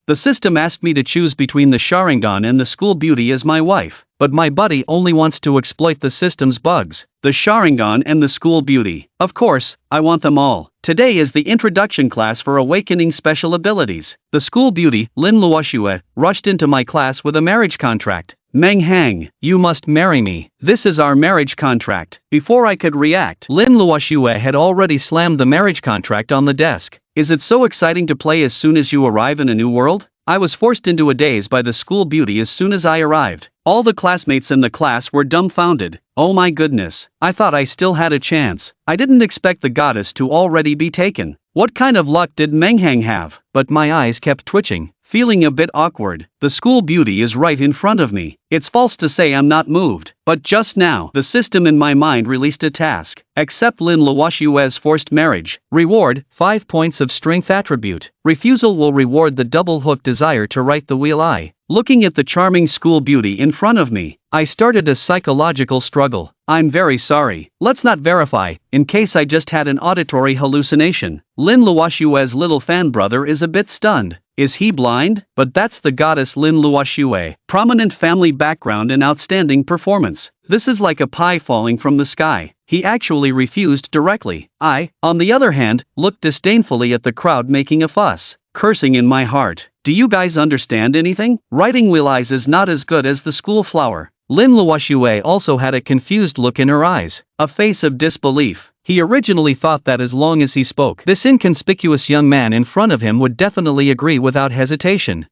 The system asked me to choose between the Sharingan and the school beauty as my wife, but my buddy only wants to exploit the system's bugs. The Sharingan and the school beauty. Of course, I want them all. Today is the introduction class for awakening special abilities. The school beauty, Lin Luoxue, rushed into my class with a marriage contract. Meng Hang, you must marry me. This is our marriage contract. Before I could react, Lin Luoxue had already slammed the marriage contract on the desk. Is it so exciting to play as soon as you arrive in a new world? I was forced into a daze by the school beauty as soon as I arrived. All the classmates in the class were dumbfounded. Oh my goodness, I thought I still had a chance. I didn't expect the goddess to already be taken. What kind of luck did Meng Hang have? But my eyes kept twitching, feeling a bit awkward. The school beauty is right in front of me. It's false to say I'm not moved. But just now, the system in my mind released a task. Accept Lin Luoxue's forced marriage. Reward, 5 points of strength attribute. Refusal will reward the double-hook desire to write the wheel I. Looking at the charming school beauty in front of me, I started a psychological struggle. I'm very sorry. Let's not verify, in case I just had an auditory hallucination. Lin Luoxue's little fan brother is a bit stunned. Is he blind? But that's the goddess Lin Luoxue. Prominent family background and outstanding performance. This is like a pie falling from the sky. He actually refused directly. I, on the other hand, looked disdainfully at the crowd making a fuss, cursing in my heart. Do you guys understand anything? Writing wheel eyes is not as good as the school flower. Lin Luoxue also had a confused look in her eyes, a face of disbelief. He originally thought that as long as he spoke, this inconspicuous young man in front of him would definitely agree without hesitation.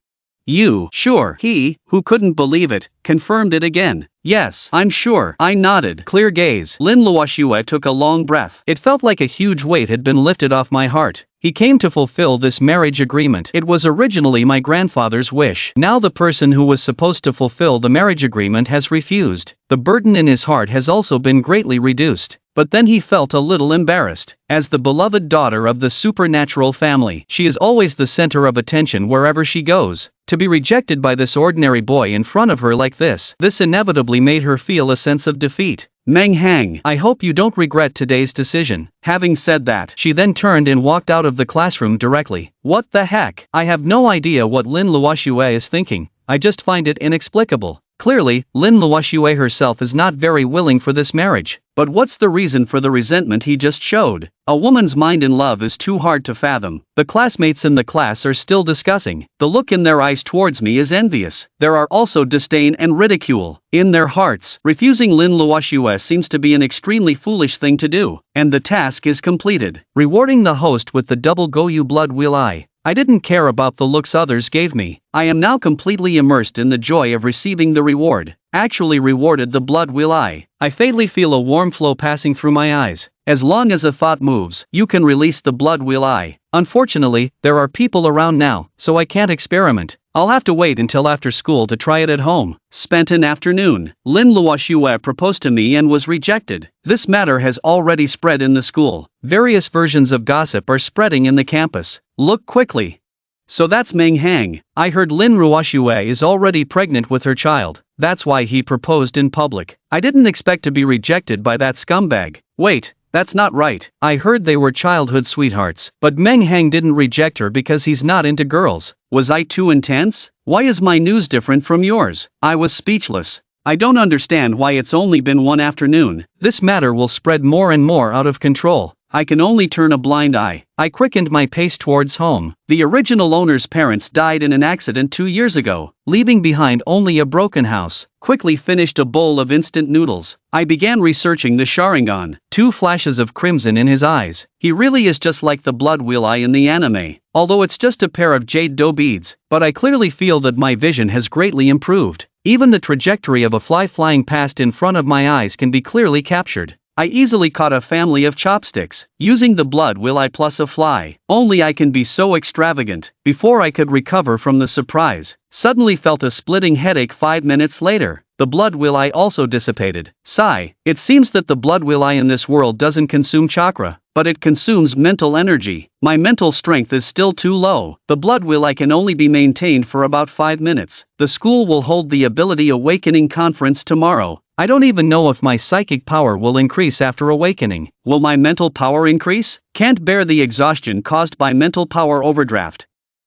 You, sure. He, who couldn't believe it, confirmed it again. Yes, I'm sure. I nodded. Clear gaze. Lin Luoxue took a long breath. It felt like a huge weight had been lifted off my heart. He came to fulfill this marriage agreement. It was originally my grandfather's wish. Now the person who was supposed to fulfill the marriage agreement has refused. The burden in his heart has also been greatly reduced. But then he felt a little embarrassed. As the beloved daughter of the supernatural family, she is always the center of attention wherever she goes. To be rejected by this ordinary boy in front of her like this inevitably made her feel a sense of defeat. Meng Hang, I hope you don't regret today's decision. Having said that, she then turned and walked out of the classroom directly. What the heck? I have no idea what Lin Luoxue is thinking. I just find it inexplicable. Clearly, Lin Luoxue herself is not very willing for this marriage. But what's the reason for the resentment he just showed? A woman's mind in love is too hard to fathom. The classmates in the class are still discussing. The look in their eyes towards me is envious. There are also disdain and ridicule in their hearts. Refusing Lin Luoxue seems to be an extremely foolish thing to do. And the task is completed. Rewarding the host with the double Goyu blood wheel I. I didn't care about the looks others gave me. I am now completely immersed in the joy of receiving the reward. Actually rewarded the blood wheel I. I faintly feel a warm flow passing through my eyes. As long as a thought moves, you can release the blood wheel I. Unfortunately, there are people around now, so I can't experiment. I'll have to wait until after school to try it at home. Spent an afternoon. Lin Luoxue proposed to me and was rejected. This matter has already spread in the school. Various versions of gossip are spreading in the campus. Look quickly. So that's Meng Hang. I heard Lin Luoxue is already pregnant with her child. That's why he proposed in public. I didn't expect to be rejected by that scumbag. Wait. That's not right. I heard they were childhood sweethearts. But Meng Hang didn't reject her because he's not into girls. Was I too intense? Why is my news different from yours? I was speechless. I don't understand why it's only been one afternoon. This matter will spread more and more out of control. I can only turn a blind eye. I quickened my pace towards home. The original owner's parents died in an accident 2 years ago, leaving behind only a broken house. Quickly finished a bowl of instant noodles. I began researching the Sharingan. 2 flashes of crimson in his eyes. He really is just like the blood wheel eye in the anime, although it's just a pair of jade dough beads. But I clearly feel that my vision has greatly improved. Even the trajectory of a fly flying past in front of my eyes can be clearly captured. I easily caught a family of chopsticks, using the blood will I plus a fly. Only I can be so extravagant. Before I could recover from the surprise, suddenly felt a splitting headache 5 minutes later. The blood will I also dissipated. Sigh. It seems that the blood will I in this world doesn't consume chakra, but it consumes mental energy. My mental strength is still too low. The blood will I can only be maintained for about 5 minutes. The school will hold the Ability Awakening Conference tomorrow. I don't even know if my psychic power will increase after awakening. Will my mental power increase? Can't bear the exhaustion caused by mental power overdraft.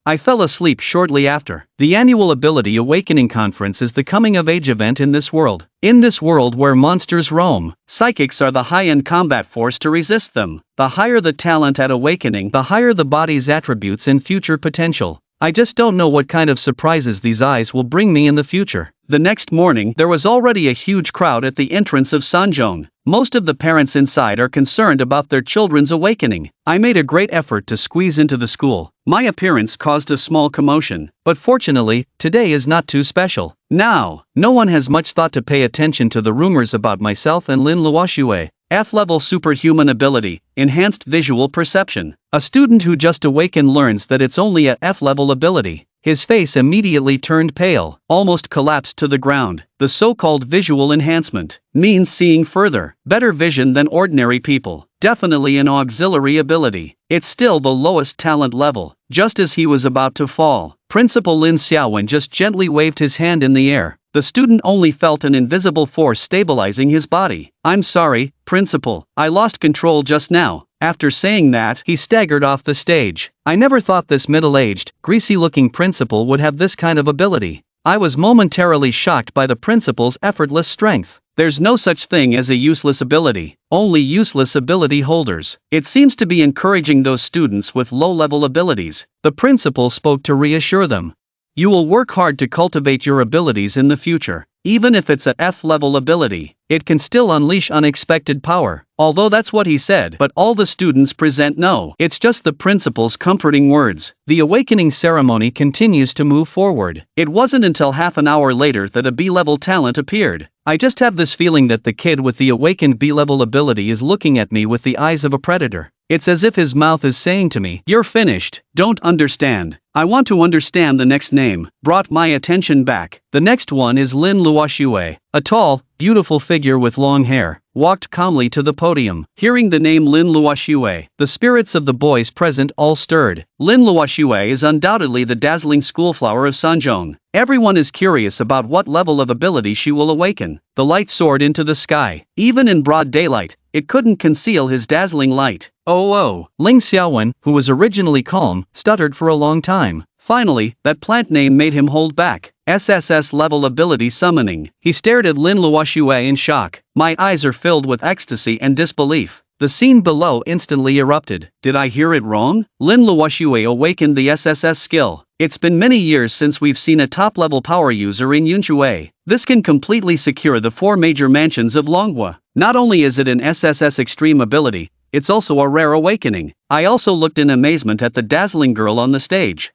I fell asleep shortly after. The annual Ability Awakening Conference is the coming-of-age event in this world. In this world where monsters roam, psychics are the high-end combat force to resist them. The higher the talent at awakening, the higher the body's attributes and future potential. I just don't know what kind of surprises these eyes will bring me in the future. The next morning, there was already a huge crowd at the entrance of Sanjong. Most of the parents inside are concerned about their children's awakening. I made a great effort to squeeze into the school. My appearance caused a small commotion, but fortunately, today is not too special. Now, no one has much thought to pay attention to the rumors about myself and Lin Luoxue. F-level superhuman ability, enhanced visual perception. A student who just awakened learns that it's only a F-level ability. His face immediately turned pale, almost collapsed to the ground. The so-called visual enhancement means seeing further, better vision than ordinary people. Definitely an auxiliary ability. It's still the lowest talent level. Just as he was about to fall, Principal Lin Xiaowen just gently waved his hand in the air. The student only felt an invisible force stabilizing his body. "I'm sorry, Principal, I lost control just now." After saying that, he staggered off the stage. I never thought this middle-aged, greasy-looking principal would have this kind of ability. I was momentarily shocked by the principal's effortless strength. There's no such thing as a useless ability, only useless ability holders. It seems to be encouraging those students with low-level abilities. The principal spoke to reassure them. You will work hard to cultivate your abilities in the future. Even if it's a F-level ability, it can still unleash unexpected power. Although that's what he said, but all the students present no. It's just the principal's comforting words. The awakening ceremony continues to move forward. It wasn't until half an hour later that a B-level talent appeared. I just have this feeling that the kid with the awakened B-level ability is looking at me with the eyes of a predator. It's as if his mouth is saying to me, "You're finished." Don't understand. I want to understand. The next name brought my attention back. The next one is Lin Luoxue. A tall, beautiful figure with long hair walked calmly to the podium. Hearing the name Lin Luoxue, the spirits of the boys present all stirred. Lin Luoxue is undoubtedly the dazzling schoolflower of Sanjong. Everyone is curious about what level of ability she will awaken. The light soared into the sky. Even in broad daylight, it couldn't conceal his dazzling light. Oh. Ling Xiaowen, who was originally calm, stuttered for a long time. Finally, that plant name made him hold back. SSS level ability summoning. He stared at Lin Luoxue in shock. My eyes are filled with ecstasy and disbelief. The scene below instantly erupted. Did I hear it wrong? Lin Luoxue awakened the SSS skill. It's been many years since we've seen a top-level power user in Yunchuei. This can completely secure the 4 major mansions of Manhwa. Not only is it an SSS extreme ability, it's also a rare awakening. I also looked in amazement at the dazzling girl on the stage.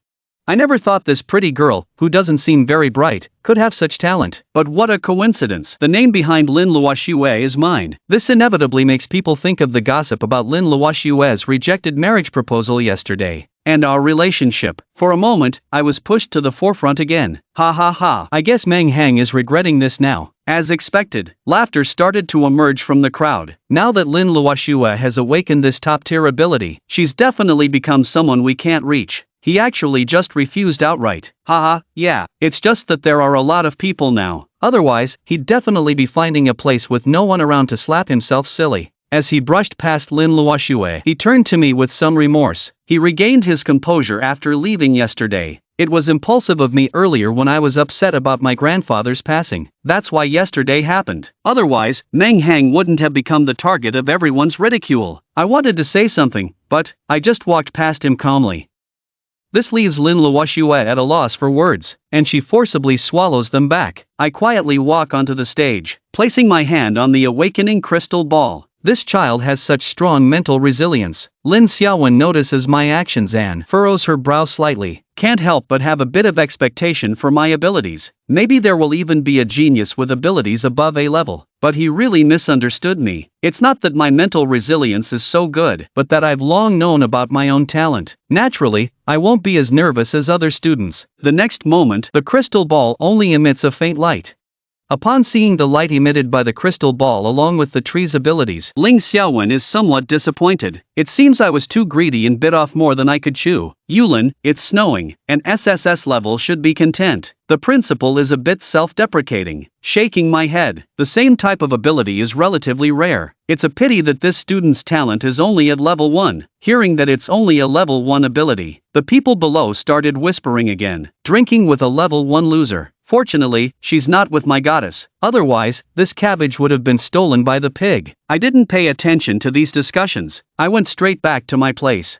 I never thought this pretty girl, who doesn't seem very bright, could have such talent. But what a coincidence. The name behind Lin Luoxue is mine. This inevitably makes people think of the gossip about Lin Luoxue's rejected marriage proposal yesterday, and our relationship. For a moment, I was pushed to the forefront again. Ha ha ha. I guess Meng Hang is regretting this now. As expected, laughter started to emerge from the crowd. Now that Lin Luoxue has awakened this top-tier ability, she's definitely become someone we can't reach. He actually just refused outright. Haha, yeah, it's just that there are a lot of people now. Otherwise, he'd definitely be finding a place with no one around to slap himself silly. As he brushed past Lin Luoxue, he turned to me with some remorse. He regained his composure after leaving yesterday. It was impulsive of me earlier when I was upset about my grandfather's passing. That's why yesterday happened. Otherwise, Meng Hang wouldn't have become the target of everyone's ridicule. I wanted to say something, but I just walked past him calmly. This leaves Lin Luoxue at a loss for words, and she forcibly swallows them back. I quietly walk onto the stage, placing my hand on the awakening crystal ball. This child has such strong mental resilience. Lin Xiaowen notices my actions and furrows her brow slightly. Can't help but have a bit of expectation for my abilities. Maybe there will even be a genius with abilities above A level. But he really misunderstood me. It's not that my mental resilience is so good, but that I've long known about my own talent. Naturally, I won't be as nervous as other students. The next moment, the crystal ball only emits a faint light. Upon seeing the light emitted by the crystal ball along with the tree's abilities, Ling Xiaowen is somewhat disappointed. It seems I was too greedy and bit off more than I could chew. Yulin, it's snowing, and SSS level should be content. The principal is a bit self-deprecating. Shaking my head. The same type of ability is relatively rare. It's a pity that this student's talent is only at level 1. Hearing that it's only a level 1 ability, the people below started whispering again. Drinking with a level 1 loser. Fortunately, she's not with my goddess. Otherwise, this cabbage would have been stolen by the pig. I didn't pay attention to these discussions. I went straight back to my place.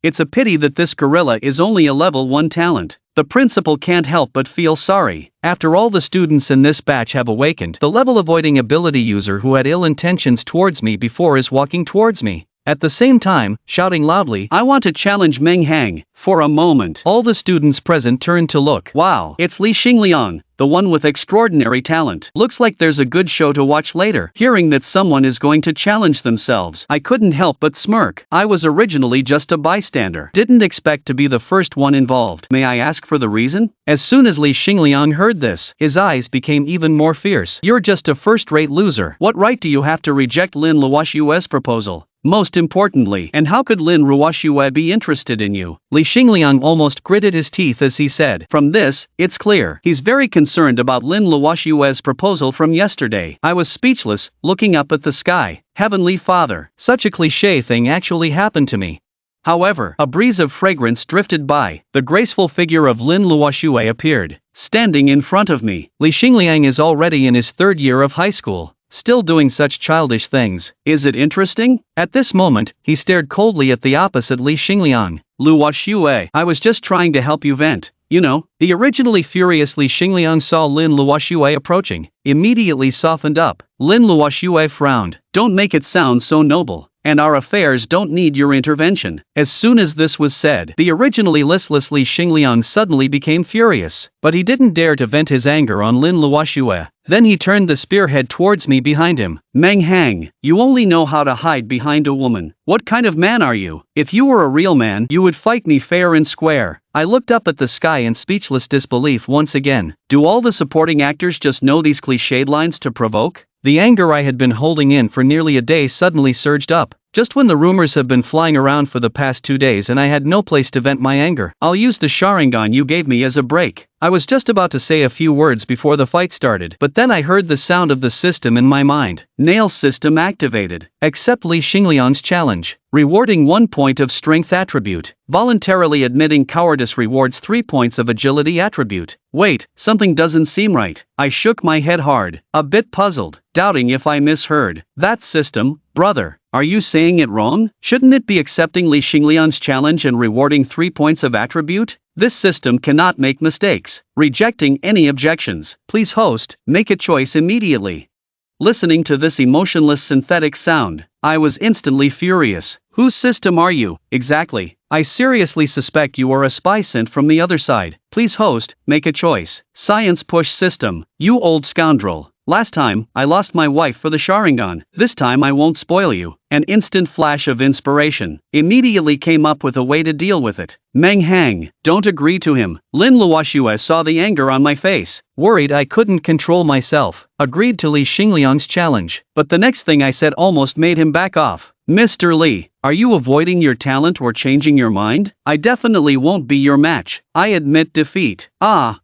It's a pity that this gorilla is only a level 1 talent. The principal can't help but feel sorry. After all the students in this batch have awakened, the level avoiding ability user who had ill intentions towards me before is walking towards me. At the same time, shouting loudly, I want to challenge Meng Hang. For a moment, all the students present turned to look. Wow, it's Li Xingliang, the one with extraordinary talent. Looks like there's a good show to watch later. Hearing that someone is going to challenge themselves, I couldn't help but smirk. I was originally just a bystander. Didn't expect to be the first one involved. May I ask for the reason? As soon as Li Xingliang heard this, his eyes became even more fierce. You're just a first-rate loser. What right do you have to reject Lin Luoshue's proposal? Most importantly, and how could Lin Luoshue be interested in you? Li Xingliang almost gritted his teeth as he said. From this, it's clear. He's very concerned about Lin Luoshue's proposal from yesterday. I was speechless, looking up at the sky. Heavenly Father, such a cliché thing actually happened to me. However, a breeze of fragrance drifted by. The graceful figure of Lin Luoshue appeared, standing in front of me. Li Xingliang is already in his 3rd year of high school. Still doing such childish things. Is it interesting? At this moment, he stared coldly at the opposite Li Xingliang. Luoshue, I was just trying to help you vent. You know, the originally furious Li Xingliang saw Lin Luoshue approaching, immediately softened up. Lin Luoshue frowned. Don't make it sound so noble. And our affairs don't need your intervention. As soon as this was said, the originally listless Li Xingliang suddenly became furious. But he didn't dare to vent his anger on Lin Luoshue. Then he turned the spearhead towards me behind him. Meng Hang, you only know how to hide behind a woman. What kind of man are you? If you were a real man, you would fight me fair and square. I looked up at the sky in speechless disbelief once again. Do all the supporting actors just know these cliched lines to provoke? The anger I had been holding in for nearly a day suddenly surged up. Just when the rumors have been flying around for the past 2 days and I had no place to vent my anger. I'll use the Sharingan you gave me as a break. I was just about to say a few words before the fight started, but then I heard the sound of the system in my mind. Nail system activated. Accept Li Xingliang's challenge. Rewarding 1 point of strength attribute. Voluntarily admitting cowardice rewards 3 points of agility attribute. Wait, something doesn't seem right. I shook my head hard, a bit puzzled, doubting if I misheard. That system, brother, are you saying it wrong? Shouldn't it be accepting Li Xingliang's challenge and rewarding 3 points of attribute? This system cannot make mistakes. Rejecting any objections. Please host, make a choice immediately. Listening to this emotionless synthetic sound, I was instantly furious. Whose system are you, exactly? I seriously suspect you are a spy sent from the other side. Please host, make a choice. Science push system. You old scoundrel. Last time, I lost my wife for the Sharingan. This time I won't spoil you. An instant flash of inspiration. Immediately came up with a way to deal with it. Meng Hang, don't agree to him. Lin Luoshue saw the anger on my face. Worried I couldn't control myself. Agreed to Li Xingliang's challenge. But the next thing I said almost made him back off. Mr. Li, are you avoiding your talent or changing your mind? I definitely won't be your match. I admit defeat.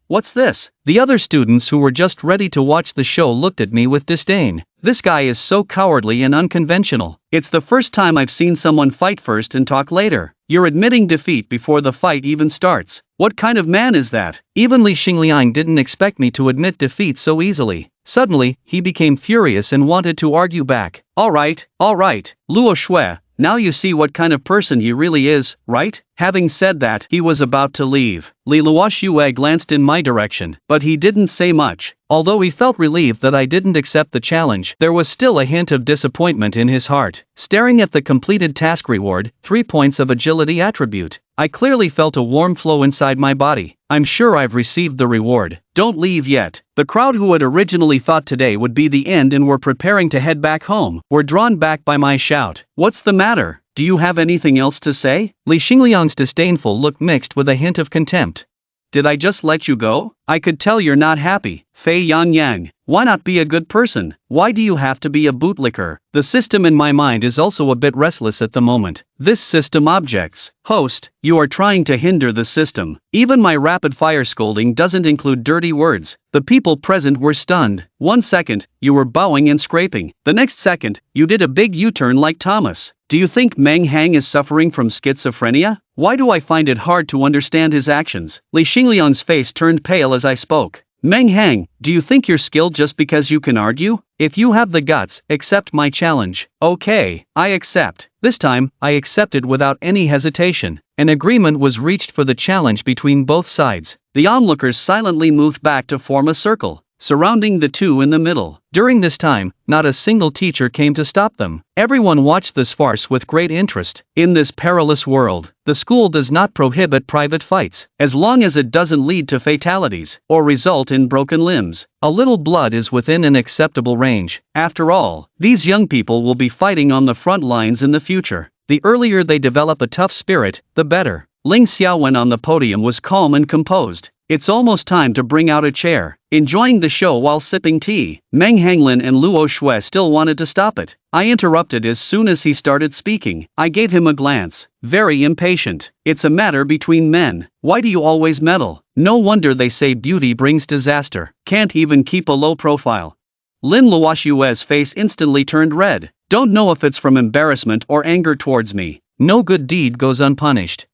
What's this? The other students who were just ready to watch the show looked at me with disdain. This guy is so cowardly and unconventional. It's the first time I've seen someone fight first and talk later. You're admitting defeat before the fight even starts. What kind of man is that? Even Li Xingliang didn't expect me to admit defeat so easily. Suddenly, he became furious and wanted to argue back. All right, Luo Shui, now you see what kind of person he really is, right? Having said that, he was about to leave. Li Luoshue glanced in my direction, but he didn't say much. Although he felt relieved that I didn't accept the challenge, there was still a hint of disappointment in his heart. Staring at the completed task reward, 3 points of agility attribute, I clearly felt a warm flow inside my body. I'm sure I've received the reward. Don't leave yet. The crowd who had originally thought today would be the end and were preparing to head back home, were drawn back by my shout. What's the matter? Do you have anything else to say? Li Xingliang's disdainful look mixed with a hint of contempt. Did I just let you go? I could tell you're not happy. Fei Yangyang, Why not be a good person? Why do you have to be a bootlicker? The system in my mind is also a bit restless at the moment. This system objects. Host, you are trying to hinder the system. Even my rapid-fire scolding doesn't include dirty words. The people present were stunned. 1 second, you were bowing and scraping. The next second, you did a big U-turn like Thomas. Do you think Meng Hang is suffering from schizophrenia? Why do I find it hard to understand his actions? Li Xingliang's face turned pale as I spoke. Meng Hang, do you think you're skilled just because you can argue? If you have the guts, accept my challenge. Okay, I accept. This time, I accepted without any hesitation. An agreement was reached for the challenge between both sides. The onlookers silently moved back to form a circle, surrounding the two in the middle. During this time, not a single teacher came to stop them. Everyone watched this farce with great interest. In this perilous world, the school does not prohibit private fights, as long as it doesn't lead to fatalities or result in broken limbs. A little blood is within an acceptable range. After all, these young people will be fighting on the front lines in the future. The earlier they develop a tough spirit, the better. Ling Xiaowen on the podium was calm and composed. It's almost time to bring out a chair. Enjoying the show while sipping tea, Meng Hanglin and Luo Shui still wanted to stop it. I interrupted as soon as he started speaking. I gave him a glance. Very impatient. It's a matter between men. Why do you always meddle? No wonder they say beauty brings disaster. Can't even keep a low profile. Lin Luoshue's face instantly turned red. Don't know if it's from embarrassment or anger towards me. No good deed goes unpunished.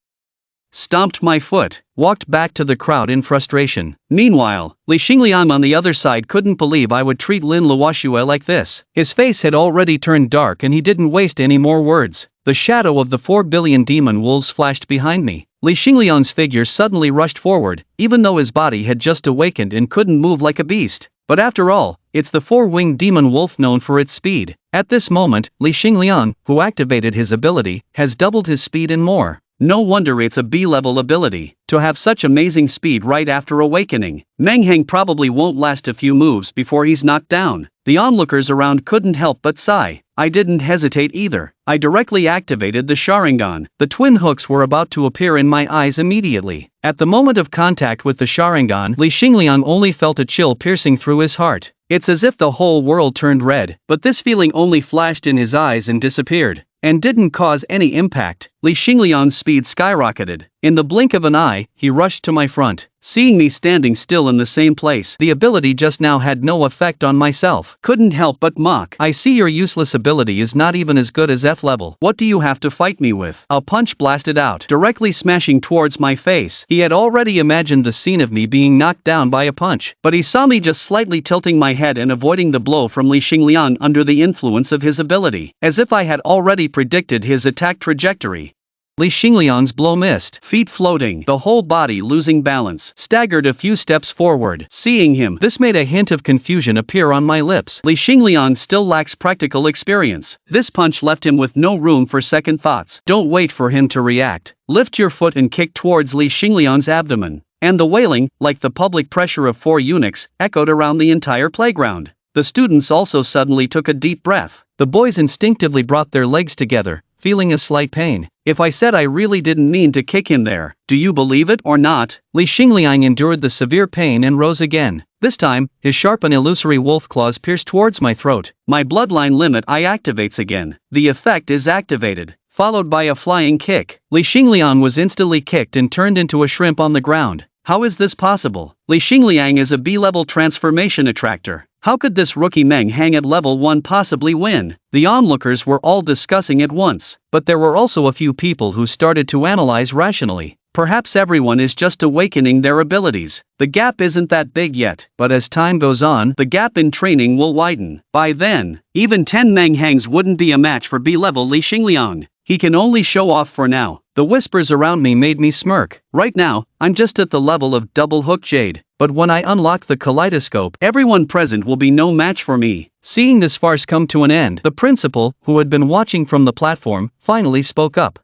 Stomped my foot, walked back to the crowd in frustration. Meanwhile, Li Xingliang on the other side couldn't believe I would treat Lin Luoshue like this. His face had already turned dark and he didn't waste any more words. The shadow of the 4 billion demon wolves flashed behind me. Li Xingliang's figure suddenly rushed forward, even though his body had just awakened and couldn't move like a beast. But after all, it's the 4-winged demon wolf known for its speed. At this moment, Li Xingliang, who activated his ability, has doubled his speed and more. No wonder it's a B-level ability, to have such amazing speed right after awakening. Meng Hang probably won't last a few moves before he's knocked down. The onlookers around couldn't help but sigh. I didn't hesitate either. I directly activated the Sharingan. The twin hooks were about to appear in my eyes immediately. At the moment of contact with the Sharingan, Li Xingliang only felt a chill piercing through his heart. It's as if the whole world turned red, but this feeling only flashed in his eyes and disappeared, and didn't cause any impact. Li Xingliang's speed skyrocketed. In the blink of an eye, he rushed to my front. Seeing me standing still in the same place, the ability just now had no effect on myself. Couldn't help but mock. I see your useless ability is not even as good as F level. What do you have to fight me with? A punch blasted out, directly smashing towards my face. He had already imagined the scene of me being knocked down by a punch, but he saw me just slightly tilting my head and avoiding the blow from Li Xingliang under the influence of his ability, as if I had already predicted his attack trajectory. Li Xingliang's blow missed, feet floating, the whole body losing balance, staggered a few steps forward. Seeing him, this made a hint of confusion appear on my lips. Li Xingliang still lacks practical experience. This punch left him with no room for second thoughts. Don't wait for him to react. Lift your foot and kick towards Li Xingliang's abdomen. And the wailing, like the public pressure of 4 eunuchs, echoed around the entire playground. The students also suddenly took a deep breath. The boys instinctively brought their legs together, feeling a slight pain. If I said I really didn't mean to kick him there, do you believe it or not? Li Xingliang endured the severe pain and rose again. This time, his sharp and illusory wolf claws pierced towards my throat. My bloodline limit I activates again. The effect is activated, followed by a flying kick. Li Xingliang was instantly kicked and turned into a shrimp on the ground. How is this possible? Li Xingliang is a B-level transformation attractor. How could this rookie Meng Hang at level 1 possibly win? The onlookers were all discussing at once, but there were also a few people who started to analyze rationally. Perhaps everyone is just awakening their abilities. The gap isn't that big yet, but as time goes on, the gap in training will widen. By then, even 10 Meng Hangs wouldn't be a match for B-level Li Xingliang. He can only show off for now. The whispers around me made me smirk. Right now, I'm just at the level of double hook jade. But when I unlock the kaleidoscope, everyone present will be no match for me. Seeing this farce come to an end, the principal, who had been watching from the platform, finally spoke up.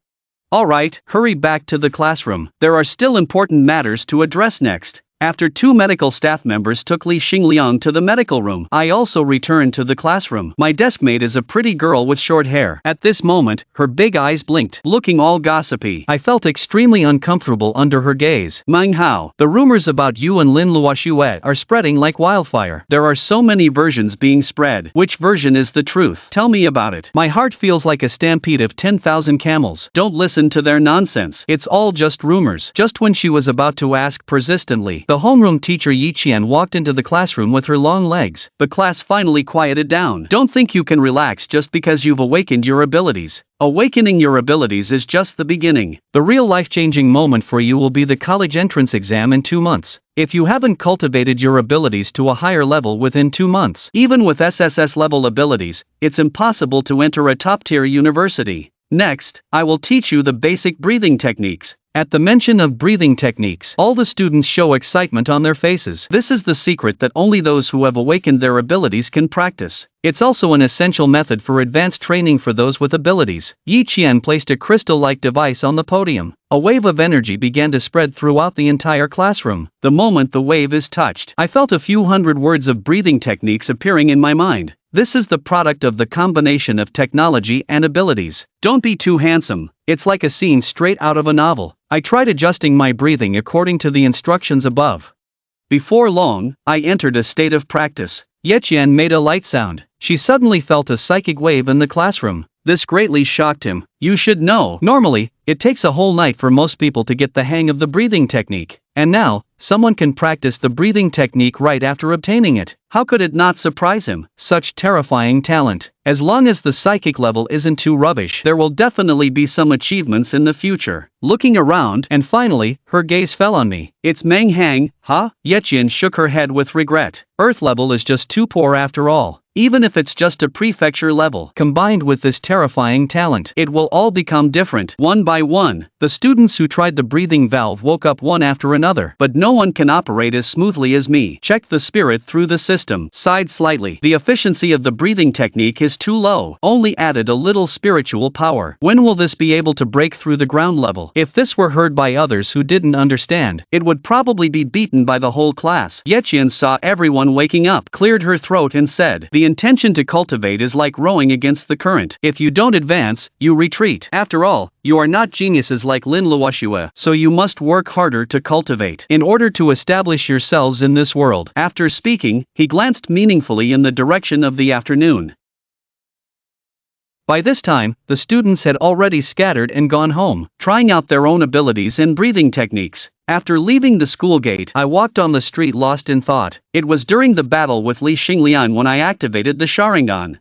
Alright, hurry back to the classroom. There are still important matters to address next. After 2 medical staff members took Li Xingliang to the medical room, I also returned to the classroom. My deskmate is a pretty girl with short hair. At this moment, her big eyes blinked, looking all gossipy. I felt extremely uncomfortable under her gaze. Manhwa, the rumors about you and Lin Luoxue are spreading like wildfire. There are so many versions being spread. Which version is the truth? Tell me about it. My heart feels like a stampede of 10,000 camels. Don't listen to their nonsense. It's all just rumors. Just when she was about to ask persistently, the homeroom teacher Yi Qian walked into the classroom with her long legs. The class finally quieted down. Don't think you can relax just because you've awakened your abilities. Awakening your abilities is just the beginning. The real life-changing moment for you will be the college entrance exam in 2 months. If you haven't cultivated your abilities to a higher level within 2 months, even with SSS level abilities, it's impossible to enter a top-tier university. Next, I will teach you the basic breathing techniques. At the mention of breathing techniques, all the students show excitement on their faces. This is the secret that only those who have awakened their abilities can practice. It's also an essential method for advanced training for those with abilities. Yi Qian placed a crystal-like device on the podium. A wave of energy began to spread throughout the entire classroom. The moment the wave is touched, I felt a few hundred words of breathing techniques appearing in my mind. This is the product of the combination of technology and abilities. Don't be too handsome. It's like a scene straight out of a novel. I tried adjusting my breathing according to the instructions above. Before long, I entered a state of practice. Yeqian made a light sound. She suddenly felt a psychic wave in the classroom. This greatly shocked him. You should know. Normally, it takes a whole night for most people to get the hang of the breathing technique. And now, someone can practice the breathing technique right after obtaining it. How could it not surprise him? Such terrifying talent. As long as the psychic level isn't too rubbish, there will definitely be some achievements in the future. Looking around, and finally, her gaze fell on me. It's Meng Hang, huh? Yeqian shook her head with regret. Earth level is just too poor after all. Even if it's just a prefecture level, combined with this terrifying talent, it will all become different. One by one, the students who tried the breathing valve woke up one after another. But no one can operate as smoothly as me. Check the spirit through the system. Sighed slightly. The efficiency of the breathing technique is too low. Only added a little spiritual power. When will this be able to break through the ground level? If this were heard by others who didn't understand, it would probably be beaten by the whole class. Yeqian saw everyone waking up, cleared her throat and said, the intention to cultivate is like rowing against the current. If you don't advance, you retreat. After all, you are not geniuses like Lin Luoxue, so you must work harder to cultivate in order to establish yourselves in this world. After speaking, he glanced meaningfully in the direction of the afternoon. By this time, the students had already scattered and gone home, trying out their own abilities and breathing techniques. After leaving the school gate, I walked on the street lost in thought. It was during the battle with Li Xingliang when I activated the Sharingan.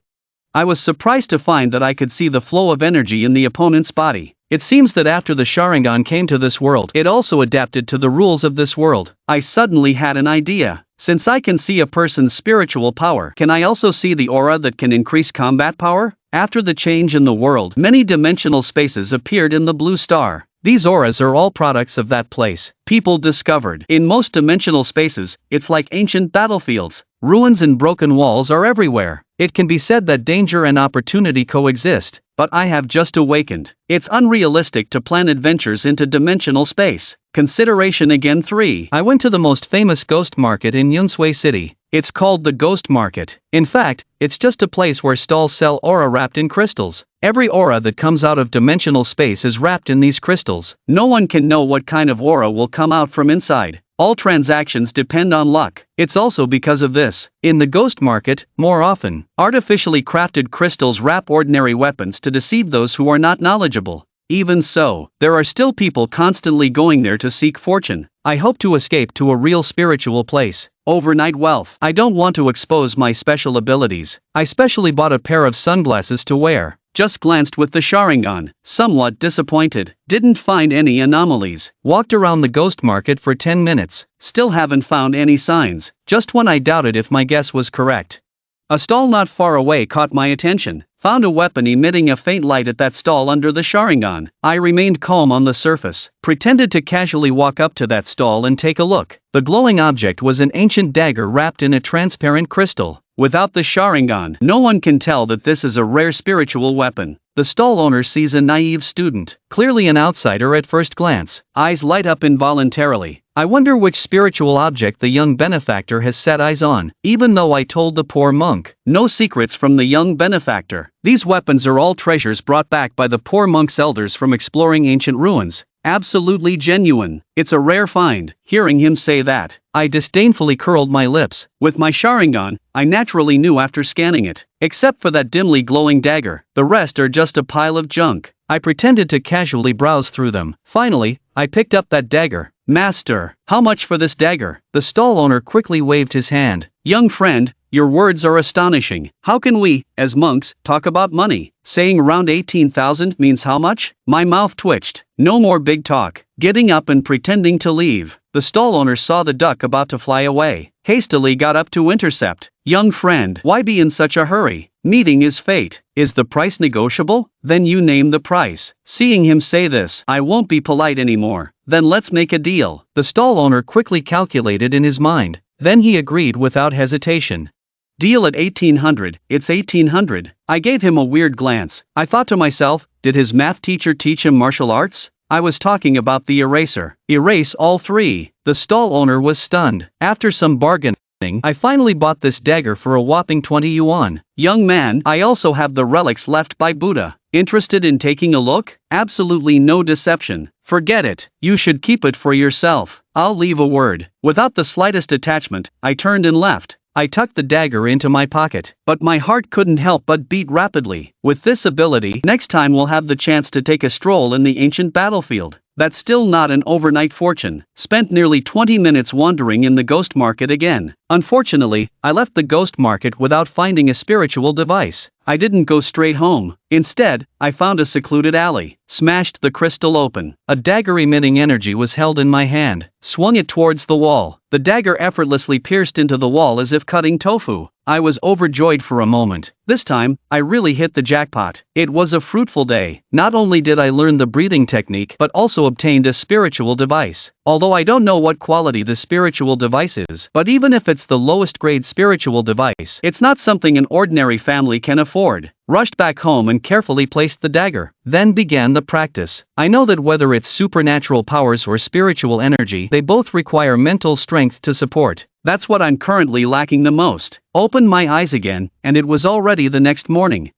I was surprised to find that I could see the flow of energy in the opponent's body. It seems that after the Sharingan came to this world, it also adapted to the rules of this world. I suddenly had an idea. Since I can see a person's spiritual power, can I also see the aura that can increase combat power? After the change in the world, many dimensional spaces appeared in the blue star. These auras are all products of that place. People discovered. In most dimensional spaces, it's like ancient battlefields. Ruins and broken walls are everywhere. It can be said that danger and opportunity coexist, but I have just awakened. It's unrealistic to plan adventures into dimensional space. Consideration again 3. I went to the most famous ghost market in Yunsui City. It's called the Ghost Market. In fact, it's just a place where stalls sell aura wrapped in crystals. Every aura that comes out of dimensional space is wrapped in these crystals. No one can know what kind of aura will come out from inside. All transactions depend on luck. It's also because of this. In the ghost market, more often, artificially crafted crystals wrap ordinary weapons to deceive those who are not knowledgeable. Even so, there are still people constantly going there to seek fortune. I hope to escape to a real spiritual place. Overnight wealth. I don't want to expose my special abilities. I specially bought a pair of sunglasses to wear. Just glanced with the Sharingan, somewhat disappointed. Didn't find any anomalies. Walked around the ghost market for 10 minutes. Still haven't found any signs. Just when I doubted if my guess was correct. A stall not far away caught my attention. Found a weapon emitting a faint light at that stall under the Sharingan. I remained calm on the surface. Pretended to casually walk up to that stall and take a look. The glowing object was an ancient dagger wrapped in a transparent crystal. Without the Sharingan, no one can tell that this is a rare spiritual weapon. The stall owner sees a naive student, clearly an outsider at first glance. Eyes light up involuntarily. I wonder which spiritual object the young benefactor has set eyes on, even though I told the poor monk. No secrets from the young benefactor. These weapons are all treasures brought back by the poor monk's elders from exploring ancient ruins. Absolutely genuine. It's a rare find. Hearing him say that, I disdainfully curled my lips. With my Sharingan, I naturally knew after scanning it. Except for that dimly glowing dagger, the rest are just a pile of junk. I pretended to casually browse through them. Finally, I picked up that dagger. Master, how much for this dagger? The stall owner quickly waved his hand. Young friend, your words are astonishing. How can we, as monks, talk about money? Saying around 18,000 means how much? My mouth twitched. No more big talk. Getting up and pretending to leave. The stall owner saw the duck about to fly away. Hastily got up to intercept. Young friend, why be in such a hurry? Meeting is fate. Is the price negotiable? Then you name the price. Seeing him say this, I won't be polite anymore. Then let's make a deal. The stall owner quickly calculated in his mind. Then he agreed without hesitation. Deal at 1800, it's 1800. I gave him a weird glance. I thought to myself, did his math teacher teach him martial arts? I was talking about the eraser. Erase all three. The stall owner was stunned. After some bargaining, I finally bought this dagger for a whopping 20 yuan. Young man, I also have the relics left by Buddha. Interested in taking a look? Absolutely no deception. Forget it. You should keep it for yourself. I'll leave a word. Without the slightest attachment, I turned and left. I tucked the dagger into my pocket, but my heart couldn't help but beat rapidly. With this ability, next time we'll have the chance to take a stroll in the ancient battlefield. That's still not an overnight fortune. Spent nearly 20 minutes wandering in the ghost market again. Unfortunately, I left the ghost market without finding a spiritual device. I didn't go straight home. Instead, I found a secluded alley, smashed the crystal open. A dagger emitting energy was held in my hand, swung it towards the wall. The dagger effortlessly pierced into the wall as if cutting tofu. I was overjoyed for a moment. This time, I really hit the jackpot. It was a fruitful day. Not only did I learn the breathing technique, but also obtained a spiritual device. Although I don't know what quality the spiritual device is, but even if it's the lowest grade spiritual device, it's not something an ordinary family can afford. Rushed back home and carefully placed the dagger. Then began the practice. I know that whether it's supernatural powers or spiritual energy, they both require mental strength to support. That's what I'm currently lacking the most. Opened my eyes again, and it was already the next morning.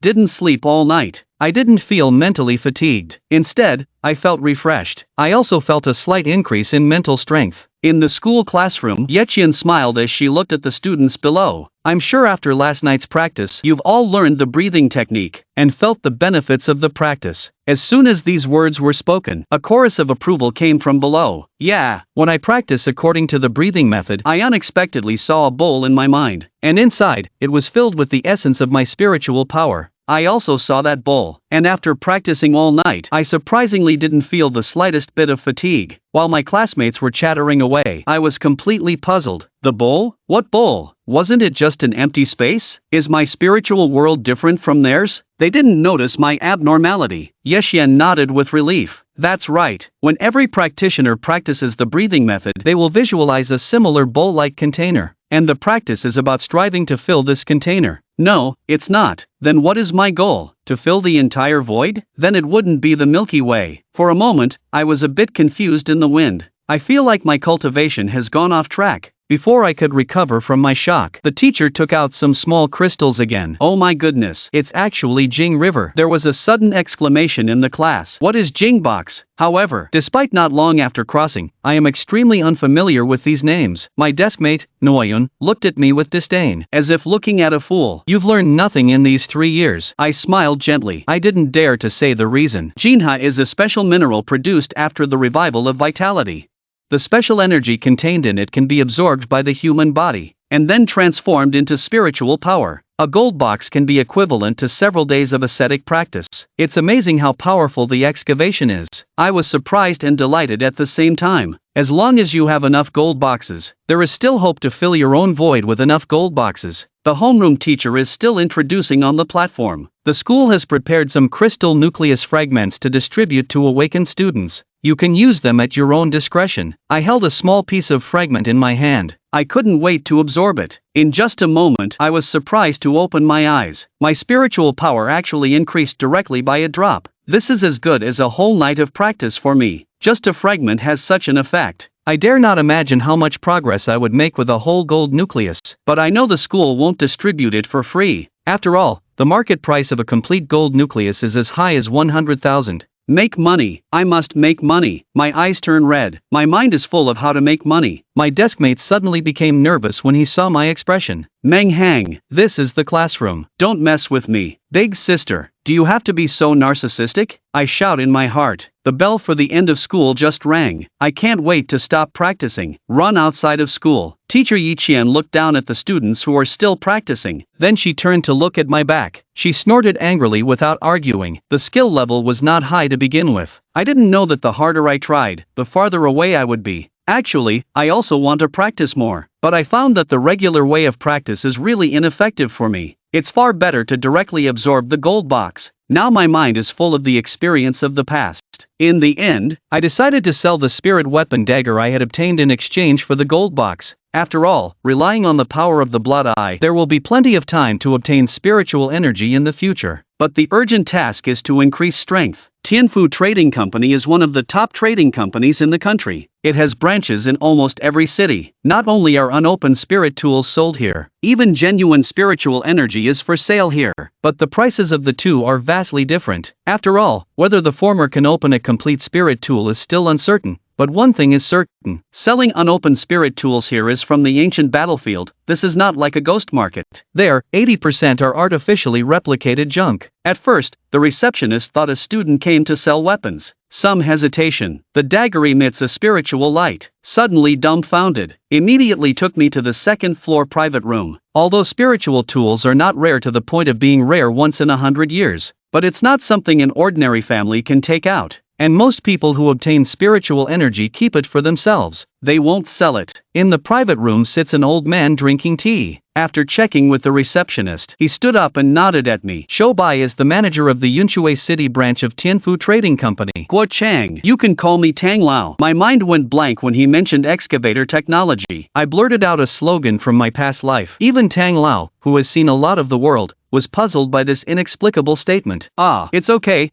Didn't sleep all night. I didn't feel mentally fatigued. Instead, I felt refreshed. I also felt a slight increase in mental strength. In the school classroom, Yechian smiled as she looked at the students below. I'm sure after last night's practice, you've all learned the breathing technique and felt the benefits of the practice. As soon as these words were spoken, a chorus of approval came from below. Yeah, when I practice according to the breathing method, I unexpectedly saw a bowl in my mind, and inside, it was filled with the essence of my spiritual power. I also saw that bowl, and after practicing all night, I surprisingly didn't feel the slightest bit of fatigue. While my classmates were chattering away, I was completely puzzled. The bowl? What bowl? Wasn't it just an empty space? Is my spiritual world different from theirs? They didn't notice my abnormality. Yexian nodded with relief. That's right. When every practitioner practices the breathing method, they will visualize a similar bowl-like container. And the practice is about striving to fill this container. No, it's not. Then what is my goal? To fill the entire void? Then it wouldn't be the Milky Way. For a moment, I was a bit confused in the wind. I feel like my cultivation has gone off track. Before I could recover from my shock, the teacher took out some small crystals again. Oh my goodness, it's actually Jing River. There was a sudden exclamation in the class. What is Jing Box? However, despite not long after crossing, I am extremely unfamiliar with these names. My deskmate, Noyun, looked at me with disdain, as if looking at a fool. You've learned nothing in these 3 years. I smiled gently. I didn't dare to say the reason. Jinha is a special mineral produced after the revival of vitality. The special energy contained in it can be absorbed by the human body, and then transformed into spiritual power. A gold box can be equivalent to several days of ascetic practice. It's amazing how powerful the excavation is. I was surprised and delighted at the same time. As long as you have enough gold boxes, there is still hope to fill your own void with enough gold boxes. The homeroom teacher is still introducing on the platform. The school has prepared some crystal nucleus fragments to distribute to awakened students. You can use them at your own discretion. I held a small piece of fragment in my hand. I couldn't wait to absorb it. In just a moment, I was surprised to open my eyes. My spiritual power actually increased directly by a drop. This is as good as a whole night of practice for me. Just a fragment has such an effect. I dare not imagine how much progress I would make with a whole gold nucleus, but I know the school won't distribute it for free. After all, the market price of a complete gold nucleus is as high as 100,000. Make money. I must make money. My eyes turn red. My mind is full of how to make money. My deskmate suddenly became nervous when he saw my expression. Meng Hang, this is the classroom. Don't mess with me. Big sister, do you have to be so narcissistic? I shout in my heart. The bell for the end of school just rang. I can't wait to stop practicing. Run outside of school. Teacher Yi Qian looked down at the students who are still practicing. Then she turned to look at my back. She snorted angrily without arguing. The skill level was not high to begin with. I didn't know that the harder I tried, the farther away I would be. Actually, I also want to practice more, but I found that the regular way of practice is really ineffective for me. It's far better to directly absorb the gold box. Now my mind is full of the experience of the past. In the end, I decided to sell the spirit weapon dagger I had obtained in exchange for the gold box. After all, relying on the power of the blood eye, there will be plenty of time to obtain spiritual energy in the future. But the urgent task is to increase strength. Tianfu Trading Company is one of the top trading companies in the country. It has branches in almost every city. Not only are unopened spirit tools sold here, even genuine spiritual energy is for sale here. But the prices of the two are vastly different. After all, whether the former can open a complete spirit tool is still uncertain. But one thing is certain, selling unopened spirit tools here is from the ancient battlefield. This is not like a ghost market. There, 80% are artificially replicated junk. At first, the receptionist thought a student came to sell weapons. Some hesitation. The dagger emits a spiritual light. Suddenly dumbfounded. Immediately took me to the second floor private room. Although spiritual tools are not rare to the point of being rare once in 100 years, but it's not something an ordinary family can take out. And most people who obtain spiritual energy keep it for themselves. They won't sell it. In the private room sits an old man drinking tea. After checking with the receptionist, he stood up and nodded at me. Shou Bai is the manager of the Yunshui City branch of Tianfu Trading Company. Guo Chang, you can call me Tang Lao. My mind went blank when he mentioned excavator technology. I blurted out a slogan from my past life. Even Tang Lao, who has seen a lot of the world, was puzzled by this inexplicable statement. It's okay.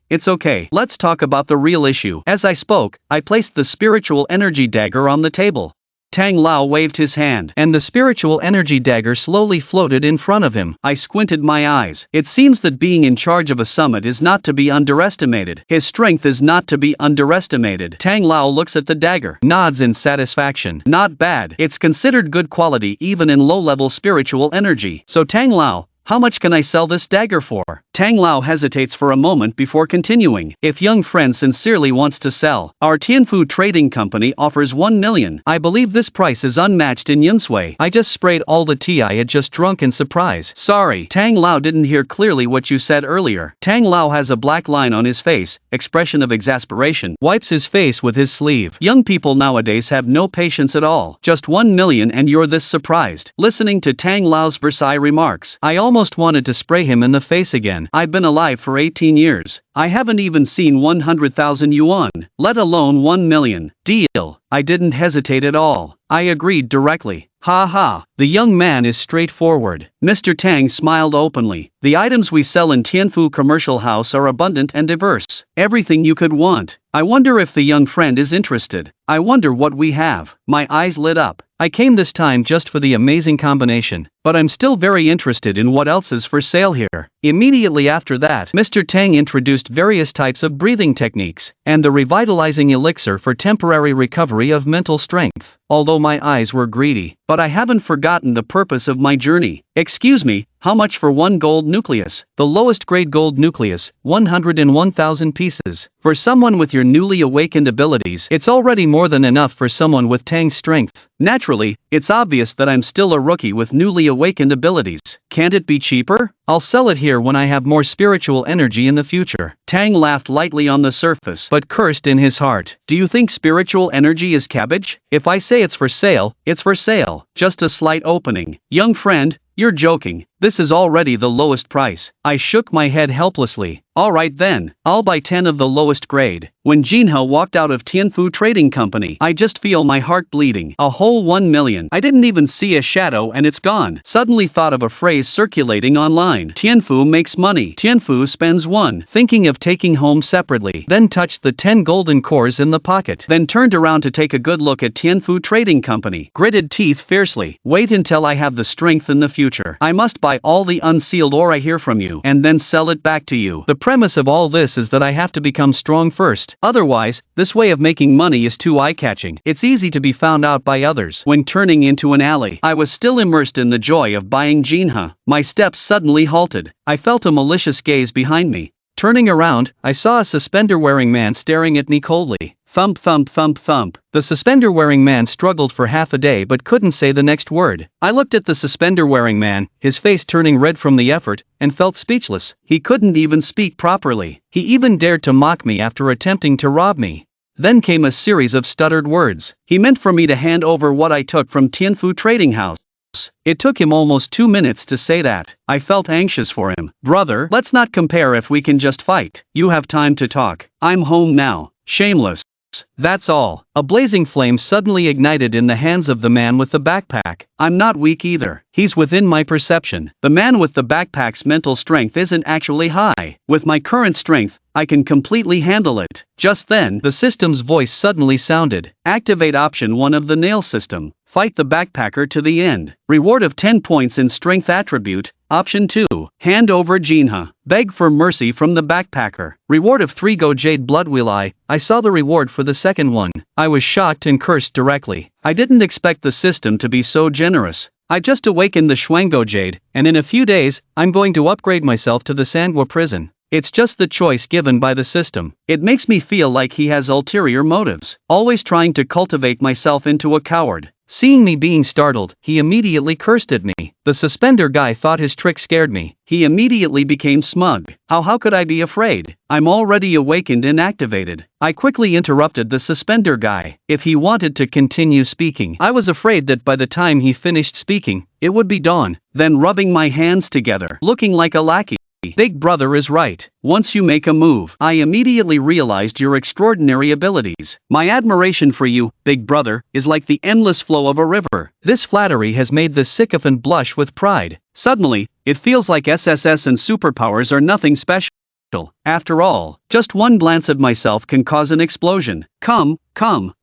Let's talk about the real issue. As I spoke, I placed the spiritual energy dagger on the table. Tang Lao waved his hand, and the spiritual energy dagger slowly floated in front of him. I squinted my eyes. It seems that being in charge of a summit is not to be underestimated. His strength is not to be underestimated. Tang Lao looks at the dagger, nods in satisfaction. Not bad. It's considered good quality even in low-level spiritual energy. So Tang Lao, how much can I sell this dagger for? Tang Lao hesitates for a moment before continuing. If young friend sincerely wants to sell, our Tianfu Trading Company offers 1 million. I believe this price is unmatched in Yunshui. I just sprayed all the tea I had just drunk in surprise. Sorry, Tang Lao didn't hear clearly what you said earlier. Tang Lao has a black line on his face, expression of exasperation, wipes his face with his sleeve. Young people nowadays have no patience at all. Just 1 million and you're this surprised. Listening to Tang Lao's Versailles remarks, I almost wanted to spray him in the face again. I've been alive for 18 years. I haven't even seen 100,000 yuan, let alone 1 million. Deal. I didn't hesitate at all. I agreed directly. Ha ha, the young man is straightforward. Mr. Tang smiled openly. The items we sell in Tianfu Commercial House are abundant and diverse. Everything you could want. I wonder if the young friend is interested. I wonder what we have. My eyes lit up. I came this time just for the amazing combination, but I'm still very interested in what else is for sale here. Immediately after that, Mr. Tang introduced various types of breathing techniques, and the revitalizing elixir for temporary recovery of mental strength. Although my eyes were greedy, but I haven't forgotten the purpose of my journey. Excuse me, how much for 1 gold nucleus? The lowest grade gold nucleus, 101,000 pieces. For someone with your newly awakened abilities, it's already more than enough for someone with Tang's strength. Naturally, it's obvious that I'm still a rookie with newly awakened abilities. Can't it be cheaper? I'll sell it here when I have more spiritual energy in the future. Tang laughed lightly on the surface, but cursed in his heart. Do you think spiritual energy is cabbage? If I say it's for sale, it's for sale. Just a slight opening. Young friend, You're joking. This is already the lowest price. I shook my head helplessly. Alright then, I'll buy 10 of the lowest grade. When Jinha walked out of Tianfu Trading Company, I just feel my heart bleeding. A whole 1 million. I didn't even see a shadow and it's gone. Suddenly thought of a phrase circulating online. Tianfu makes money. Tianfu spends 1. Thinking of taking home separately. Then touched the 10 golden cores in the pocket. Then turned around to take a good look at Tianfu Trading Company. Gritted teeth fiercely. Wait until I have the strength in the future. I must buy all the unsealed ore I hear from you and then sell it back to you. The premise of all this is that I have to become strong first. Otherwise, this way of making money is too eye-catching. It's easy to be found out by others. When turning into an alley, I was still immersed in the joy of buying Jinha. My steps suddenly halted. I felt a malicious gaze behind me. Turning around, I saw a suspender-wearing man staring at me coldly. Thump thump thump thump. The suspender-wearing man struggled for half a day but couldn't say the next word. I looked at the suspender-wearing man, his face turning red from the effort, and felt speechless. He couldn't even speak properly. He even dared to mock me after attempting to rob me. Then came a series of stuttered words. He meant for me to hand over what I took from Tianfu Trading House. It took him almost 2 minutes to say that. I felt anxious for him. Brother, let's not compare if we can just fight. You have time to talk. I'm home now. Shameless. That's all. A blazing flame suddenly ignited in the hands of the man with the backpack. I'm not weak either. He's within my perception. The man with the backpack's mental strength isn't actually high. With my current strength, I can completely handle it. Just then, the system's voice suddenly sounded. Activate option 1 of the nail system. Fight the backpacker to the end. Reward of 10 points in strength attribute. Option 2. Hand over Jinha. Beg for mercy from the backpacker. Reward of 3 Go Jade Bloodwheel. I saw the reward for the second one. I was shocked and cursed directly. I didn't expect the system to be so generous. I just awakened the Schwango Jade, and in a few days, I'm going to upgrade myself to the Sangwa prison. It's just the choice given by the system. It makes me feel like he has ulterior motives, always trying to cultivate myself into a coward. Seeing me being startled, he immediately cursed at me. The suspender guy thought his trick scared me. He immediately became smug. How could I be afraid? I'm already awakened and activated. I quickly interrupted the suspender guy. If he wanted to continue speaking, I was afraid that by the time he finished speaking, it would be dawn. Then rubbing my hands together, looking like a lackey. Big brother is right. Once you make a move, I immediately realized your extraordinary abilities. My admiration for you, big brother, is like the endless flow of a river. This flattery has made the sycophant blush with pride. Suddenly, it feels like SSS and superpowers are nothing special. After all, just one glance at myself can cause an explosion. Come,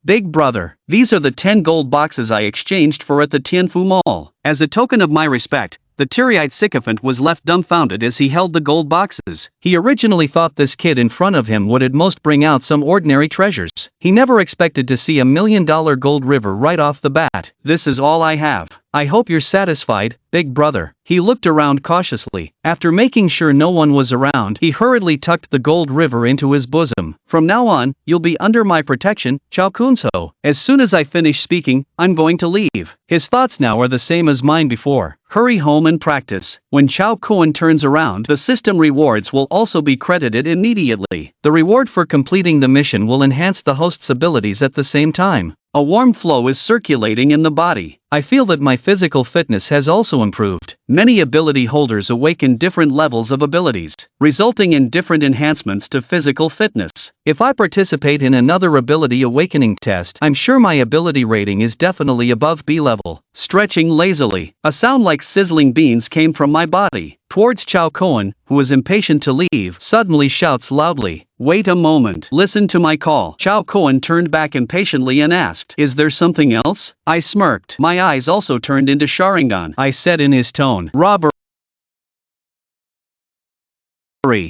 big brother. These are the 10 gold boxes I exchanged for at the Tianfu Mall. As a token of my respect, the teary-eyed sycophant was left dumbfounded as he held the gold boxes. He originally thought this kid in front of him would at most bring out some ordinary treasures. He never expected to see $1 million gold river right off the bat. This is all I have. I hope you're satisfied, big brother. He looked around cautiously. After making sure no one was around, he hurriedly tucked the gold river into his bosom. From now on, you'll be under my protection, Chao Kunso. As soon as I finish speaking, I'm going to leave. His thoughts now are the same as mine before. Hurry home and practice. When Chao Kun turns around, the system rewards will also be credited immediately. The reward for completing the mission will enhance the host's abilities at the same time. A warm flow is circulating in the body. I feel that my physical fitness has also improved. Many ability holders awaken different levels of abilities, resulting in different enhancements to physical fitness. If I participate in another ability awakening test, I'm sure my ability rating is definitely above B level. Stretching lazily, a sound like sizzling beans came from my body. Towards Chao Cohen, who was impatient to leave, suddenly shouts loudly, "Wait a moment, listen to my call." Chao Cohen turned back impatiently and asked, "Is there something else?" I smirked. My eyes also turned into Sharingan. I said in his tone, "Robbery."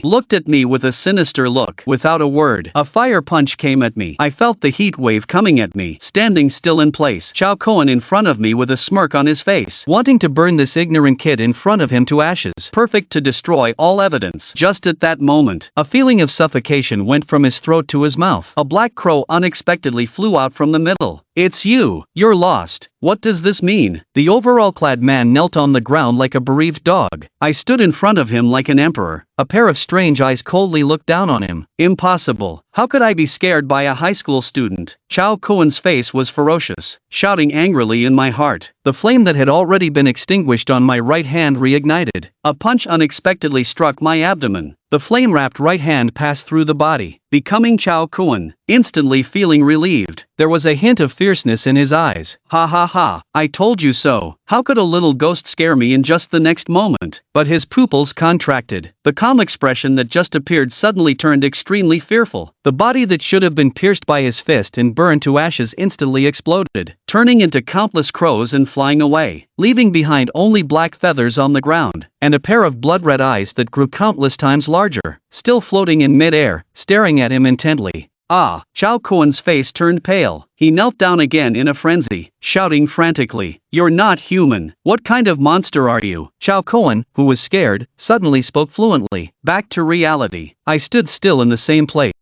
Looked at me with a sinister look. Without a word, a fire punch came at me. I felt the heat wave coming at me, standing still in place. Chao Cohen in front of me with a smirk on his face, wanting to burn this ignorant kid in front of him to ashes. Perfect to destroy all evidence. Just at that moment, a feeling of suffocation went from his throat to his mouth. A black crow unexpectedly flew out from the middle. "It's you! You're lost! What does this mean? The overall-clad man knelt on the ground like a bereaved dog. I stood in front of him like an emperor. A pair of strange eyes coldly looked down on him. Impossible. How could I be scared by a high school student? Chao Kuan's face was ferocious, shouting angrily in my heart. The flame that had already been extinguished on my right hand reignited. A punch unexpectedly struck my abdomen. The flame-wrapped right hand passed through the body, becoming Chao Kuan, instantly feeling relieved. There was a hint of fierceness in his eyes. Ha ha ha, I told you so. How could a little ghost scare me in just the next moment? But his pupils contracted. The calm expression that just appeared suddenly turned extremely fearful. The body that should have been pierced by his fist and burned to ashes instantly exploded, turning into countless crows and flying away, leaving behind only black feathers on the ground, and a pair of blood-red eyes that grew countless times larger, still floating in mid-air, staring at him intently. Ah! Chao Kuan's face turned pale. He knelt down again in a frenzy, shouting frantically, "You're not human! What kind of monster are you?" Chao Kuan, who was scared, suddenly spoke fluently. Back to reality. I stood still in the same place.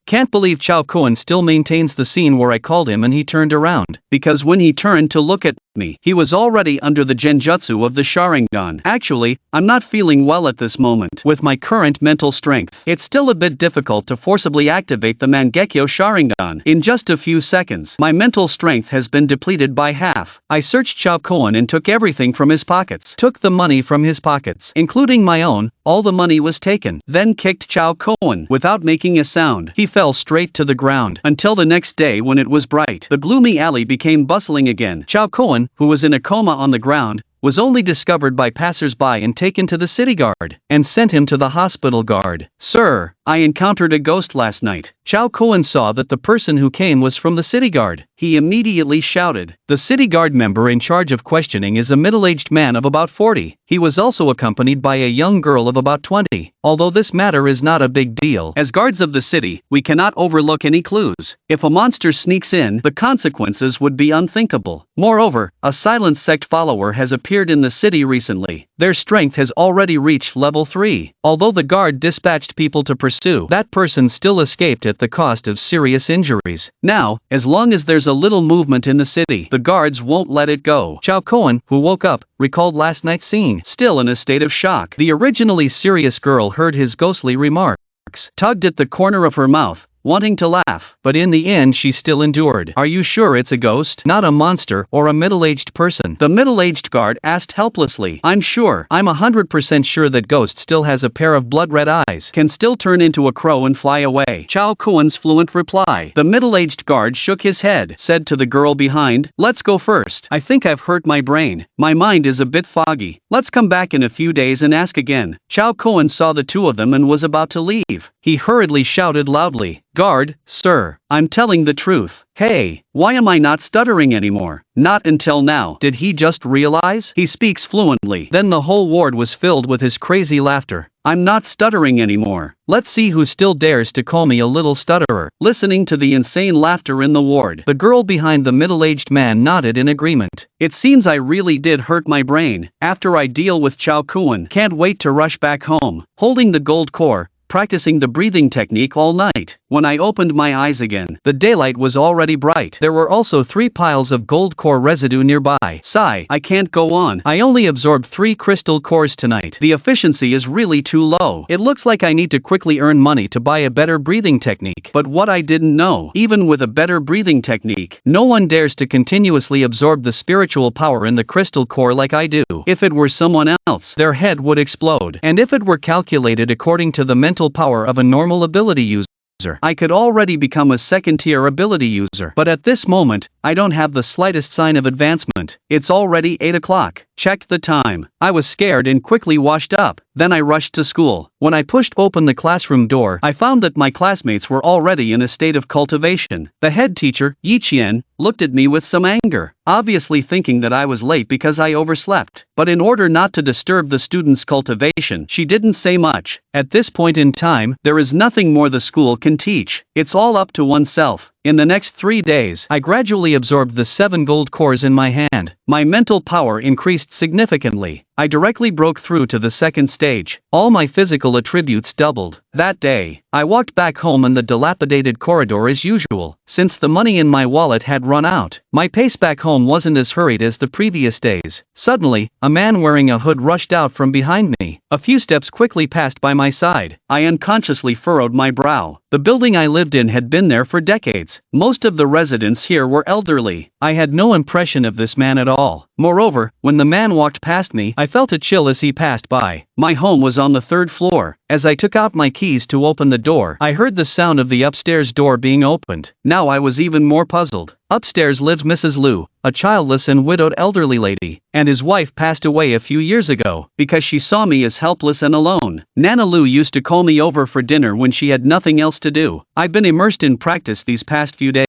Can't believe Chao Kuan still maintains the scene where I called him and he turned around, because when he turned to look at me, he was already under the genjutsu of the Sharingan. Actually, I'm not feeling well at this moment. With my current mental strength, it's still a bit difficult to forcibly activate the Mangekyo Sharingan. In just a few seconds, my mental strength has been depleted by half. I searched Chao Kuan and took everything from his pockets. Took the money from his pockets, including my own. All the money was taken. Then kicked Chao Kuan without making a sound. He fell straight to the ground. Until the next day when it was bright, the gloomy alley became bustling again. Chao Kuan, who was in a coma on the ground, was only discovered by passers-by and taken to the city guard, and sent him to the hospital guard. "Sir, I encountered a ghost last night." Chao Kuan saw that the person who came was from the city guard. He immediately shouted. The city guard member in charge of questioning is a middle-aged man of about 40. He was also accompanied by a young girl of about 20. Although this matter is not a big deal, as guards of the city, we cannot overlook any clues. If a monster sneaks in, the consequences would be unthinkable. Moreover, a silent sect follower has appeared in the city recently. Their strength has already reached level 3. Although the guard dispatched people to pursue, that person still escaped at the cost of serious injuries. Now, as long as there's a little movement in the city, the guards won't let it go. Chao Kuan, who woke up, recalled last night's scene, still in a state of shock. The originally serious girl heard his ghostly remarks, tugged at the corner of her mouth, wanting to laugh, but in the end she still endured. "Are you sure it's a ghost, not a monster or a middle-aged person?" the middle-aged guard asked helplessly. "I'm sure. I'm 100% sure that ghost still has a pair of blood-red eyes, can still turn into a crow and fly away." Chao Kuan's fluent reply. The middle-aged guard shook his head, said to the girl behind, "Let's go first. I think I've hurt my brain. My mind is a bit foggy. Let's come back in a few days and ask again." Chao Kuan saw the two of them and was about to leave. He hurriedly shouted loudly, "Guard, sir, I'm telling the truth. Hey, why am I not stuttering anymore? Not until now." Did he just realize? He speaks fluently. Then the whole ward was filled with his crazy laughter. "I'm not stuttering anymore. Let's see who still dares to call me a little stutterer." Listening to the insane laughter in the ward, the girl behind the middle-aged man nodded in agreement. "It seems I really did hurt my brain. After I deal with Chao Kuan, can't wait to rush back home, holding the gold core, practicing the breathing technique all night." When I opened my eyes again, the daylight was already bright. There were also 3 piles of gold core residue nearby. Sigh, I can't go on. I only absorbed 3 crystal cores tonight. The efficiency is really too low. It looks like I need to quickly earn money to buy a better breathing technique. But what I didn't know, even with a better breathing technique, no one dares to continuously absorb the spiritual power in the crystal core like I do. If it were someone else, their head would explode. And if it were calculated according to the mental power of a normal ability user, I could already become a second-tier ability user. But at this moment, I don't have the slightest sign of advancement. It's already 8 o'clock. Checked the time. I was scared and quickly washed up. Then I rushed to school. When I pushed open the classroom door, I found that my classmates were already in a state of cultivation. The head teacher, Yi Qian, looked at me with some anger, obviously thinking that I was late because I overslept. But in order not to disturb the students' cultivation, she didn't say much. At this point in time, there is nothing more the school can teach. It's all up to oneself. In the next 3 days, I gradually absorbed the 7 gold cores in my hand. My mental power increased significantly. I directly broke through to the second stage. All my physical attributes doubled. That day, I walked back home in the dilapidated corridor as usual, since the money in my wallet had run out. My pace back home wasn't as hurried as the previous days. Suddenly, a man wearing a hood rushed out from behind me. A few steps quickly passed by my side. I unconsciously furrowed my brow. The building I lived in had been there for decades. Most of the residents here were elderly. I had no impression of this man at all. Moreover, when the man walked past me, I felt a chill as he passed by. My home was on the 3rd floor. As I took out my keys to open the door, I heard the sound of the upstairs door being opened. Now I was even more puzzled. Upstairs lived Mrs. Liu, a childless and widowed elderly lady, and his wife passed away a few years ago because she saw me as helpless and alone. Nana Liu used to call me over for dinner when she had nothing else to do. I've been immersed in practice these past few days.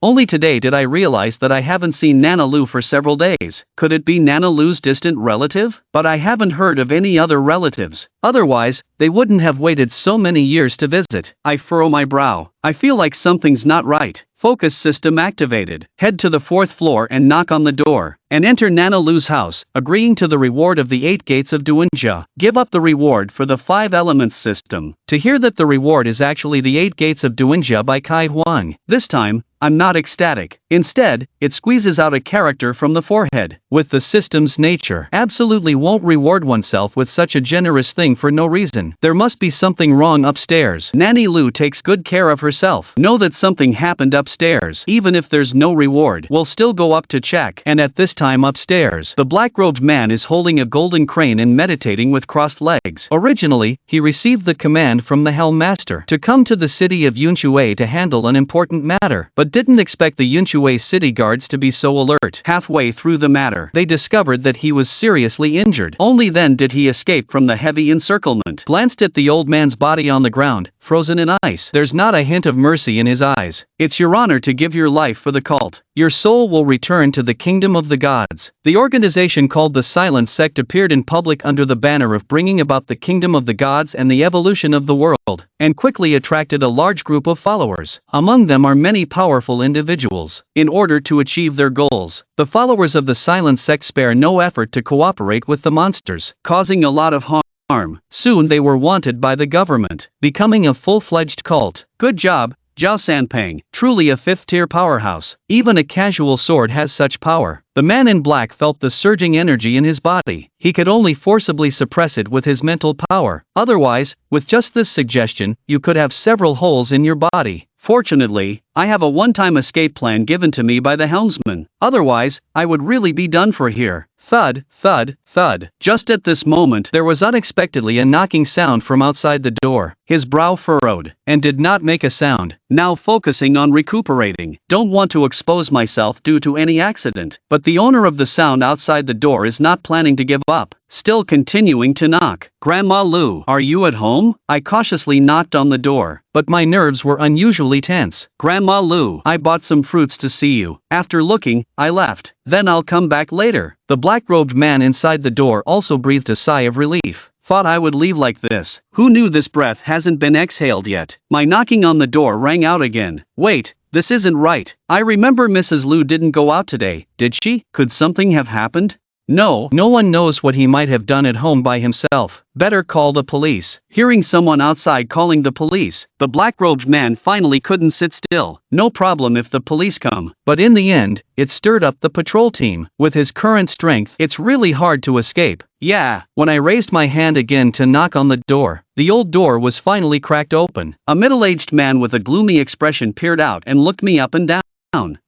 Only today did I realize that I haven't seen Nana Liu for several days. Could it be Nana Liu's distant relative? But I haven't heard of any other relatives. Otherwise, they wouldn't have waited so many years to visit. I furrow my brow. I feel like something's not right. Focus system activated. Head to the 4th floor and knock on the door, and enter Nana Liu's house, agreeing to the reward of the 8 gates of Duanjia. Give up the reward for the 5 elements system. To hear that the reward is actually the 8 gates of Duanjia by Kai Huang. This time, I'm not ecstatic. Instead, it squeezes out a character from the forehead. With the system's nature, absolutely won't reward oneself with such a generous thing for no reason. There must be something wrong upstairs. Nanny Liu takes good care of herself. Know that something happened upstairs. Even if there's no reward, we'll still go up to check. And at this time upstairs, the black-robed man is holding a golden crane and meditating with crossed legs. Originally, he received the command from the Helm Master to come to the city of Yunshui to handle an important matter, but didn't expect the Yunshui city guards to be so alert. Halfway through the matter, they discovered that he was seriously injured. Only then did he escape from the heavy encirclement. Glanced at the old man's body on the ground, frozen in ice. There's not a hint of mercy in his eyes. It's your honor to give your life for the cult. Your soul will return to the kingdom of the gods. The organization called the Silent Sect appeared in public under the banner of bringing about the kingdom of the gods and the evolution of the world, and quickly attracted a large group of followers. Among them are many powerful individuals. In order to achieve their goals, the followers of the Silent Sect spare no effort to cooperate with the monsters, causing a lot of harm. Soon they were wanted by the government, becoming a full-fledged cult. Good job, Zhao Sanpeng, truly a 5th-tier powerhouse. Even a casual sword has such power. The man in black felt the surging energy in his body. He could only forcibly suppress it with his mental power. Otherwise, with just this suggestion, you could have several holes in your body. Fortunately, I have a one-time escape plan given to me by the helmsman. Otherwise, I would really be done for here. Thud, thud, thud. Just at this moment, there was unexpectedly a knocking sound from outside the door. His brow furrowed, and did not make a sound. Now focusing on recuperating. Don't want to expose myself due to any accident. But the owner of the sound outside the door is not planning to give up. Still continuing to knock. Grandma Liu, are you at home? I cautiously knocked on the door, but my nerves were unusually tense. Grandma Liu, I bought some fruits to see you. After looking, I left. Then I'll come back later. The black-robed man inside the door also breathed a sigh of relief. Thought I would leave like this. Who knew this breath hasn't been exhaled yet? My knocking on the door rang out again. Wait, this isn't right. I remember Mrs. Liu didn't go out today, did she? Could something have happened? No one knows what he might have done at home by himself. Better call the police. Hearing someone outside calling the police, the black-robed man finally couldn't sit still. No problem if the police come. But in the end, it stirred up the patrol team. With his current strength, it's really hard to escape. Yeah, when I raised my hand again to knock on the door, the old door was finally cracked open. A middle-aged man with a gloomy expression peered out and looked me up and down.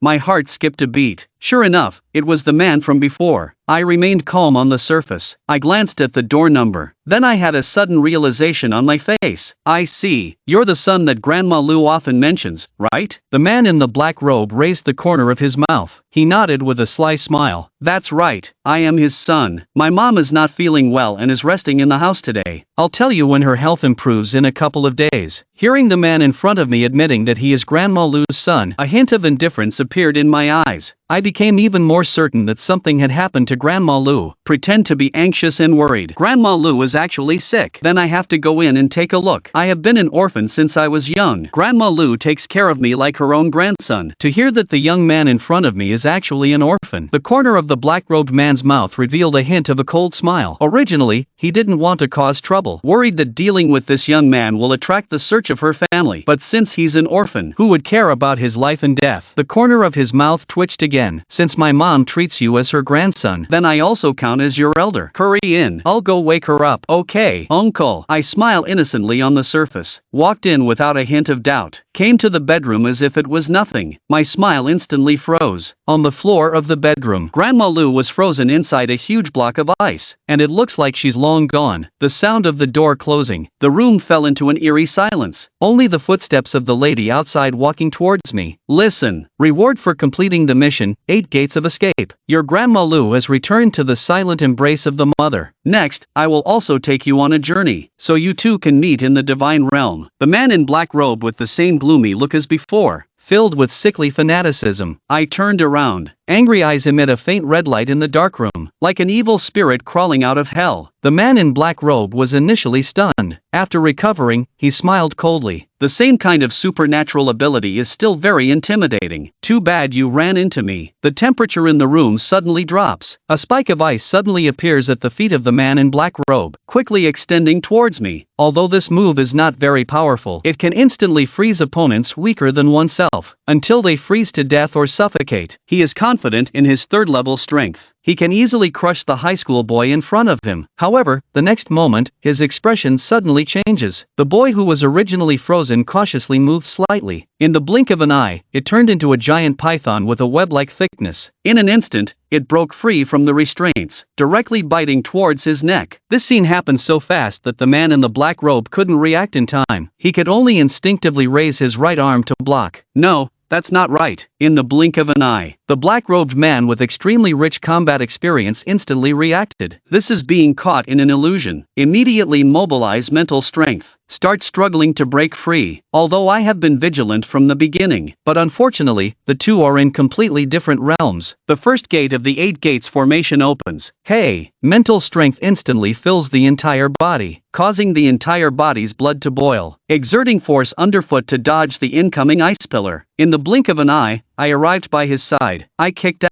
My heart skipped a beat. Sure enough, it was the man from before. I remained calm on the surface. I glanced at the door number. Then I had a sudden realization on my face. I see. You're the son that Grandma Liu often mentions, right? The man in the black robe raised the corner of his mouth. He nodded with a sly smile. That's right. I am his son. My mom is not feeling well and is resting in the house today. I'll tell you when her health improves in a couple of days. Hearing the man in front of me admitting that he is Grandma Liu's son, a hint of indifference appeared in my eyes. I became even more certain that something had happened to Grandma Lu. Pretend to be anxious and worried. Grandma Lu is actually sick. Then I have to go in and take a look. I have been an orphan since I was young. Grandma Lu takes care of me like her own grandson. To hear that the young man in front of me is actually an orphan. The corner of the black-robed man's mouth revealed a hint of a cold smile. Originally, he didn't want to cause trouble, worried that dealing with this young man will attract the search of her family. But since he's an orphan, who would care about his life and death? The corner of his mouth twitched again. Since my mom treats you as her grandson, then I also count as your elder. Hurry in. I'll go wake her up. Okay, uncle. I smile innocently on the surface. Walked in without a hint of doubt. Came to the bedroom as if it was nothing. My smile instantly froze. On the floor of the bedroom, Grandma Lu was frozen inside a huge block of ice, and it looks like she's long gone. The sound of the door closing, the room fell into an eerie silence. Only the footsteps of the lady outside walking towards me. Listen. Reward for completing the mission, 8 gates of escape. Your Grandma Lu has returned to the silent embrace of the mother. Next, I will also take you on a journey, so you two can meet in the divine realm. The man in black robe with the same gloomy look as before, filled with sickly fanaticism. I turned around. Angry eyes emit a faint red light in the dark room, like an evil spirit crawling out of hell. The man in black robe was initially stunned. After recovering, he smiled coldly. The same kind of supernatural ability is still very intimidating. Too bad you ran into me. The temperature in the room suddenly drops. A spike of ice suddenly appears at the feet of the man in black robe, quickly extending towards me. Although this move is not very powerful, it can instantly freeze opponents weaker than oneself, until they freeze to death or suffocate. He is confident in his third-level strength. He can easily crush the high school boy in front of him. However, the next moment, his expression suddenly changes. The boy who was originally frozen cautiously moved slightly. In the blink of an eye, it turned into a giant python with a web-like thickness. In an instant, it broke free from the restraints, directly biting towards his neck. This scene happened so fast that the man in the black robe couldn't react in time. He could only instinctively raise his right arm to block. No, that's not right. In the blink of an eye, the black-robed man with extremely rich combat experience instantly reacted. This is being caught in an illusion. Immediately mobilize mental strength. Start struggling to break free. Although I have been vigilant from the beginning, but unfortunately, the two are in completely different realms. The first gate of the 8 gates formation opens. Hey! Mental strength instantly fills the entire body, causing the entire body's blood to boil, exerting force underfoot to dodge the incoming ice pillar. In the blink of an eye, I arrived by his side. I kicked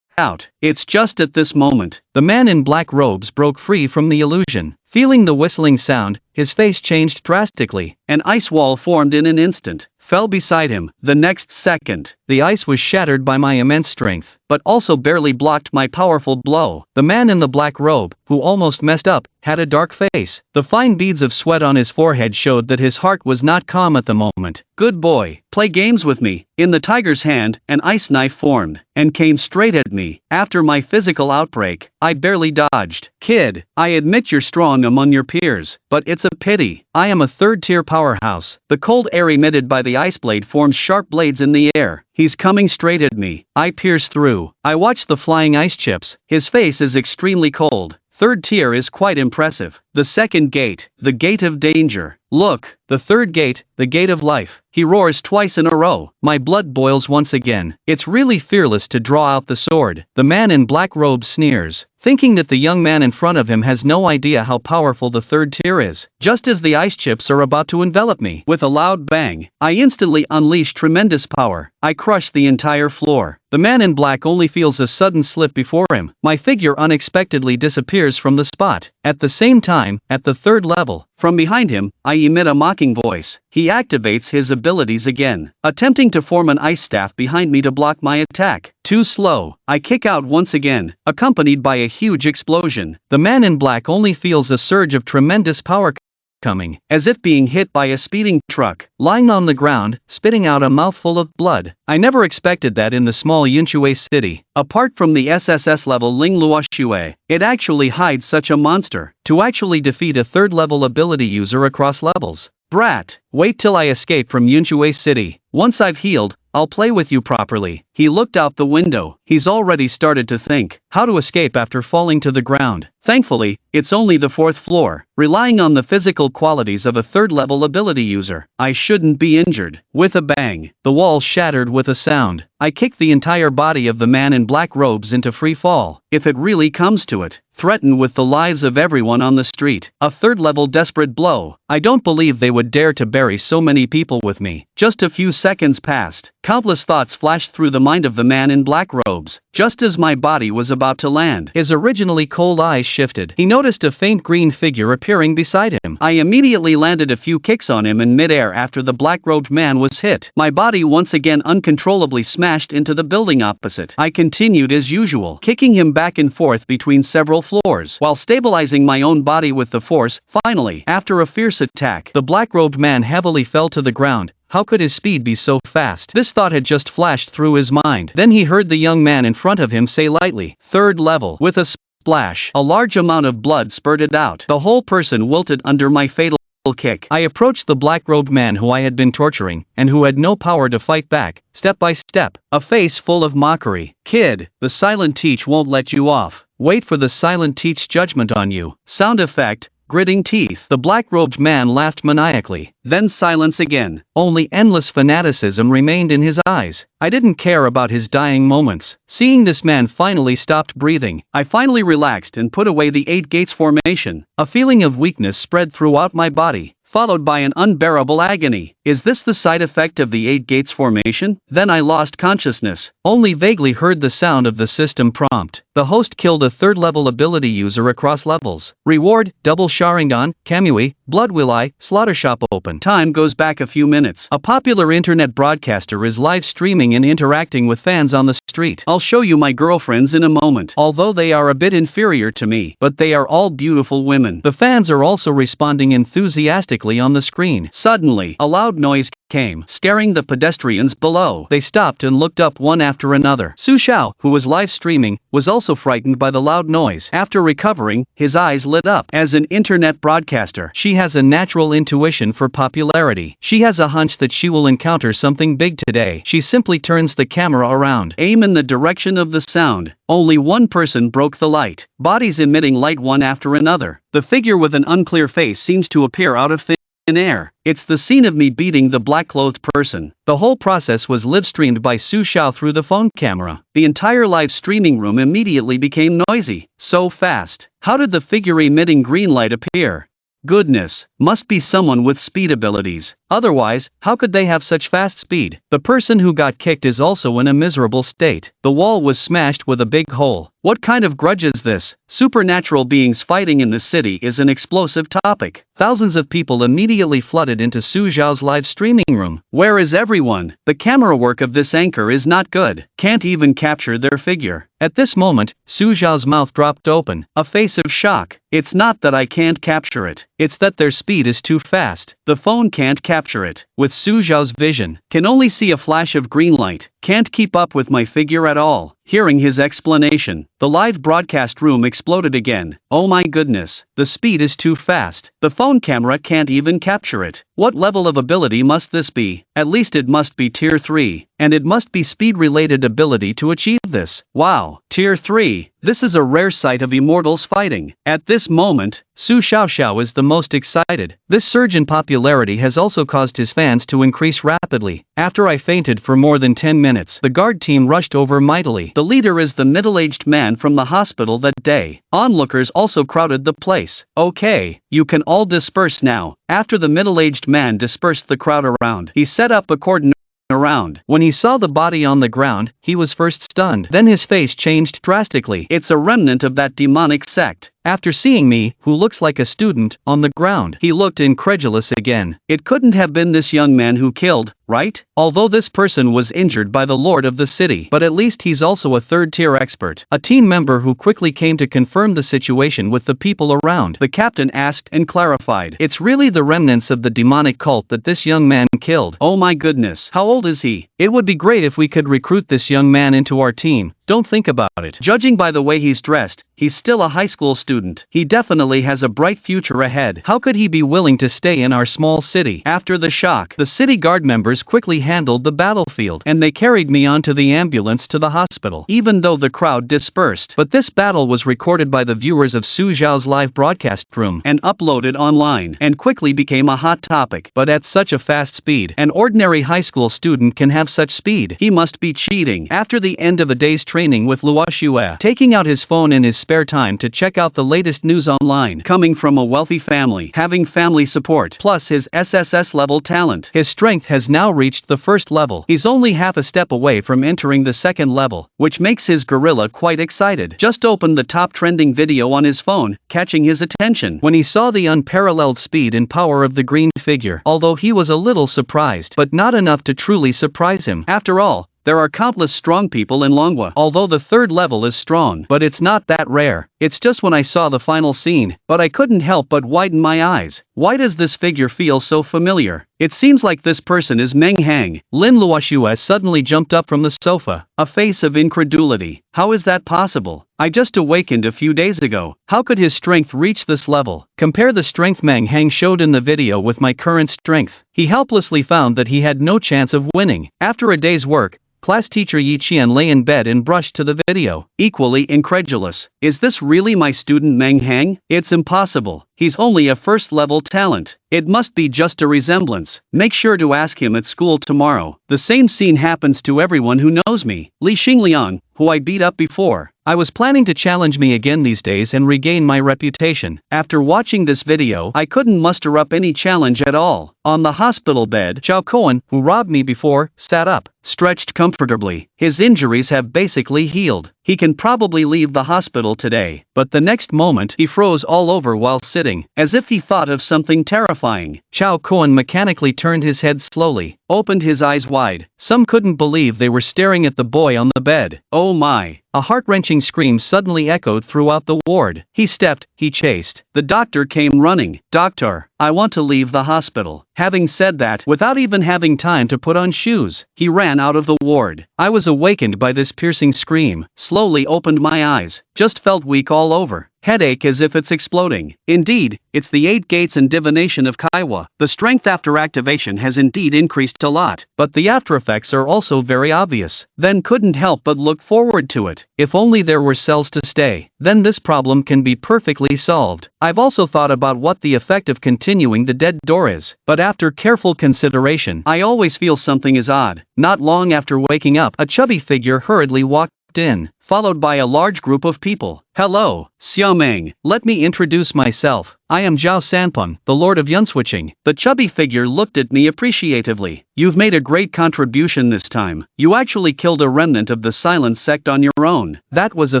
out. It's just at this moment, the man in black robes broke free from the illusion. Feeling the whistling sound, his face changed drastically. An ice wall formed in an instant, fell beside him. The next second, the ice was shattered by my immense strength, but also barely blocked my powerful blow. The man in the black robe, who almost messed up, had a dark face. The fine beads of sweat on his forehead showed that his heart was not calm at the moment. Good boy, play games with me. In the tiger's hand, an ice knife formed, and came straight at me. After my physical outbreak, I barely dodged. Kid, I admit you're strong among your peers, but it's a pity. I am a third-tier powerhouse. The cold air emitted by the ice blade forms sharp blades in the air. He's coming straight at me. I pierce through. I watch the flying ice chips. His face is extremely cold. Third tier is quite impressive. The second gate, the gate of danger. Look, the third gate, the gate of life. He roars twice in a row. My blood boils once again. It's really fearless to draw out the sword. The man in black robe sneers, thinking that the young man in front of him has no idea how powerful the third tier is. Just as the ice chips are about to envelop me, with a loud bang, I instantly unleash tremendous power. I crush the entire floor. The man in black only feels a sudden slip before him. My figure unexpectedly disappears from the spot. At the same time, at the third level, from behind him, I emit a mocking voice. He activates his abilities again, attempting to form an ice staff behind me to block my attack. Too slow. I kick out once again, accompanied by a huge explosion. The man in black only feels a surge of tremendous power coming, as if being hit by a speeding truck, lying on the ground, spitting out a mouthful of blood. I never expected that in the small Yunshui city. Apart from the SSS level Ling Luoshui, it actually hides such a monster, to actually defeat a third level ability user across levels. Brat, wait till I escape from Yunshui city. Once I've healed, I'll play with you properly. He looked out the window. He's already started to think how to escape after falling to the ground. Thankfully, it's only the 4th floor. Relying on the physical qualities of a 3rd-level ability user, I shouldn't be injured. With a bang, the wall shattered with a sound. I kicked the entire body of the man in black robes into free fall. If it really comes to it, threaten with the lives of everyone on the street. A 3rd-level desperate blow. I don't believe they would dare to bury so many people with me. Just a few seconds passed. Countless thoughts flashed through the mind of the man in black robes. Just as my body was about to land, his originally cold eyes shifted. He noticed a faint green figure appearing beside him. I immediately landed a few kicks on him in midair after the black-robed man was hit. My body once again uncontrollably smashed into the building opposite. I continued as usual, kicking him back and forth between several floors, while stabilizing my own body with the force. Finally, after a fierce attack, the black-robed man heavily fell to the ground. How could his speed be so fast? This thought had just flashed through his mind. Then he heard the young man in front of him say lightly, 3rd level. With a splash, a large amount of blood spurted out. The whole person wilted under my fatal kick. I approached the black-robed man who I had been torturing, and who had no power to fight back, step by step, a face full of mockery. Kid, the silent teach won't let you off. Wait for the silent teach's judgment on you. Sound effect. Gritting teeth. The black-robed man laughed maniacally. Then silence again. Only endless fanaticism remained in his eyes. I didn't care about his dying moments. Seeing this man finally stopped breathing, I finally relaxed and put away the 8 gates formation. A feeling of weakness spread throughout my body, followed by an unbearable agony. Is this the side effect of the 8 gates formation? Then I lost consciousness, only vaguely heard the sound of the system prompt. The host killed a 3rd-level ability user across levels. Reward, double Sharingan, Kamui, Blood Will I, Slaughter Shop open. Time goes back a few minutes. A popular internet broadcaster is live streaming and interacting with fans on the street. I'll show you my girlfriends in a moment. Although they are a bit inferior to me, but they are all beautiful women. The fans are also responding enthusiastically on the screen. Suddenly, a loud noise came, scaring the pedestrians below. They stopped and looked up one after another. Su Xiao, who was live streaming, was also frightened by the loud noise. After recovering, his eyes lit up. As an internet broadcaster, she has a natural intuition for popularity. She has a hunch that she will encounter something big today. She simply turns the camera around, aim in the direction of the sound. Only one person broke the light. Bodies emitting light one after another. The figure with an unclear face seems to appear out of thin air. It's the scene of me beating the black-clothed person. The whole process was live-streamed by Su Xiao through the phone camera. The entire live streaming room immediately became noisy. So fast. How did the figure emitting green light appear? Goodness, must be someone with speed abilities. Otherwise, how could they have such fast speed? The person who got kicked is also in a miserable state. The wall was smashed with a big hole. What kind of grudge is this? Supernatural beings fighting in the city is an explosive topic. Thousands of people immediately flooded into Su Xiao's live streaming room. Where is everyone? The camera work of this anchor is not good. Can't even capture their figure. At this moment, Su Xiao's mouth dropped open, a face of shock. It's not that I can't capture it. It's that their speed is too fast. The phone can't capture it. With Su Xiao's vision, can only see a flash of green light. Can't keep up with my figure at all. Hearing his explanation, the live broadcast room exploded again. Oh my goodness, the speed is too fast. The phone camera can't even capture it. What level of ability must this be? At least it must be Tier 3. And it must be speed-related ability to achieve this. Wow, Tier 3. This is a rare sight of immortals fighting. At this moment, Su Xiao is the most excited. This surge in popularity has also caused his fans to increase rapidly. After I fainted for more than 10 minutes, the guard team rushed over mightily. The leader is the middle-aged man from the hospital that day. Onlookers also crowded the place. Okay, you can all disperse now. After the middle-aged man dispersed the crowd around, he set up a cordon around. When he saw the body on the ground, he was first stunned. Then his face changed drastically. It's a remnant of that demonic sect. After seeing me, who looks like a student, on the ground, he looked incredulous again. It couldn't have been this young man who killed, right? Although this person was injured by the lord of the city, but at least he's also a third-tier expert. A team member who quickly came to confirm the situation with the people around. The captain asked and clarified. It's really the remnants of the demonic cult that this young man killed. Oh my goodness. How old is he? It would be great if we could recruit this young man into our team. Don't think about it. Judging by the way he's dressed, he's still a high school student. He definitely has a bright future ahead. How could he be willing to stay in our small city? After the shock, the city guard members quickly handled the battlefield, and they carried me onto the ambulance to the hospital, even though the crowd dispersed. But this battle was recorded by the viewers of Su Zhao's live broadcast room and uploaded online, and quickly became a hot topic. But at such a fast speed, an ordinary high school student can have such speed. He must be cheating. After the end of a day's training with Luo Xue, taking out his phone in his spare time to check out the latest news online, coming from a wealthy family, having family support, plus his SSS level talent, his strength has now reached the first level. He's only half a step away from entering the second level, which makes his gorilla quite excited. Just opened the top trending video on his phone, catching his attention when he saw the unparalleled speed and power of the green figure. Although he was a little surprised, but not enough to truly surprise him. After all, there are countless strong people in Manhwa. Although the third level is strong, but it's not that rare. It's just when I saw the final scene, but I couldn't help but widen my eyes. Why does this figure feel so familiar? It seems like this person is Meng Hang. Lin Luoxue suddenly jumped up from the sofa, a face of incredulity. How is that possible? I just awakened a few days ago. How could his strength reach this level? Compare the strength Meng Hang showed in the video with my current strength. He helplessly found that he had no chance of winning. After a day's work, class teacher Yi Qian lay in bed and brushed to the video, equally incredulous. Is this really my student Meng Hang? It's impossible. He's only a first-level talent. It must be just a resemblance. Make sure to ask him at school tomorrow. The same scene happens to everyone who knows me. Li Xingliang, who I beat up before. I was planning to challenge me again these days and regain my reputation. After watching this video, I couldn't muster up any challenge at all. On the hospital bed, Zhao Cohen, who robbed me before, sat up, stretched comfortably. His injuries have basically healed. He can probably leave the hospital today, but the next moment he froze all over while sitting, as if he thought of something terrifying. Zhao Cohen mechanically turned his head slowly, opened his eyes wide. Some couldn't believe they were staring at the boy on the bed. Oh my! A heart-wrenching scream suddenly echoed throughout the ward. He stepped, he chased. The doctor came running. Doctor, I want to leave the hospital. Having said that, without even having time to put on shoes, he ran out of the ward. I was awakened by this piercing scream, slowly opened my eyes, just felt weak all over. Headache as if it's exploding. Indeed, it's the 8 gates and divination of Kaiwa. The strength after activation has indeed increased a lot, but the after effects are also very obvious. Then couldn't help but look forward to it. If only there were cells to stay, then this problem can be perfectly solved. I've also thought about what the effect of continuing the dead door is, but after careful consideration, I always feel something is odd. Not long after waking up, a chubby figure hurriedly walked in, followed by a large group of people. Hello, Xiaomeng, let me introduce myself. I am Zhao Sanpeng, the Lord of Yunswitching. The chubby figure looked at me appreciatively. You've made a great contribution this time. You actually killed a remnant of the Silence sect on your own. That was a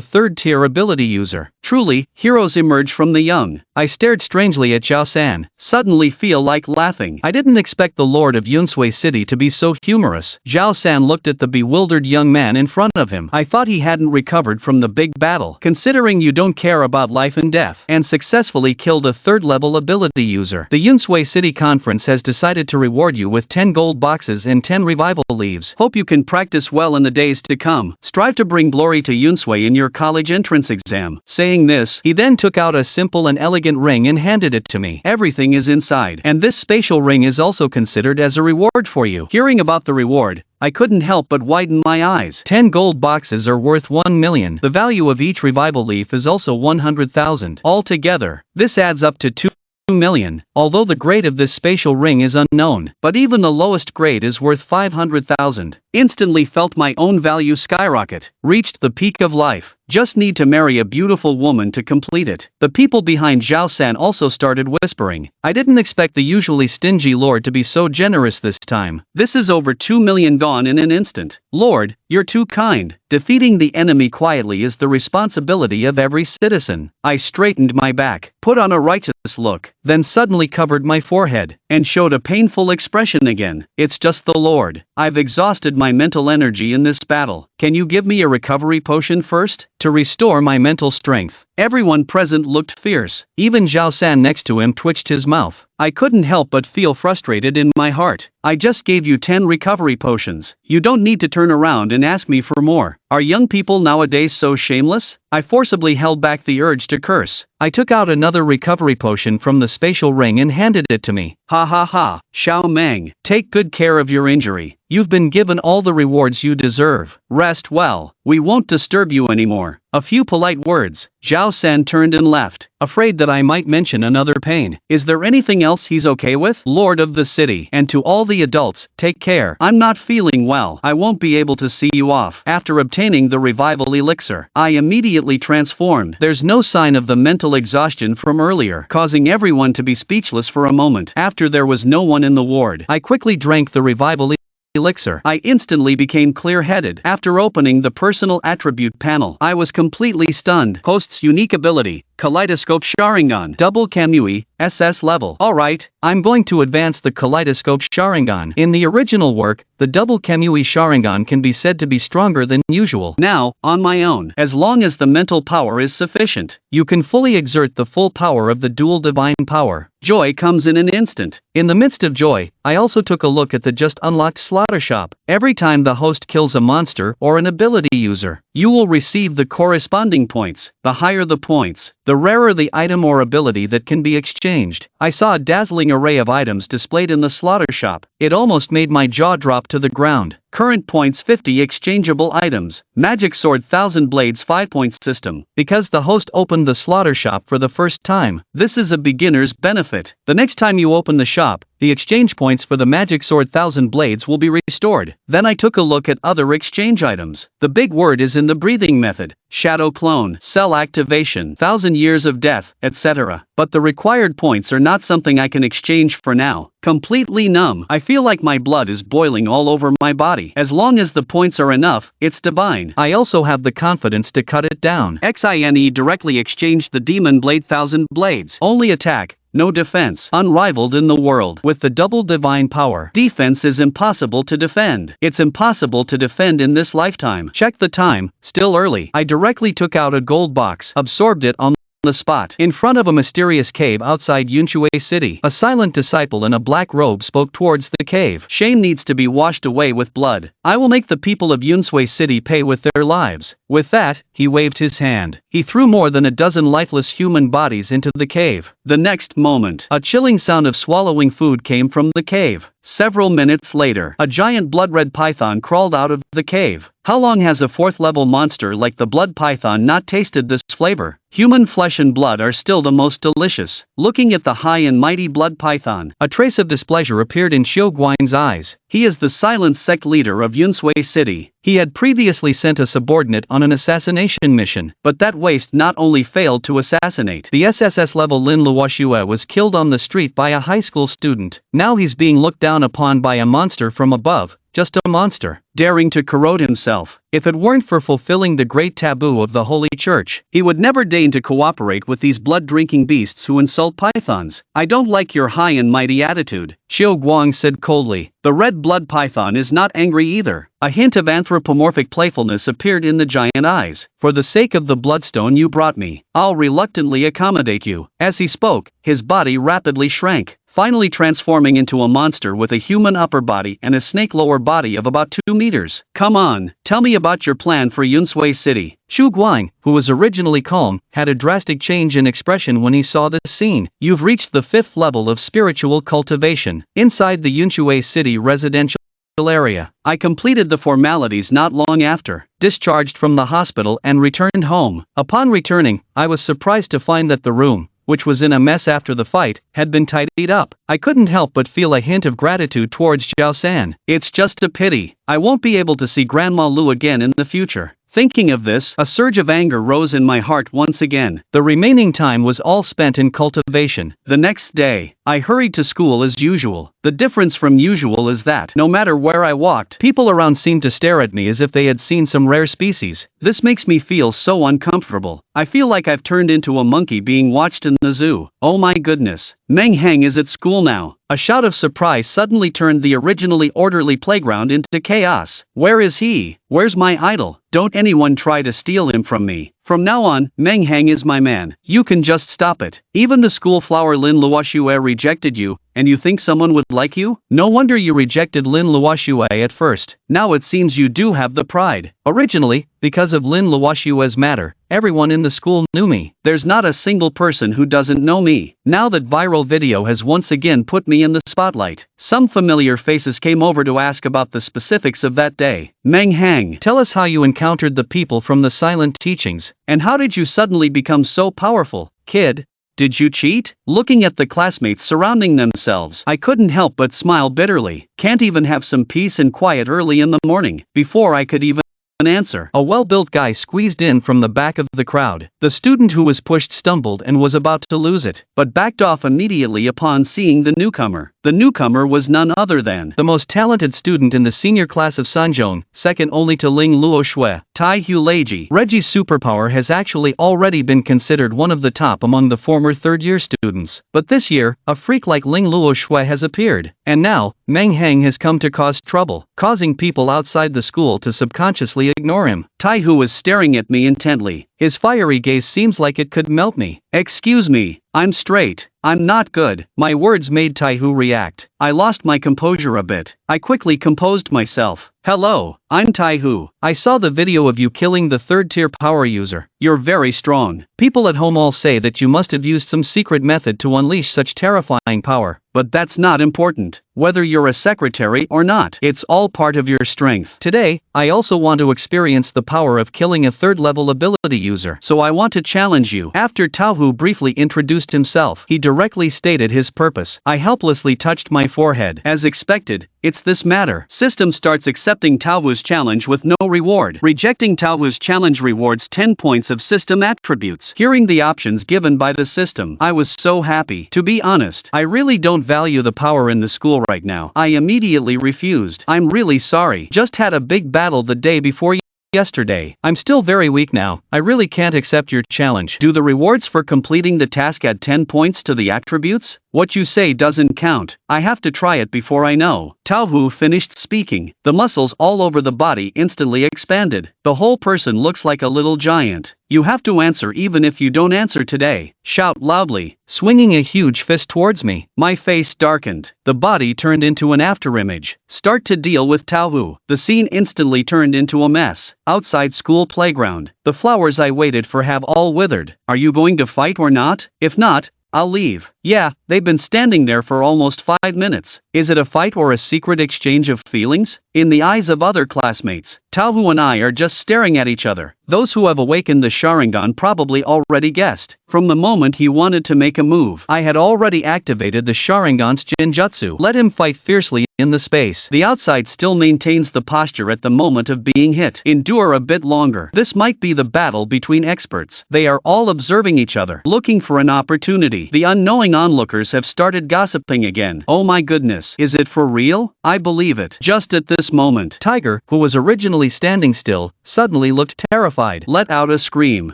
third-tier ability user. Truly, heroes emerge from the young. I stared strangely at Zhao San, suddenly feel like laughing. I didn't expect the Lord of Yunsui City to be so humorous. Zhao San looked at the bewildered young man in front of him. I thought he hadn't recovered from the big battle. Considering you don't care about life and death, and successfully killed a third-level ability user, the Yunsui City Conference has decided to reward you with 10 gold boxes and 10 revival leaves. Hope you can practice well in the days to come. Strive to bring glory to Yunsui in your college entrance exam. Saying this, he then took out a simple and elegant ring and handed it to me. Everything is inside, and this spatial ring is also considered as a reward for you. Hearing about the reward, I couldn't help but widen my eyes. 10 gold boxes are worth 1 million. The value of each revival leaf is also 100,000. Altogether, this adds up to 2 million. Although the grade of this spatial ring is unknown, but even the lowest grade is worth 500,000. Instantly felt my own value skyrocket. Reached the peak of life. Just need to marry a beautiful woman to complete it. The people behind Zhao San also started whispering. I didn't expect the usually stingy Lord to be so generous this time. This is over 2 million gone in an instant. Lord, you're too kind. Defeating the enemy quietly is the responsibility of every citizen. I straightened my back, put on a righteous look, then suddenly covered my forehead, and showed a painful expression again. It's just the Lord. I've exhausted my mental energy in this battle. Can you give me a recovery potion first? To restore my mental strength. Everyone present looked fierce. Even Zhao San next to him twitched his mouth. I couldn't help but feel frustrated in my heart. I just gave you 10 recovery potions. You don't need to turn around and ask me for more. Are young people nowadays so shameless? I forcibly held back the urge to curse. I took out another recovery potion from the spatial ring and handed it to me. Ha ha ha, Xiao Meng, take good care of your injury. You've been given all the rewards you deserve. Rest well. We won't disturb you anymore. A few polite words. Zhao San turned and left, afraid that I might mention another pain. Is there anything else he's okay with? Lord of the city. And to all the adults, take care. I'm not feeling well. I won't be able to see you off. After obtaining the revival elixir, I immediately transformed. There's no sign of the mental exhaustion from earlier, causing everyone to be speechless for a moment. After there was no one in the ward, I quickly drank the revival elixir. I instantly became clear-headed. After opening the personal attribute panel, I was completely stunned. Host's unique ability, Kaleidoscope Sharingan, Double Kamui, SS level. Alright, I'm going to advance the Kaleidoscope Sharingan. In the original work, the Double Kamui Sharingan can be said to be stronger than usual. Now, on my own, as long as the mental power is sufficient, you can fully exert the full power of the dual divine power. Joy comes in an instant. In the midst of joy, I also took a look at the just unlocked slaughter shop. Every time the host kills a monster or an ability user, you will receive the corresponding points. The higher the points, the rarer the item or ability that can be exchanged. I saw a dazzling array of items displayed in the slaughter shop. It almost made my jaw drop to the ground. Current points 50 exchangeable items. Magic Sword 1000 Blades 5-point system. Because the host opened the slaughter shop for the first time, this is a beginner's benefit. The next time you open the shop, the exchange points for the Magic Sword 1000 Blades will be restored. Then I took a look at other exchange items. The big word is in the breathing method. Shadow Clone, Cell Activation, 1000 Years of Death, etc. But the required points are not something I can exchange for now. Completely numb. I feel like my blood is boiling all over my body. As long as the points are enough, it's divine. I also have the confidence to cut it down. XINE directly exchanged the Demon Blade 1000 Blades. Only attack, no defense. Unrivaled in the world. With the double divine power, defense is impossible to defend. It's impossible to defend in this lifetime. Check the time, still early. I directly took out a gold box, absorbed it on the spot. In front of a mysterious cave outside Yunshui City, a silent disciple in a black robe spoke towards the cave. Shame needs to be washed away with blood. I will make the people of Yunshui City pay with their lives. With that, he waved his hand. He threw more than a dozen lifeless human bodies into the cave. The next moment, a chilling sound of swallowing food came from the cave. Several minutes later, a giant blood-red python crawled out of the cave. How long has a 4th-level monster like the blood python not tasted this flavor? Human flesh and blood are still the most delicious. Looking at the high and mighty blood python, a trace of displeasure appeared in Xiao Guang's eyes. He is the silent sect leader of Yunshui City. He had previously sent a subordinate on an assassination mission, but that waste not only failed to assassinate the SSS level Lin Luoxue was killed on the street by a high school student. Now he's being looked down upon by a monster from above. Just a monster, daring to corrode himself. If it weren't for fulfilling the great taboo of the Holy Church, he would never deign to cooperate with these blood-drinking beasts who insult pythons. I don't like your high and mighty attitude, Xiao Guang said coldly. The red blood python is not angry either. A hint of anthropomorphic playfulness appeared in the giant eyes. For the sake of the bloodstone you brought me, I'll reluctantly accommodate you. As he spoke, his body rapidly shrank, finally transforming into a monster with a human upper body and a snake lower body of about 2 meters. Come on, tell me about your plan for Yunshui City. Xu Guang, who was originally calm, had a drastic change in expression when he saw this scene. You've reached the 5th level of spiritual cultivation. Inside the Yunshui City residential area, I completed the formalities not long after, discharged from the hospital and returned home. Upon returning, I was surprised to find that the room, which was in a mess after the fight, had been tidied up. I couldn't help but feel a hint of gratitude towards Zhao San. It's just a pity I won't be able to see Grandma Lu again in the future. Thinking of this, a surge of anger rose in my heart once again. The remaining time was all spent in cultivation. The next day, I hurried to school as usual. The difference from usual is that, no matter where I walked, people around seemed to stare at me as if they had seen some rare species. This makes me feel so uncomfortable. I feel like I've turned into a monkey being watched in the zoo. Oh my goodness. Meng Heng is at school now. A shout of surprise suddenly turned the originally orderly playground into chaos. Where is he? Where's my idol? Don't anyone try to steal him from me. From now on, Meng Hang is my man. You can just stop it. Even the school flower Lin Luoxue rejected you, and you think someone would like you? No wonder you rejected Lin Luoxue at first. Now it seems you do have the pride. Originally, because of Lin Luoxue's matter, everyone in the school knew me. There's not a single person who doesn't know me. Now that viral video has once again put me in the spotlight, some familiar faces came over to ask about the specifics of that day. Meng Hang, tell us how you encountered the people from the silent teachings, and how did you suddenly become so powerful, kid? Did you cheat? Looking at the classmates surrounding themselves, I couldn't help but smile bitterly. Can't even have some peace and quiet early in the morning. Before I could even answer, a well-built guy squeezed in from the back of the crowd. The student who was pushed stumbled and was about to lose it, but backed off immediately upon seeing the newcomer. The newcomer was none other than the most talented student in the senior class of Sanzhong, second only to Ling Luoshui, Taihu Leiji. Reggie's superpower has actually already been considered one of the top among the former third-year students. But this year, a freak like Ling Luoshui has appeared, and now, Meng Hang has come to cause trouble, causing people outside the school to subconsciously ignore him. Taihu was staring at me intently. His fiery gaze seems like it could melt me. Excuse me, I'm straight. I'm not good. My words made Taihu react. I lost my composure a bit. I quickly composed myself. Hello, I'm Taihu. I saw the video of you killing the third-tier power user. You're very strong. People at home all say that you must have used some secret method to unleash such terrifying power. But that's not important. Whether you're a secretary or not, it's all part of your strength. Today, I also want to experience the power of killing a third-level ability user. So I want to challenge you. After Taihu briefly introduced himself, he directly stated his purpose. I helplessly touched my forehead. As expected, it's this matter. System starts accepting Taihu's challenge with no reward. Rejecting Taihu's challenge rewards 10 points of system attributes. Hearing the options given by the system, I was so happy. To be honest, I really don't value the power in the school right now. I immediately refused. I'm really sorry. Just had a big battle the day before yesterday. I'm still very weak now. I really can't accept your challenge. Do the rewards for completing the task add 10 points to the attributes? What you say doesn't count. I have to try it before I know. Taihu finished speaking. The muscles all over the body instantly expanded. The whole person looks like a little giant. You have to answer even if you don't answer today. Shout loudly, swinging a huge fist towards me. My face darkened. The body turned into an afterimage. Start to deal with Taihu. The scene instantly turned into a mess. Outside school playground. The flowers I waited for have all withered. Are you going to fight or not? If not, I'll leave. Yeah, they've been standing there for almost 5 minutes. Is it a fight or a secret exchange of feelings? In the eyes of other classmates, Taihu and I are just staring at each other. Those who have awakened the Sharingan probably already guessed. From the moment he wanted to make a move, I had already activated the Sharingan's Jinjutsu. Let him fight fiercely in the space. The outside still maintains the posture at the moment of being hit. Endure a bit longer. This might be the battle between experts. They are all observing each other, looking for an opportunity. The unknowing onlookers have started gossiping again. Oh my goodness, is it for real? I believe it. Just at this moment, Tiger, who was originally standing still, suddenly looked terrified, let out a scream,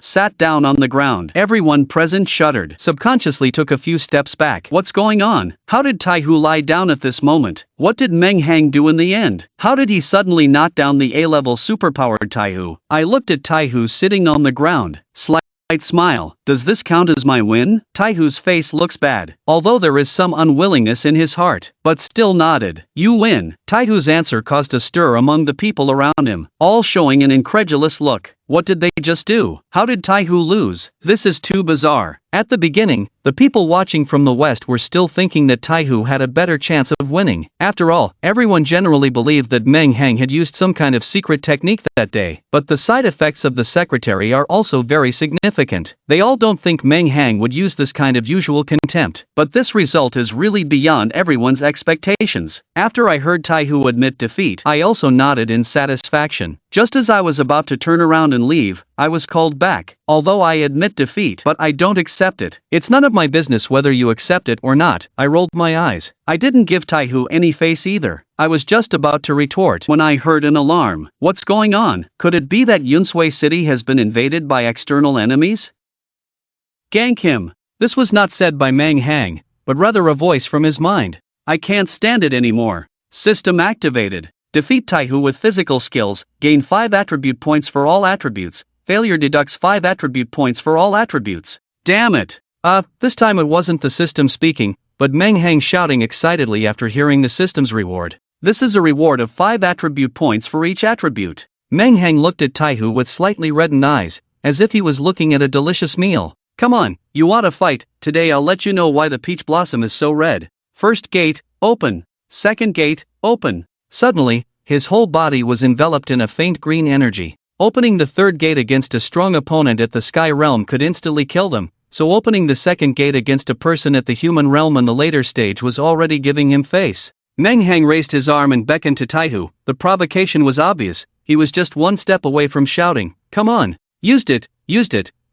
sat down on the ground. Everyone present shuddered, subconsciously took a few steps back. What's going on? How did Taihu lie down at this moment? What did Meng Hang do in the end? How did he suddenly knock down the A-level superpowered Taihu? I looked at Taihu sitting on the ground. Slight smile. Does this count as my win? Taihu's face looks bad, although there is some unwillingness in his heart, but still nodded. You win. Taihu's answer caused a stir among the people around him, all showing an incredulous look. What did they just do? How did Taihu lose? This is too bizarre. At the beginning, the people watching from the west were still thinking that Taihu had a better chance of winning. After all, everyone generally believed that Meng Hang had used some kind of secret technique that day. But the side effects of the secretary are also very significant. They all don't think Meng Hang would use this kind of usual contempt. But this result is really beyond everyone's expectations. After I heard Taihu admit defeat, I also nodded in satisfaction. Just as I was about to turn around and leave, I was called back. Although I admit defeat, but I don't accept it. It's none of my business whether you accept it or not. I rolled my eyes. I didn't give Taihu any face either. I was just about to retort when I heard an alarm. What's going on? Could it be that Yunsui City has been invaded by external enemies? Gank him. This was not said by Meng Hang, but rather a voice from his mind. I can't stand it anymore. System activated. Defeat Taihu with physical skills, gain 5 attribute points for all attributes, failure deducts 5 attribute points for all attributes. Damn it! This time it wasn't the system speaking, but Meng Hang shouting excitedly after hearing the system's reward. This is a reward of 5 attribute points for each attribute. Meng Hang looked at Taihu with slightly reddened eyes, as if he was looking at a delicious meal. Come on, you want to fight? Today I'll let you know why the peach blossom is so red. First gate, open. Second gate, open. Suddenly, his whole body was enveloped in a faint green energy. Opening the third gate against a strong opponent at the sky realm could instantly kill them, so opening the second gate against a person at the human realm in the later stage was already giving him face. Meng Hang raised his arm and beckoned to Taihu. The provocation was obvious, he was just one step away from shouting, "Come on!" Used it.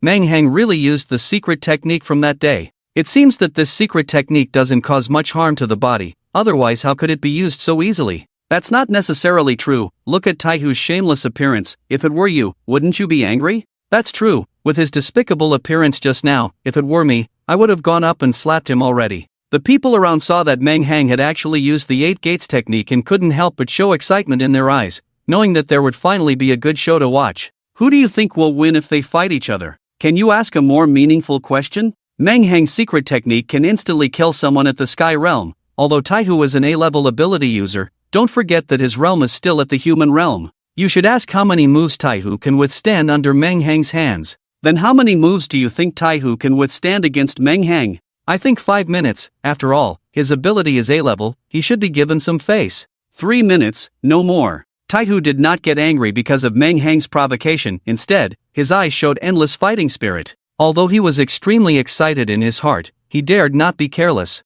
Meng Hang really used the secret technique from that day. It seems that this secret technique doesn't cause much harm to the body, otherwise how could it be used so easily? That's not necessarily true. Look at Taihu's shameless appearance. If it were you, wouldn't you be angry? That's true. With his despicable appearance just now, if it were me, I would have gone up and slapped him already. The people around saw that Meng Hang had actually used the 8 gates technique and couldn't help but show excitement in their eyes, knowing that there would finally be a good show to watch. Who do you think will win if they fight each other? Can you ask a more meaningful question? Meng Hang's secret technique can instantly kill someone at the sky realm. Although Taihu is an A-level ability user, don't forget that his realm is still at the human realm. You should ask how many moves Taihu can withstand under Meng Hang's hands. Then how many moves do you think Taihu can withstand against Meng Hang? I think 5 minutes. After all, his ability is A-level, he should be given some face. 3 minutes, no more. Taihu did not get angry because of Meng Hang's provocation. Instead, his eyes showed endless fighting spirit. Although he was extremely excited in his heart, he dared not be careless.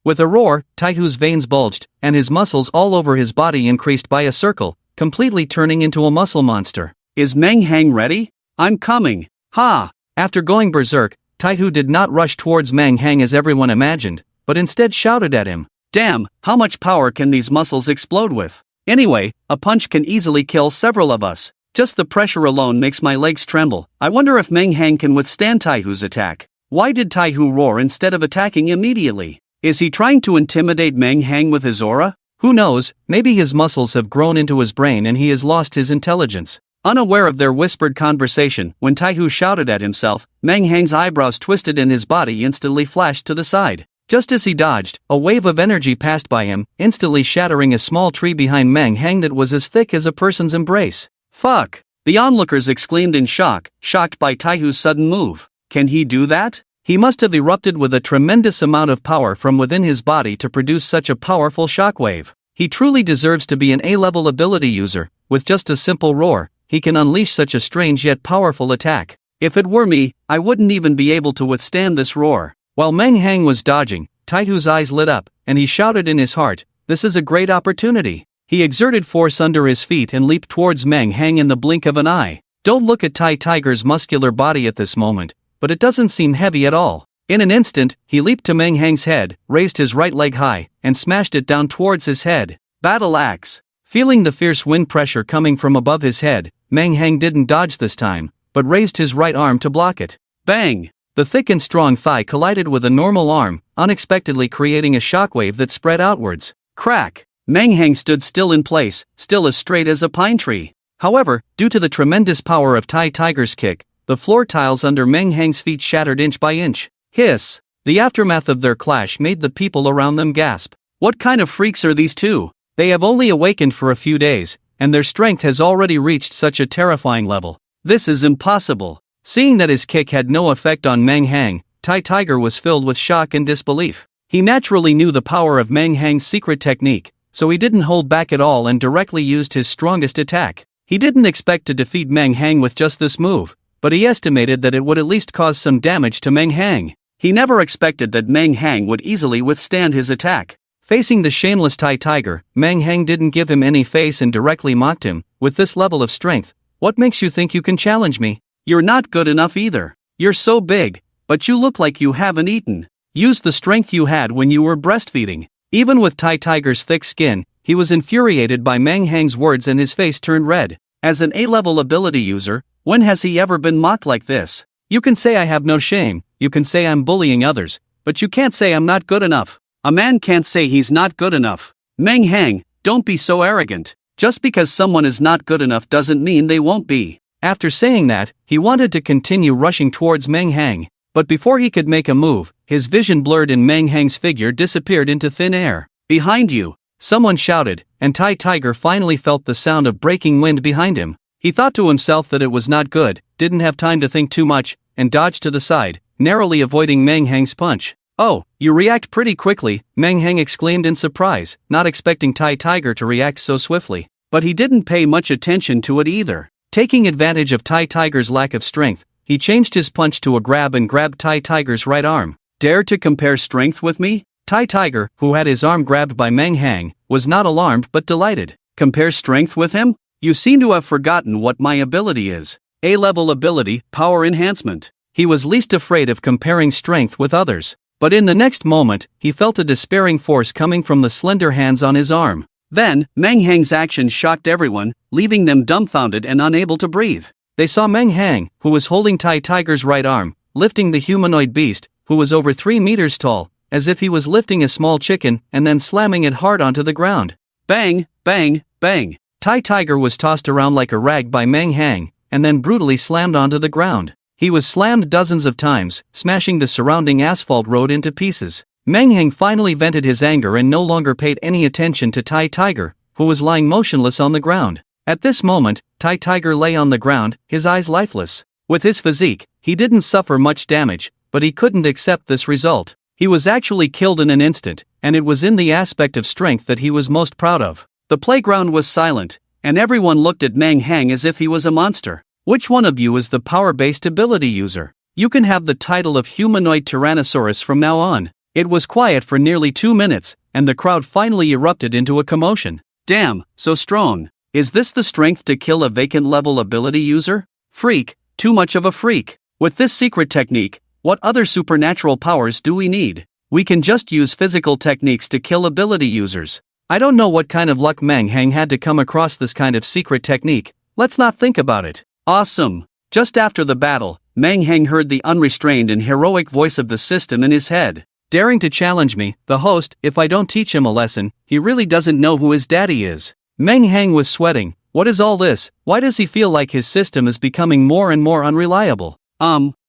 With a roar, Taihu's veins bulged, and his muscles all over his body increased by a circle, completely turning into a muscle monster. Is Meng Hang ready? I'm coming. Ha! After going berserk, Taihu did not rush towards Meng Hang as everyone imagined, but instead shouted at him. Damn, how much power can these muscles explode with? Anyway, a punch can easily kill several of us. Just the pressure alone makes my legs tremble. I wonder if Meng Hang can withstand Taihu's attack. Why did Taihu roar instead of attacking immediately? Is he trying to intimidate Meng Hang with his aura? Who knows, maybe his muscles have grown into his brain and he has lost his intelligence. Unaware of their whispered conversation, when Taihu shouted at himself, Meng Hang's eyebrows twisted and his body instantly flashed to the side. Just as he dodged, a wave of energy passed by him, instantly shattering a small tree behind Meng Hang that was as thick as a person's embrace. Fuck! The onlookers exclaimed in shock, shocked by Taihu's sudden move. Can he do that? He must have erupted with a tremendous amount of power from within his body to produce such a powerful shockwave. He truly deserves to be an A-level ability user. With just a simple roar, he can unleash such a strange yet powerful attack. If it were me, I wouldn't even be able to withstand this roar. While Meng Hang was dodging, Taihu's eyes lit up, and he shouted in his heart, "This is a great opportunity." He exerted force under his feet and leaped towards Meng Hang in the blink of an eye. Don't look at Tiger's muscular body at this moment, but it doesn't seem heavy at all. In an instant, he leaped to Meng Hang's head, raised his right leg high, and smashed it down towards his head. Battle axe. Feeling the fierce wind pressure coming from above his head, Meng Hang didn't dodge this time, but raised his right arm to block it. Bang! The thick and strong thigh collided with a normal arm, unexpectedly creating a shockwave that spread outwards. Crack! Meng Hang stood still in place, still as straight as a pine tree. However, due to the tremendous power of Tiger's kick, the floor tiles under Meng Hang's feet shattered inch by inch. Hiss! The aftermath of their clash made the people around them gasp. What kind of freaks are these two? They have only awakened for a few days, and their strength has already reached such a terrifying level. This is impossible. Seeing that his kick had no effect on Meng Hang, Tiger was filled with shock and disbelief. He naturally knew the power of Meng Hang's secret technique, so he didn't hold back at all and directly used his strongest attack. He didn't expect to defeat Meng Hang with just this move, but he estimated that it would at least cause some damage to Meng Hang. He never expected that Meng Hang would easily withstand his attack. Facing the shameless Tiger, Meng Hang didn't give him any face and directly mocked him. With this level of strength, what makes you think you can challenge me? You're not good enough either. You're so big, but you look like you haven't eaten. Use the strength you had when you were breastfeeding. Even with Tiger's thick skin, he was infuriated by Meng Hang's words and his face turned red. As an A-level ability user, when has he ever been mocked like this? You can say I have no shame, you can say I'm bullying others, but you can't say I'm not good enough. A man can't say he's not good enough. Meng Hang, don't be so arrogant. Just because someone is not good enough doesn't mean they won't be. After saying that, he wanted to continue rushing towards Meng Hang. But before he could make a move, his vision blurred and Meng Hang's figure disappeared into thin air. "Behind you!" someone shouted, and Tai Tiger finally felt the sound of breaking wind behind him. He thought to himself that it was not good, didn't have time to think too much, and dodged to the side, narrowly avoiding Meng Hang's punch. "Oh, you react pretty quickly," Meng Hang exclaimed in surprise, not expecting Tai Tiger to react so swiftly. But he didn't pay much attention to it either. Taking advantage of Tai Tiger's lack of strength, he changed his punch to a grab and grabbed Tai Tiger's right arm. "Dare to compare strength with me?" Tai Tiger, who had his arm grabbed by Meng Hang, was not alarmed but delighted. "Compare strength with him? You seem to have forgotten what my ability is. A-level ability, power enhancement." He was least afraid of comparing strength with others. But in the next moment, he felt a despairing force coming from the slender hands on his arm. Then, Meng Hang's action shocked everyone, leaving them dumbfounded and unable to breathe. They saw Meng Hang, who was holding Tai Tiger's right arm, lifting the humanoid beast, who was over 3 meters tall, as if he was lifting a small chicken and then slamming it hard onto the ground. Bang, bang, bang. Tai Tiger was tossed around like a rag by Meng Hang, and then brutally slammed onto the ground. He was slammed dozens of times, smashing the surrounding asphalt road into pieces. Meng Hang finally vented his anger and no longer paid any attention to Tai Tiger, who was lying motionless on the ground. At this moment, Tai Tiger lay on the ground, his eyes lifeless. With his physique, he didn't suffer much damage, but he couldn't accept this result. He was actually killed in an instant, and it was in the aspect of strength that he was most proud of. The playground was silent, and everyone looked at Meng Hang as if he was a monster. Which one of you is the power-based ability user? You can have the title of humanoid Tyrannosaurus from now on. It was quiet for nearly 2 minutes, and the crowd finally erupted into a commotion. Damn, so strong. Is this the strength to kill a vacant-level ability user? Freak, too much of a freak. With this secret technique, what other supernatural powers do we need? We can just use physical techniques to kill ability users. I don't know what kind of luck Meng Hang had to come across this kind of secret technique. Let's not think about it. Awesome. Just after the battle, Meng Hang heard the unrestrained and heroic voice of the system in his head. Daring to challenge me, the host, if I don't teach him a lesson, he really doesn't know who his daddy is. Meng Hang was sweating. What is all this? Why does he feel like his system is becoming more and more unreliable?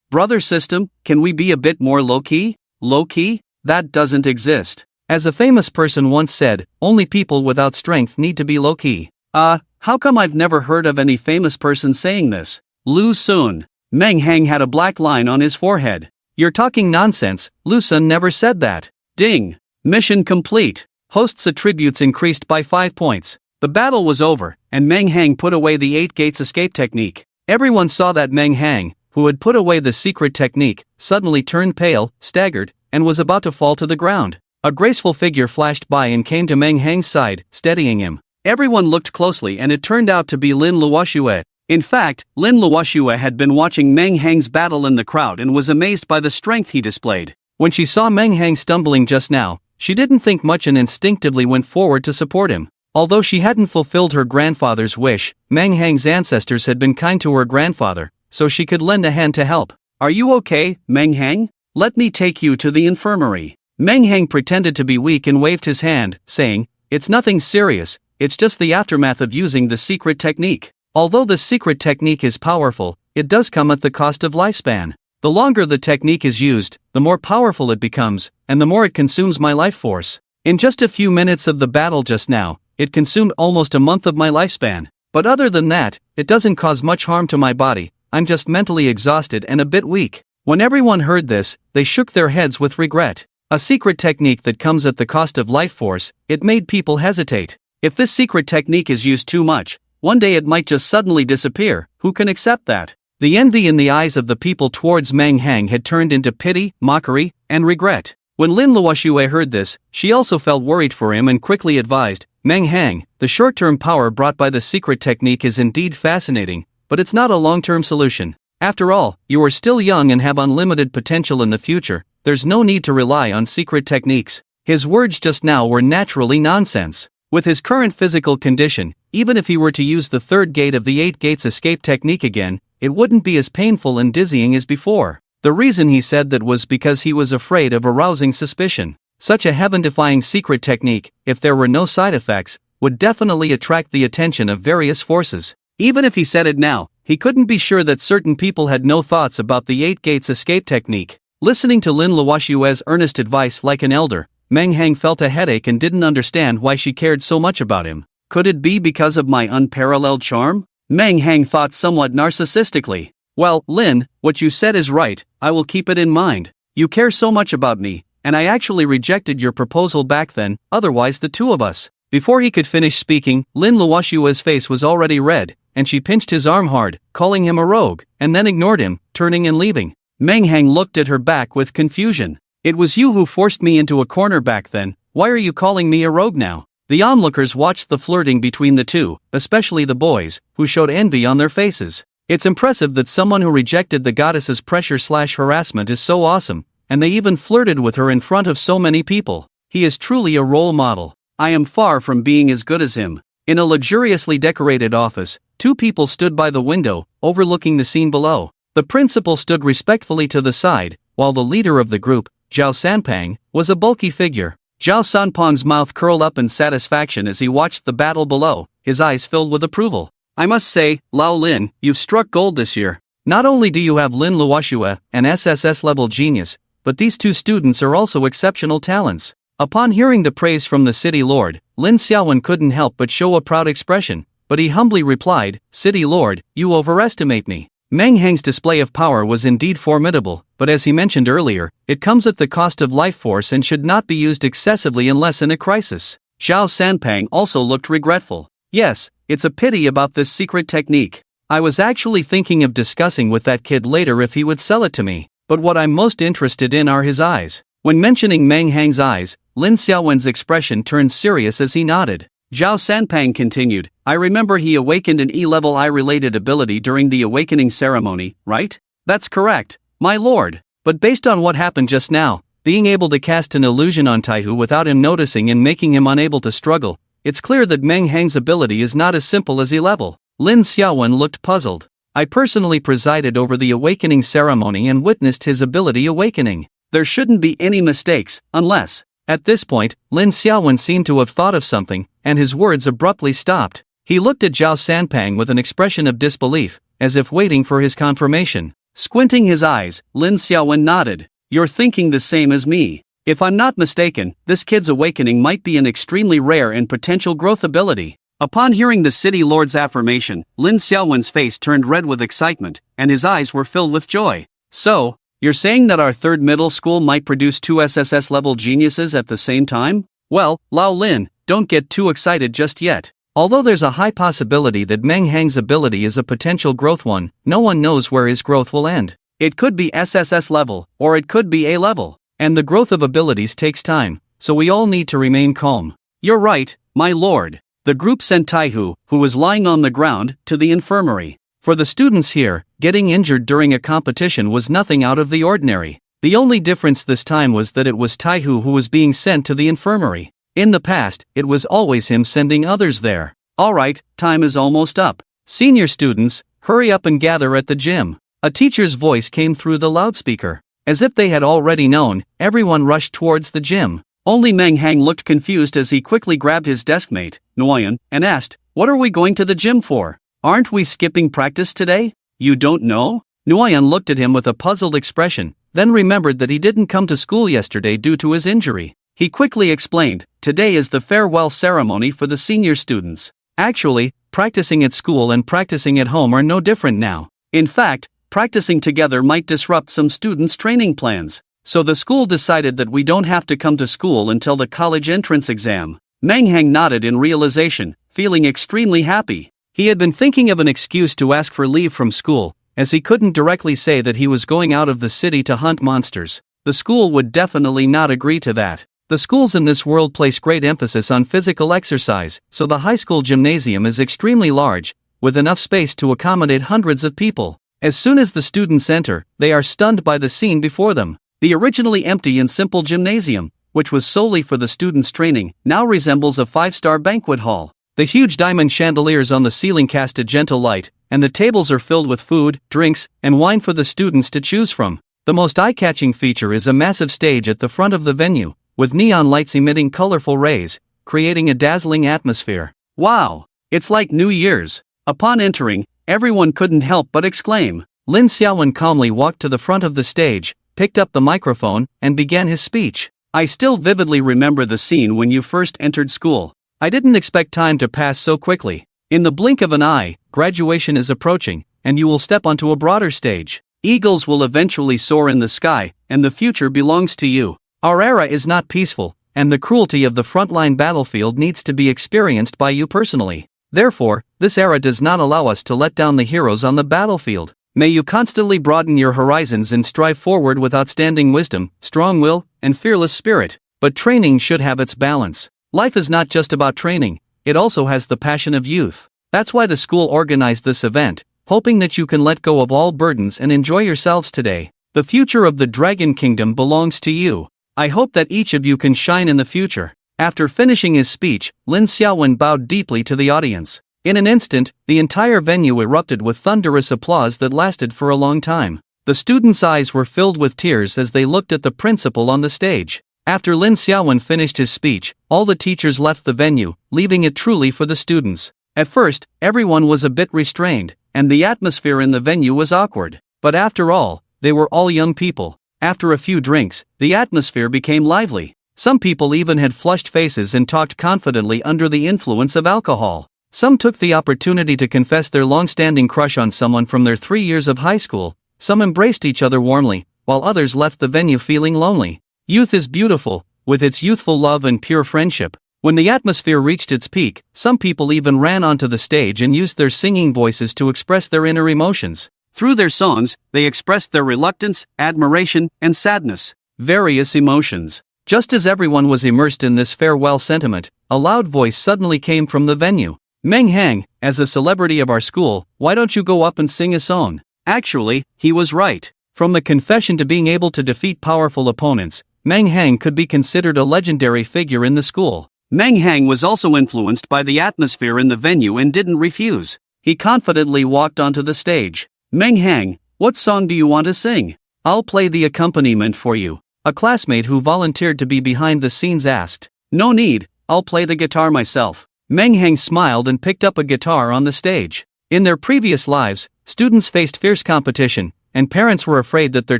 Brother system, can we be a bit more low-key? Low-key? That doesn't exist. As a famous person once said, only people without strength need to be low-key. How come I've never heard of any famous person saying this? Lu Sun. Meng Hang had a black line on his forehead. You're talking nonsense, Lu Sun never said that. Ding. Mission complete. Host's attributes increased by 5 points. The battle was over, and Meng Hang put away the 8 gates escape technique. Everyone saw that Meng Hang, who had put away the secret technique, suddenly turned pale, staggered, and was about to fall to the ground. A graceful figure flashed by and came to Meng Hang's side, steadying him. Everyone looked closely and it turned out to be Lin Luoxue. In fact, Lin Luoxue had been watching Meng Hang's battle in the crowd and was amazed by the strength he displayed. When she saw Meng Hang stumbling just now, she didn't think much and instinctively went forward to support him. Although she hadn't fulfilled her grandfather's wish, Meng Hang's ancestors had been kind to her grandfather, so she could lend a hand to help. Are you okay, Meng Hang? Let me take you to the infirmary. Meng Hang pretended to be weak and waved his hand, saying, It's nothing serious, it's just the aftermath of using the secret technique. Although the secret technique is powerful, it does come at the cost of lifespan. The longer the technique is used, the more powerful it becomes, and the more it consumes my life force. In just a few minutes of the battle just now, it consumed almost a month of my lifespan. But other than that, it doesn't cause much harm to my body, I'm just mentally exhausted and a bit weak. When everyone heard this, they shook their heads with regret. A secret technique that comes at the cost of life force, it made people hesitate. If this secret technique is used too much, one day it might just suddenly disappear. Who can accept that? The envy in the eyes of the people towards Meng Hang had turned into pity, mockery, and regret. When Lin Luoxue heard this, she also felt worried for him and quickly advised, Meng Hang, the short-term power brought by the secret technique is indeed fascinating, but it's not a long-term solution. After all, you are still young and have unlimited potential in the future, there's no need to rely on secret techniques. His words just now were naturally nonsense. With his current physical condition, even if he were to use the third gate of the 8 gates escape technique again, it wouldn't be as painful and dizzying as before. The reason he said that was because he was afraid of arousing suspicion. Such a heaven-defying secret technique, if there were no side effects, would definitely attract the attention of various forces. Even if he said it now, He couldn't be sure that certain people had no thoughts about the 8 gates escape technique. Listening to Lin Luoshua's earnest advice like an elder, Meng Hang felt a headache and didn't understand why she cared so much about him. Could it be because of my unparalleled charm? Meng Hang thought somewhat narcissistically. Well, Lin, what you said is right, I will keep it in mind. You care so much about me, and I actually rejected your proposal back then, otherwise the two of us. Before he could finish speaking, Lin Luoshua's face was already red, and she pinched his arm hard, calling him a rogue, and then ignored him, turning and leaving. Meng Hang looked at her back with confusion. It was you who forced me into a corner back then, why are you calling me a rogue now? The onlookers watched the flirting between the two, especially the boys, who showed envy on their faces. It's impressive that someone who rejected the goddess's pressure/harassment is so awesome, and they even flirted with her in front of so many people. He is truly a role model. I am far from being as good as him. In a luxuriously decorated office, 2 people stood by the window, overlooking the scene below. The principal stood respectfully to the side, while the leader of the group, Zhao Sanpang, was a bulky figure. Zhao Sanpang's mouth curled up in satisfaction as he watched the battle below, his eyes filled with approval. I must say, Lao Lin, you've struck gold this year. Not only do you have Lin Luoshua, an SSS level genius, but these 2 students are also exceptional talents. Upon hearing the praise from the city lord, Lin Xiaowen couldn't help but show a proud expression, but he humbly replied, City lord, you overestimate me. Meng Hang's display of power was indeed formidable, but as he mentioned earlier, it comes at the cost of life force and should not be used excessively unless in a crisis. Zhao Sanpang also looked regretful. Yes, it's a pity about this secret technique. I was actually thinking of discussing with that kid later if he would sell it to me, but what I'm most interested in are his eyes. When mentioning Meng Hang's eyes, Lin Xiaowen's expression turned serious as he nodded. Zhao Sanpang continued, I remember he awakened an E-level eye-related ability during the awakening ceremony, right? That's correct, my lord. But based on what happened just now, being able to cast an illusion on Taihu without him noticing and making him unable to struggle, it's clear that Meng Hang's ability is not as simple as E-level. Lin Xiaowen looked puzzled. I personally presided over the awakening ceremony and witnessed his ability awakening. There shouldn't be any mistakes, unless... At this point, Lin Xiaowen seemed to have thought of something, and his words abruptly stopped. He looked at Zhao Sanpang with an expression of disbelief, as if waiting for his confirmation. Squinting his eyes, Lin Xiaowen nodded. You're thinking the same as me. If I'm not mistaken, this kid's awakening might be an extremely rare and potential growth ability. Upon hearing the city lord's affirmation, Lin Xiaowen's face turned red with excitement, and his eyes were filled with joy. So, you're saying that our 3rd middle school might produce 2 SSS level geniuses at the same time? Well, Lao Lin, don't get too excited just yet. Although there's a high possibility that Meng Hang's ability is a potential growth one, no one knows where his growth will end. It could be SSS level, or it could be A level. And the growth of abilities takes time, so we all need to remain calm. You're right, my lord. The group sent Taihu, who was lying on the ground, to the infirmary. For the students here, getting injured during a competition was nothing out of the ordinary. The only difference this time was that it was Taihu who was being sent to the infirmary. In the past, it was always him sending others there. Alright, time is almost up. Senior students, hurry up and gather at the gym. A teacher's voice came through the loudspeaker. As if they had already known, everyone rushed towards the gym. Only Meng Hang looked confused as he quickly grabbed his deskmate, Nguyen, and asked, What are we going to the gym for? Aren't we skipping practice today? You don't know? Nguyen looked at him with a puzzled expression, then remembered that he didn't come to school yesterday due to his injury. He quickly explained, Today is the farewell ceremony for the senior students. Actually, practicing at school and practicing at home are no different now. In fact, practicing together might disrupt some students' training plans. So the school decided that we don't have to come to school until the college entrance exam. Meng Hang nodded in realization, feeling extremely happy. He had been thinking of an excuse to ask for leave from school, as he couldn't directly say that he was going out of the city to hunt monsters. The school would definitely not agree to that. The schools in this world place great emphasis on physical exercise, so the high school gymnasium is extremely large, with enough space to accommodate hundreds of people. As soon as the students enter, they are stunned by the scene before them. The originally empty and simple gymnasium, which was solely for the students' training, now resembles a 5-star banquet hall. The huge diamond chandeliers on the ceiling cast a gentle light, and the tables are filled with food, drinks, and wine for the students to choose from. The most eye-catching feature is a massive stage at the front of the venue, with neon lights emitting colorful rays, creating a dazzling atmosphere. Wow! It's like New Year's. Upon entering, everyone couldn't help but exclaim. Lin Xiaowen calmly walked to the front of the stage, picked up the microphone, and began his speech. I still vividly remember the scene when you first entered school. I didn't expect time to pass so quickly. In the blink of an eye, graduation is approaching, and you will step onto a broader stage. Eagles will eventually soar in the sky, and the future belongs to you. Our era is not peaceful, and the cruelty of the frontline battlefield needs to be experienced by you personally. Therefore, this era does not allow us to let down the heroes on the battlefield. May you constantly broaden your horizons and strive forward with outstanding wisdom, strong will, and fearless spirit. But training should have its balance. Life is not just about training, it also has the passion of youth. That's why the school organized this event, hoping that you can let go of all burdens and enjoy yourselves today. The future of the Dragon Kingdom belongs to you. I hope that each of you can shine in the future. After finishing his speech, Lin Xiaowen bowed deeply to the audience. In an instant, the entire venue erupted with thunderous applause that lasted for a long time. The students' eyes were filled with tears as they looked at the principal on the stage. After Lin Xiaowen finished his speech, all the teachers left the venue, leaving it truly for the students. At first, everyone was a bit restrained, and the atmosphere in the venue was awkward. But after all, they were all young people. After a few drinks, the atmosphere became lively. Some people even had flushed faces and talked confidently under the influence of alcohol. Some took the opportunity to confess their long-standing crush on someone from their 3 years of high school. Some embraced each other warmly, while others left the venue feeling lonely. Youth is beautiful, with its youthful love and pure friendship. When the atmosphere reached its peak, some people even ran onto the stage and used their singing voices to express their inner emotions. Through their songs, they expressed their reluctance, admiration, and sadness. Various emotions. Just as everyone was immersed in this farewell sentiment, a loud voice suddenly came from the venue. Meng Hang, as a celebrity of our school, why don't you go up and sing a song? Actually, he was right. From the confession to being able to defeat powerful opponents, Meng Hang could be considered a legendary figure in the school. Meng Hang was also influenced by the atmosphere in the venue and didn't refuse. He confidently walked onto the stage. Meng Hang, what song do you want to sing? I'll play the accompaniment for you. A classmate who volunteered to be behind the scenes asked. No need, I'll play the guitar myself. Meng Hang smiled and picked up a guitar on the stage. In their previous lives, students faced fierce competition, and parents were afraid that their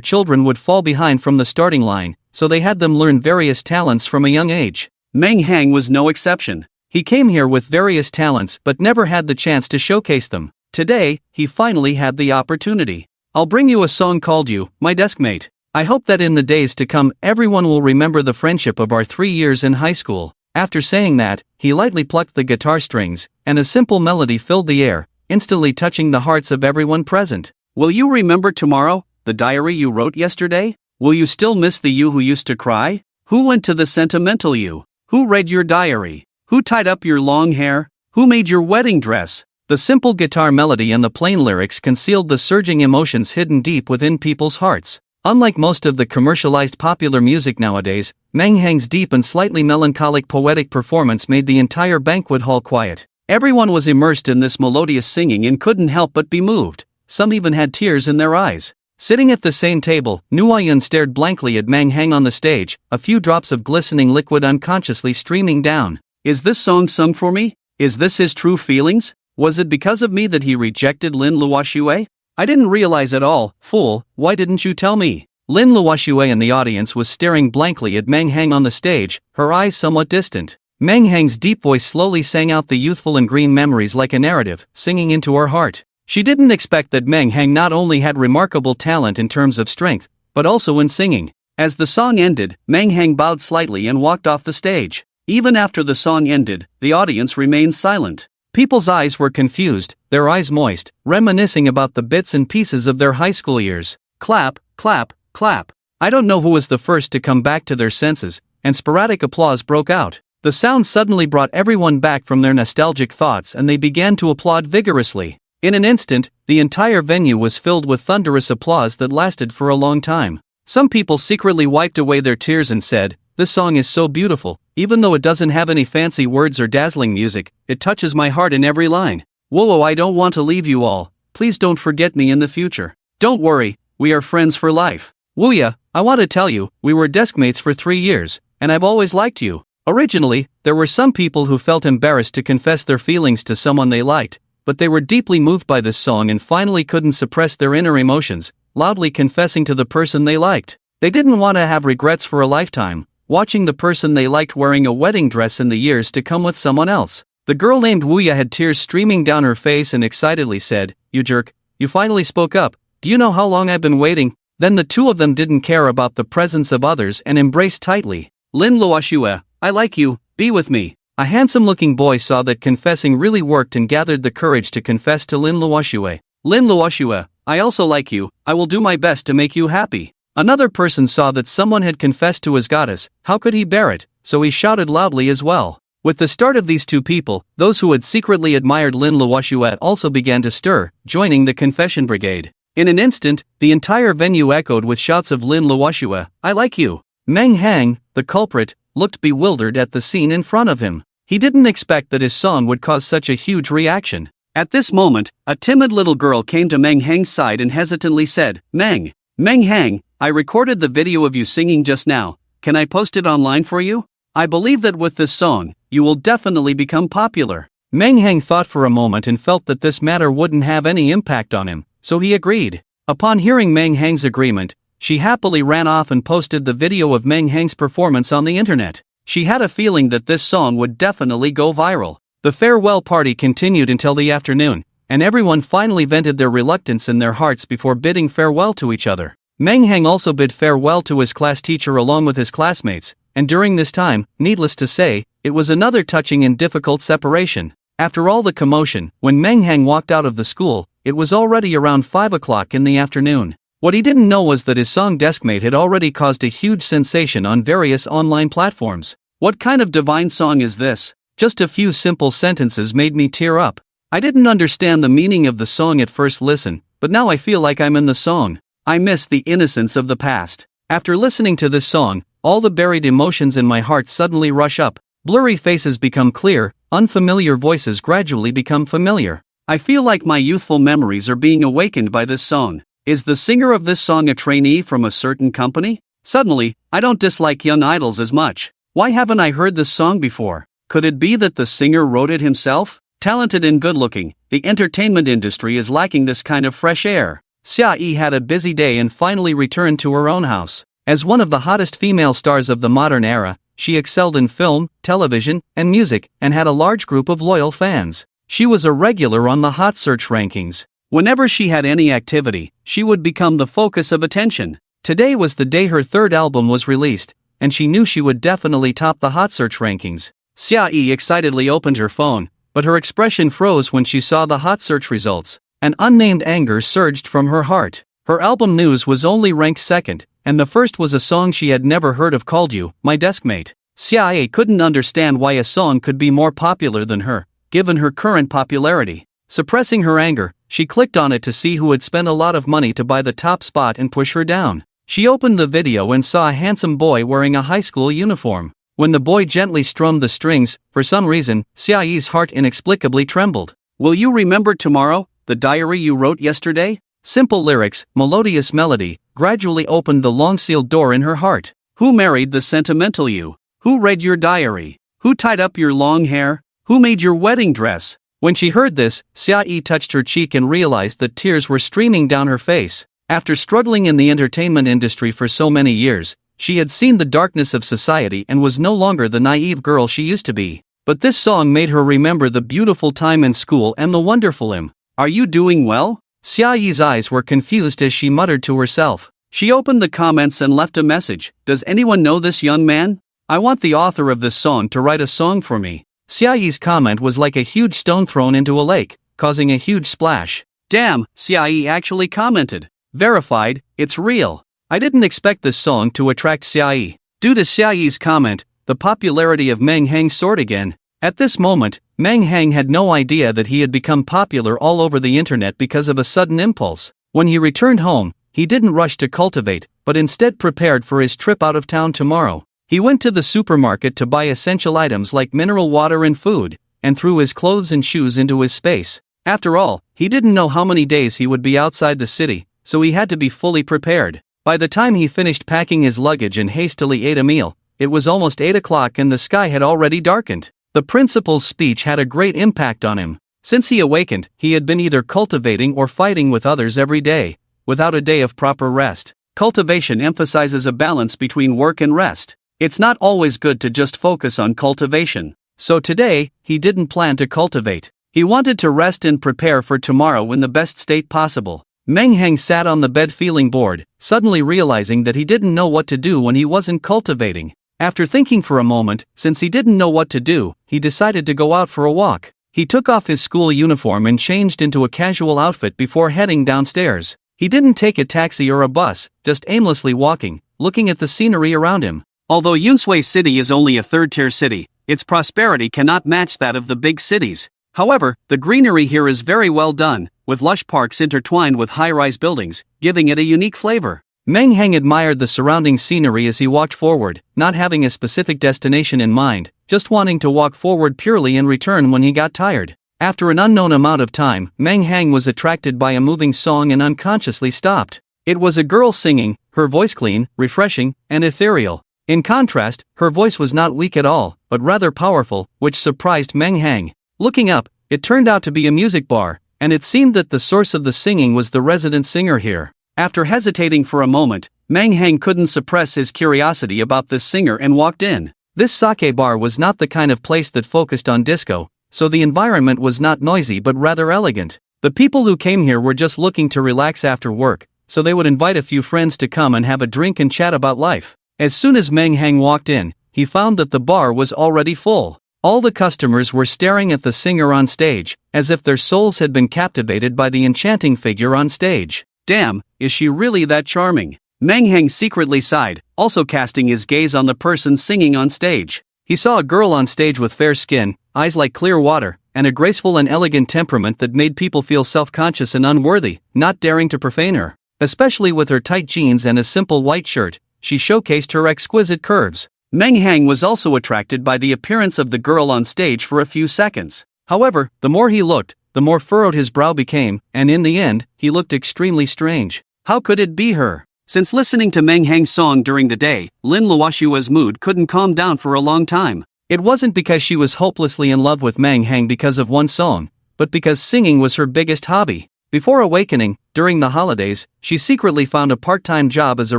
children would fall behind from the starting line, so they had them learn various talents from a young age. Meng Hang was no exception. He came here with various talents but never had the chance to showcase them. Today, he finally had the opportunity. I'll bring you a song called You, My Deskmate. I hope that in the days to come, everyone will remember the friendship of our 3 years in high school. After saying that, he lightly plucked the guitar strings, and a simple melody filled the air, instantly touching the hearts of everyone present. Will you remember tomorrow, the diary you wrote yesterday? Will you still miss the you who used to cry? Who went to the sentimental you? Who read your diary? Who tied up your long hair? Who made your wedding dress? The simple guitar melody and the plain lyrics concealed the surging emotions hidden deep within people's hearts. Unlike most of the commercialized popular music nowadays, Meng Hang's deep and slightly melancholic poetic performance made the entire banquet hall quiet. Everyone was immersed in this melodious singing and couldn't help but be moved. Some even had tears in their eyes. Sitting at the same table, Nuayan stared blankly at Meng Hang on the stage, a few drops of glistening liquid unconsciously streaming down. Is this song sung for me? Is this his true feelings? Was it because of me that he rejected Lin Luoxue? I didn't realize at all, fool, why didn't you tell me? Lin Luoxue in the audience was staring blankly at Meng Hang on the stage, her eyes somewhat distant. Meng Hang's deep voice slowly sang out the youthful and green memories like a narrative, singing into her heart. She didn't expect that Meng Hang not only had remarkable talent in terms of strength, but also in singing. As the song ended, Meng Hang bowed slightly and walked off the stage. Even after the song ended, the audience remained silent. People's eyes were confused, their eyes moist, reminiscing about the bits and pieces of their high school years. Clap, clap, clap. I don't know who was the first to come back to their senses, and sporadic applause broke out. The sound suddenly brought everyone back from their nostalgic thoughts and they began to applaud vigorously. In an instant, the entire venue was filled with thunderous applause that lasted for a long time. Some people secretly wiped away their tears and said, "This song is so beautiful, even though it doesn't have any fancy words or dazzling music, it touches my heart in every line. Whoa, I don't want to leave you all, please don't forget me in the future. Don't worry, we are friends for life. Wuya, I want to tell you, we were deskmates for 3 years, and I've always liked you." Originally, there were some people who felt embarrassed to confess their feelings to someone they liked, but they were deeply moved by this song and finally couldn't suppress their inner emotions, loudly confessing to the person they liked. They didn't want to have regrets for a lifetime, watching the person they liked wearing a wedding dress in the years to come with someone else. The girl named Wuya had tears streaming down her face and excitedly said, "You jerk, you finally spoke up. Do you know how long I've been waiting?" Then the two of them didn't care about the presence of others and embraced tightly. "Lin Luoxue, I like you, be with me." A handsome-looking boy saw that confessing really worked and gathered the courage to confess to Lin Luoxue. "Lin Luoxue, I also like you, I will do my best to make you happy." Another person saw that someone had confessed to his goddess. How could he bear it? So he shouted loudly as well. With the start of these two people, those who had secretly admired Lin Luoxue also began to stir, joining the confession brigade. In an instant, the entire venue echoed with shouts of Lin Luoxue, "I like you." Meng Hang, the culprit, looked bewildered at the scene in front of him. He didn't expect that his song would cause such a huge reaction. At this moment, a timid little girl came to Meng Hang's side and hesitantly said, Meng Hang, I recorded the video of you singing just now. Can I post it online for you? I believe that with this song, you will definitely become popular." Meng Hang thought for a moment and felt that this matter wouldn't have any impact on him, so he agreed. Upon hearing Meng Hang's agreement, she happily ran off and posted the video of Meng Hang's performance on the internet. She had a feeling that this song would definitely go viral. The farewell party continued until the afternoon, and everyone finally vented their reluctance in their hearts before bidding farewell to each other. Meng Hang also bid farewell to his class teacher along with his classmates, and during this time, needless to say, it was another touching and difficult separation. After all the commotion, when Meng Hang walked out of the school, it was already around 5 o'clock in the afternoon. What he didn't know was that his song Deskmate had already caused a huge sensation on various online platforms. What kind of divine song is this? Just a few simple sentences made me tear up. I didn't understand the meaning of the song at first listen, but now I feel like I'm in the song. I miss the innocence of the past. After listening to this song, all the buried emotions in my heart suddenly rush up. Blurry faces become clear, unfamiliar voices gradually become familiar. I feel like my youthful memories are being awakened by this song. Is the singer of this song a trainee from a certain company? Suddenly, I don't dislike young idols as much. Why haven't I heard this song before? Could it be that the singer wrote it himself? Talented and good-looking, the entertainment industry is lacking this kind of fresh air. Xia Yi had a busy day and finally returned to her own house. As one of the hottest female stars of the modern era, she excelled in film, television, and music, and had a large group of loyal fans. She was a regular on the hot search rankings. Whenever she had any activity, she would become the focus of attention. Today was the day her third album was released, and she knew she would definitely top the hot search rankings. Xia Yi excitedly opened her phone, but her expression froze when she saw the hot search results. An unnamed anger surged from her heart. Her album news was only ranked second, and the first was a song she had never heard of called You, My Deskmate. Xia Yi couldn't understand why a song could be more popular than her, given her current popularity. Suppressing her anger, she clicked on it to see who had spent a lot of money to buy the top spot and push her down. She opened the video and saw a handsome boy wearing a high school uniform. When the boy gently strummed the strings, for some reason, Xia Yi's heart inexplicably trembled. Will you remember tomorrow, the diary you wrote yesterday? Simple lyrics, melodious melody, gradually opened the long-sealed door in her heart. Who married the sentimental you? Who read your diary? Who tied up your long hair? Who made your wedding dress? When she heard this, Xia Yi touched her cheek and realized that tears were streaming down her face. After struggling in the entertainment industry for so many years, she had seen the darkness of society and was no longer the naive girl she used to be. But this song made her remember the beautiful time in school and the wonderful him. Are you doing well? Xia Yi's eyes were confused as she muttered to herself. She opened the comments and left a message. Does anyone know this young man? I want the author of this song to write a song for me. Xia Yi's comment was like a huge stone thrown into a lake, causing a huge splash. Damn, Xia Yi actually commented. Verified, it's real. I didn't expect this song to attract Xia Yi. Due to Xia Yi's comment, the popularity of Meng Hang soared again. At this moment, Meng Hang had no idea that he had become popular all over the internet because of a sudden impulse. When he returned home, he didn't rush to cultivate, but instead prepared for his trip out of town tomorrow. He went to the supermarket to buy essential items like mineral water and food, and threw his clothes and shoes into his space. After all, he didn't know how many days he would be outside the city, so he had to be fully prepared. By the time he finished packing his luggage and hastily ate a meal, it was almost 8 o'clock and the sky had already darkened. The principal's speech had a great impact on him. Since he awakened, he had been either cultivating or fighting with others every day, without a day of proper rest. Cultivation emphasizes a balance between work and rest. It's not always good to just focus on cultivation. So today, he didn't plan to cultivate. He wanted to rest and prepare for tomorrow in the best state possible. Meng Heng sat on the bed feeling bored, suddenly realizing that he didn't know what to do when he wasn't cultivating. After thinking for a moment, since he didn't know what to do, he decided to go out for a walk. He took off his school uniform and changed into a casual outfit before heading downstairs. He didn't take a taxi or a bus, just aimlessly walking, looking at the scenery around him. Although Yunsui City is only a third-tier city, its prosperity cannot match that of the big cities. However, the greenery here is very well done, with lush parks intertwined with high-rise buildings, giving it a unique flavor. Meng Heng admired the surrounding scenery as he walked forward, not having a specific destination in mind, just wanting to walk forward purely and return when he got tired. After an unknown amount of time, Meng Heng was attracted by a moving song and unconsciously stopped. It was a girl singing, her voice clean, refreshing, and ethereal. In contrast, her voice was not weak at all, but rather powerful, which surprised Meng Heng. Looking up, it turned out to be a music bar, and it seemed that the source of the singing was the resident singer here. After hesitating for a moment, Meng Heng couldn't suppress his curiosity about this singer and walked in. This sake bar was not the kind of place that focused on disco, so the environment was not noisy but rather elegant. The people who came here were just looking to relax after work, so they would invite a few friends to come and have a drink and chat about life. As soon as Meng Heng walked in, he found that the bar was already full. All the customers were staring at the singer on stage, as if their souls had been captivated by the enchanting figure on stage. Damn, is she really that charming? Meng Heng secretly sighed, also casting his gaze on the person singing on stage. He saw a girl on stage with fair skin, eyes like clear water, and a graceful and elegant temperament that made people feel self-conscious and unworthy, not daring to profane her. Especially with her tight jeans and a simple white shirt, she showcased her exquisite curves. Meng Heng was also attracted by the appearance of the girl on stage for a few seconds. However, the more he looked, the more furrowed his brow became, and in the end, he looked extremely strange. How could it be her? Since listening to Meng Heng's song during the day, Lin Luoshua's mood couldn't calm down for a long time. It wasn't because she was hopelessly in love with Meng Heng because of one song, but because singing was her biggest hobby. Before awakening, during the holidays, she secretly found a part-time job as a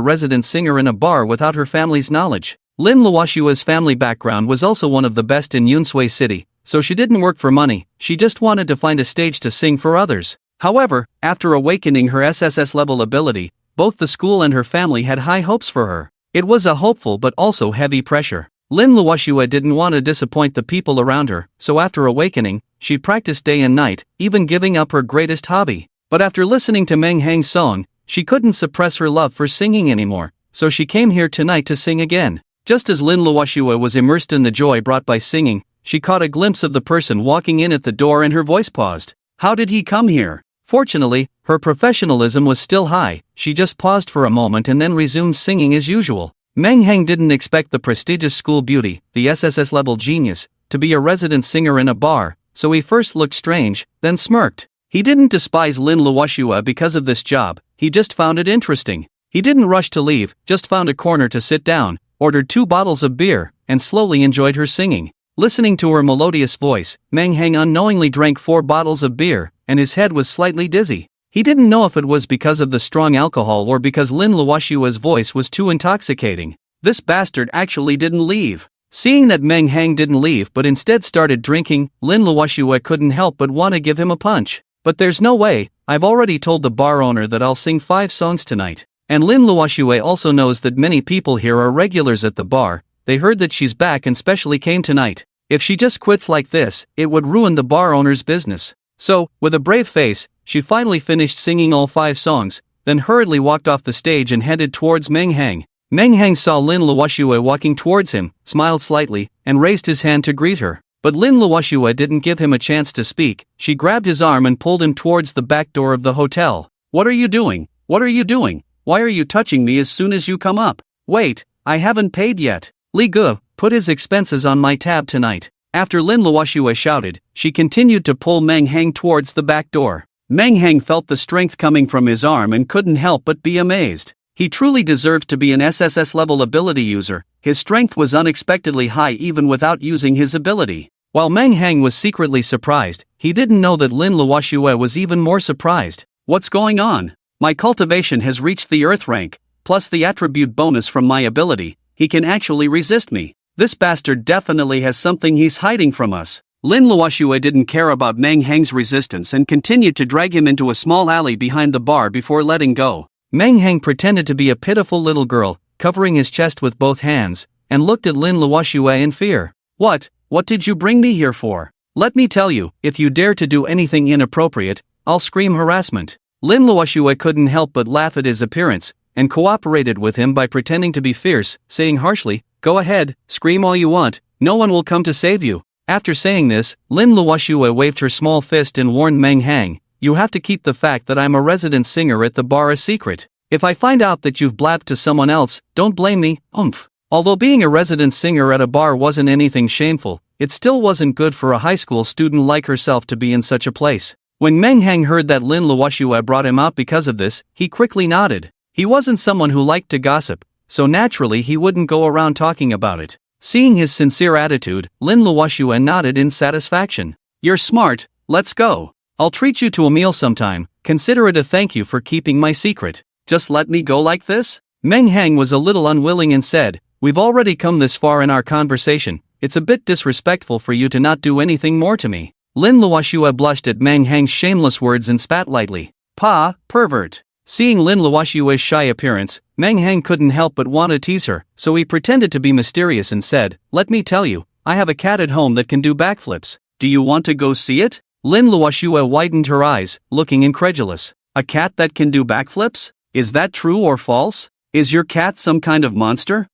resident singer in a bar without her family's knowledge. Lin Luoshua's family background was also one of the best in Yunsui City, so she didn't work for money, she just wanted to find a stage to sing for others. However, after awakening her SSS level ability, both the school and her family had high hopes for her. It was a hopeful but also heavy pressure. Lin Luoshua didn't want to disappoint the people around her, so after awakening, she practiced day and night, even giving up her greatest hobby. But after listening to Meng Heng's song, she couldn't suppress her love for singing anymore, so she came here tonight to sing again. Just as Lin Luoshua was immersed in the joy brought by singing, she caught a glimpse of the person walking in at the door and her voice paused. How did he come here? Fortunately, her professionalism was still high, she just paused for a moment and then resumed singing as usual. Meng Heng didn't expect the prestigious school beauty, the SSS level genius, to be a resident singer in a bar, so he first looked strange, then smirked. He didn't despise Lin Luoshua because of this job, he just found it interesting. He didn't rush to leave, just found a corner to sit down, ordered 2 bottles of beer, and slowly enjoyed her singing. Listening to her melodious voice, Meng Heng unknowingly drank 4 bottles of beer, and his head was slightly dizzy. He didn't know if it was because of the strong alcohol or because Lin Luoshua's voice was too intoxicating. This bastard actually didn't leave. Seeing that Meng Heng didn't leave but instead started drinking, Lin Luoshua couldn't help but want to give him a punch. But there's no way, I've already told the bar owner that I'll sing 5 songs tonight. And Lin Luoshua also knows that many people here are regulars at the bar, they heard that she's back and specially came tonight. If she just quits like this, it would ruin the bar owner's business. So, with a brave face, she finally finished singing all 5 songs, then hurriedly walked off the stage and headed towards Meng Heng. Meng Heng saw Lin Luoshua walking towards him, smiled slightly, and raised his hand to greet her. But Lin Luoshua didn't give him a chance to speak, she grabbed his arm and pulled him towards the back door of the hotel. What are you doing? What are you doing? Why are you touching me as soon as you come up? Wait, I haven't paid yet. Li Gu, put his expenses on my tab tonight. After Lin Luoshua shouted, she continued to pull Meng Heng towards the back door. Meng Heng felt the strength coming from his arm and couldn't help but be amazed. He truly deserved to be an SSS level ability user, his strength was unexpectedly high even without using his ability. While Meng Hang was secretly surprised, he didn't know that Lin Luoxue was even more surprised. What's going on? My cultivation has reached the earth rank, plus the attribute bonus from my ability. He can actually resist me. This bastard definitely has something he's hiding from us. Lin Luoxue didn't care about Meng Hang's resistance and continued to drag him into a small alley behind the bar before letting go. Meng Hang pretended to be a pitiful little girl, covering his chest with both hands, and looked at Lin Luoxue in fear. What did you bring me here for? Let me tell you, if you dare to do anything inappropriate, I'll scream harassment. Lin Luoxue couldn't help but laugh at his appearance, and cooperated with him by pretending to be fierce, saying harshly, "Go ahead, scream all you want, no one will come to save you." After saying this, Lin Luoxue waved her small fist and warned Meng Hang, "You have to keep the fact that I'm a resident singer at the bar a secret. If I find out that you've blabbed to someone else, don't blame me, oomph." Although being a resident singer at a bar wasn't anything shameful, it still wasn't good for a high school student like herself to be in such a place. When Meng Hang heard that Lin Luoxue brought him out because of this, he quickly nodded. He wasn't someone who liked to gossip, so naturally he wouldn't go around talking about it. Seeing his sincere attitude, Lin Luoxue nodded in satisfaction. "You're smart, let's go. I'll treat you to a meal sometime, consider it a thank you for keeping my secret. Just let me go like this?" Meng Hang was a little unwilling and said, "We've already come this far in our conversation, it's a bit disrespectful for you to not do anything more to me." Lin Luoxue blushed at Meng Hang's shameless words and spat lightly. "Pa, pervert." Seeing Lin Luoxue's shy appearance, Meng Hang couldn't help but want to tease her, so he pretended to be mysterious and said, "Let me tell you, I have a cat at home that can do backflips. Do you want to go see it?" Lin Luoxue widened her eyes, looking incredulous. "A cat that can do backflips? Is that true or false? Is your cat some kind of monster?"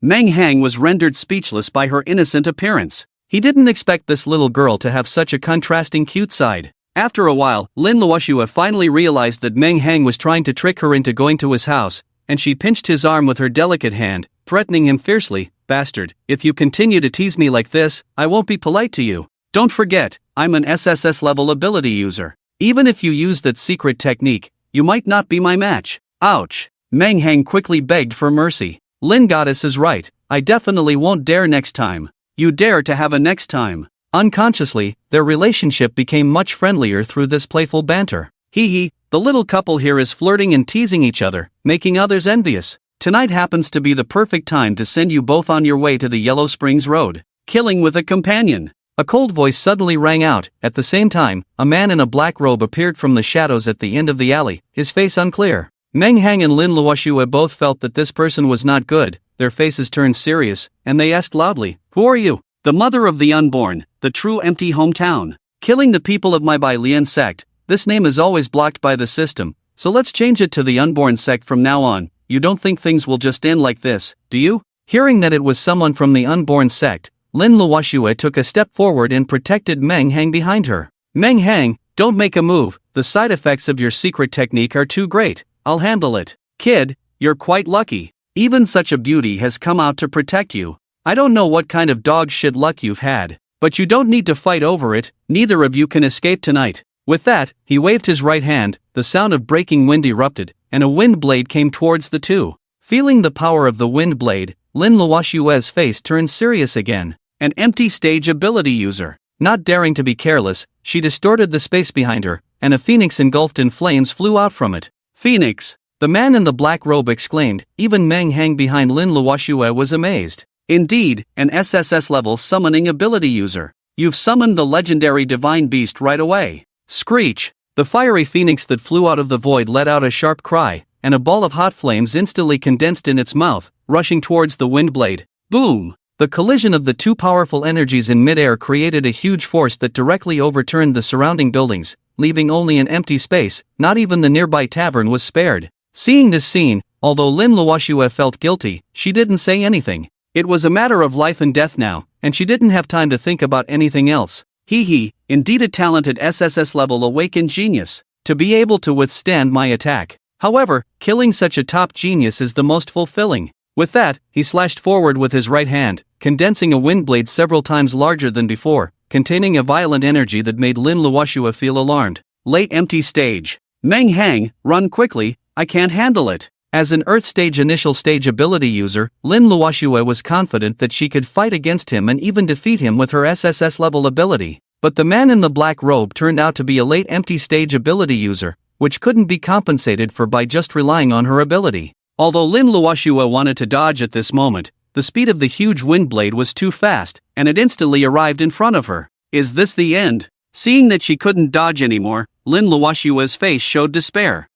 Meng Hang was rendered speechless by her innocent appearance. He didn't expect this little girl to have such a contrasting cute side. After a while, Lin Luoxue finally realized that Meng Hang was trying to trick her into going to his house, and she pinched his arm with her delicate hand, threatening him fiercely, "Bastard, if you continue to tease me like this, I won't be polite to you. Don't forget, I'm an SSS level ability user. Even if you use that secret technique, you might not be my match." Ouch! Meng Hang quickly begged for mercy. "Lin Goddess is right, I definitely won't dare next time." "You dare to have a next time." Unconsciously, their relationship became much friendlier through this playful banter. "Hee, the little couple here is flirting and teasing each other, making others envious. Tonight happens to be the perfect time to send you both on your way to the Yellow Springs Road. Killing with a companion." A cold voice suddenly rang out. At the same time, a man in a black robe appeared from the shadows at the end of the alley, his face unclear. Meng Hang and Lin Luoxue both felt that this person was not good. Their faces turned serious, and they asked loudly, "Who are you?" "The mother of the unborn, the true empty hometown. Killing the people of my Bai Lian sect. This name is always blocked by the system, so let's change it to the unborn sect from now on. You don't think things will just end like this, do you?" Hearing that it was someone from the unborn sect, Lin Luoxue took a step forward and protected Meng Hang behind her. "Meng Hang, don't make a move, the side effects of your secret technique are too great. I'll handle it." "Kid, you're quite lucky. Even such a beauty has come out to protect you. I don't know what kind of dog shit luck you've had, but you don't need to fight over it, neither of you can escape tonight." With that, he waved his right hand, the sound of breaking wind erupted, and a wind blade came towards the two. Feeling the power of the wind blade, Lin Luoxue's face turned serious again. An empty stage ability user. Not daring to be careless, she distorted the space behind her, and a phoenix engulfed in flames flew out from it. "Phoenix!" the man in the black robe exclaimed. Even Meng Hang behind Lin Luoxue was amazed. "Indeed, an SSS level summoning ability user. You've summoned the legendary divine beast right away." Screech! The fiery phoenix that flew out of the void let out a sharp cry, and a ball of hot flames instantly condensed in its mouth, rushing towards the wind blade. Boom! The collision of the two powerful energies in midair created a huge force that directly overturned the surrounding buildings, leaving only an empty space. Not even the nearby tavern was spared. Seeing this scene, although Lin Luoxue felt guilty, she didn't say anything. It was a matter of life and death now, and she didn't have time to think about anything else. Indeed a talented SSS level awakened genius, to be able to withstand my attack. However, killing such a top genius is the most fulfilling. With that, he slashed forward with his right hand, condensing a wind blade several times larger than before, containing a violent energy that made Lin Luoxue feel alarmed. Late empty stage. "Meng Hang, run quickly, I can't handle it." As an Earth Stage initial stage ability user, Lin Luoxue was confident that she could fight against him and even defeat him with her SSS level ability. But the man in the black robe turned out to be a late empty stage ability user, which couldn't be compensated for by just relying on her ability. Although Lin Luoxue wanted to dodge at this moment, the speed of the huge wind blade was too fast, and it instantly arrived in front of her. Is this the end? Seeing that she couldn't dodge anymore, Lin Luoxue's face showed despair.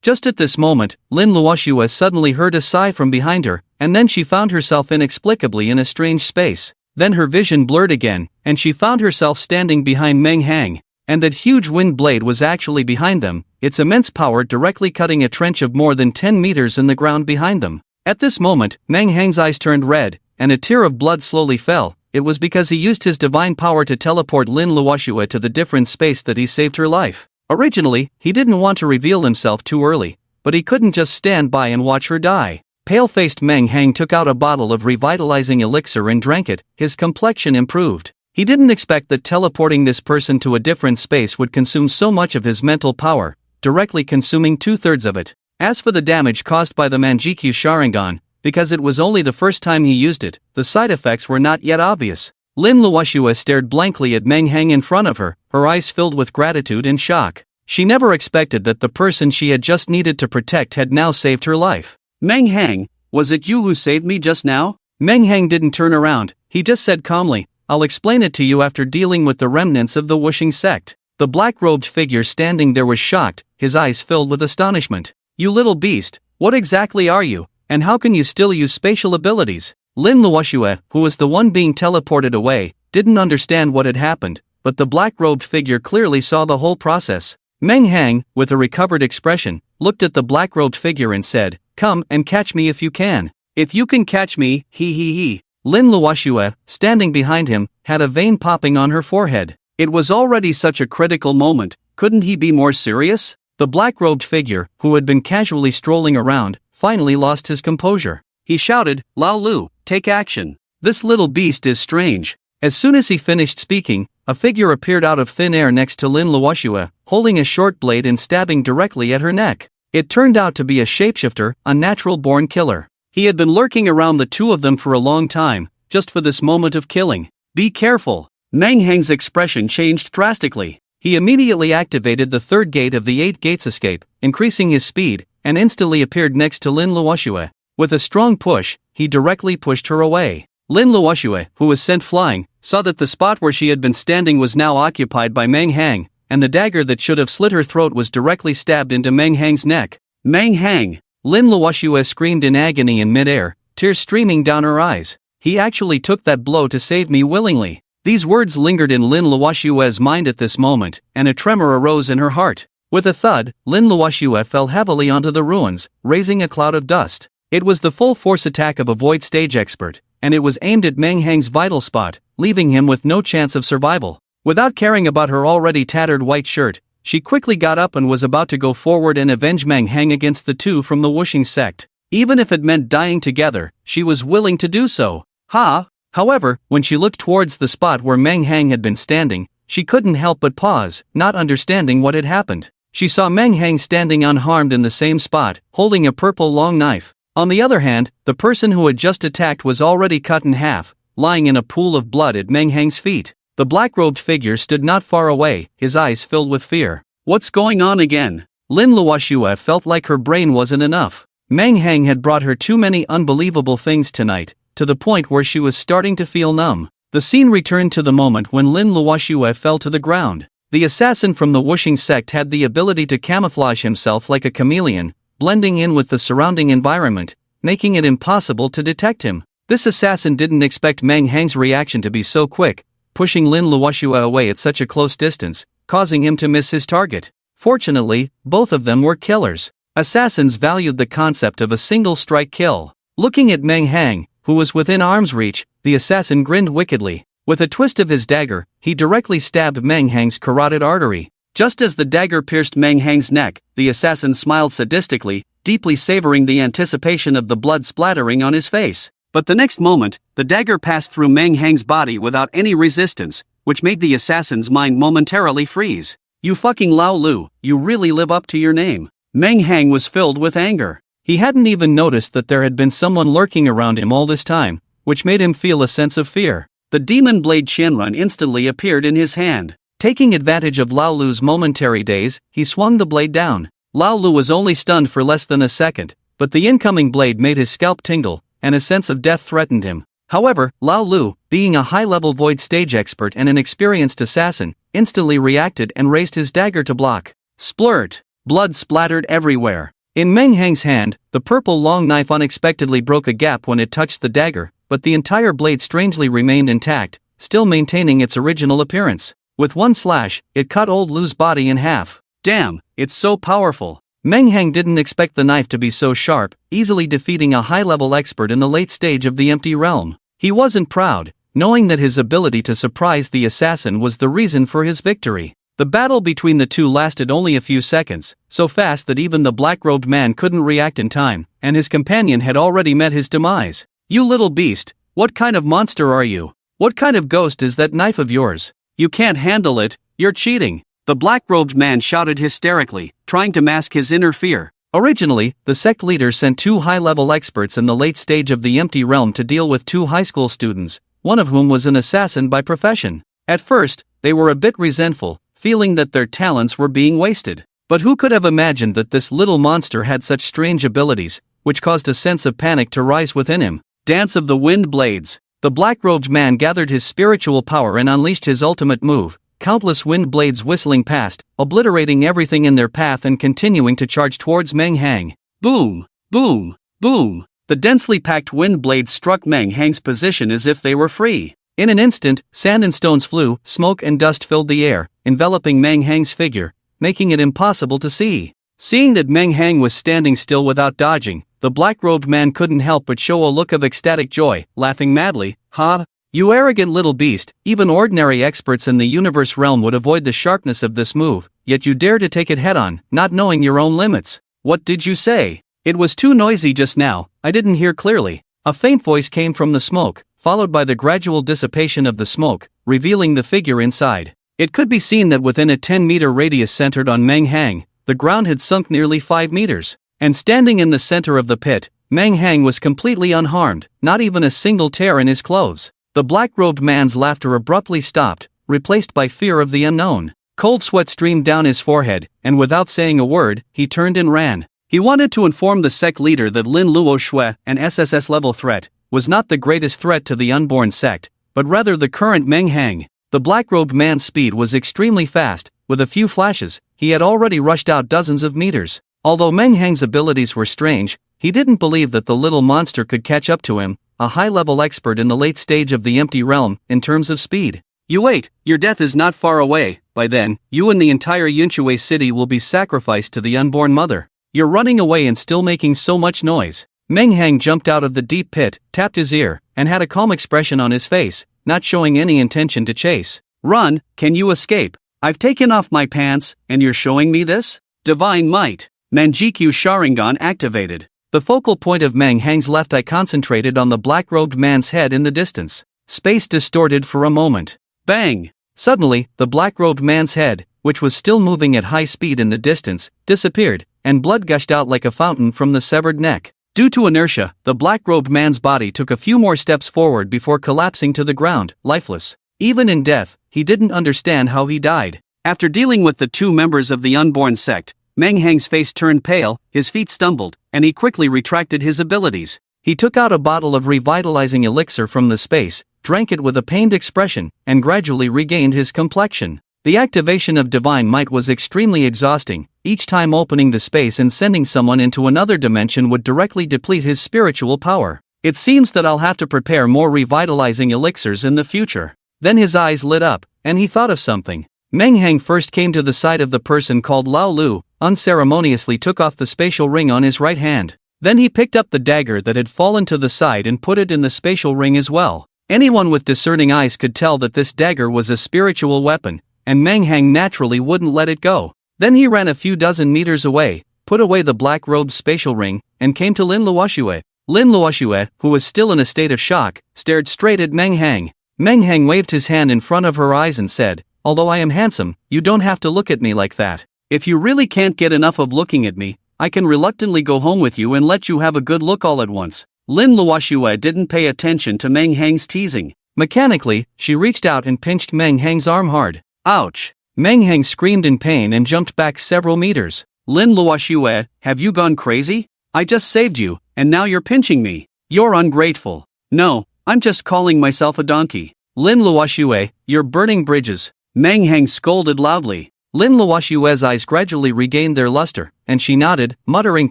Just at this moment, Lin Luoxue suddenly heard a sigh from behind her, and then she found herself inexplicably in a strange space. Then her vision blurred again, and she found herself standing behind Meng Hang. And that huge wind blade was actually behind them, its immense power directly cutting a trench of more than 10 meters in the ground behind them. At this moment, Meng Hang's eyes turned red, and a tear of blood slowly fell. It was because he used his divine power to teleport Lin Luoxue to the different space that he saved her life. Originally, he didn't want to reveal himself too early, but he couldn't just stand by and watch her die. Pale-faced Meng Hang took out a bottle of revitalizing elixir and drank it. His complexion improved. He didn't expect that teleporting this person to a different space would consume so much of his mental power, directly consuming 2/3 of it. As for the damage caused by the Manjikyu Sharingan, because it was only the first time he used it, the side effects were not yet obvious. Lin Luoxue stared blankly at Meng Hang in front of her, her eyes filled with gratitude and shock. She never expected that the person she had just needed to protect had now saved her life. Meng Hang, was it you who saved me just now? Meng Hang didn't turn around, he just said calmly, I'll explain it to you after dealing with the remnants of the Wuxing sect. The black-robed figure standing there was shocked, his eyes filled with astonishment. You little beast, what exactly are you, and how can you still use spatial abilities? Lin Luoxue, who was the one being teleported away, didn't understand what had happened, but the black-robed figure clearly saw the whole process. Meng Hang, with a recovered expression, looked at the black-robed figure and said, Come and catch me if you can. If you can catch me, he. Lin Luoxue, standing behind him, had a vein popping on her forehead. It was already such a critical moment, couldn't he be more serious? The black-robed figure, who had been casually strolling around, finally lost his composure. He shouted, Lao Lu, take action. This little beast is strange. As soon as he finished speaking, a figure appeared out of thin air next to Lin Luoxue, holding a short blade and stabbing directly at her neck. It turned out to be a shapeshifter, a natural-born killer. He had been lurking around the two of them for a long time, just for this moment of killing. Be careful. Meng Hang's expression changed drastically. He immediately activated the third gate of the 8 gates escape, increasing his speed, and instantly appeared next to Lin Luoxue. With a strong push, he directly pushed her away. Lin Luoxue, who was sent flying, saw that the spot where she had been standing was now occupied by Meng Hang, and the dagger that should have slit her throat was directly stabbed into Meng Hang's neck. Meng Hang! Lin Luoxue screamed in agony in midair, tears streaming down her eyes. He actually took that blow to save me willingly. These words lingered in Lin Luoxue's mind at this moment, and a tremor arose in her heart. With a thud, Lin Luoxue fell heavily onto the ruins, raising a cloud of dust. It was the full-force attack of a void stage expert, and it was aimed at Meng Hang's vital spot, leaving him with no chance of survival. Without caring about her already tattered white shirt, she quickly got up and was about to go forward and avenge Meng Hang against the two from the Wuxing sect. Even if it meant dying together, she was willing to do so. However, when she looked towards the spot where Meng Hang had been standing, she couldn't help but pause, not understanding what had happened. She saw Meng Hang standing unharmed in the same spot, holding a purple long knife. On the other hand, the person who had just attacked was already cut in half, lying in a pool of blood at Meng Hang's feet. The black-robed figure stood not far away, his eyes filled with fear. What's going on again? Lin Luoxue felt like her brain wasn't enough. Meng Hang had brought her too many unbelievable things tonight, to the point where she was starting to feel numb. The scene returned to the moment when Lin Luoxue fell to the ground. The assassin from the Wuxing sect had the ability to camouflage himself like a chameleon, blending in with the surrounding environment, making it impossible to detect him. This assassin didn't expect Meng Hang's reaction to be so quick, pushing Lin Luoxue away at such a close distance, causing him to miss his target. Fortunately, both of them were killers. Assassins valued the concept of a single strike kill. Looking at Meng Hang, who was within arm's reach, the assassin grinned wickedly. With a twist of his dagger, he directly stabbed Meng Hang's carotid artery. Just as the dagger pierced Meng Hang's neck, the assassin smiled sadistically, deeply savoring the anticipation of the blood splattering on his face. But the next moment, the dagger passed through Meng Hang's body without any resistance, which made the assassin's mind momentarily freeze. You fucking Lao Lu, you really live up to your name. Meng Hang was filled with anger. He hadn't even noticed that there had been someone lurking around him all this time, which made him feel a sense of fear. The demon blade Shenron instantly appeared in his hand. Taking advantage of Lao Lu's momentary daze, he swung the blade down. Lao Lu was only stunned for less than a second, but the incoming blade made his scalp tingle, and a sense of death threatened him. However, Lao Lu, being a high-level void stage expert and an experienced assassin, instantly reacted and raised his dagger to block. Splurt! Blood splattered everywhere. In Meng Hang's hand, the purple long knife unexpectedly broke a gap when it touched the dagger, but the entire blade strangely remained intact, still maintaining its original appearance. With one slash, it cut old Lu's body in half. Damn, it's so powerful. Meng Hang didn't expect the knife to be so sharp, easily defeating a high-level expert in the late stage of the Empty Realm. He wasn't proud, knowing that his ability to surprise the assassin was the reason for his victory. The battle between the two lasted only a few seconds, so fast that even the black-robed man couldn't react in time, and his companion had already met his demise. You little beast, what kind of monster are you? What kind of ghost is that knife of yours? You can't handle it, you're cheating. The black-robed man shouted hysterically, trying to mask his inner fear. Originally, the sect leader sent two high-level experts in the late stage of the Empty Realm to deal with two high school students, one of whom was an assassin by profession. At first, they were a bit resentful, feeling that their talents were being wasted. But who could have imagined that this little monster had such strange abilities, which caused a sense of panic to rise within him? Dance of the Wind Blades. The black-robed man gathered his spiritual power and unleashed his ultimate move, countless wind blades whistling past, obliterating everything in their path and continuing to charge towards Meng Hang. Boom! Boom! Boom! The densely packed wind blades struck Meng Hang's position as if they were free. In an instant, sand and stones flew, smoke and dust filled the air, enveloping Meng Hang's figure, making it impossible to see. Seeing that Meng Hang was standing still without dodging, the black-robed man couldn't help but show a look of ecstatic joy, laughing madly. Ha! You arrogant little beast, even ordinary experts in the universe realm would avoid the sharpness of this move, yet you dare to take it head-on, not knowing your own limits. What did you say? It was too noisy just now, I didn't hear clearly. A faint voice came from the smoke, followed by the gradual dissipation of the smoke, revealing the figure inside. It could be seen that within a 10-meter radius centered on Meng Hang, the ground had sunk nearly 5 meters. And standing in the center of the pit, Meng Hang was completely unharmed, not even a single tear in his clothes. The black-robed man's laughter abruptly stopped, replaced by fear of the unknown. Cold sweat streamed down his forehead, and without saying a word, he turned and ran. He wanted to inform the sect leader that Lin Luo Shui, an SSS-level threat, was not the greatest threat to the unborn sect, but rather the current Meng Hang. The black-robed man's speed was extremely fast. With a few flashes, he had already rushed out dozens of meters. Although Meng Hang's abilities were strange, he didn't believe that the little monster could catch up to him, a high-level expert in the late stage of the Empty Realm, in terms of speed. You wait, your death is not far away. By then, you and the entire Yunshui city will be sacrificed to the unborn mother. You're running away and still making so much noise. Meng Hang jumped out of the deep pit, tapped his ear, and had a calm expression on his face, not showing any intention to chase. Run, can you escape? I've taken off my pants, and you're showing me this? Divine Might. Manjikyu Sharingan activated. The focal point of Meng Hang's left eye concentrated on the black-robed man's head in the distance. Space distorted for a moment. Bang! Suddenly, the black-robed man's head, which was still moving at high speed in the distance, disappeared, and blood gushed out like a fountain from the severed neck. Due to inertia, the black-robed man's body took a few more steps forward before collapsing to the ground, lifeless. Even in death, he didn't understand how he died. After dealing with the two members of the unborn sect, Meng Hang's face turned pale, his feet stumbled, and he quickly retracted his abilities. He took out a bottle of revitalizing elixir from the space, drank it with a pained expression, and gradually regained his complexion. The activation of Divine Might was extremely exhausting. Each time opening the space and sending someone into another dimension would directly deplete his spiritual power. It seems that I'll have to prepare more revitalizing elixirs in the future. Then his eyes lit up, and he thought of something. Meng Hang first came to the side of the person called Lao Lu, unceremoniously took off the spatial ring on his right hand. Then he picked up the dagger that had fallen to the side and put it in the spatial ring as well. Anyone with discerning eyes could tell that this dagger was a spiritual weapon, and Meng Hang naturally wouldn't let it go. Then he ran a few dozen meters away, put away the black-robed spatial ring, and came to Lin Luoxue. Lin Luoxue, who was still in a state of shock, stared straight at Meng Hang. Meng Hang waved his hand in front of her eyes and said, "Although I am handsome, you don't have to look at me like that. If you really can't get enough of looking at me, I can reluctantly go home with you and let you have a good look all at once. Lin Luoxue didn't pay attention to Meng Hang's teasing. Mechanically, she reached out and pinched Meng Hang's arm hard. Ouch! Meng Hang screamed in pain and jumped back several meters. Lin Luoxue, have you gone crazy? I just saved you, and now you're pinching me. You're ungrateful. No, I'm just calling myself a donkey. Lin Luoxue, you're burning bridges. Meng Hang scolded loudly. Lin Luoxue's eyes gradually regained their luster, and she nodded, muttering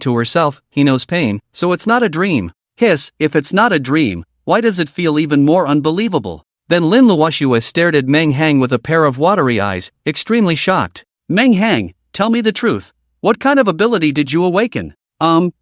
to herself, he knows pain, so it's not a dream. Hiss, if it's not a dream, why does it feel even more unbelievable? Then Lin Luoxue stared at Meng Hang with a pair of watery eyes, extremely shocked. Meng Hang, tell me the truth. What kind of ability did you awaken?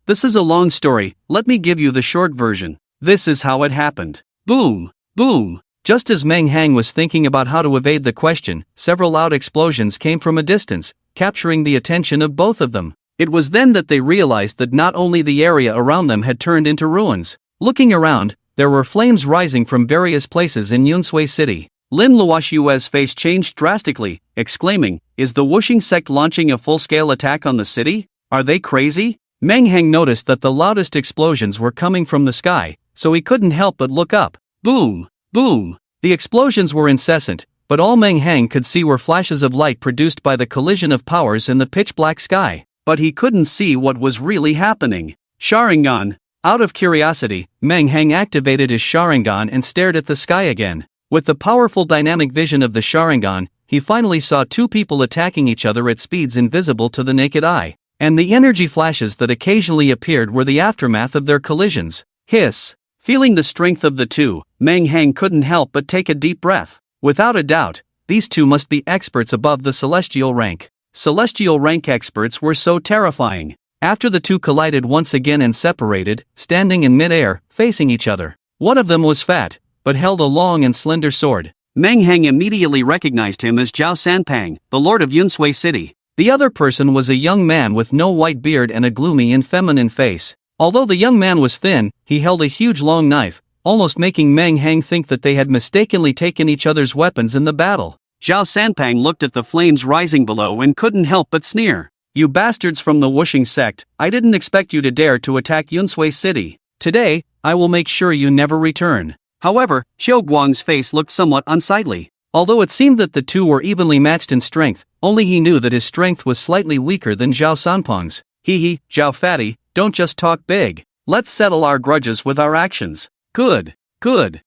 This is a long story, let me give you the short version. This is how it happened. Boom! Boom! Just as Meng Hang was thinking about how to evade the question, several loud explosions came from a distance, capturing the attention of both of them. It was then that they realized that not only the area around them had turned into ruins. Looking around, there were flames rising from various places in Yunshui City. Lin Luoxue's face changed drastically, exclaiming, is the Wuxing sect launching a full-scale attack on the city? Are they crazy? Meng Hang noticed that the loudest explosions were coming from the sky, so he couldn't help but look up. Boom! Boom! The explosions were incessant, but all Meng Hang could see were flashes of light produced by the collision of powers in the pitch-black sky. But he couldn't see what was really happening. Sharingan! Out of curiosity, Meng Hang activated his Sharingan and stared at the sky again. With the powerful dynamic vision of the Sharingan, he finally saw two people attacking each other at speeds invisible to the naked eye. And the energy flashes that occasionally appeared were the aftermath of their collisions. Hiss! Feeling the strength of the two, Meng Hang couldn't help but take a deep breath. Without a doubt, these two must be experts above the celestial rank. Celestial rank experts were so terrifying. After the two collided once again and separated, standing in mid-air, facing each other. One of them was fat, but held a long and slender sword. Meng Hang immediately recognized him as Zhao Sanpang, the lord of Yunshui City. The other person was a young man with no white beard and a gloomy and feminine face. Although the young man was thin, he held a huge long knife, almost making Meng Hang think that they had mistakenly taken each other's weapons in the battle. Zhao Sanpang looked at the flames rising below and couldn't help but sneer. You bastards from the Wuxing sect, I didn't expect you to dare to attack Yunshui City. Today, I will make sure you never return. However, Xiao Guang's face looked somewhat unsightly. Although it seemed that the two were evenly matched in strength, only he knew that his strength was slightly weaker than Zhao Sanpang's. Hee, Zhao Fatty, don't just talk big. Let's settle our grudges with our actions. Good. Xiao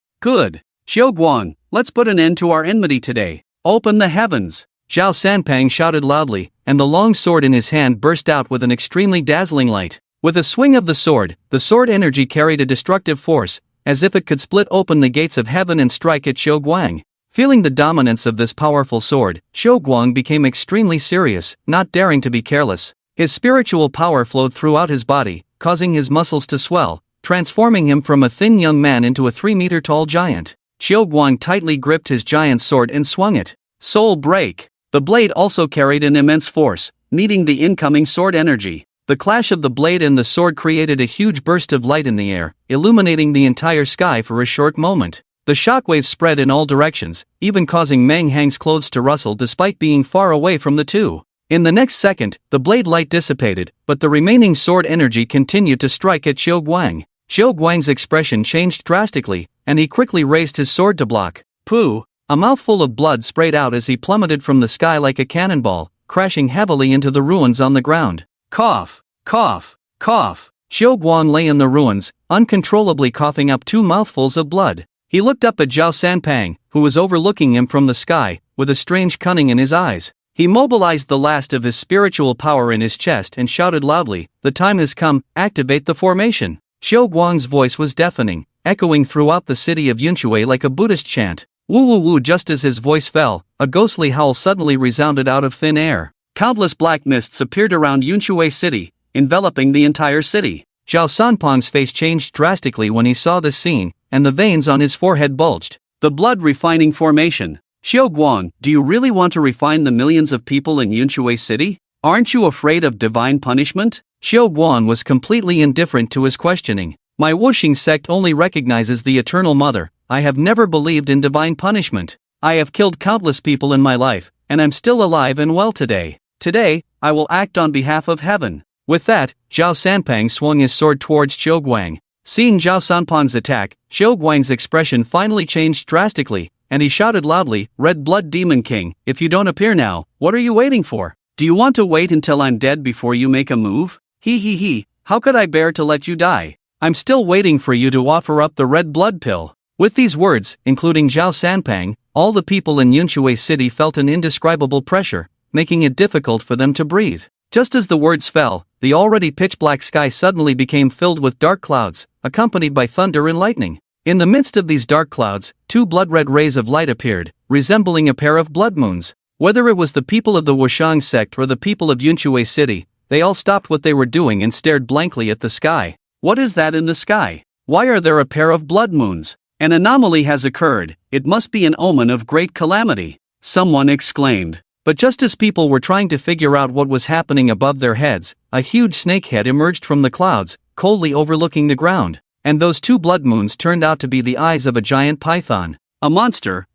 Guang, let's put an end to our enmity today. Open the heavens. Zhao Sanpang shouted loudly, and the long sword in his hand burst out with an extremely dazzling light. With a swing of the sword energy carried a destructive force, as if it could split open the gates of heaven and strike at Xiao Guang. Feeling the dominance of this powerful sword, Xiao Guang became extremely serious, not daring to be careless. His spiritual power flowed throughout his body, causing his muscles to swell, transforming him from a thin young man into a 3-meter-tall giant. Xiao Guang tightly gripped his giant sword and swung it. Soul break! The blade also carried an immense force, meeting the incoming sword energy. The clash of the blade and the sword created a huge burst of light in the air, illuminating the entire sky for a short moment. The shockwaves spread in all directions, even causing Meng Hang's clothes to rustle despite being far away from the two. In the next second, the blade light dissipated, but the remaining sword energy continued to strike at Xiao Guang. Xiao Guang's expression changed drastically, and he quickly raised his sword to block. Pooh! A mouthful of blood sprayed out as he plummeted from the sky like a cannonball, crashing heavily into the ruins on the ground. Cough! Xiao Guang lay in the ruins, uncontrollably coughing up 2 mouthfuls of blood. He looked up at Zhao Sanpang, who was overlooking him from the sky, with a strange cunning in his eyes. He mobilized the last of his spiritual power in his chest and shouted loudly, "The time has come, activate the formation." Xiao Guang's voice was deafening, echoing throughout the city of Yunshui like a Buddhist chant. Woo woo woo! Just as his voice fell, a ghostly howl suddenly resounded out of thin air. Countless black mists appeared around Yunshui City, enveloping the entire city. Zhao Sanpang's face changed drastically when he saw this scene, and the veins on his forehead bulged. The blood-refining formation. Xiao Guang, do you really want to refine the millions of people in Yunshui City? Aren't you afraid of divine punishment? Xiao Guang was completely indifferent to his questioning. My Wuxing sect only recognizes the Eternal Mother. I have never believed in divine punishment. I have killed countless people in my life, and I'm still alive and well today. Today, I will act on behalf of heaven. With that, Zhao Sanpang swung his sword towards Zhou Guang. Seeing Zhao Sanpang's attack, Zhou Guang's expression finally changed drastically, and he shouted loudly, "Red Blood Demon King, if you don't appear now, what are you waiting for? Do you want to wait until I'm dead before you make a move? He, how could I bear to let you die? I'm still waiting for you to offer up the red blood pill." With these words, including Zhao Sanpang, all the people in Yunshui City felt an indescribable pressure, making it difficult for them to breathe. Just as the words fell, the already pitch-black sky suddenly became filled with dark clouds, accompanied by thunder and lightning. In the midst of these dark clouds, two blood-red rays of light appeared, resembling a pair of blood moons. Whether it was the people of the Wushang sect or the people of Yunshui City, they all stopped what they were doing and stared blankly at the sky. What is that in the sky? Why are there a pair of blood moons? An anomaly has occurred, it must be an omen of great calamity, someone exclaimed. But just as people were trying to figure out what was happening above their heads, a huge snakehead emerged from the clouds, coldly overlooking the ground. And those two blood moons turned out to be the eyes of a giant python. A monster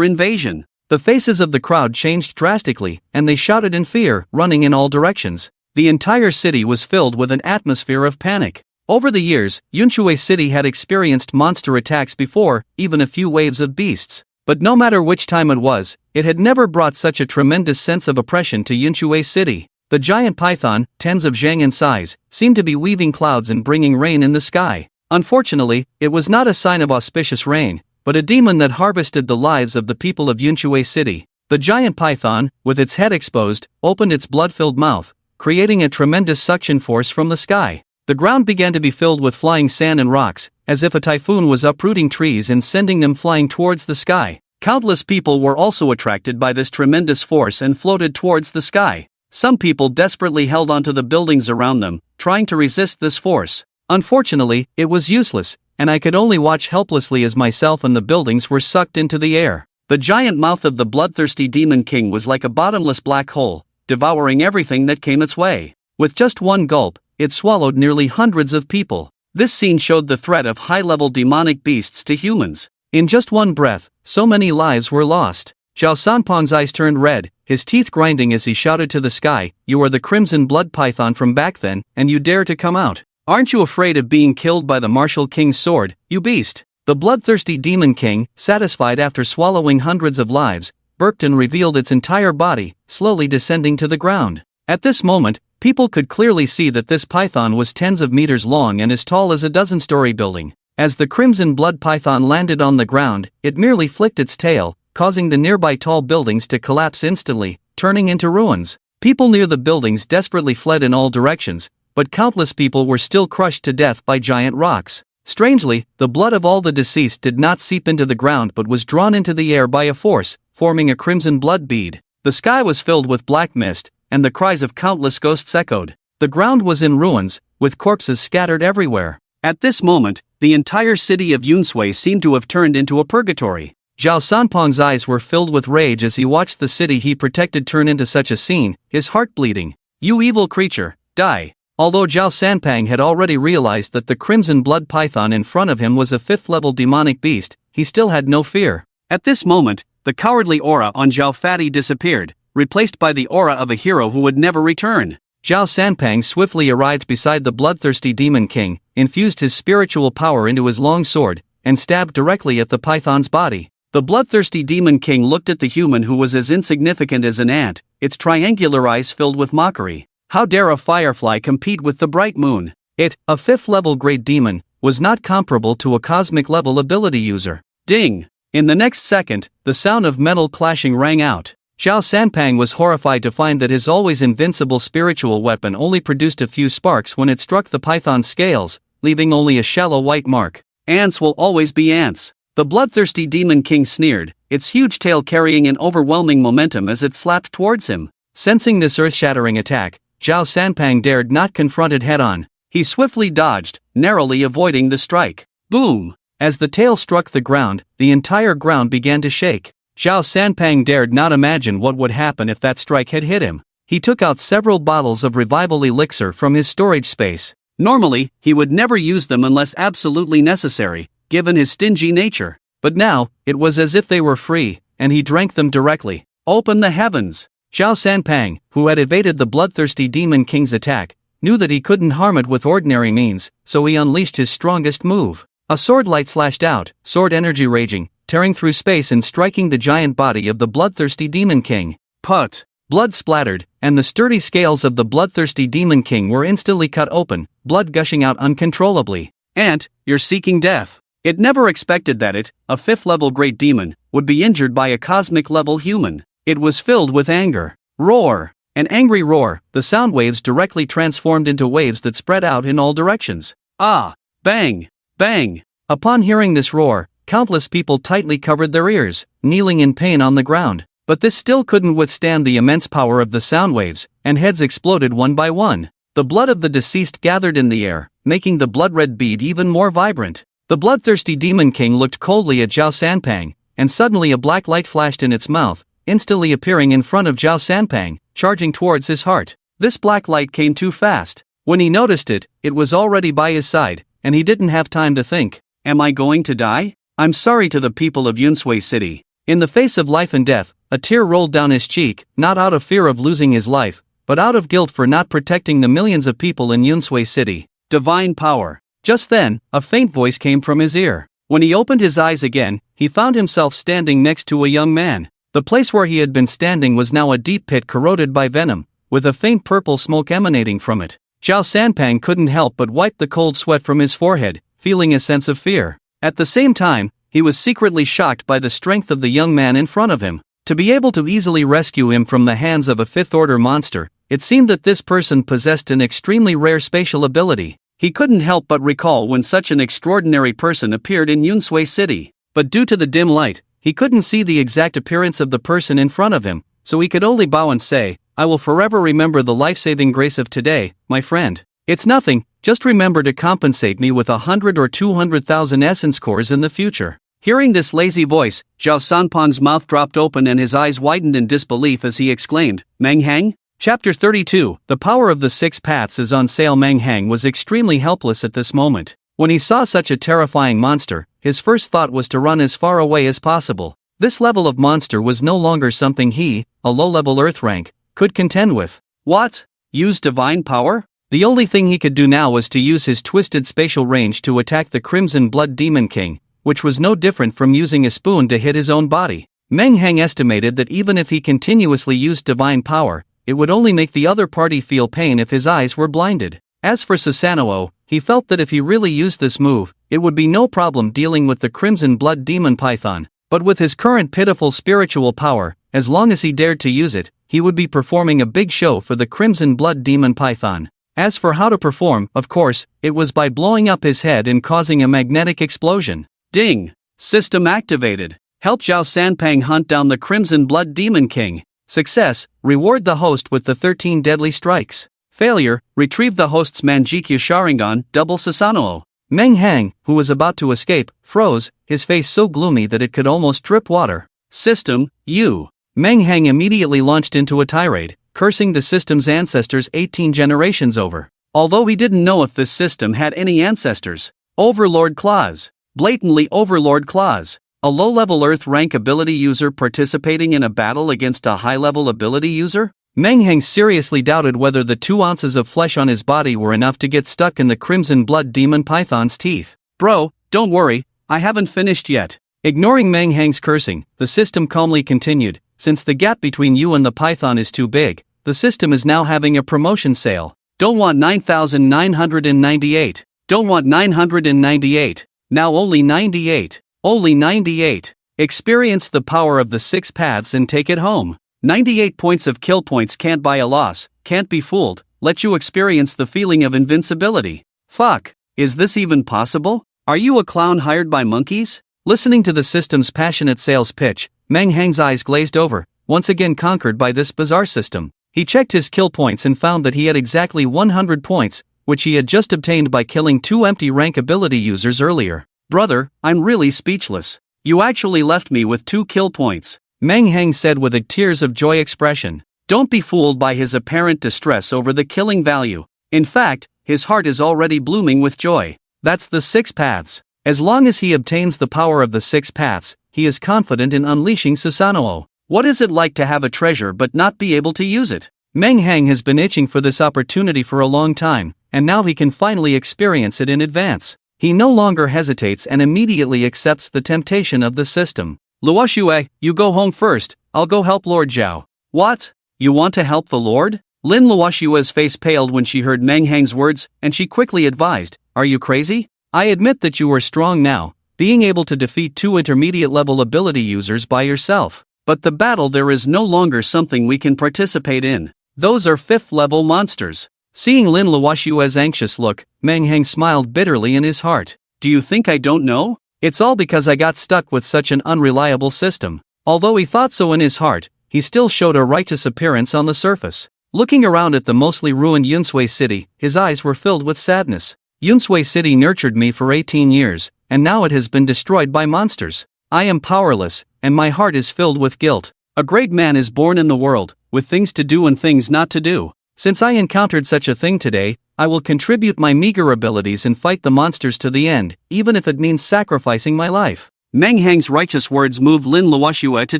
invasion. The faces of the crowd changed drastically, and they shouted in fear, running in all directions. The entire city was filled with an atmosphere of panic. Over the years, Yunshui City had experienced monster attacks before, even a few waves of beasts. But no matter which time it was, it had never brought such a tremendous sense of oppression to Yunshui City. The giant python, tens of zhang in size, seemed to be weaving clouds and bringing rain in the sky. Unfortunately, it was not a sign of auspicious rain, but a demon that harvested the lives of the people of Yunshui City. The giant python, with its head exposed, opened its blood-filled mouth, creating a tremendous suction force from the sky. The ground began to be filled with flying sand and rocks, as if a typhoon was uprooting trees and sending them flying towards the sky. Countless people were also attracted by this tremendous force and floated towards the sky. Some people desperately held onto the buildings around them, trying to resist this force. Unfortunately, it was useless, and I could only watch helplessly as myself and the buildings were sucked into the air. The giant mouth of the bloodthirsty Demon King was like a bottomless black hole, devouring everything that came its way. With just one gulp, it swallowed nearly hundreds of people. This scene showed the threat of high-level demonic beasts to humans. In just one breath, so many lives were lost. Zhao Sanpang's eyes turned red, his teeth grinding as he shouted to the sky, "You are the crimson blood python from back then, and you dare to come out. Aren't you afraid of being killed by the martial king's sword, you beast?" The bloodthirsty Demon King, satisfied after swallowing hundreds of lives, burped and revealed its entire body, slowly descending to the ground. At this moment, people could clearly see that this python was tens of meters long and as tall as a dozen-story building. As the crimson blood python landed on the ground, it merely flicked its tail, causing the nearby tall buildings to collapse instantly, turning into ruins. People near the buildings desperately fled in all directions, but countless people were still crushed to death by giant rocks. Strangely, the blood of all the deceased did not seep into the ground but was drawn into the air by a force, forming a crimson blood bead. The sky was filled with black mist, and the cries of countless ghosts echoed. The ground was in ruins, with corpses scattered everywhere. At this moment, the entire city of Yunshui seemed to have turned into a purgatory. Zhao Sanpang's eyes were filled with rage as he watched the city he protected turn into such a scene, his heart bleeding. "You evil creature, die!" Although Zhao Sanpang had already realized that the crimson blood python in front of him was a fifth-level demonic beast, he still had no fear. At this moment, the cowardly aura on Zhao Fatty disappeared, replaced by the aura of a hero who would never return. Zhao Sanpang swiftly arrived beside the bloodthirsty Demon King, infused his spiritual power into his long sword, and stabbed directly at the python's body. The bloodthirsty Demon King looked at the human who was as insignificant as an ant, its triangular eyes filled with mockery. How dare a firefly compete with the bright moon? It, a fifth-level great demon, was not comparable to a cosmic-level ability user. Ding! In the next second, the sound of metal clashing rang out. Zhao Sanpang was horrified to find that his always invincible spiritual weapon only produced a few sparks when it struck the python's scales, leaving only a shallow white mark. Ants will always be ants. The bloodthirsty Demon King sneered, its huge tail carrying an overwhelming momentum as it slapped towards him. Sensing this earth-shattering attack, Zhao Sanpang dared not confront it head-on. He swiftly dodged, narrowly avoiding the strike. Boom! As the tail struck the ground, the entire ground began to shake. Zhao Sanpang dared not imagine what would happen if that strike had hit him. He took out several bottles of revival elixir from his storage space. Normally, he would never use them unless absolutely necessary, given his stingy nature. But now, it was as if they were free, and he drank them directly. Open the heavens! Zhao Sanpang, who had evaded the bloodthirsty Demon King's attack, knew that he couldn't harm it with ordinary means, so he unleashed his strongest move. A sword light slashed out, sword energy raging, tearing through space and striking the giant body of the bloodthirsty Demon King. Put! Blood splattered, and the sturdy scales of the bloodthirsty Demon King were instantly cut open, blood gushing out uncontrollably. Ant, you're seeking death. It never expected that it, a 5th-level great demon, would be injured by a cosmic-level human. It was filled with anger. Roar! An angry roar, the sound waves directly transformed into waves that spread out in all directions. Ah! Bang! Bang! Upon hearing this roar, countless people tightly covered their ears, kneeling in pain on the ground. But this still couldn't withstand the immense power of the sound waves, and heads exploded one by one. The blood of the deceased gathered in the air, making the blood-red bead even more vibrant. The bloodthirsty Demon King looked coldly at Zhao Sanpang, and suddenly a black light flashed in its mouth, instantly appearing in front of Zhao Sanpang, charging towards his heart. This black light came too fast. When he noticed it, it was already by his side, and he didn't have time to think. Am I going to die? I'm sorry to the people of Yunsui City. In the face of life and death, a tear rolled down his cheek, not out of fear of losing his life, but out of guilt for not protecting the millions of people in Yunsui City. Divine power. Just then, a faint voice came from his ear. When he opened his eyes again, he found himself standing next to a young man. The place where he had been standing was now a deep pit corroded by venom, with a faint purple smoke emanating from it. Zhao Sanpang couldn't help but wipe the cold sweat from his forehead, feeling a sense of fear. At the same time, he was secretly shocked by the strength of the young man in front of him. To be able to easily rescue him from the hands of a 5th-order monster, it seemed that this person possessed an extremely rare spatial ability. He couldn't help but recall when such an extraordinary person appeared in Yunsui City. But due to the dim light, he couldn't see the exact appearance of the person in front of him, so he could only bow and say, "I will forever remember the life-saving grace of today, my friend. It's nothing, just remember to compensate me with 100 or 200,000 essence cores in the future." Hearing this lazy voice, Zhao Sanpang's mouth dropped open and his eyes widened in disbelief as he exclaimed, "Manghang?" Chapter 32, The Power of the Six Paths is on sale. Manghang was extremely helpless at this moment. When he saw such a terrifying monster, his first thought was to run as far away as possible. This level of monster was no longer something he, a low-level Earth rank, could contend with. What? Use divine power? The only thing he could do now was to use his twisted spatial range to attack the Crimson Blood Demon King, which was no different from using a spoon to hit his own body. Manghang estimated that even if he continuously used divine power, it would only make the other party feel pain if his eyes were blinded. As for Susanoo, he felt that if he really used this move, it would be no problem dealing with the Crimson Blood Demon Python. But with his current pitiful spiritual power, as long as he dared to use it, he would be performing a big show for the Crimson Blood Demon Python. As for how to perform, of course, it was by blowing up his head and causing a magnetic explosion. Ding! System activated. Help Zhao Sanpang hunt down the Crimson Blood Demon King. Success, reward the host with the 13 deadly strikes. Failure, retrieve the host's Manjikyu Sharingan, double Susanoo. Manghang, who was about to escape, froze, his face so gloomy that it could almost drip water. System, you. Manghang immediately launched into a tirade, cursing the system's ancestors 18 generations over. Although he didn't know if this system had any ancestors. Overlord Claws. Blatantly Overlord Claws. A low-level Earth rank ability user participating in a battle against a high-level ability user? Manghang seriously doubted whether the 2 ounces of flesh on his body were enough to get stuck in the Crimson Blood Demon Python's teeth. Bro, don't worry, I haven't finished yet. Ignoring Manghang's cursing, the system calmly continued, since the gap between you and the Python is too big, the system is now having a promotion sale. Don't want 9,998. Don't want 998. Now only 98. Only 98. Experience the power of the 6 paths and take it home. 98 points of kill points can't buy a loss, can't be fooled, let you experience the feeling of invincibility. Fuck, is this even possible? Are you a clown hired by monkeys? Listening to the system's passionate sales pitch, Manghang's eyes glazed over, once again conquered by this bizarre system. He checked his kill points and found that he had exactly 100 points, which he had just obtained by killing 2 empty rank ability users earlier. Brother, I'm really speechless. You actually left me with 2 kill points. Manghang said with a tears of joy expression. Don't be fooled by his apparent distress over the killing value. In fact, his heart is already blooming with joy. That's the 6 paths. As long as he obtains the power of the 6 paths, he is confident in unleashing Susanoo. What is it like to have a treasure but not be able to use it? Meng Hang has been itching for this opportunity for a long time, and now he can finally experience it in advance. He no longer hesitates and immediately accepts the temptation of the system. Luoxue, you go home first, I'll go help Lord Zhao. What? You want to help the Lord? Lin Luoxue's face paled when she heard Meng Hang's words, and she quickly advised, are you crazy? I admit that you are strong now, being able to defeat 2 intermediate-level ability users by yourself. But the battle there is no longer something we can participate in. Those are 5th-level monsters. Seeing Lin Luoxue's anxious look, Meng Hang smiled bitterly in his heart. Do you think I don't know? It's all because I got stuck with such an unreliable system. Although he thought so in his heart, he still showed a righteous appearance on the surface. Looking around at the mostly ruined Yunsui City, his eyes were filled with sadness. Yunsui City nurtured me for 18 years, and now it has been destroyed by monsters. I am powerless, and my heart is filled with guilt. A great man is born in the world, with things to do and things not to do. Since I encountered such a thing today, I will contribute my meager abilities and fight the monsters to the end, even if it means sacrificing my life. Meng Hang's righteous words moved Lin Luoxue to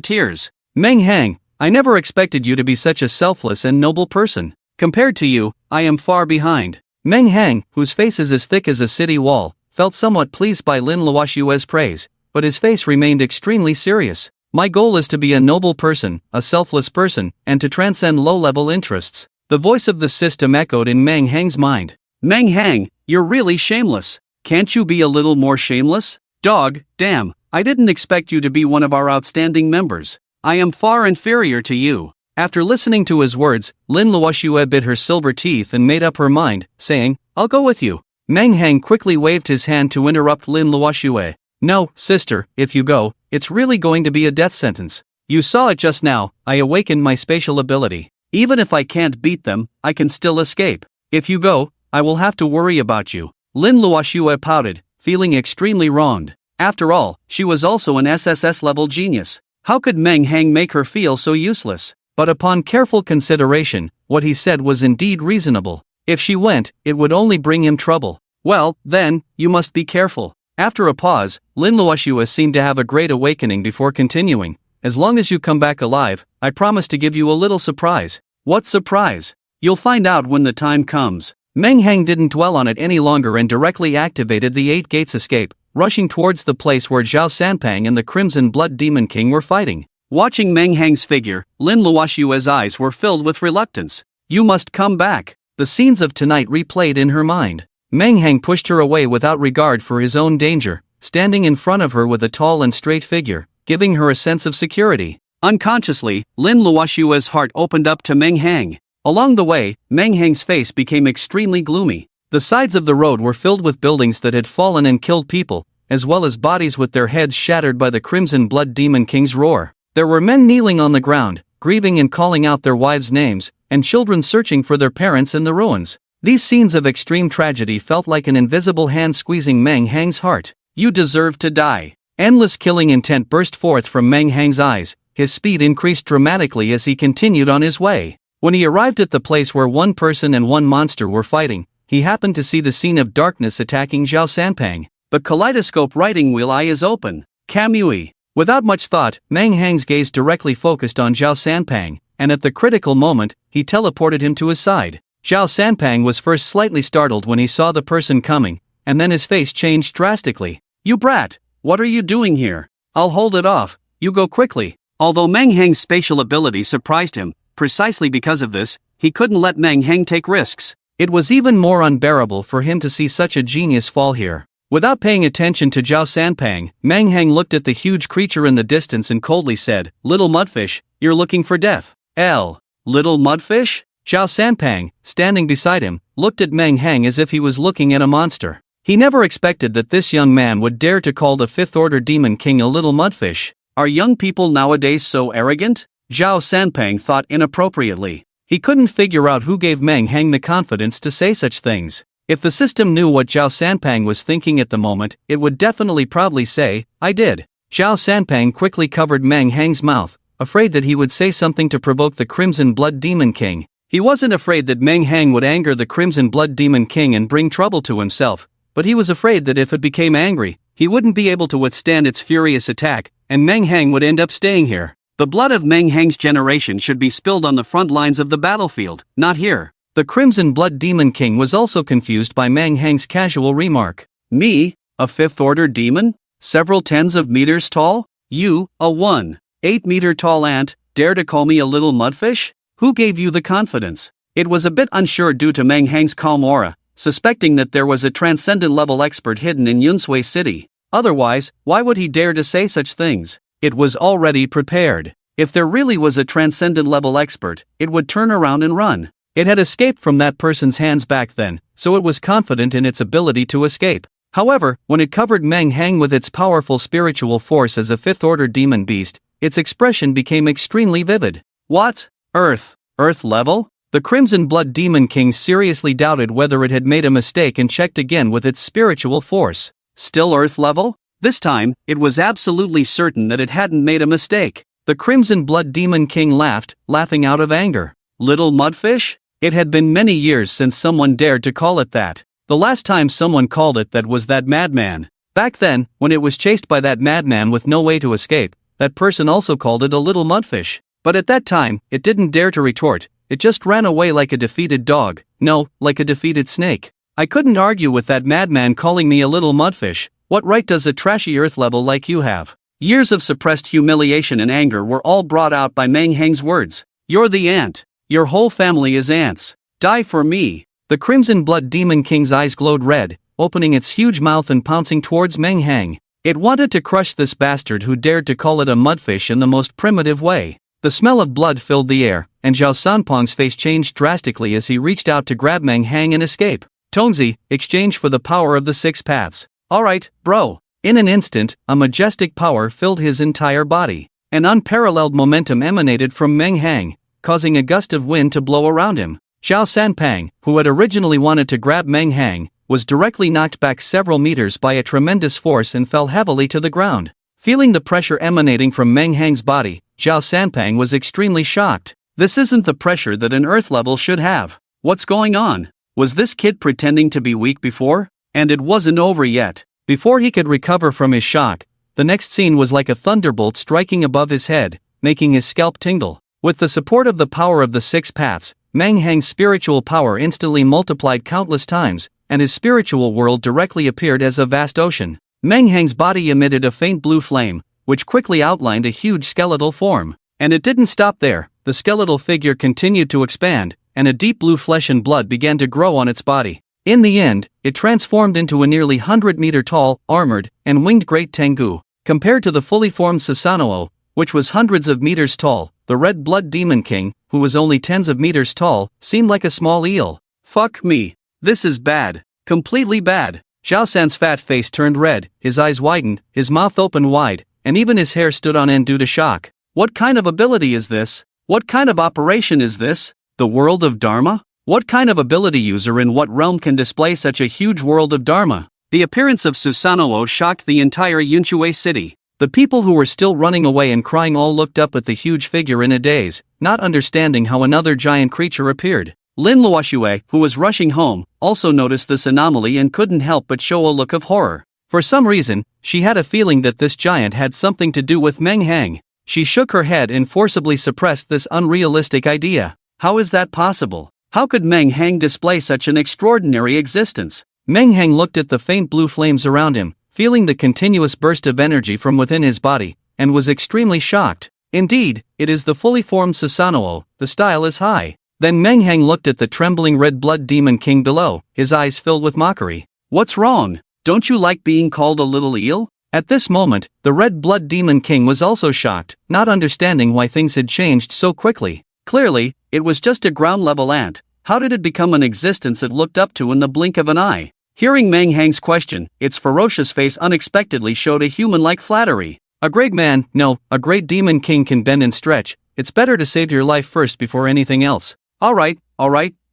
tears. Meng Hang, I never expected you to be such a selfless and noble person. Compared to you, I am far behind. Meng Hang, whose face is as thick as a city wall, felt somewhat pleased by Lin Luoxue's praise, but his face remained extremely serious. My goal is to be a noble person, a selfless person, and to transcend low-level interests. The voice of the system echoed in Meng Hang's mind. Meng Hang, you're really shameless. Can't you be a little more shameless? Dog, damn, I didn't expect you to be one of our outstanding members. I am far inferior to you. After listening to his words, Lin Luoxue bit her silver teeth and made up her mind, saying, I'll go with you. Meng Hang quickly waved his hand to interrupt Lin Luoxue. No, sister, if you go, it's really going to be a death sentence. You saw it just now, I awakened my spatial ability. Even if I can't beat them, I can still escape. If you go, I will have to worry about you. Lin Luoxue pouted, feeling extremely wronged. After all, she was also an SSS level genius. How could Meng Hang make her feel so useless? But upon careful consideration, what he said was indeed reasonable. If she went, it would only bring him trouble. Well, then, you must be careful. After a pause, Lin Luoxue seemed to have a great awakening before continuing. As long as you come back alive, I promise to give you a little surprise. What surprise? You'll find out when the time comes. Meng Hang didn't dwell on it any longer and directly activated the 8 gates escape, rushing towards the place where Zhao Sanpang and the Crimson Blood Demon King were fighting. Watching Meng Hang's figure, Lin Luoxue's eyes were filled with reluctance. You must come back. The scenes of tonight replayed in her mind. Meng Hang pushed her away without regard for his own danger, standing in front of her with a tall and straight figure, giving her a sense of security. Unconsciously, Lin Luoxue's heart opened up to Meng Hang. Along the way, Meng Hang's face became extremely gloomy. The sides of the road were filled with buildings that had fallen and killed people, as well as bodies with their heads shattered by the Crimson Blood Demon King's roar. There were men kneeling on the ground, grieving and calling out their wives' names, and children searching for their parents in the ruins. These scenes of extreme tragedy felt like an invisible hand squeezing Meng Hang's heart. You deserve to die. Endless killing intent burst forth from Meng Hang's eyes. His speed increased dramatically as he continued on his way. When he arrived at the place where one person and one monster were fighting, he happened to see the scene of darkness attacking Zhao Sanpang. The kaleidoscope writing wheel eye is open. Kamui. Without much thought, Meng Hang's gaze directly focused on Zhao Sanpang, and at the critical moment, he teleported him to his side. Zhao Sanpang was first slightly startled when he saw the person coming, and then his face changed drastically. You brat! What are you doing here? I'll hold it off, you go quickly. Although Meng Hang's spatial ability surprised him, precisely because of this, he couldn't let Meng Hang take risks. It was even more unbearable for him to see such a genius fall here. Without paying attention to Zhao Sanpang, Meng Hang looked at the huge creature in the distance and coldly said, Little mudfish, you're looking for death. Little mudfish? Zhao Sanpang, standing beside him, looked at Meng Hang as if he was looking at a monster. He never expected that this young man would dare to call the Fifth-Order Demon King a little mudfish. Are young people nowadays so arrogant? Zhao Sanpang thought inappropriately. He couldn't figure out who gave Meng Hang the confidence to say such things. If the system knew what Zhao Sanpang was thinking at the moment, it would definitely proudly say, I did. Zhao Sanpang quickly covered Meng Hang's mouth, afraid that he would say something to provoke the Crimson Blood Demon King. He wasn't afraid that Meng Hang would anger the Crimson Blood Demon King and bring trouble to himself, but he was afraid that if it became angry, he wouldn't be able to withstand its furious attack, and Meng Hang would end up staying here. The blood of Meng Heng's generation should be spilled on the front lines of the battlefield, not here. The Crimson Blood Demon King was also confused by Meng Heng's casual remark. Me, a fifth-order demon? Several tens of meters tall? You, a 1.8-meter tall ant, dare to call me a little mudfish? Who gave you the confidence? It was a bit unsure due to Meng Heng's calm aura, suspecting that there was a transcendent-level expert hidden in Yunsui City. Otherwise, why would he dare to say such things? It was already prepared. If there really was a transcendent-level expert, it would turn around and run. It had escaped from that person's hands back then, so it was confident in its ability to escape. However, when it covered Meng Heng with its powerful spiritual force as a fifth-order demon beast, its expression became extremely vivid. What? Earth? Earth level? The Crimson Blood Demon King seriously doubted whether it had made a mistake and checked again with its spiritual force. Still Earth level? This time, it was absolutely certain that it hadn't made a mistake. The Crimson Blood Demon King laughed, laughing out of anger. Little mudfish? It had been many years since someone dared to call it that. The last time someone called it that was that madman. Back then, when it was chased by that madman with no way to escape, that person also called it a little mudfish. But at that time, it didn't dare to retort, it just ran away like a defeated dog, no, like a defeated snake. I couldn't argue with that madman calling me a little mudfish. What right does a trashy earth level like you have? Years of suppressed humiliation and anger were all brought out by Meng Heng's words. You're the ant. Your whole family is ants. Die for me. The Crimson Blood Demon King's eyes glowed red, opening its huge mouth and pouncing towards Meng Heng. It wanted to crush this bastard who dared to call it a mudfish in the most primitive way. The smell of blood filled the air, and Zhao Sanpong's face changed drastically as he reached out to grab Meng Heng and escape. Tongzi, exchange for the power of the 6 paths. Alright, bro. In an instant, a majestic power filled his entire body. An unparalleled momentum emanated from Meng Heng, causing a gust of wind to blow around him. Zhao Sanpang, who had originally wanted to grab Meng Heng, was directly knocked back several meters by a tremendous force and fell heavily to the ground. Feeling the pressure emanating from Meng Heng's body, Zhao Sanpang was extremely shocked. This isn't the pressure that an earth level should have. What's going on? Was this kid pretending to be weak before? And it wasn't over yet. Before he could recover from his shock, the next scene was like a thunderbolt striking above his head, making his scalp tingle. With the support of the power of the 6 paths, Meng Heng's spiritual power instantly multiplied countless times, and his spiritual world directly appeared as a vast ocean. Meng Heng's body emitted a faint blue flame, which quickly outlined a huge skeletal form. And it didn't stop there. The skeletal figure continued to expand, and a deep blue flesh and blood began to grow on its body. In the end, it transformed into a nearly 100-meter tall, armored, and winged great Tengu. Compared to the fully formed Susanoo, which was hundreds of meters tall, the Red Blood Demon King, who was only tens of meters tall, seemed like a small eel. Fuck me. This is bad. Completely bad. Zhao San's fat face turned red, his eyes widened, his mouth opened wide, and even his hair stood on end due to shock. What kind of ability is this? What kind of operation is this? The world of Dharma? What kind of ability user in what realm can display such a huge world of Dharma? The appearance of Susanoo shocked the entire Yunsui City. The people who were still running away and crying all looked up at the huge figure in a daze, not understanding how another giant creature appeared. Lin Luoxue, who was rushing home, also noticed this anomaly and couldn't help but show a look of horror. For some reason, she had a feeling that this giant had something to do with Meng Heng. She shook her head and forcibly suppressed this unrealistic idea. How is that possible? How could Meng Heng display such an extraordinary existence? Meng Heng looked at the faint blue flames around him, feeling the continuous burst of energy from within his body, and was extremely shocked. Indeed, it is the fully formed Susanoo, the style is high. Then Meng Heng looked at the trembling Red Blood Demon King below, his eyes filled with mockery. What's wrong? Don't you like being called a little eel? At this moment, the Red Blood Demon King was also shocked, not understanding why things had changed so quickly. Clearly, it was just a ground-level ant. How did it become an existence it looked up to in the blink of an eye? Hearing Meng Heng's question, its ferocious face unexpectedly showed a human-like flattery. A great man, no, a great demon king can bend and stretch. It's better to save your life first before anything else. Alright,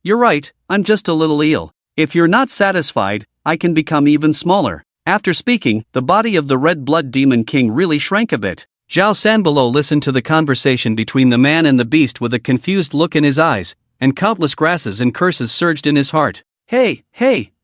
you're right, I'm just a little eel. If you're not satisfied, I can become even smaller. After speaking, the body of the Red Blood Demon King really shrank a bit. Zhao Sanbelow listened to the conversation between the man and the beast with a confused look in his eyes, and countless grasses and curses surged in his heart. Hey,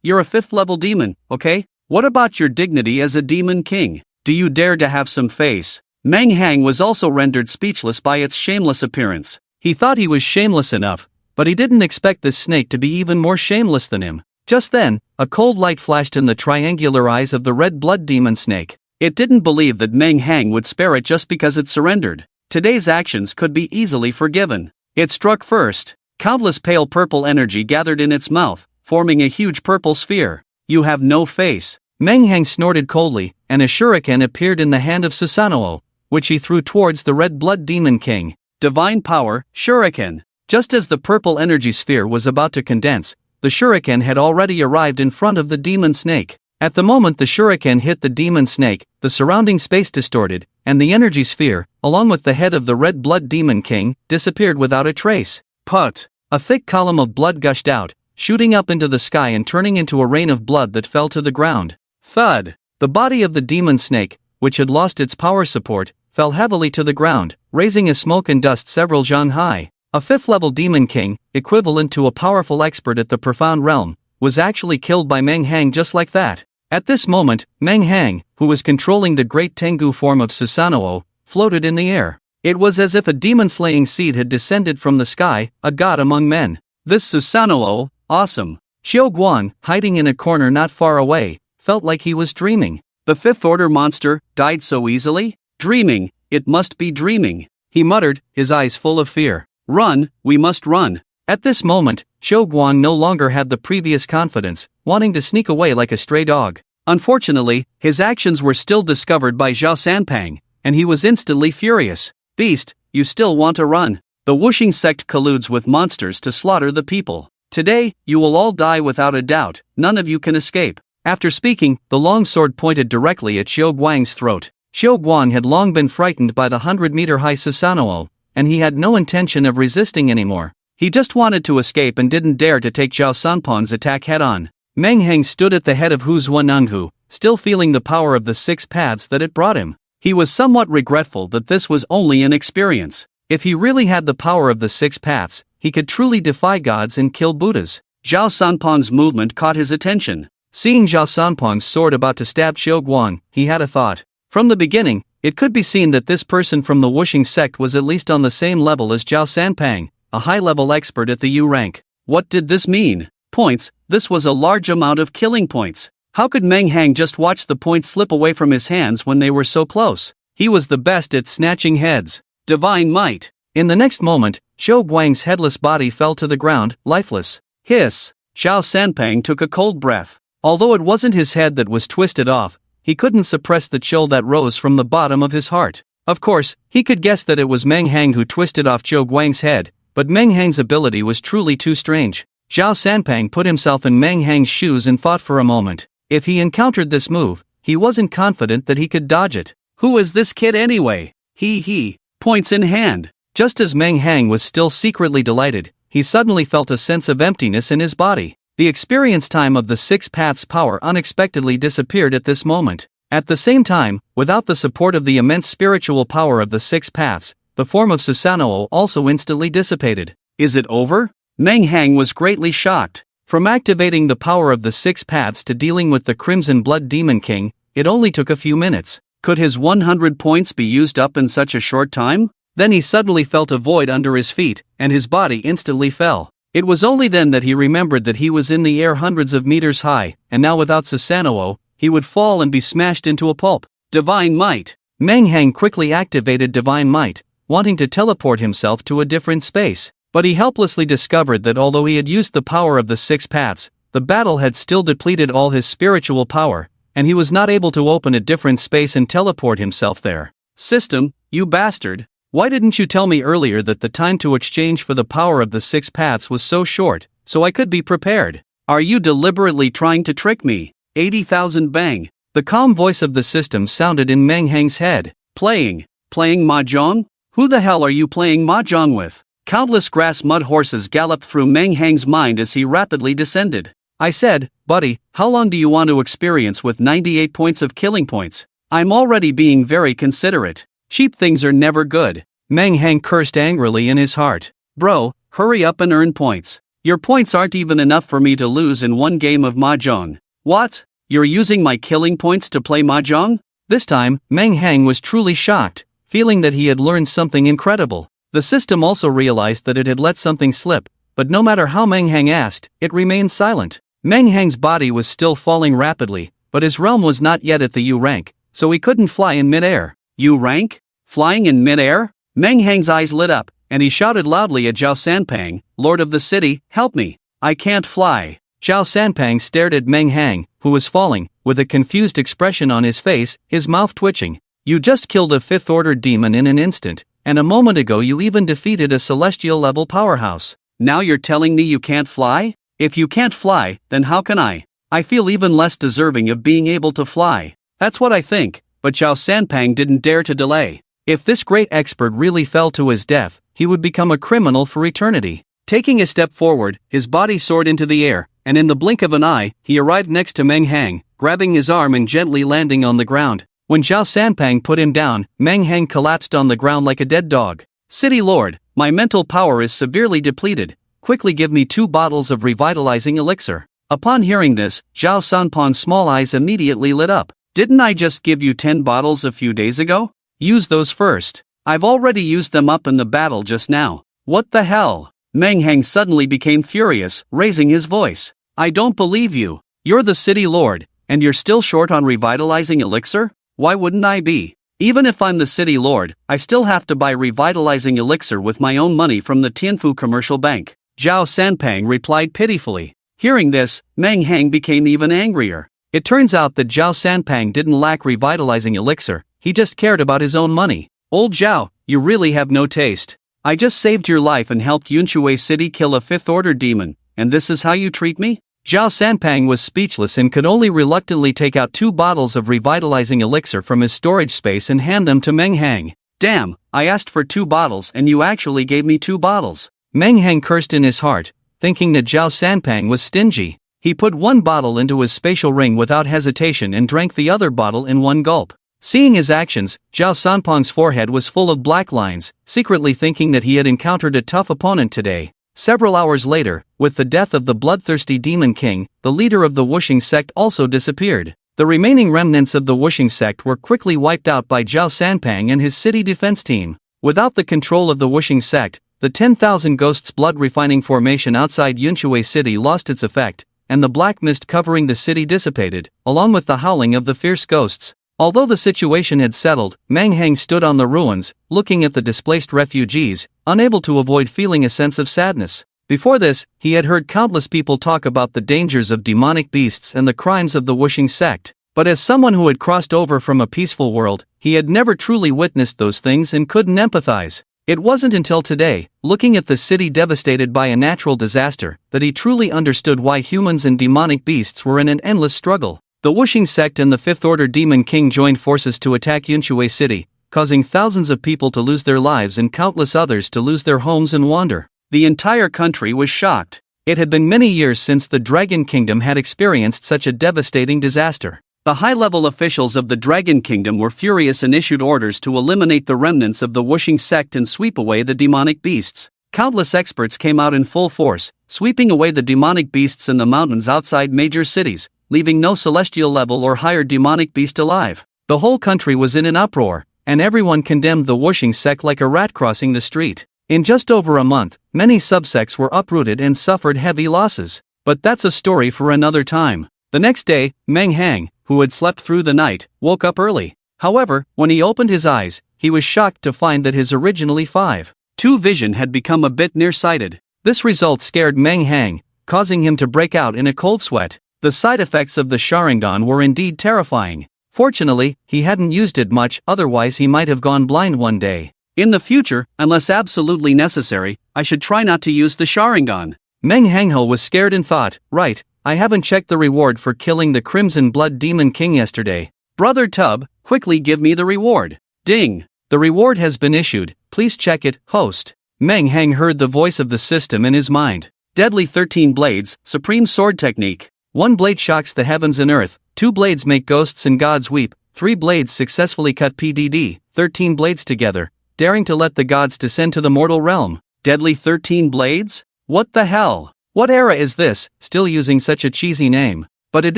you're a 5th-level demon, okay? What about your dignity as a demon king? Do you dare to have some face? Meng Hang was also rendered speechless by its shameless appearance. He thought he was shameless enough, but he didn't expect this snake to be even more shameless than him. Just then, a cold light flashed in the triangular eyes of the red blood demon snake. It didn't believe that Meng Hang would spare it just because it surrendered. Today's actions could be easily forgiven. It struck first. Countless pale purple energy gathered in its mouth, forming a huge purple sphere. You have no face. Meng Hang snorted coldly, and a shuriken appeared in the hand of Susanoo, which he threw towards the red blood demon king. Divine power, shuriken. Just as the purple energy sphere was about to condense, the shuriken had already arrived in front of the demon snake. At the moment the shuriken hit the demon snake, the surrounding space distorted, and the energy sphere, along with the head of the red blood demon king, disappeared without a trace. Put! A thick column of blood gushed out, shooting up into the sky and turning into a rain of blood that fell to the ground. Thud! The body of the demon snake, which had lost its power support, fell heavily to the ground, raising a smoke and dust several zhang high. A fifth-level demon king, equivalent to a powerful expert at the profound realm, was actually killed by Meng Hang just like that. At this moment, Meng Hang, who was controlling the great Tengu form of Susanoo, floated in the air. It was as if a demon-slaying seed had descended from the sky, a god among men. This Susanoo, awesome. Xiao Guan, hiding in a corner not far away, felt like he was dreaming. The fifth-order monster died so easily? Dreaming, it must be dreaming. He muttered, his eyes full of fear. Run, we must run. At this moment, Xiao Guan no longer had the previous confidence, wanting to sneak away like a stray dog. Unfortunately, his actions were still discovered by Zhao Sanpang, and he was instantly furious. Beast, you still want to run? The Wuxing sect colludes with monsters to slaughter the people. Today, you will all die without a doubt, none of you can escape. After speaking, the long sword pointed directly at Xiao Guang's throat. Xiao Guang had long been frightened by the 100-meter-high Susanoo, and he had no intention of resisting anymore. He just wanted to escape and didn't dare to take Zhao Sanpang's attack head-on. Meng Hang stood at the head of Huzhua Nenghu, still feeling the power of the 6 paths that it brought him. He was somewhat regretful that this was only an experience. If he really had the power of the 6 paths, he could truly defy gods and kill Buddhas. Zhao Sanpang's movement caught his attention. Seeing Zhao Sanpang's sword about to stab Xiao Guang, he had a thought. From the beginning, it could be seen that this person from the Wuxing sect was at least on the same level as Zhao Sanpang, a high-level expert at the U rank. What did this mean? Points. This was a large amount of killing points. How could Meng Hang just watch the points slip away from his hands when they were so close? He was the best at snatching heads. Divine might. In the next moment, Xiao Guang's headless body fell to the ground, lifeless. Hiss. Zhao Sanpang took a cold breath. Although it wasn't his head that was twisted off, he couldn't suppress the chill that rose from the bottom of his heart. Of course, he could guess that it was Meng Hang who twisted off Xiao Guang's head, but Meng Hang's ability was truly too strange. Zhao Sanpang put himself in Meng Hang's shoes and thought for a moment. If he encountered this move, he wasn't confident that he could dodge it. Who is this kid anyway? He. Points in hand. Just as Meng Hang was still secretly delighted, he suddenly felt a sense of emptiness in his body. The experience time of the 6 paths power unexpectedly disappeared at this moment. At the same time, without the support of the immense spiritual power of the 6 paths, the form of Susanoo also instantly dissipated. Is it over? Meng Hang was greatly shocked. From activating the power of the 6 paths to dealing with the Crimson Blood Demon King, it only took a few minutes. Could his 100 points be used up in such a short time? Then he suddenly felt a void under his feet, and his body instantly fell. It was only then that he remembered that he was in the air hundreds of meters high, and now without Susanoo, he would fall and be smashed into a pulp. Divine Might. Meng Hang quickly activated Divine Might, wanting to teleport himself to a different space. But he helplessly discovered that although he had used the power of the 6 paths, the battle had still depleted all his spiritual power, and he was not able to open a different space and teleport himself there. System, you bastard. Why didn't you tell me earlier that the time to exchange for the power of the 6 paths was so short, so I could be prepared? Are you deliberately trying to trick me? 80,000 bang. The calm voice of the system sounded in Meng Hang's head. Playing mahjong? Who the hell are you playing mahjong with? Countless grass mud horses galloped through Meng Hang's mind as he rapidly descended. I said, buddy, how long do you want to experience with 98 points of killing points? I'm already being very considerate. Cheap things are never good. Meng Hang cursed angrily in his heart. Bro, hurry up and earn points. Your points aren't even enough for me to lose in one game of mahjong. What? You're using my killing points to play mahjong? This time, Meng Hang was truly shocked. feeling that he had learned something incredible. The system also realized that it had let something slip, but no matter how Meng Hang asked, it remained silent. Meng Hang's body was still falling rapidly, but his realm was not yet at the U rank, so he couldn't fly in mid-air. U rank? Flying in mid-air? Meng Hang's eyes lit up, and he shouted loudly at Zhao Sanpang, Lord of the city, help me. I can't fly. Zhao Sanpang stared at Meng Hang, who was falling, with a confused expression on his face, his mouth twitching. You just killed a fifth-order demon in an instant, and a moment ago you even defeated a celestial-level powerhouse. Now you're telling me you can't fly? If you can't fly, then how can I? I feel even less deserving of being able to fly. That's what I think, but Zhao Sanpang didn't dare to delay. If this great expert really fell to his death, he would become a criminal for eternity. Taking a step forward, his body soared into the air, and in the blink of an eye, he arrived next to Meng Hang, grabbing his arm and gently landing on the ground. When Zhao Sanpang put him down, Meng Hang collapsed on the ground like a dead dog. City Lord, my mental power is severely depleted. Quickly give me 2 bottles of revitalizing elixir. Upon hearing this, Zhao Sanpang's small eyes immediately lit up. Didn't I just give you 10 bottles a few days ago? Use those first. I've already used them up in the battle just now. What the hell? Meng Hang suddenly became furious, raising his voice. I don't believe you. You're the city lord, and you're still short on revitalizing elixir? Why wouldn't I be? Even if I'm the city lord, I still have to buy revitalizing elixir with my own money from the Tianfu Commercial Bank. Zhao Sanpang replied pitifully. Hearing this, Meng Hang became even angrier. It turns out that Zhao Sanpang didn't lack revitalizing elixir, he just cared about his own money. Old Zhao, you really have no taste. I just saved your life and helped Yunshui City kill a fifth-order demon, and this is how you treat me? Zhao Sanpang was speechless and could only reluctantly take out 2 bottles of revitalizing elixir from his storage space and hand them to Meng Hang. Damn, I asked for 2 bottles and you actually gave me 2 bottles. Meng Hang cursed in his heart, thinking that Zhao Sanpang was stingy. He put 1 bottle into his spatial ring without hesitation and drank the other bottle in 1 gulp. Seeing his actions, Zhao Sanpang's forehead was full of black lines, secretly thinking that he had encountered a tough opponent today. Several hours later, with the death of the bloodthirsty Demon King, the leader of the Wuxing sect also disappeared. The remaining remnants of the Wuxing sect were quickly wiped out by Zhao Sanpang and his city defense team. Without the control of the Wuxing sect, the 10,000 Ghosts blood refining formation outside Yunshui City lost its effect, and the black mist covering the city dissipated, along with the howling of the fierce ghosts. Although the situation had settled, Meng Hang stood on the ruins, looking at the displaced refugees, unable to avoid feeling a sense of sadness. Before this, he had heard countless people talk about the dangers of demonic beasts and the crimes of the Wuxing sect. But as someone who had crossed over from a peaceful world, he had never truly witnessed those things and couldn't empathize. It wasn't until today, looking at the city devastated by a natural disaster, that he truly understood why humans and demonic beasts were in an endless struggle. The Wuxing sect and the Fifth-Order Demon King joined forces to attack Yunshui City, causing thousands of people to lose their lives and countless others to lose their homes and wander. The entire country was shocked. It had been many years since the Dragon Kingdom had experienced such a devastating disaster. The high-level officials of the Dragon Kingdom were furious and issued orders to eliminate the remnants of the Wuxing sect and sweep away the demonic beasts. Countless experts came out in full force, sweeping away the demonic beasts in the mountains outside major cities, leaving no celestial level or higher demonic beast alive. The whole country was in an uproar, and everyone condemned the Wuxing sect like a rat crossing the street. In just over a month, many subsects were uprooted and suffered heavy losses. But that's a story for another time. The next day, Meng Hang, who had slept through the night, woke up early. However, when he opened his eyes, he was shocked to find that his originally 5.2 vision had become a bit nearsighted. This result scared Meng Hang, causing him to break out in a cold sweat. The side effects of the Sharingan were indeed terrifying. Fortunately, he hadn't used it much, otherwise he might have gone blind one day. In the future, unless absolutely necessary, I should try not to use the Sharingan. Meng Hangho was scared and thought, right, I haven't checked the reward for killing the Crimson Blood Demon King yesterday. Brother Tub, quickly give me the reward. Ding! The reward has been issued, please check it, host. Meng Hang heard the voice of the system in his mind. Deadly 13 blades, supreme sword technique. 1 blade shocks the heavens and earth, 2 blades make ghosts and gods weep, 3 blades successfully cut PDD, 13 blades together, daring to let the gods descend to the mortal realm. Deadly 13 blades? What the hell? What era is this, still using such a cheesy name? But it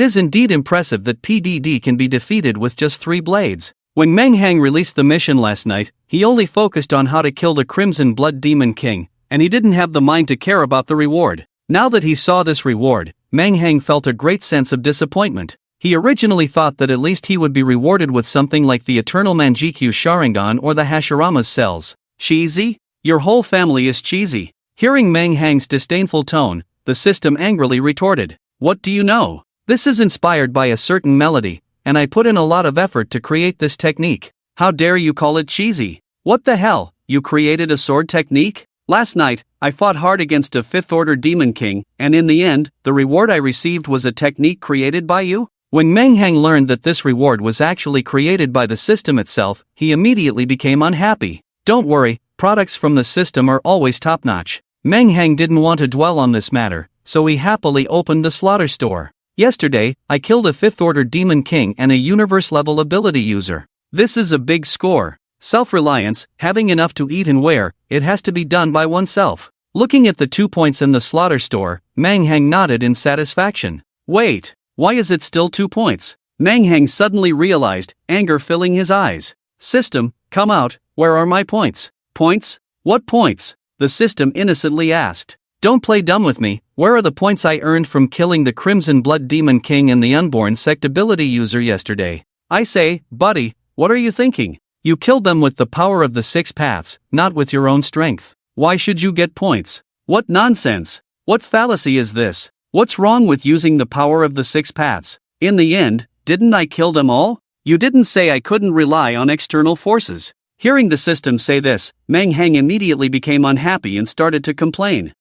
is indeed impressive that PDD can be defeated with just 3 blades. When Meng Hang released the mission last night, he only focused on how to kill the Crimson Blood Demon King, and he didn't have the mind to care about the reward. Now that he saw this reward, Meng Hang felt a great sense of disappointment. He originally thought that at least he would be rewarded with something like the Eternal Manjikyu Sharingan or the Hashirama's cells. Cheesy? Your whole family is cheesy. Hearing Meng Hang's disdainful tone, the system angrily retorted. What do you know? This is inspired by a certain melody, and I put in a lot of effort to create this technique. How dare you call it cheesy? What the hell, you created a sword technique? Last night, I fought hard against a 5th Order Demon King, and in the end, the reward I received was a technique created by you? When Meng Hang learned that this reward was actually created by the system itself, he immediately became unhappy. Don't worry, products from the system are always top-notch. Meng Hang didn't want to dwell on this matter, so he happily opened the slaughter store. Yesterday, I killed a 5th Order Demon King and a universe-level ability user. This is a big score. Self-reliance, having enough to eat and wear, it has to be done by oneself. Looking at the 2 points in the slaughter store, Meng Hang nodded in satisfaction. Wait, why is it still 2 points? Meng Hang suddenly realized, anger filling his eyes. System, come out, where are my points? Points? What points? The system innocently asked. Don't play dumb with me, where are the points I earned from killing the Crimson Blood Demon King and the Unborn Sect ability user yesterday? I say, buddy, what are you thinking? You killed them with the power of the 6 paths, not with your own strength. Why should you get points? What nonsense! What fallacy is this? What's wrong with using the power of the 6 paths? In the end, didn't I kill them all? You didn't say I couldn't rely on external forces. Hearing the system say this, Meng Hang immediately became unhappy and started to complain.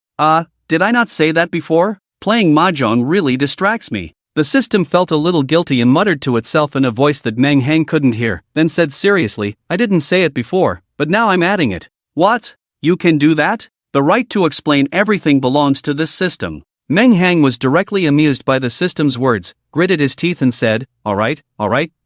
Did I not say that before? Playing mahjong really distracts me. The system felt a little guilty and muttered to itself in a voice that Meng Hang couldn't hear, then said seriously, I didn't say it before, but now I'm adding it. What? You can do that? The right to explain everything belongs to this system. Meng Hang was directly amused by the system's words, gritted his teeth and said, alright,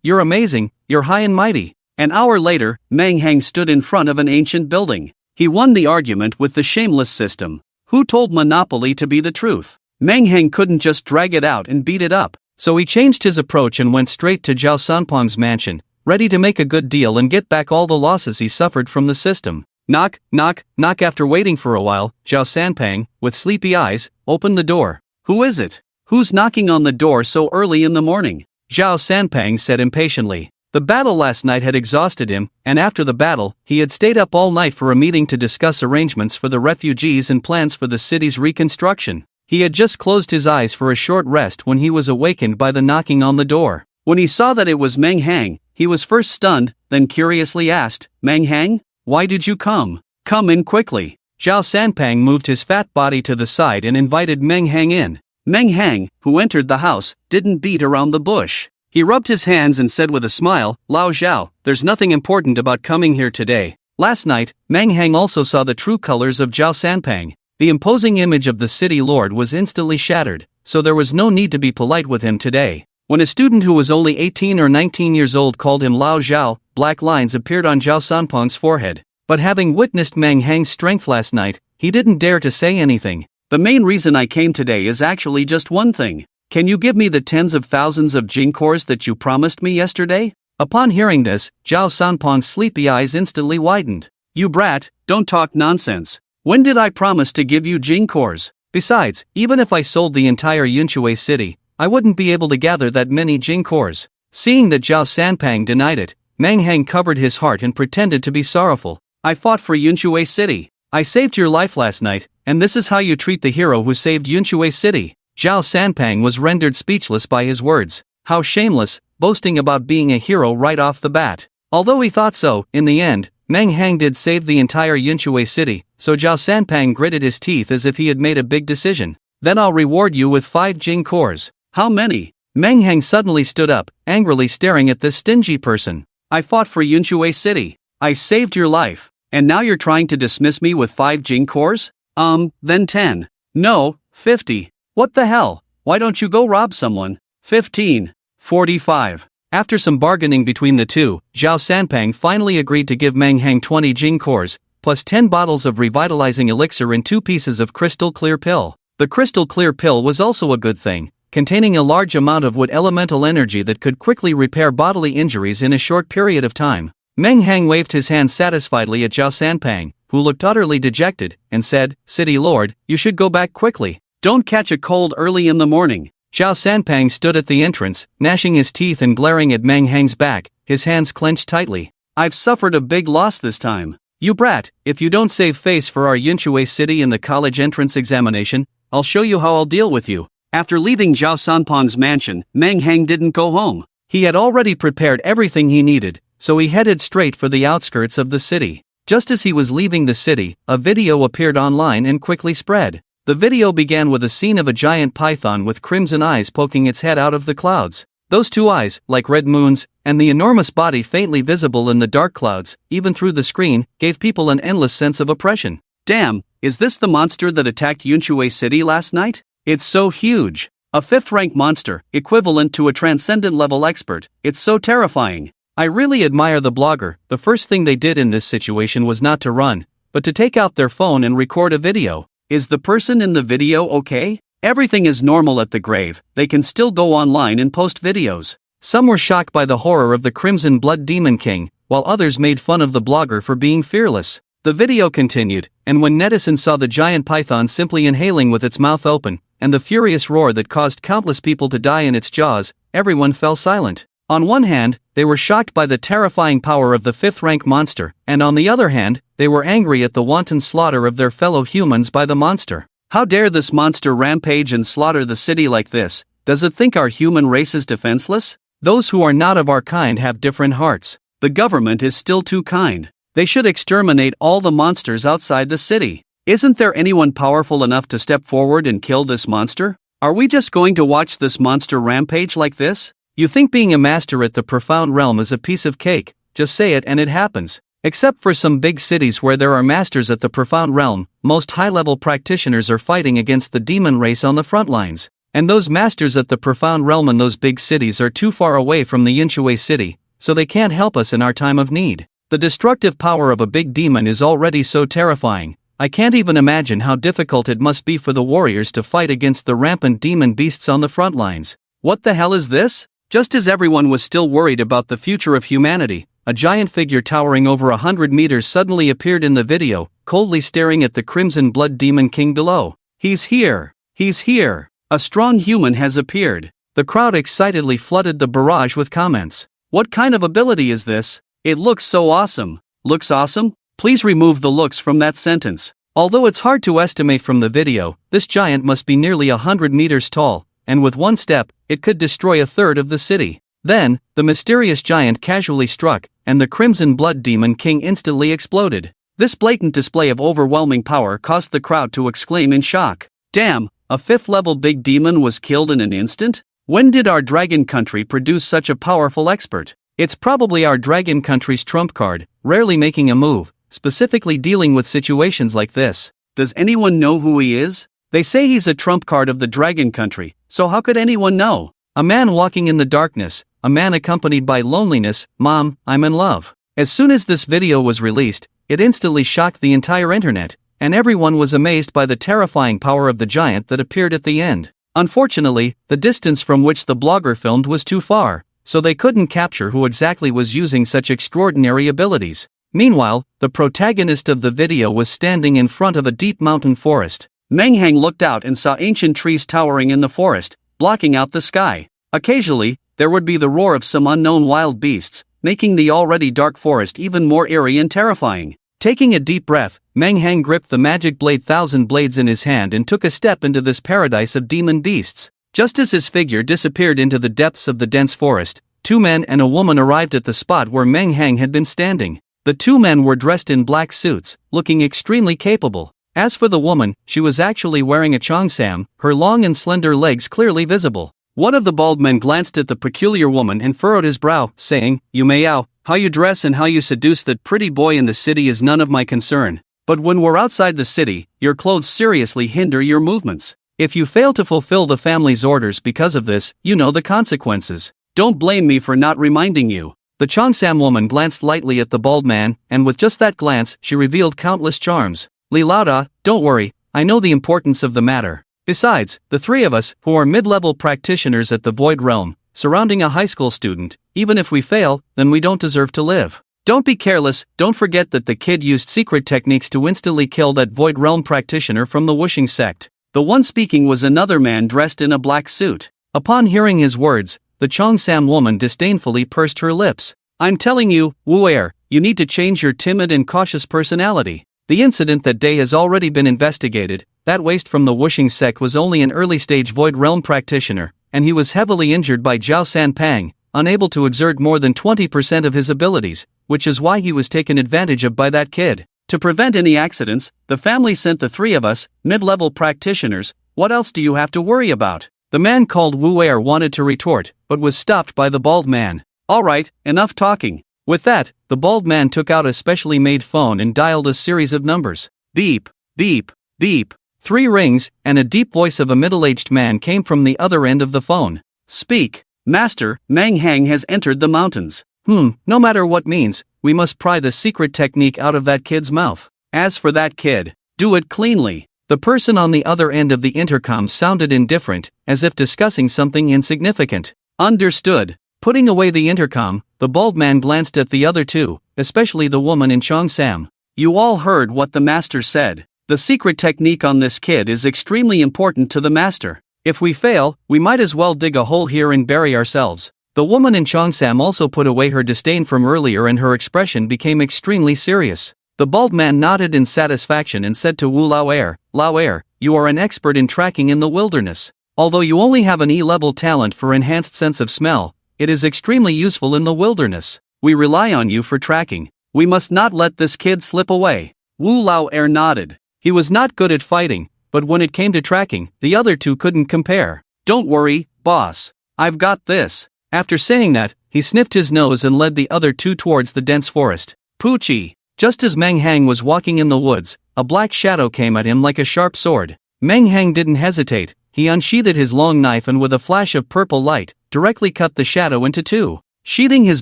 you're amazing, you're high and mighty. An hour later, Meng Hang stood in front of an ancient building. He won the argument with the shameless system. Who told Monopoly to be the truth? Meng Hang couldn't just drag it out and beat it up, so he changed his approach and went straight to Zhao Sanpeng's mansion, ready to make a good deal and get back all the losses he suffered from the system. Knock, knock, knock. After waiting for a while, Zhao Sanpeng, with sleepy eyes, opened the door. Who is it? Who's knocking on the door so early in the morning? Zhao Sanpeng said impatiently. The battle last night had exhausted him, and after the battle, he had stayed up all night for a meeting to discuss arrangements for the refugees and plans for the city's reconstruction. He had just closed his eyes for a short rest when he was awakened by the knocking on the door. When he saw that it was Meng Hang, he was first stunned, then curiously asked, Meng Hang? Why did you come? Come in quickly. Zhao Sanpeng moved his fat body to the side and invited Meng Hang in. Meng Hang, who entered the house, didn't beat around the bush. He rubbed his hands and said with a smile, Lao Zhao, there's nothing important about coming here today. Last night, Meng Hang also saw the true colors of Zhao Sanpeng. The imposing image of the city lord was instantly shattered, so there was no need to be polite with him today. When a student who was only 18 or 19 years old called him Lao Zhao, black lines appeared on Zhao Sanpeng's forehead. But having witnessed Meng Hang's strength last night, he didn't dare to say anything. The main reason I came today is actually just one thing. Can you give me the tens of thousands of Jing cores that you promised me yesterday? Upon hearing this, Zhao Sanpeng's sleepy eyes instantly widened. You brat, don't talk nonsense. When did I promise to give you Jing cores? Besides, even if I sold the entire Yunshui city, I wouldn't be able to gather that many Jing cores. Seeing that Zhao Sanpeng denied it, Meng Hang covered his heart and pretended to be sorrowful. I fought for Yunshui city. I saved your life last night, and this is how you treat the hero who saved Yunshui city. Zhao Sanpeng was rendered speechless by his words. How shameless, boasting about being a hero right off the bat. Although he thought so, in the end, Meng Hang did save the entire Yunshui city, so Zhao Sanpeng gritted his teeth as if he had made a big decision. Then I'll reward you with 5 Jing cores. How many? Meng Hang suddenly stood up, angrily staring at this stingy person. I fought for Yunshui city. I saved your life, and now you're trying to dismiss me with 5 Jing cores? Then 10. No, 50. What the hell? Why don't you go rob someone? 15. 45. After some bargaining between the two, Zhao Sanpeng finally agreed to give Meng Hang 20 Jing cores, plus 10 bottles of revitalizing elixir and 2 pieces of crystal clear pill. The crystal clear pill was also a good thing, containing a large amount of wood elemental energy that could quickly repair bodily injuries in a short period of time. Meng Hang waved his hand satisfiedly at Zhao Sanpang, who looked utterly dejected, and said, "City Lord, you should go back quickly. Don't catch a cold early in the morning." Zhao Sanpang stood at the entrance, gnashing his teeth and glaring at Meng Hang's back, his hands clenched tightly. "I've suffered a big loss this time. You brat, if you don't save face for our Yinshui city in the college entrance examination, I'll show you how I'll deal with you." After leaving Zhao Sanpang's mansion, Meng Hang didn't go home. He had already prepared everything he needed, so he headed straight for the outskirts of the city. Just as he was leaving the city, a video appeared online and quickly spread. The video began with a scene of a giant python with crimson eyes poking its head out of the clouds. Those two eyes, like red moons, and the enormous body faintly visible in the dark clouds, even through the screen, gave people an endless sense of oppression. Damn, is this the monster that attacked Yinshui City last night? It's so huge. A 5th-rank monster, equivalent to a transcendent-level expert. It's so terrifying. I really admire the blogger. The first thing they did in this situation was not to run, but to take out their phone and record a video. Is the person in the video okay? Everything is normal at the grave. They can still go online and post videos. Some were shocked by the horror of the Crimson Blood Demon King, while others made fun of the blogger for being fearless. The video continued, and when netizens saw the giant python simply inhaling with its mouth open, and the furious roar that caused countless people to die in its jaws, everyone fell silent. On one hand, they were shocked by the terrifying power of the 5th-rank monster, and on the other hand, they were angry at the wanton slaughter of their fellow humans by the monster. How dare this monster rampage and slaughter the city like this? Does it think our human race is defenseless? Those who are not of our kind have different hearts. The government is still too kind. They should exterminate all the monsters outside the city. Isn't there anyone powerful enough to step forward and kill this monster? Are we just going to watch this monster rampage like this? You think being a master at the profound realm is a piece of cake, just say it and it happens. Except for some big cities where there are masters at the profound realm, most high-level practitioners are fighting against the demon race on the front lines. And those masters at the profound realm in those big cities are too far away from the Yinshui city, so they can't help us in our time of need. The destructive power of a big demon is already so terrifying. I can't even imagine how difficult it must be for the warriors to fight against the rampant demon beasts on the front lines. What the hell is this? Just as everyone was still worried about the future of humanity, a giant figure towering over 100 meters suddenly appeared in the video, coldly staring at the Crimson Blood Demon King below. "He's here! He's here! A strong human has appeared!" The crowd excitedly flooded the barrage with comments. "What kind of ability is this? It looks so awesome! Looks awesome? Please remove the looks from that sentence." Although it's hard to estimate from the video, this giant must be nearly 100 meters tall, and with one step, it could destroy a third of the city. Then, the mysterious giant casually struck, and the Crimson Blood Demon King instantly exploded. This blatant display of overwhelming power caused the crowd to exclaim in shock. Damn, a 5th-level big demon was killed in an instant? When did our dragon country produce such a powerful expert? It's probably our dragon country's trump card, rarely making a move, specifically dealing with situations like this. Does anyone know who he is? They say he's a trump card of the dragon country, so how could anyone know? A man walking in the darkness, a man accompanied by loneliness. Mom, I'm in love. As soon as this video was released, it instantly shocked the entire internet, and everyone was amazed by the terrifying power of the giant that appeared at the end. Unfortunately, the distance from which the blogger filmed was too far, so they couldn't capture who exactly was using such extraordinary abilities. Meanwhile, the protagonist of the video was standing in front of a deep mountain forest. Meng Hang looked out and saw ancient trees towering in the forest, blocking out the sky. Occasionally, there would be the roar of some unknown wild beasts, making the already dark forest even more eerie and terrifying. Taking a deep breath, Meng Hang gripped the magic blade Thousand Blades in his hand and took a step into this paradise of demon beasts. Just as his figure disappeared into the depths of the dense forest, two men and a woman arrived at the spot where Meng Hang had been standing. The two men were dressed in black suits, looking extremely capable. As for the woman, she was actually wearing a cheongsam, her long and slender legs clearly visible. One of the bald men glanced at the peculiar woman and furrowed his brow, saying, "You Mayao, how you dress and how you seduce that pretty boy in the city is none of my concern. But when we're outside the city, your clothes seriously hinder your movements. If you fail to fulfill the family's orders because of this, you know the consequences. Don't blame me for not reminding you." The cheongsam woman glanced lightly at the bald man, and with just that glance, she revealed countless charms. "Li Lauda, don't worry, I know the importance of the matter. Besides, the three of us, who are mid-level practitioners at the Void Realm, surrounding a high school student, even if we fail, then we don't deserve to live. Don't be careless. Don't forget that the kid used secret techniques to instantly kill that Void Realm practitioner from the Wuxing sect. The one speaking was another man dressed in a black suit. Upon hearing his words, the Cheongsam woman disdainfully pursed her lips. I'm telling you, Wu Er, you need to change your timid and cautious personality. The incident that day has already been investigated. That waste from the Wuxing sect was only an early-stage Void Realm practitioner, and he was heavily injured by Zhao Sanpang, unable to exert more than 20% of his abilities, which is why he was taken advantage of by that kid. To prevent any accidents, the family sent the three of us, mid-level practitioners. What else do you have to worry about? The man called Wu Er wanted to retort, but was stopped by the bald man. Alright, enough talking. With that, the bald man took out a specially made phone and dialed a series of numbers. Beep, beep, beep. 3 rings, and a deep voice of a middle-aged man came from the other end of the phone. Speak. Master, Mang Hang has entered the mountains. No matter what means, we must pry the secret technique out of that kid's mouth. As for that kid, do it cleanly. The person on the other end of the intercom sounded indifferent, as if discussing something insignificant. Understood. Putting away the intercom, the bald man glanced at the other two, especially the woman in Cheongsam. You all heard what the master said. The secret technique on this kid is extremely important to the master. If we fail, we might as well dig a hole here and bury ourselves. The woman in Cheongsam also put away her disdain from earlier and her expression became extremely serious. The bald man nodded in satisfaction and said to Wu Lao Er, you are an expert in tracking in the wilderness. Although you only have an E-level talent for enhanced sense of smell, it is extremely useful in the wilderness. We rely on you for tracking. We must not let this kid slip away. Wu Lao Er nodded. He was not good at fighting, but when it came to tracking, the other two couldn't compare. Don't worry, boss. I've got this. After saying that, he sniffed his nose and led the other two towards the dense forest. Poochie. Just as Meng Hang was walking in the woods, a black shadow came at him like a sharp sword. Meng Hang didn't hesitate. He unsheathed his long knife and with a flash of purple light, directly cut the shadow into two. Sheathing his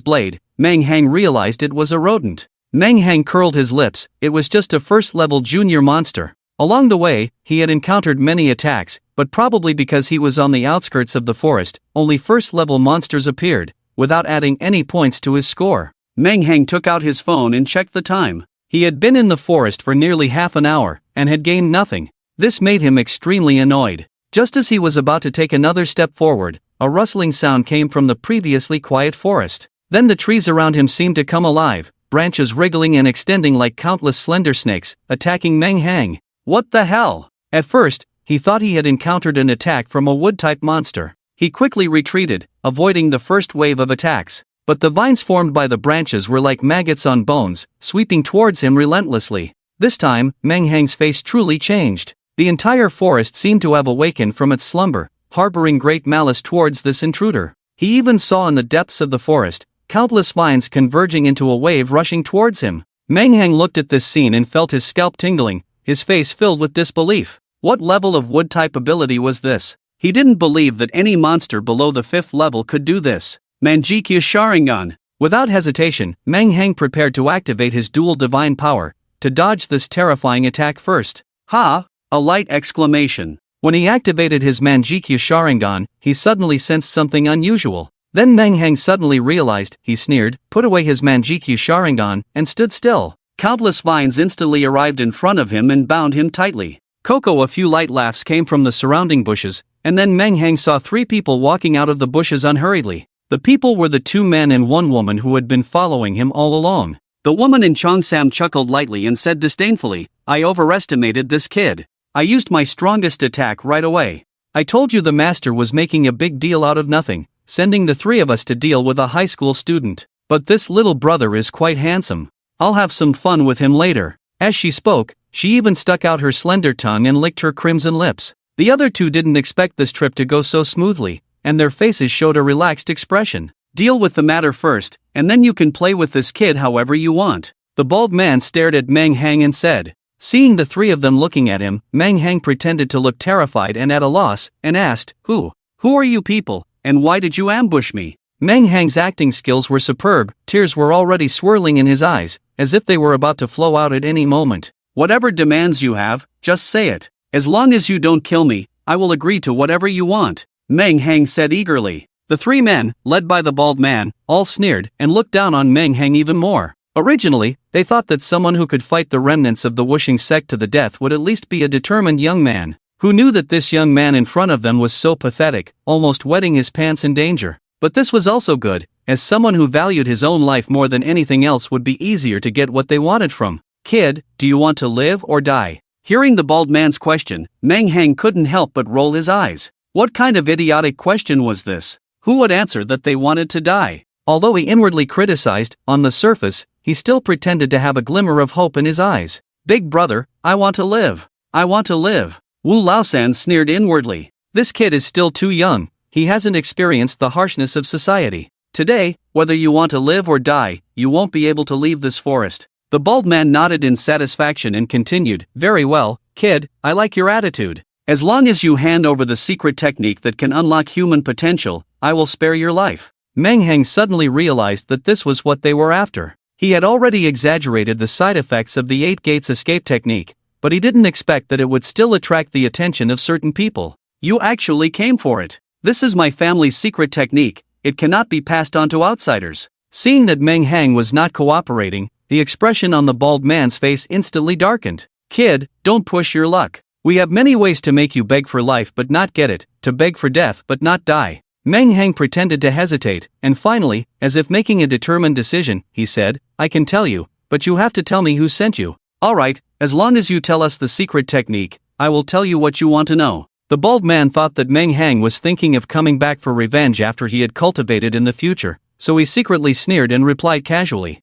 blade, Meng Hang realized it was a rodent. Meng Hang curled his lips. It was just a first-level junior monster. Along the way, he had encountered many attacks, but probably because he was on the outskirts of the forest, only first-level monsters appeared, without adding any points to his score. Meng Hang took out his phone and checked the time. He had been in the forest for nearly half an hour, and had gained nothing. This made him extremely annoyed. Just as he was about to take another step forward, a rustling sound came from the previously quiet forest. Then the trees around him seemed to come alive, branches wriggling and extending like countless slender snakes, attacking Meng Hang. What the hell? At first, he thought he had encountered an attack from a wood-type monster. He quickly retreated, avoiding the first wave of attacks. But the vines formed by the branches were like maggots on bones, sweeping towards him relentlessly. This time, Meng Hang's face truly changed. The entire forest seemed to have awakened from its slumber, harboring great malice towards this intruder. He even saw in the depths of the forest, countless vines converging into a wave rushing towards him. Meng Hang looked at this scene and felt his scalp tingling, his face filled with disbelief. What level of wood-type ability was this? He didn't believe that any monster below the 5th level could do this. Manjikya Sharingan. Without hesitation, Meng Hang prepared to activate his dual divine power, to dodge this terrifying attack first. Ha! A light exclamation. When he activated his Manjikya Sharingan, he suddenly sensed something unusual. Then Meng Hang suddenly realized, he sneered, put away his Manjikya Sharingan, and stood still. Countless vines instantly arrived in front of him and bound him tightly. A few light laughs came from the surrounding bushes, and then Meng Hang saw 3 people walking out of the bushes unhurriedly. The people were the 2 men and 1 woman who had been following him all along. The woman in Cheongsam chuckled lightly and said disdainfully, I overestimated this kid. I used my strongest attack right away. I told you the master was making a big deal out of nothing, sending the 3 of us to deal with a high school student. But this little brother is quite handsome. I'll have some fun with him later. As she spoke, she even stuck out her slender tongue and licked her crimson lips. The other 2 didn't expect this trip to go so smoothly, and their faces showed a relaxed expression. Deal with the matter first, and then you can play with this kid however you want. The bald man stared at Meng Hang and said. Seeing the 3 of them looking at him, Meng Hang pretended to look terrified and at a loss, and asked, Who are you people, and why did you ambush me? Meng Hang's acting skills were superb, tears were already swirling in his eyes, as if they were about to flow out at any moment. Whatever demands you have, just say it. As long as you don't kill me, I will agree to whatever you want, Meng Hang said eagerly. The three men, led by the bald man, all sneered and looked down on Meng Hang even more. Originally, they thought that someone who could fight the remnants of the Wuxing sect to the death would at least be a determined young man, who knew that this young man in front of them was so pathetic, almost wetting his pants in danger. But this was also good, as someone who valued his own life more than anything else would be easier to get what they wanted from. Kid, do you want to live or die? Hearing the bald man's question, Meng Hang couldn't help but roll his eyes. What kind of idiotic question was this? Who would answer that they wanted to die? Although he inwardly criticized, on the surface, he still pretended to have a glimmer of hope in his eyes. Big brother, I want to live. I want to live. Wu Laosan sneered inwardly. This kid is still too young. He hasn't experienced the harshness of society. Today, whether you want to live or die, you won't be able to leave this forest. The bald man nodded in satisfaction and continued, very well, kid, I like your attitude. As long as you hand over the secret technique that can unlock human potential, I will spare your life. Meng Hang suddenly realized that this was what they were after. He had already exaggerated the side effects of the 8 gates escape technique, but he didn't expect that it would still attract the attention of certain people. You actually came for it. This is my family's secret technique, it cannot be passed on to outsiders. Seeing that Meng Hang was not cooperating, the expression on the bald man's face instantly darkened. Kid, don't push your luck. We have many ways to make you beg for life but not get it, to beg for death but not die. Meng Hang pretended to hesitate, and finally, as if making a determined decision, he said, I can tell you, but you have to tell me who sent you. Alright, as long as you tell us the secret technique, I will tell you what you want to know. The bald man thought that Meng Hang was thinking of coming back for revenge after he had cultivated in the future, so he secretly sneered and replied casually.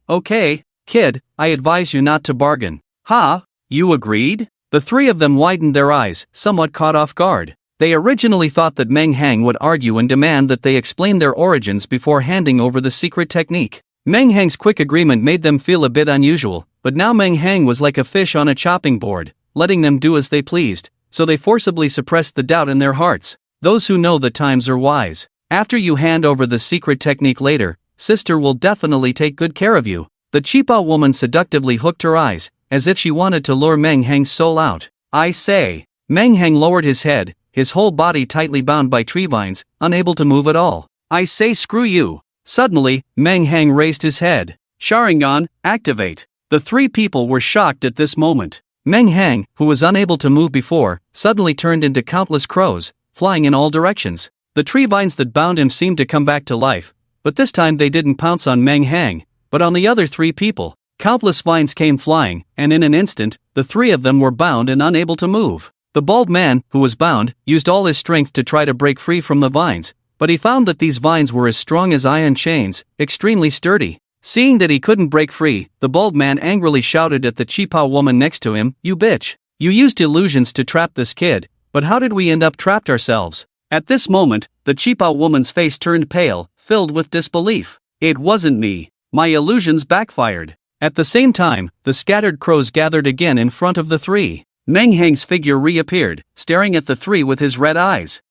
Okay, kid, I advise you not to bargain. Ha, you agreed? The three of them widened their eyes, somewhat caught off guard. They originally thought that Meng Hang would argue and demand that they explain their origins before handing over the secret technique. Meng Hang's quick agreement made them feel a bit unusual, but now Meng Hang was like a fish on a chopping board, letting them do as they pleased, so they forcibly suppressed the doubt in their hearts. Those who know the times are wise. After you hand over the secret technique later, sister will definitely take good care of you. The Chipa woman seductively hooked her eyes, as if she wanted to lure Meng Hang's soul out. I say. Meng Hang lowered his head, his whole body tightly bound by tree vines, unable to move at all. I say screw you. Suddenly, Meng Hang raised his head. Sharingan, activate. The three people were shocked at this moment. Meng Hang, who was unable to move before, suddenly turned into countless crows, flying in all directions. The tree vines that bound him seemed to come back to life, but this time they didn't pounce on Meng Hang, but on the other three people. Countless vines came flying, and in an instant, the three of them were bound and unable to move. The bald man, who was bound, used all his strength to try to break free from the vines, but he found that these vines were as strong as iron chains, extremely sturdy. Seeing that he couldn't break free, the bald man angrily shouted at the Chipa woman next to him, You bitch! You used illusions to trap this kid, but how did we end up trapped ourselves? At this moment, the Chipa woman's face turned pale, filled with disbelief. It wasn't me. My illusions backfired. At the same time, the scattered crows gathered again in front of the three. Meng Hang's figure reappeared, staring at the three with his red eyes.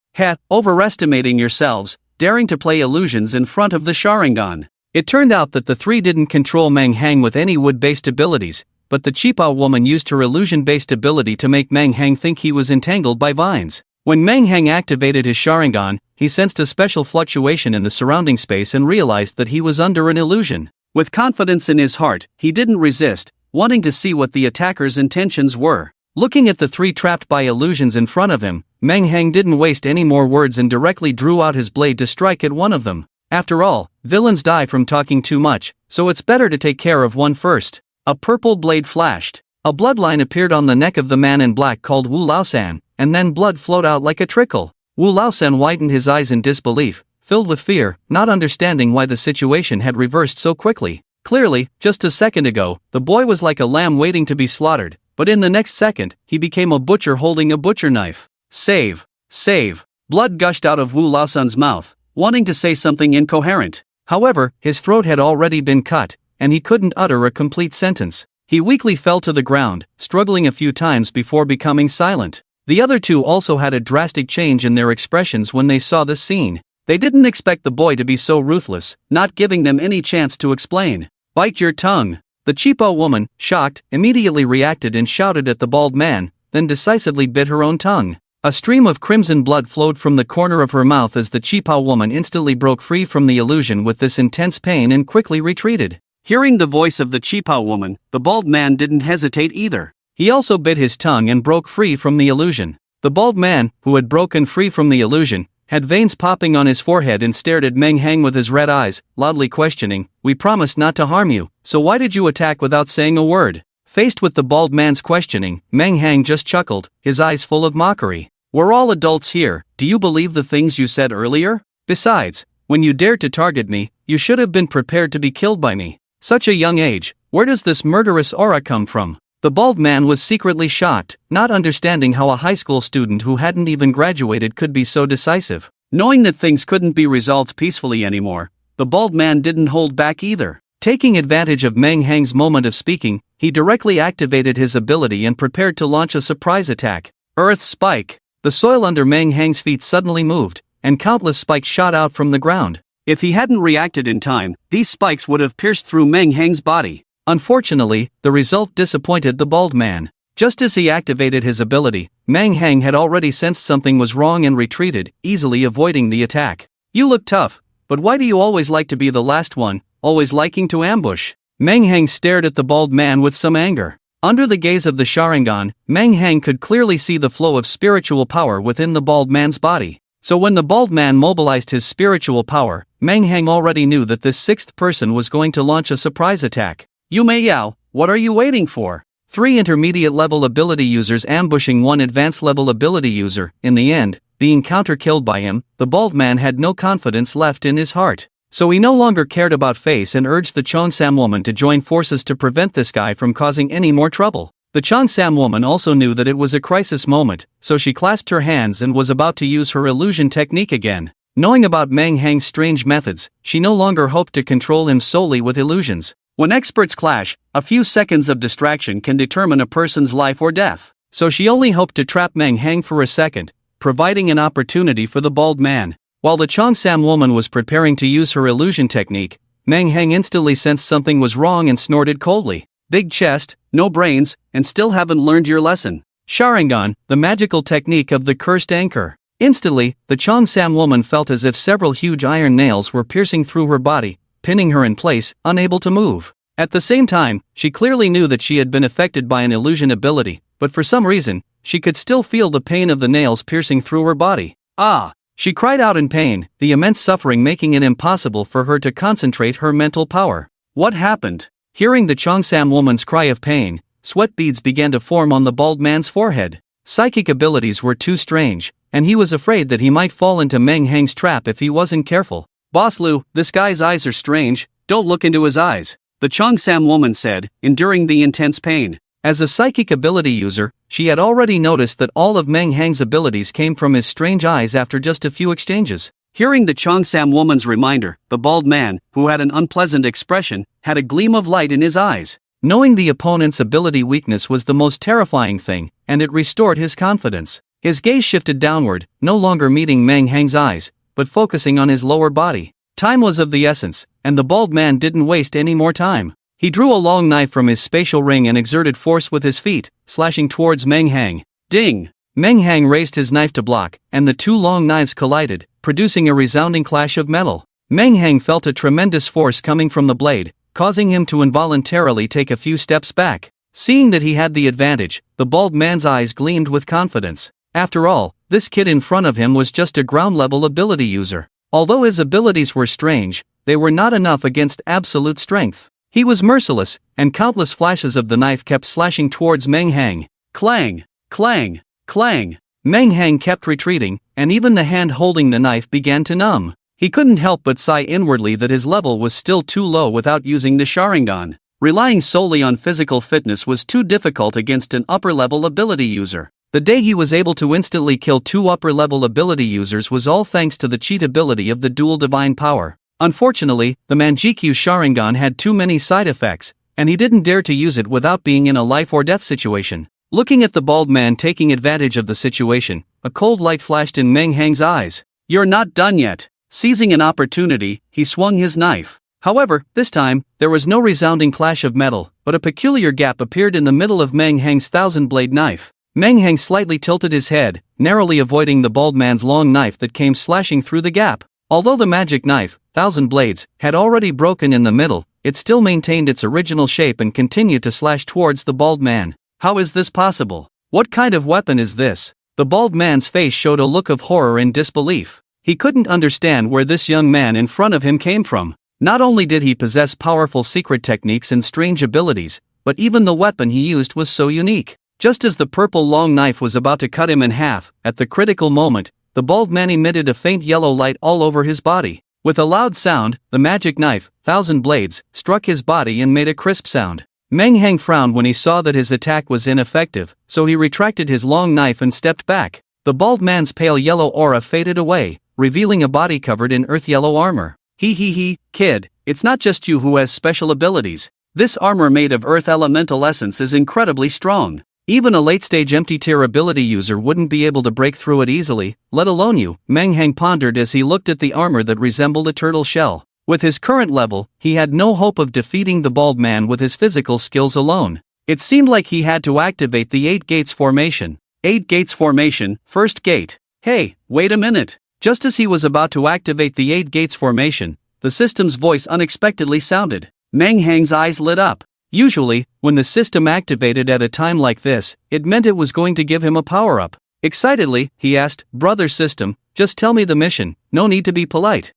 Overestimating yourselves, daring to play illusions in front of the Sharingan. It turned out that the three didn't control Meng Hang with any wood-based abilities, but the Chipa woman used her illusion-based ability to make Meng Hang think he was entangled by vines. When Meng Hang activated his Sharingan, he sensed a special fluctuation in the surrounding space and realized that he was under an illusion. With confidence in his heart, he didn't resist, wanting to see what the attacker's intentions were. Looking at the three trapped by illusions in front of him, Meng Hang didn't waste any more words and directly drew out his blade to strike at one of them. After all, villains die from talking too much, so it's better to take care of one first. A purple blade flashed. A bloodline appeared on the neck of the man in black called Wu Laosan, and then blood flowed out like a trickle. Wu Laosan widened his eyes in disbelief, filled with fear, not understanding why the situation had reversed so quickly. Clearly, just a second ago, the boy was like a lamb waiting to be slaughtered, but in the next second, he became a butcher holding a butcher knife. Save! Save! Blood gushed out of Wu Laosan's mouth, wanting to say something incoherent. However, his throat had already been cut, and he couldn't utter a complete sentence. He weakly fell to the ground, struggling a few times before becoming silent. The other two also had a drastic change in their expressions when they saw this scene. They didn't expect the boy to be so ruthless, not giving them any chance to explain. Bite your tongue. The Chipa woman, shocked, immediately reacted and shouted at the bald man, then decisively bit her own tongue. A stream of crimson blood flowed from the corner of her mouth as the Qipao woman instantly broke free from the illusion with this intense pain and quickly retreated. Hearing the voice of the Qipao woman, the bald man didn't hesitate either. He also bit his tongue and broke free from the illusion. The bald man, who had broken free from the illusion, had veins popping on his forehead and stared at Meng Hang with his red eyes, loudly questioning, "We promised not to harm you, so why did you attack without saying a word?" Faced with the bald man's questioning, Meng Hang just chuckled, his eyes full of mockery. "We're all adults here, do you believe the things you said earlier? Besides, when you dared to target me, you should have been prepared to be killed by me. Such a young age, where does this murderous aura come from?" The bald man was secretly shocked, not understanding how a high school student who hadn't even graduated could be so decisive. Knowing that things couldn't be resolved peacefully anymore, the bald man didn't hold back either. Taking advantage of Meng Hang's moment of speaking, he directly activated his ability and prepared to launch a surprise attack. Earth Spike! The soil under Meng Hang's feet suddenly moved, and countless spikes shot out from the ground. If he hadn't reacted in time, these spikes would have pierced through Meng Hang's body. Unfortunately, the result disappointed the bald man. Just as he activated his ability, Meng Hang had already sensed something was wrong and retreated, easily avoiding the attack. "You look tough, but why do you always like to be the last one, always liking to ambush?" Meng Hang stared at the bald man with some anger. Under the gaze of the Sharingan, Meng Hang could clearly see the flow of spiritual power within the bald man's body. So when the bald man mobilized his spiritual power, Meng Hang already knew that this sixth person was going to launch a surprise attack. "You Mei Yao, what are you waiting for?" 3 intermediate level ability users ambushing 1 advanced level ability user. In the end, being counter-killed by him, the bald man had no confidence left in his heart. So he no longer cared about face and urged the Cheongsam woman to join forces to prevent this guy from causing any more trouble. The Cheongsam woman also knew that it was a crisis moment, so she clasped her hands and was about to use her illusion technique again. Knowing about Meng Hang's strange methods, she no longer hoped to control him solely with illusions. When experts clash, a few seconds of distraction can determine a person's life or death. So she only hoped to trap Meng Hang for a second, providing an opportunity for the bald man. While the Cheongsam woman was preparing to use her illusion technique, Meng Hang instantly sensed something was wrong and snorted coldly. "Big chest, no brains, and still haven't learned your lesson." Sharingan, the magical technique of the cursed anchor. Instantly, the Cheongsam woman felt as if several huge iron nails were piercing through her body, pinning her in place, unable to move. At the same time, she clearly knew that she had been affected by an illusion ability, but for some reason, she could still feel the pain of the nails piercing through her body. "Ah!" She cried out in pain, the immense suffering making it impossible for her to concentrate her mental power. What happened? Hearing the Cheongsam woman's cry of pain, sweat beads began to form on the bald man's forehead. Psychic abilities were too strange, and he was afraid that he might fall into Meng Hang's trap if he wasn't careful. "Boss Lu, this guy's eyes are strange, don't look into his eyes," the Cheongsam woman said, enduring the intense pain. As a psychic ability user, she had already noticed that all of Meng Hang's abilities came from his strange eyes after just a few exchanges. Hearing the Cheongsam woman's reminder, the bald man, who had an unpleasant expression, had a gleam of light in his eyes. Knowing the opponent's ability weakness was the most terrifying thing, and it restored his confidence. His gaze shifted downward, no longer meeting Meng Hang's eyes, but focusing on his lower body. Time was of the essence, and the bald man didn't waste any more time. He drew a long knife from his spatial ring and exerted force with his feet, slashing towards Meng Hang. Ding! Meng Hang raised his knife to block, and the 2 long knives collided, producing a resounding clash of metal. Meng Hang felt a tremendous force coming from the blade, causing him to involuntarily take a few steps back. Seeing that he had the advantage, the bald man's eyes gleamed with confidence. After all, this kid in front of him was just a ground-level ability user. Although his abilities were strange, they were not enough against absolute strength. He was merciless, and countless flashes of the knife kept slashing towards Meng Hang. Clang! Clang! Clang! Meng Hang kept retreating, and even the hand holding the knife began to numb. He couldn't help but sigh inwardly that his level was still too low without using the Sharingan. Relying solely on physical fitness was too difficult against an upper-level ability user. The day he was able to instantly kill 2 upper-level ability users was all thanks to the cheat ability of the dual divine power. Unfortunately, the Manjikyu Sharingan had too many side effects, and he didn't dare to use it without being in a life-or-death situation. Looking at the bald man taking advantage of the situation, a cold light flashed in Meng Hang's eyes. "You're not done yet." Seizing an opportunity, he swung his knife. However, this time, there was no resounding clash of metal, but a peculiar gap appeared in the middle of Meng Hang's thousand-blade knife. Meng Heng slightly tilted his head, narrowly avoiding the bald man's long knife that came slashing through the gap. Although the magic knife, 1,000 blades, had already broken in the middle, it still maintained its original shape and continued to slash towards the bald man. How is this possible? What kind of weapon is this? The bald man's face showed a look of horror and disbelief. He couldn't understand where this young man in front of him came from. Not only did he possess powerful secret techniques and strange abilities, but even the weapon he used was so unique. Just as the purple long knife was about to cut him in half, at the critical moment, the bald man emitted a faint yellow light all over his body. With a loud sound, the magic knife, 1,000 blades, struck his body and made a crisp sound. Meng Heng frowned when he saw that his attack was ineffective, so he retracted his long knife and stepped back. The bald man's pale yellow aura faded away, revealing a body covered in earth-yellow armor. He, kid, it's not just you who has special abilities. This armor made of earth elemental essence is incredibly strong. Even a late-stage empty-tier ability user wouldn't be able to break through it easily, let alone you, Meng Heng pondered as he looked at the armor that resembled a turtle shell. With his current level, he had no hope of defeating the bald man with his physical skills alone. It seemed like he had to activate the 8 gates formation. 8 gates formation, first gate. Hey, wait a minute. Just as he was about to activate the 8 gates formation, the system's voice unexpectedly sounded. Meng Heng's eyes lit up. Usually, when the system activated at a time like this, it meant it was going to give him a power-up. Excitedly, he asked, "Brother system, just tell me the mission, no need to be polite."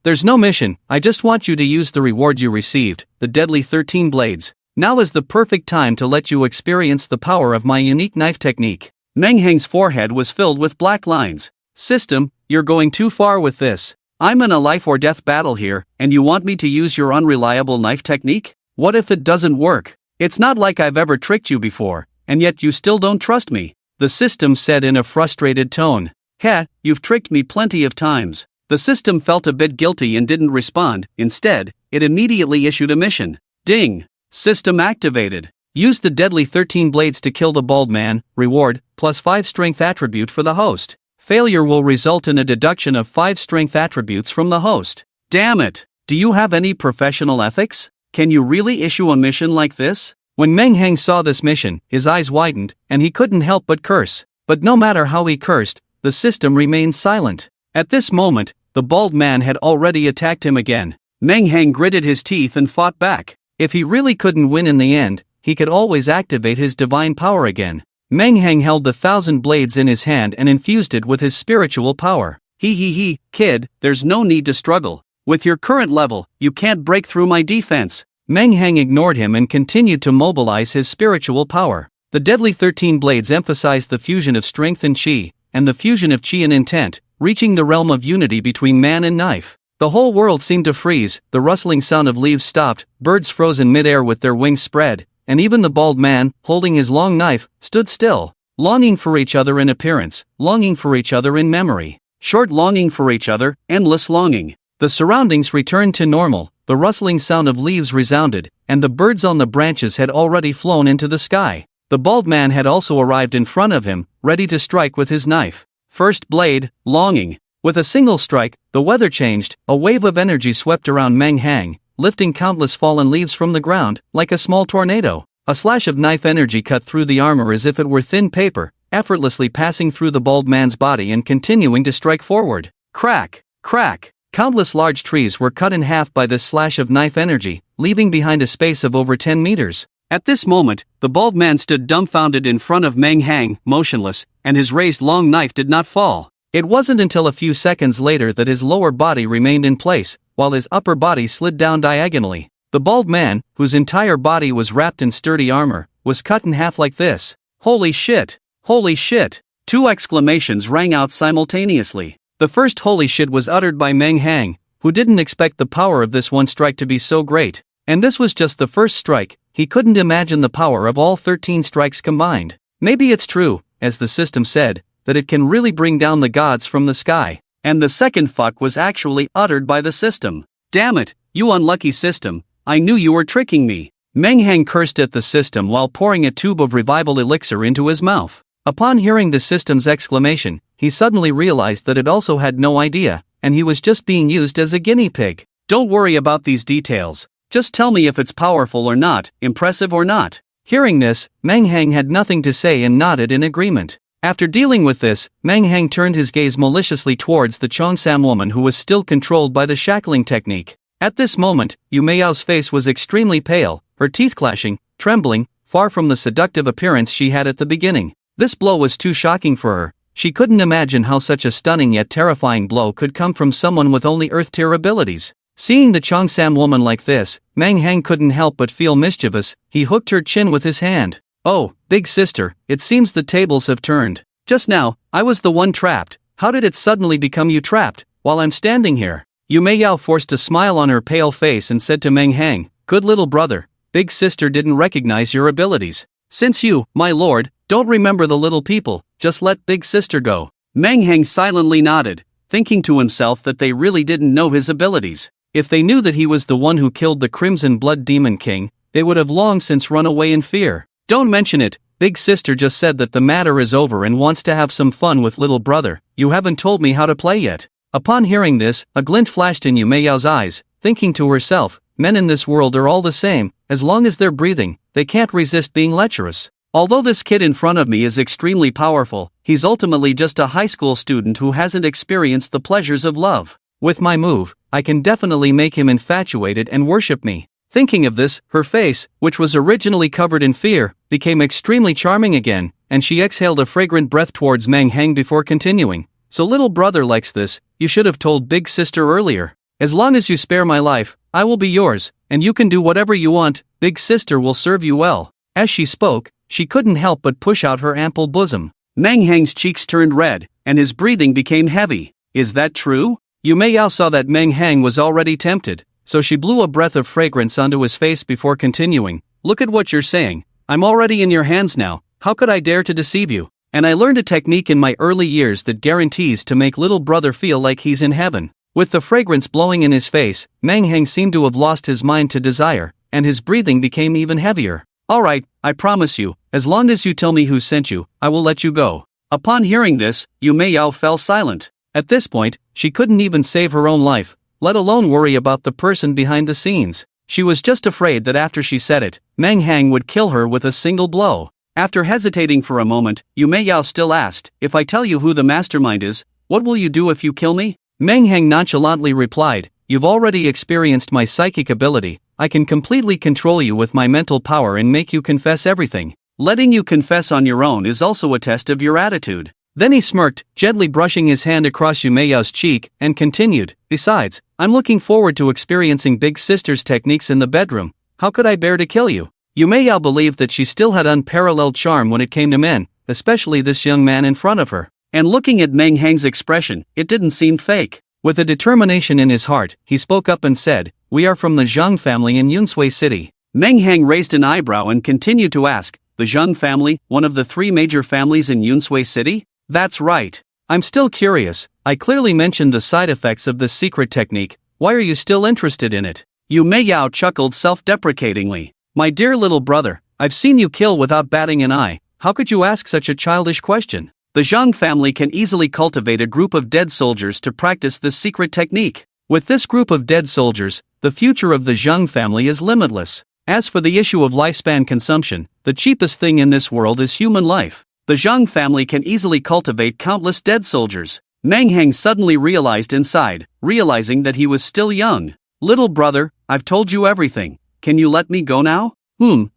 There's no mission, I just want you to use the reward you received, the deadly 13 blades. Now is the perfect time to let you experience the power of my unique knife technique. Meng Heng's forehead was filled with black lines. System, you're going too far with this. I'm in a life-or-death battle here, and you want me to use your unreliable knife technique? What if it doesn't work? It's not like I've ever tricked you before, and yet you still don't trust me, the system said in a frustrated tone. Heh, you've tricked me plenty of times. The system felt a bit guilty and didn't respond. Instead, it immediately issued a mission. Ding! System activated. Use the deadly 13 blades to kill the bald man, reward, plus 5 strength attribute for the host. Failure will result in a deduction of 5 strength attributes from the host. Damn it! Do you have any professional ethics? Can you really issue a mission like this? When Meng Heng saw this mission, his eyes widened, and he couldn't help but curse. But no matter how he cursed, the system remained silent. At this moment, the bald man had already attacked him again. Meng Heng gritted his teeth and fought back. If he really couldn't win in the end, he could always activate his divine power again. Meng Heng held the 1,000 blades in his hand and infused it with his spiritual power. Kid, there's no need to struggle. With your current level, you can't break through my defense. Meng Heng ignored him and continued to mobilize his spiritual power. The deadly 13 blades emphasized the fusion of strength and chi, and the fusion of chi and intent, reaching the realm of unity between man and knife. The whole world seemed to freeze, the rustling sound of leaves stopped, birds froze in midair with their wings spread, and even the bald man, holding his long knife, stood still, longing for each other in appearance, longing for each other in memory. Short longing for each other, endless longing. The surroundings returned to normal, the rustling sound of leaves resounded, and the birds on the branches had already flown into the sky. The bald man had also arrived in front of him, ready to strike with his knife. First blade, longing. With a single strike, the weather changed, a wave of energy swept around Meng Heng, lifting countless fallen leaves from the ground, like a small tornado. A slash of knife energy cut through the armor as if it were thin paper, effortlessly passing through the bald man's body and continuing to strike forward. Crack! Crack! Countless large trees were cut in half by this slash of knife energy, leaving behind a space of over 10 meters. At this moment, the bald man stood dumbfounded in front of Meng Heng, motionless, and his raised long knife did not fall. It wasn't until a few seconds later that his lower body remained in place, while his upper body slid down diagonally. The bald man, whose entire body was wrapped in sturdy armor, was cut in half like this. Holy shit! Holy shit! 2 exclamations rang out simultaneously. The first holy shit was uttered by Meng Heng, who didn't expect the power of this one strike to be so great. And this was just the first strike, he couldn't imagine the power of all 13 strikes combined. Maybe it's true, as the system said, that it can really bring down the gods from the sky. And the second fuck was actually uttered by the system. Damn it, you unlucky system, I knew you were tricking me. Meng Heng cursed at the system while pouring a tube of revival elixir into his mouth. Upon hearing the system's exclamation, he suddenly realized that it also had no idea, and he was just being used as a guinea pig. Don't worry about these details. Just tell me if it's powerful or not, impressive or not. Hearing this, Meng Hang had nothing to say and nodded in agreement. After dealing with this, Meng Hang turned his gaze maliciously towards the Cheongsam woman who was still controlled by the shackling technique. At this moment, Yu Meiyao's face was extremely pale, her teeth clashing, trembling, far from the seductive appearance she had at the beginning. This blow was too shocking for her. She couldn't imagine how such a stunning yet terrifying blow could come from someone with only Earth-tier abilities. Seeing the Cheongsam woman like this, Meng Hang couldn't help but feel mischievous. He hooked her chin with his hand. "Oh, big sister, it seems the tables have turned. Just now, I was the one trapped. How did it suddenly become you trapped, while I'm standing here?" Yu Meiyao forced a smile on her pale face and said to Meng Hang, "Good little brother, big sister didn't recognize your abilities. Since you, my lord, don't remember the little people, just let big sister go." Meng Hang silently nodded, thinking to himself that they really didn't know his abilities. If they knew that he was the one who killed the Crimson Blood Demon King, they would have long since run away in fear. "Don't mention it, big sister just said that the matter is over and wants to have some fun with little brother. You haven't told me how to play yet." Upon hearing this, a glint flashed in Yu Meiyao's eyes, thinking to herself, men in this world are all the same, as long as they're breathing, they can't resist being lecherous. Although this kid in front of me is extremely powerful, he's ultimately just a high school student who hasn't experienced the pleasures of love. With my move, I can definitely make him infatuated and worship me. Thinking of this, her face, which was originally covered in fear, became extremely charming again, and she exhaled a fragrant breath towards Meng Hang before continuing. "So little brother likes this, you should have told big sister earlier. As long as you spare my life, I will be yours, and you can do whatever you want, big sister will serve you well." As she spoke, she couldn't help but push out her ample bosom. Meng Hang's cheeks turned red, and his breathing became heavy. "Is that true?" Yu Meiyao saw that Meng Hang was already tempted, so she blew a breath of fragrance onto his face before continuing. "Look at what you're saying. I'm already in your hands now, how could I dare to deceive you? And I learned a technique in my early years that guarantees to make little brother feel like he's in heaven." With the fragrance blowing in his face, Meng Hang seemed to have lost his mind to desire, and his breathing became even heavier. "Alright, I promise you, as long as you tell me who sent you, I will let you go." Upon hearing this, Yu Meiyao fell silent. At this point, she couldn't even save her own life, let alone worry about the person behind the scenes. She was just afraid that after she said it, Meng Hang would kill her with a single blow. After hesitating for a moment, Yu Meiyao still asked, "If I tell you who the mastermind is, what will you do if you kill me?" Meng Hang nonchalantly replied, "You've already experienced my psychic ability, I can completely control you with my mental power and make you confess everything. Letting you confess on your own is also a test of your attitude." Then he smirked, gently brushing his hand across Yu Meiyao's cheek, and continued, "Besides, I'm looking forward to experiencing big sister's techniques in the bedroom. How could I bear to kill you?" Yu Meiyao believed that she still had unparalleled charm when it came to men, especially this young man in front of her. And looking at Meng Hang's expression, it didn't seem fake. With a determination in his heart, he spoke up and said, "We are from the Zhang family in Yunsui City." Meng Hang raised an eyebrow and continued to ask, "The Zhang family, one of the three major families in Yunsui City?" "That's right. I'm still curious, I clearly mentioned the side effects of this secret technique, why are you still interested in it?" Yu Meiyao chuckled self-deprecatingly. "My dear little brother, I've seen you kill without batting an eye, how could you ask such a childish question? The Zhang family can easily cultivate a group of dead soldiers to practice this secret technique. With this group of dead soldiers, the future of the Zhang family is limitless. As for the issue of lifespan consumption, the cheapest thing in this world is human life. The Zhang family can easily cultivate countless dead soldiers." Meng Hang suddenly realized inside, realizing that he was still young. "Little brother, I've told you everything. Can you let me go now?"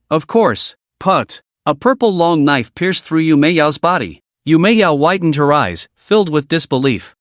Of course." Put. A purple long knife pierced through Yu Meiyao's body. Yu Meiyao widened her eyes, filled with disbelief.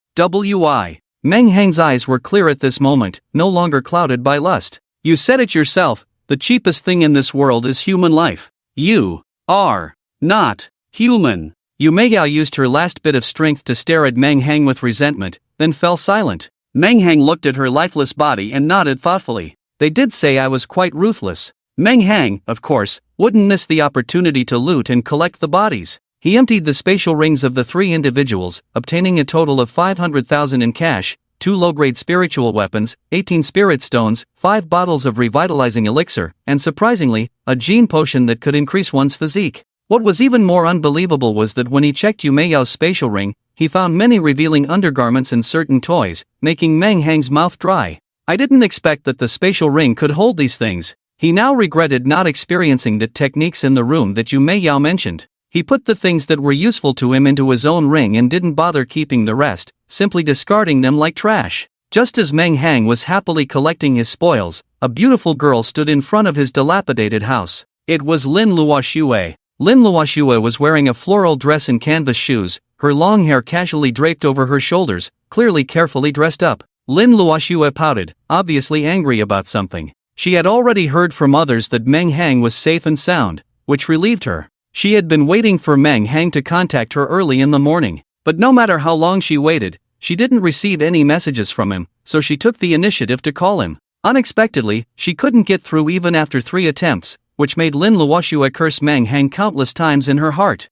Meng Hang's eyes were clear at this moment, no longer clouded by lust. "You said it yourself, the cheapest thing in this world is human life. You are not human." Yu Meiyao used her last bit of strength to stare at Meng Hang with resentment, then fell silent. Meng Hang looked at her lifeless body and nodded thoughtfully. "They did say I was quite ruthless." Meng Hang, of course, wouldn't miss the opportunity to loot and collect the bodies. He emptied the spatial rings of the three individuals, obtaining a total of 500,000 in cash, 2 low-grade spiritual weapons, 18 spirit stones, 5 bottles of revitalizing elixir, and surprisingly, a gene potion that could increase one's physique. What was even more unbelievable was that when he checked Yu Meiyao's spatial ring, he found many revealing undergarments and certain toys, making Meng Hang's mouth dry. "I didn't expect that the spatial ring could hold these things. He now regretted not experiencing the techniques in the room that Yu Mei Yao mentioned. He put the things that were useful to him into his own ring and didn't bother keeping the rest, simply discarding them like trash. Just as Meng Hang was happily collecting his spoils, a beautiful girl stood in front of his dilapidated house. It was Lin Luoxue. Lin Luoxue was wearing a floral dress and canvas shoes, her long hair casually draped over her shoulders, clearly carefully dressed up. Lin Luoxue pouted, obviously angry about something. She had already heard from others that Meng Hang was safe and sound, which relieved her. She had been waiting for Meng Hang to contact her early in the morning, but no matter how long she waited, she didn't receive any messages from him, so she took the initiative to call him. Unexpectedly, she couldn't get through even after 3 attempts, which made Lin Luoxue curse Meng Hang countless times in her heart.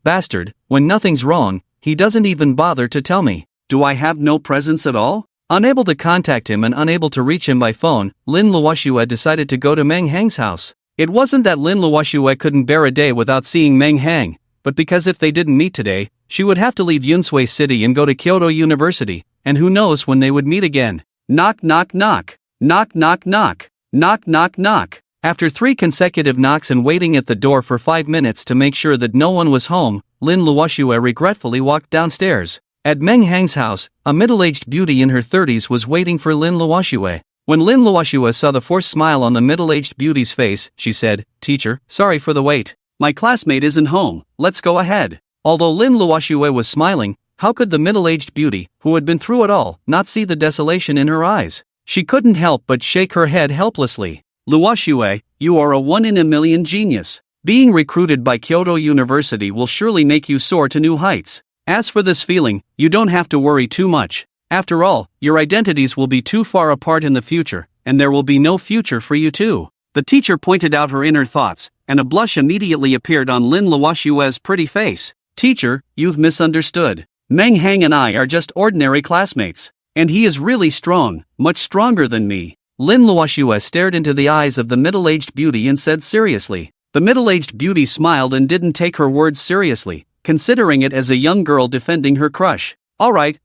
Bastard, when nothing's wrong, he doesn't even bother to tell me. Do I have no presence at all? Unable to contact him and unable to reach him by phone, Lin Luoxue decided to go to Meng Hang's house. It wasn't that Lin Luoxue couldn't bear a day without seeing Meng Hang, but because if they didn't meet today, she would have to leave Yunsui City and go to Kyoto University, and who knows when they would meet again. Knock knock knock. Knock knock knock. Knock knock knock. After 3 consecutive knocks and waiting at the door for 5 minutes to make sure that no one was home, Lin Luoxue regretfully walked downstairs. At Meng Hang's house, a middle-aged beauty in her 30s was waiting for Lin Luoxue. When Lin Luoxue saw the forced smile on the middle-aged beauty's face, she said, "Teacher, sorry for the wait. My classmate isn't home, let's go ahead." Although Lin Luoxue was smiling, how could the middle-aged beauty, who had been through it all, not see the desolation in her eyes? She couldn't help but shake her head helplessly. Luoxue, you are a 1-in-a-million genius. Being recruited by Kyoto University will surely make you soar to new heights. As for this feeling, you don't have to worry too much. After all, your identities will be too far apart in the future, and there will be no future for you too. The teacher pointed out her inner thoughts, and a blush immediately appeared on Lin Luoxue's pretty face. Teacher, you've misunderstood. Meng Hang and I are just ordinary classmates. And he is really strong, much stronger than me. Lin Luoxue stared into the eyes of the middle-aged beauty and said seriously. The middle-aged beauty smiled and didn't take her words seriously, considering it as a young girl defending her crush. Alright,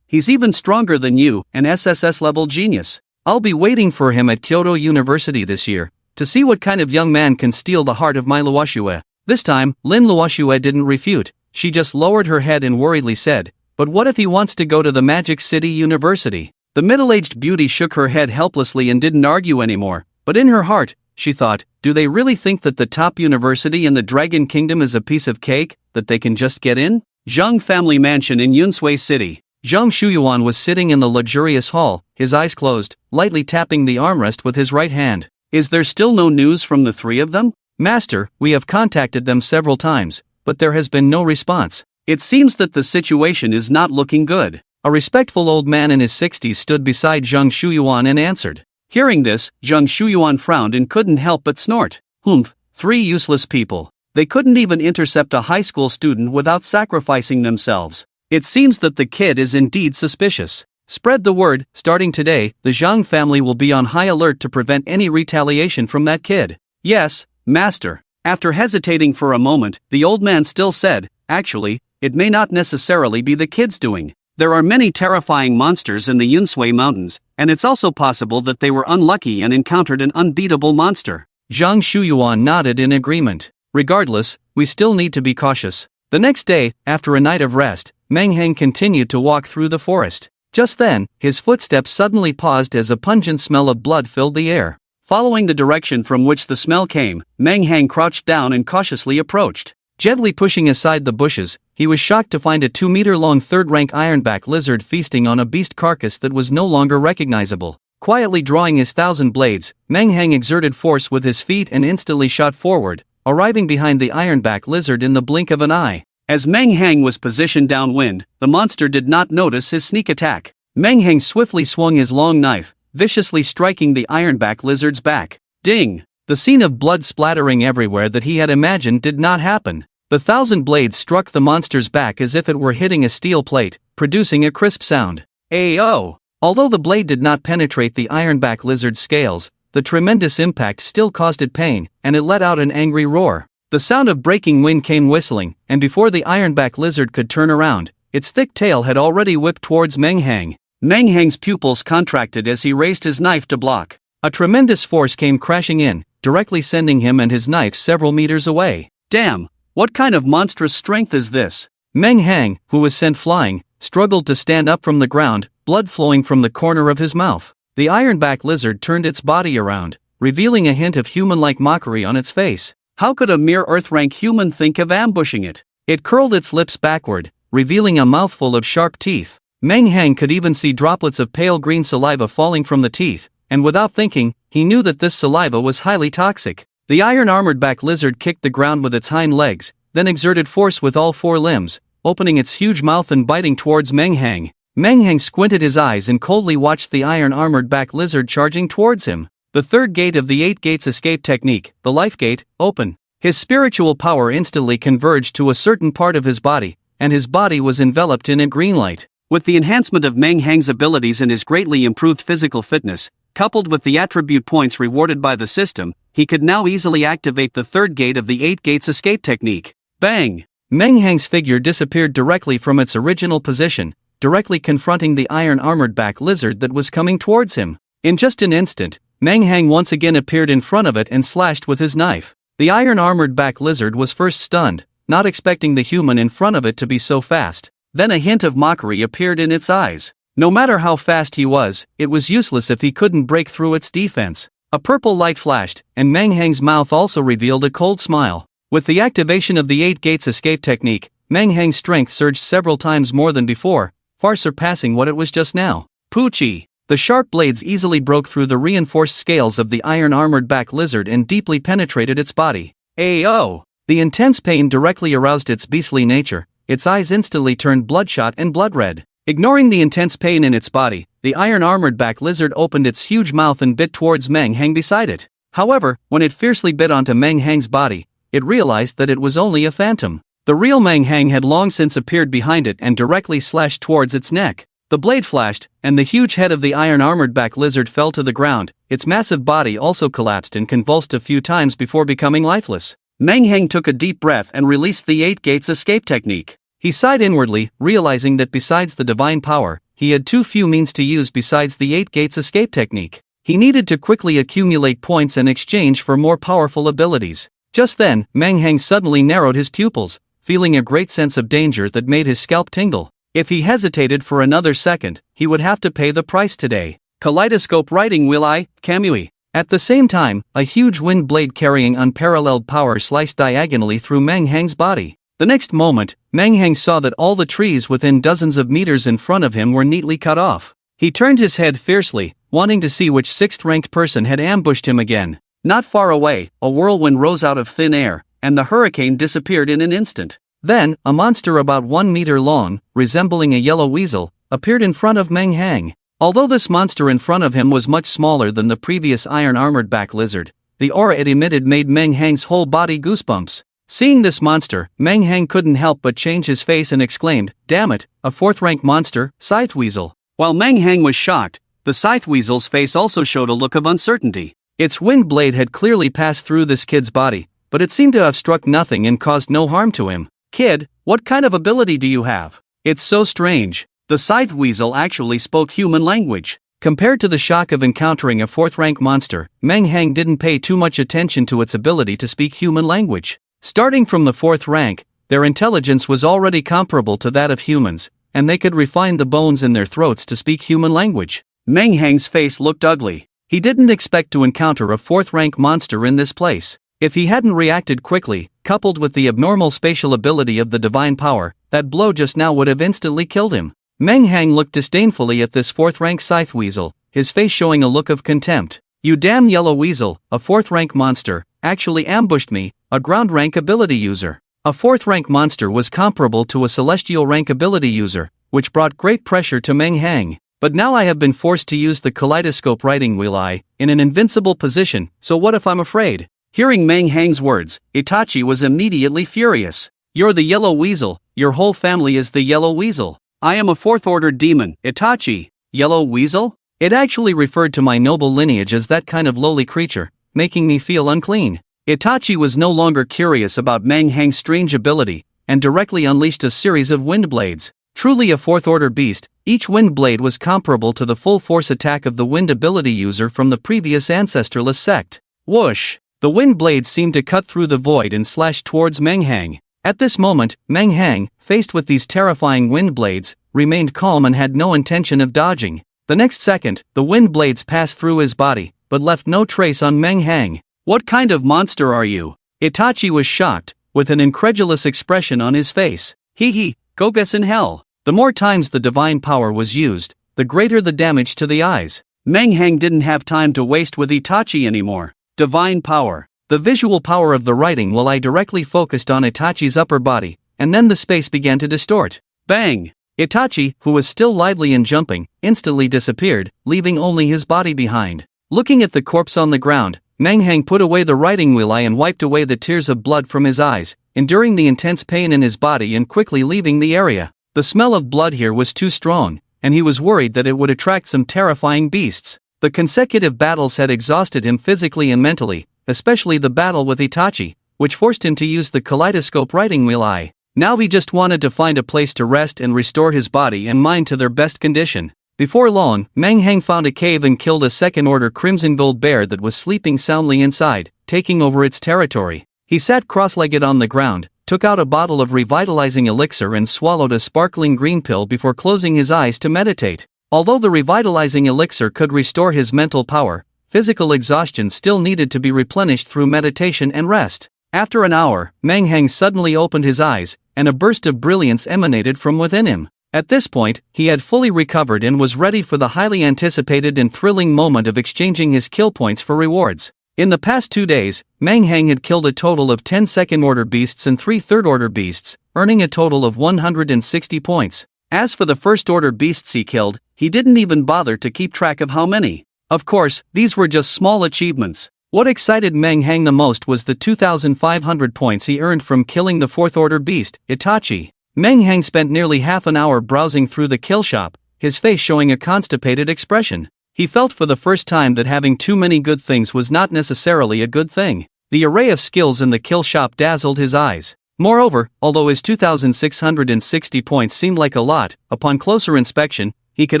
he's even stronger than you, an SSS level genius. I'll be waiting for him at Kyoto University this year, to see what kind of young man can steal the heart of my Luoxue. This time, Lin Luoxue didn't refute, she just lowered her head and worriedly said, "But what if he wants to go to the Magic City University?" The middle-aged beauty shook her head helplessly and didn't argue anymore, but in her heart, she thought, do they really think that the top university in the Dragon Kingdom is a piece of cake, that they can just get in? Zhang family mansion in Yunsui City. Zhang Shuyuan was sitting in the luxurious hall, his eyes closed, lightly tapping the armrest with his right hand. Is there still no news from the 3 of them? Master, we have contacted them several times, but there has been no response. It seems that the situation is not looking good. A respectful old man in his 60s stood beside Zhang Shuyuan and answered. Hearing this, Zhang Shuyuan frowned and couldn't help but snort. 3 useless people. They couldn't even intercept a high school student without sacrificing themselves. It seems that the kid is indeed suspicious. Spread the word, starting today, the Zhang family will be on high alert to prevent any retaliation from that kid. Yes, master. After hesitating for a moment, the old man still said, actually, it may not necessarily be the kid's doing. There are many terrifying monsters in the Yunsui Mountains, and it's also possible that they were unlucky and encountered an unbeatable monster. Zhang Shuyuan nodded in agreement. Regardless, we still need to be cautious. The next day, after a night of rest, Meng Hang continued to walk through the forest. Just then, his footsteps suddenly paused as a pungent smell of blood filled the air. Following the direction from which the smell came, Meng Hang crouched down and cautiously approached. Gently pushing aside the bushes, he was shocked to find a 2-meter-long third-rank ironback lizard feasting on a beast carcass that was no longer recognizable. Quietly drawing his 1,000 blades, Meng Hang exerted force with his feet and instantly shot forward, arriving behind the ironback lizard in the blink of an eye. As Meng Hang was positioned downwind, the monster did not notice his sneak attack. Meng Hang swiftly swung his long knife, viciously striking the ironback lizard's back. Ding! The scene of blood splattering everywhere that he had imagined did not happen. The 1,000 blades struck the monster's back as if it were hitting a steel plate, producing a crisp sound. Ayo! Although the blade did not penetrate the ironback lizard's scales, the tremendous impact still caused it pain, and it let out an angry roar. The sound of breaking wind came whistling, and before the ironback lizard could turn around, its thick tail had already whipped towards Meng Hang. Meng Hang's pupils contracted as he raised his knife to block. A tremendous force came crashing in, directly sending him and his knife several meters away. Damn, what kind of monstrous strength is this? Meng Hang, who was sent flying, struggled to stand up from the ground, blood flowing from the corner of his mouth. The ironback lizard turned its body around, revealing a hint of human-like mockery on its face. How could a mere Earth-rank human think of ambushing it? It curled its lips backward, revealing a mouthful of sharp teeth. Meng Hang could even see droplets of pale green saliva falling from the teeth, and without thinking, he knew that this saliva was highly toxic. The iron-armored back lizard kicked the ground with its hind legs, then exerted force with all four limbs, opening its huge mouth and biting towards Meng Hang. Meng Hang squinted his eyes and coldly watched the iron-armored back lizard charging towards him. The third gate of the 8 gates escape technique, the life gate, open. His spiritual power instantly converged to a certain part of his body, and his body was enveloped in a green light. With the enhancement of Meng Hang's abilities and his greatly improved physical fitness, coupled with the attribute points rewarded by the system, he could now easily activate the third gate of the 8 gates escape technique. Bang! Meng Hang's figure disappeared directly from its original position, directly confronting the iron-armored back lizard that was coming towards him. In just an instant, Meng Hang once again appeared in front of it and slashed with his knife. The iron-armored back lizard was first stunned, not expecting the human in front of it to be so fast. Then a hint of mockery appeared in its eyes. No matter how fast he was, it was useless if he couldn't break through its defense. A purple light flashed, and Meng Hang's mouth also revealed a cold smile. With the activation of the 8 gates escape technique, Meng Hang's strength surged several times more than before, far surpassing what it was just now. Poochie! The sharp blades easily broke through the reinforced scales of the iron-armored back lizard and deeply penetrated its body. Ayo! The intense pain directly aroused its beastly nature. Its eyes instantly turned bloodshot and blood red. Ignoring the intense pain in its body, the iron-armored back lizard opened its huge mouth and bit towards Meng Hang beside it. However, when it fiercely bit onto Meng Hang's body, it realized that it was only a phantom. The real Meng Hang had long since appeared behind it and directly slashed towards its neck. The blade flashed, and the huge head of the iron-armored back lizard fell to the ground. Its massive body also collapsed and convulsed a few times before becoming lifeless. Meng Hang took a deep breath and released the 8 gates escape technique. He sighed inwardly, realizing that besides the divine power, he had too few means to use besides the 8 gates escape technique. He needed to quickly accumulate points in exchange for more powerful abilities. Just then, Meng Hang suddenly narrowed his pupils, feeling a great sense of danger that made his scalp tingle. If he hesitated for another second, he would have to pay the price today. Kaleidoscope writing will I, Kamui. At the same time, a huge wind blade carrying unparalleled power sliced diagonally through Meng Hang's body. The next moment, Meng Hang saw that all the trees within dozens of meters in front of him were neatly cut off. He turned his head fiercely, wanting to see which 6th-ranked person had ambushed him again. Not far away, a whirlwind rose out of thin air, and the hurricane disappeared in an instant. Then, a monster about 1 meter long, resembling a yellow weasel, appeared in front of Meng Hang. Although this monster in front of him was much smaller than the previous iron-armored back lizard, the aura it emitted made Meng Hang's whole body goosebumps. Seeing this monster, Meng Hang couldn't help but change his face and exclaimed, "Damn it, a 4th-rank monster, Scythe Weasel." While Meng Hang was shocked, the Scythe Weasel's face also showed a look of uncertainty. Its wind blade had clearly passed through this kid's body, but it seemed to have struck nothing and caused no harm to him. "Kid, what kind of ability do you have? It's so strange." The Scythe Weasel actually spoke human language. Compared to the shock of encountering a 4th-rank monster, Meng Hang didn't pay too much attention to its ability to speak human language. Starting from the 4th rank, their intelligence was already comparable to that of humans, and they could refine the bones in their throats to speak human language. Meng Hang's face looked ugly. He didn't expect to encounter a 4th-rank monster in this place. If he hadn't reacted quickly, coupled with the abnormal spatial ability of the divine power, that blow just now would have instantly killed him. Meng Hang looked disdainfully at this 4th-rank Scythe Weasel, his face showing a look of contempt. "You damn yellow weasel, a 4th-rank monster, actually ambushed me, a ground-rank ability user." A 4th-rank monster was comparable to a celestial-rank ability user, which brought great pressure to Meng Hang. "But now I have been forced to use the kaleidoscope writing wheel in an invincible position, so what if I'm afraid?" Hearing Meng Hang's words, Itachi was immediately furious. "You're the yellow weasel, your whole family is the yellow weasel. I am a 4th-order demon, Itachi." Yellow weasel? It actually referred to my noble lineage as that kind of lowly creature, making me feel unclean. Itachi was no longer curious about Meng Hang's strange ability, and directly unleashed a series of wind blades. Truly a fourth-order beast, each wind blade was comparable to the full-force attack of the wind ability user from the previous ancestorless sect. Whoosh! The wind blades seemed to cut through the void and slash towards Meng Hang. At this moment, Meng Hang, faced with these terrifying wind blades, remained calm and had no intention of dodging. The next second, the wind blades passed through his body, but left no trace on Meng Hang. What kind of monster are you? Itachi was shocked, with an incredulous expression on his face. Hee, go guess in hell. The more times the divine power was used, the greater the damage to the eyes. Meng Hang didn't have time to waste with Itachi anymore. Divine power. The visual power of the writing while I directly focused on Itachi's upper body, and then the space began to distort. Bang! Itachi, who was still lively and jumping, instantly disappeared, leaving only his body behind. Looking at the corpse on the ground, Meng Hang put away the writing wheel and wiped away the tears of blood from his eyes, enduring the intense pain in his body and quickly leaving the area. The smell of blood here was too strong, and he was worried that it would attract some terrifying beasts. The consecutive battles had exhausted him physically and mentally, especially the battle with Itachi, which forced him to use the kaleidoscope writing wheel eye. Now he just wanted to find a place to rest and restore his body and mind to their best condition. Before long, Meng Hang found a cave and killed a second-order crimson gold bear that was sleeping soundly inside, taking over its territory. He sat cross-legged on the ground, took out a bottle of revitalizing elixir and swallowed a sparkling green pill before closing his eyes to meditate. Although the revitalizing elixir could restore his mental power, physical exhaustion still needed to be replenished through meditation and rest. After an hour, Meng Hang suddenly opened his eyes, and a burst of brilliance emanated from within him. At this point, he had fully recovered and was ready for the highly anticipated and thrilling moment of exchanging his kill points for rewards. In the past 2 days, Meng Hang had killed a total of 10 second-order beasts and 3 third-order beasts, earning a total of 160 points. As for the first-order beasts he killed, he didn't even bother to keep track of how many. Of course, these were just small achievements. What excited Meng Hang the most was the 2,500 points he earned from killing the fourth-order beast, Itachi. Meng Hang spent nearly half an hour browsing through the kill shop, his face showing a constipated expression. He felt for the first time that having too many good things was not necessarily a good thing. The array of skills in the kill shop dazzled his eyes. Moreover, although his 2,660 points seemed like a lot, upon closer inspection, he could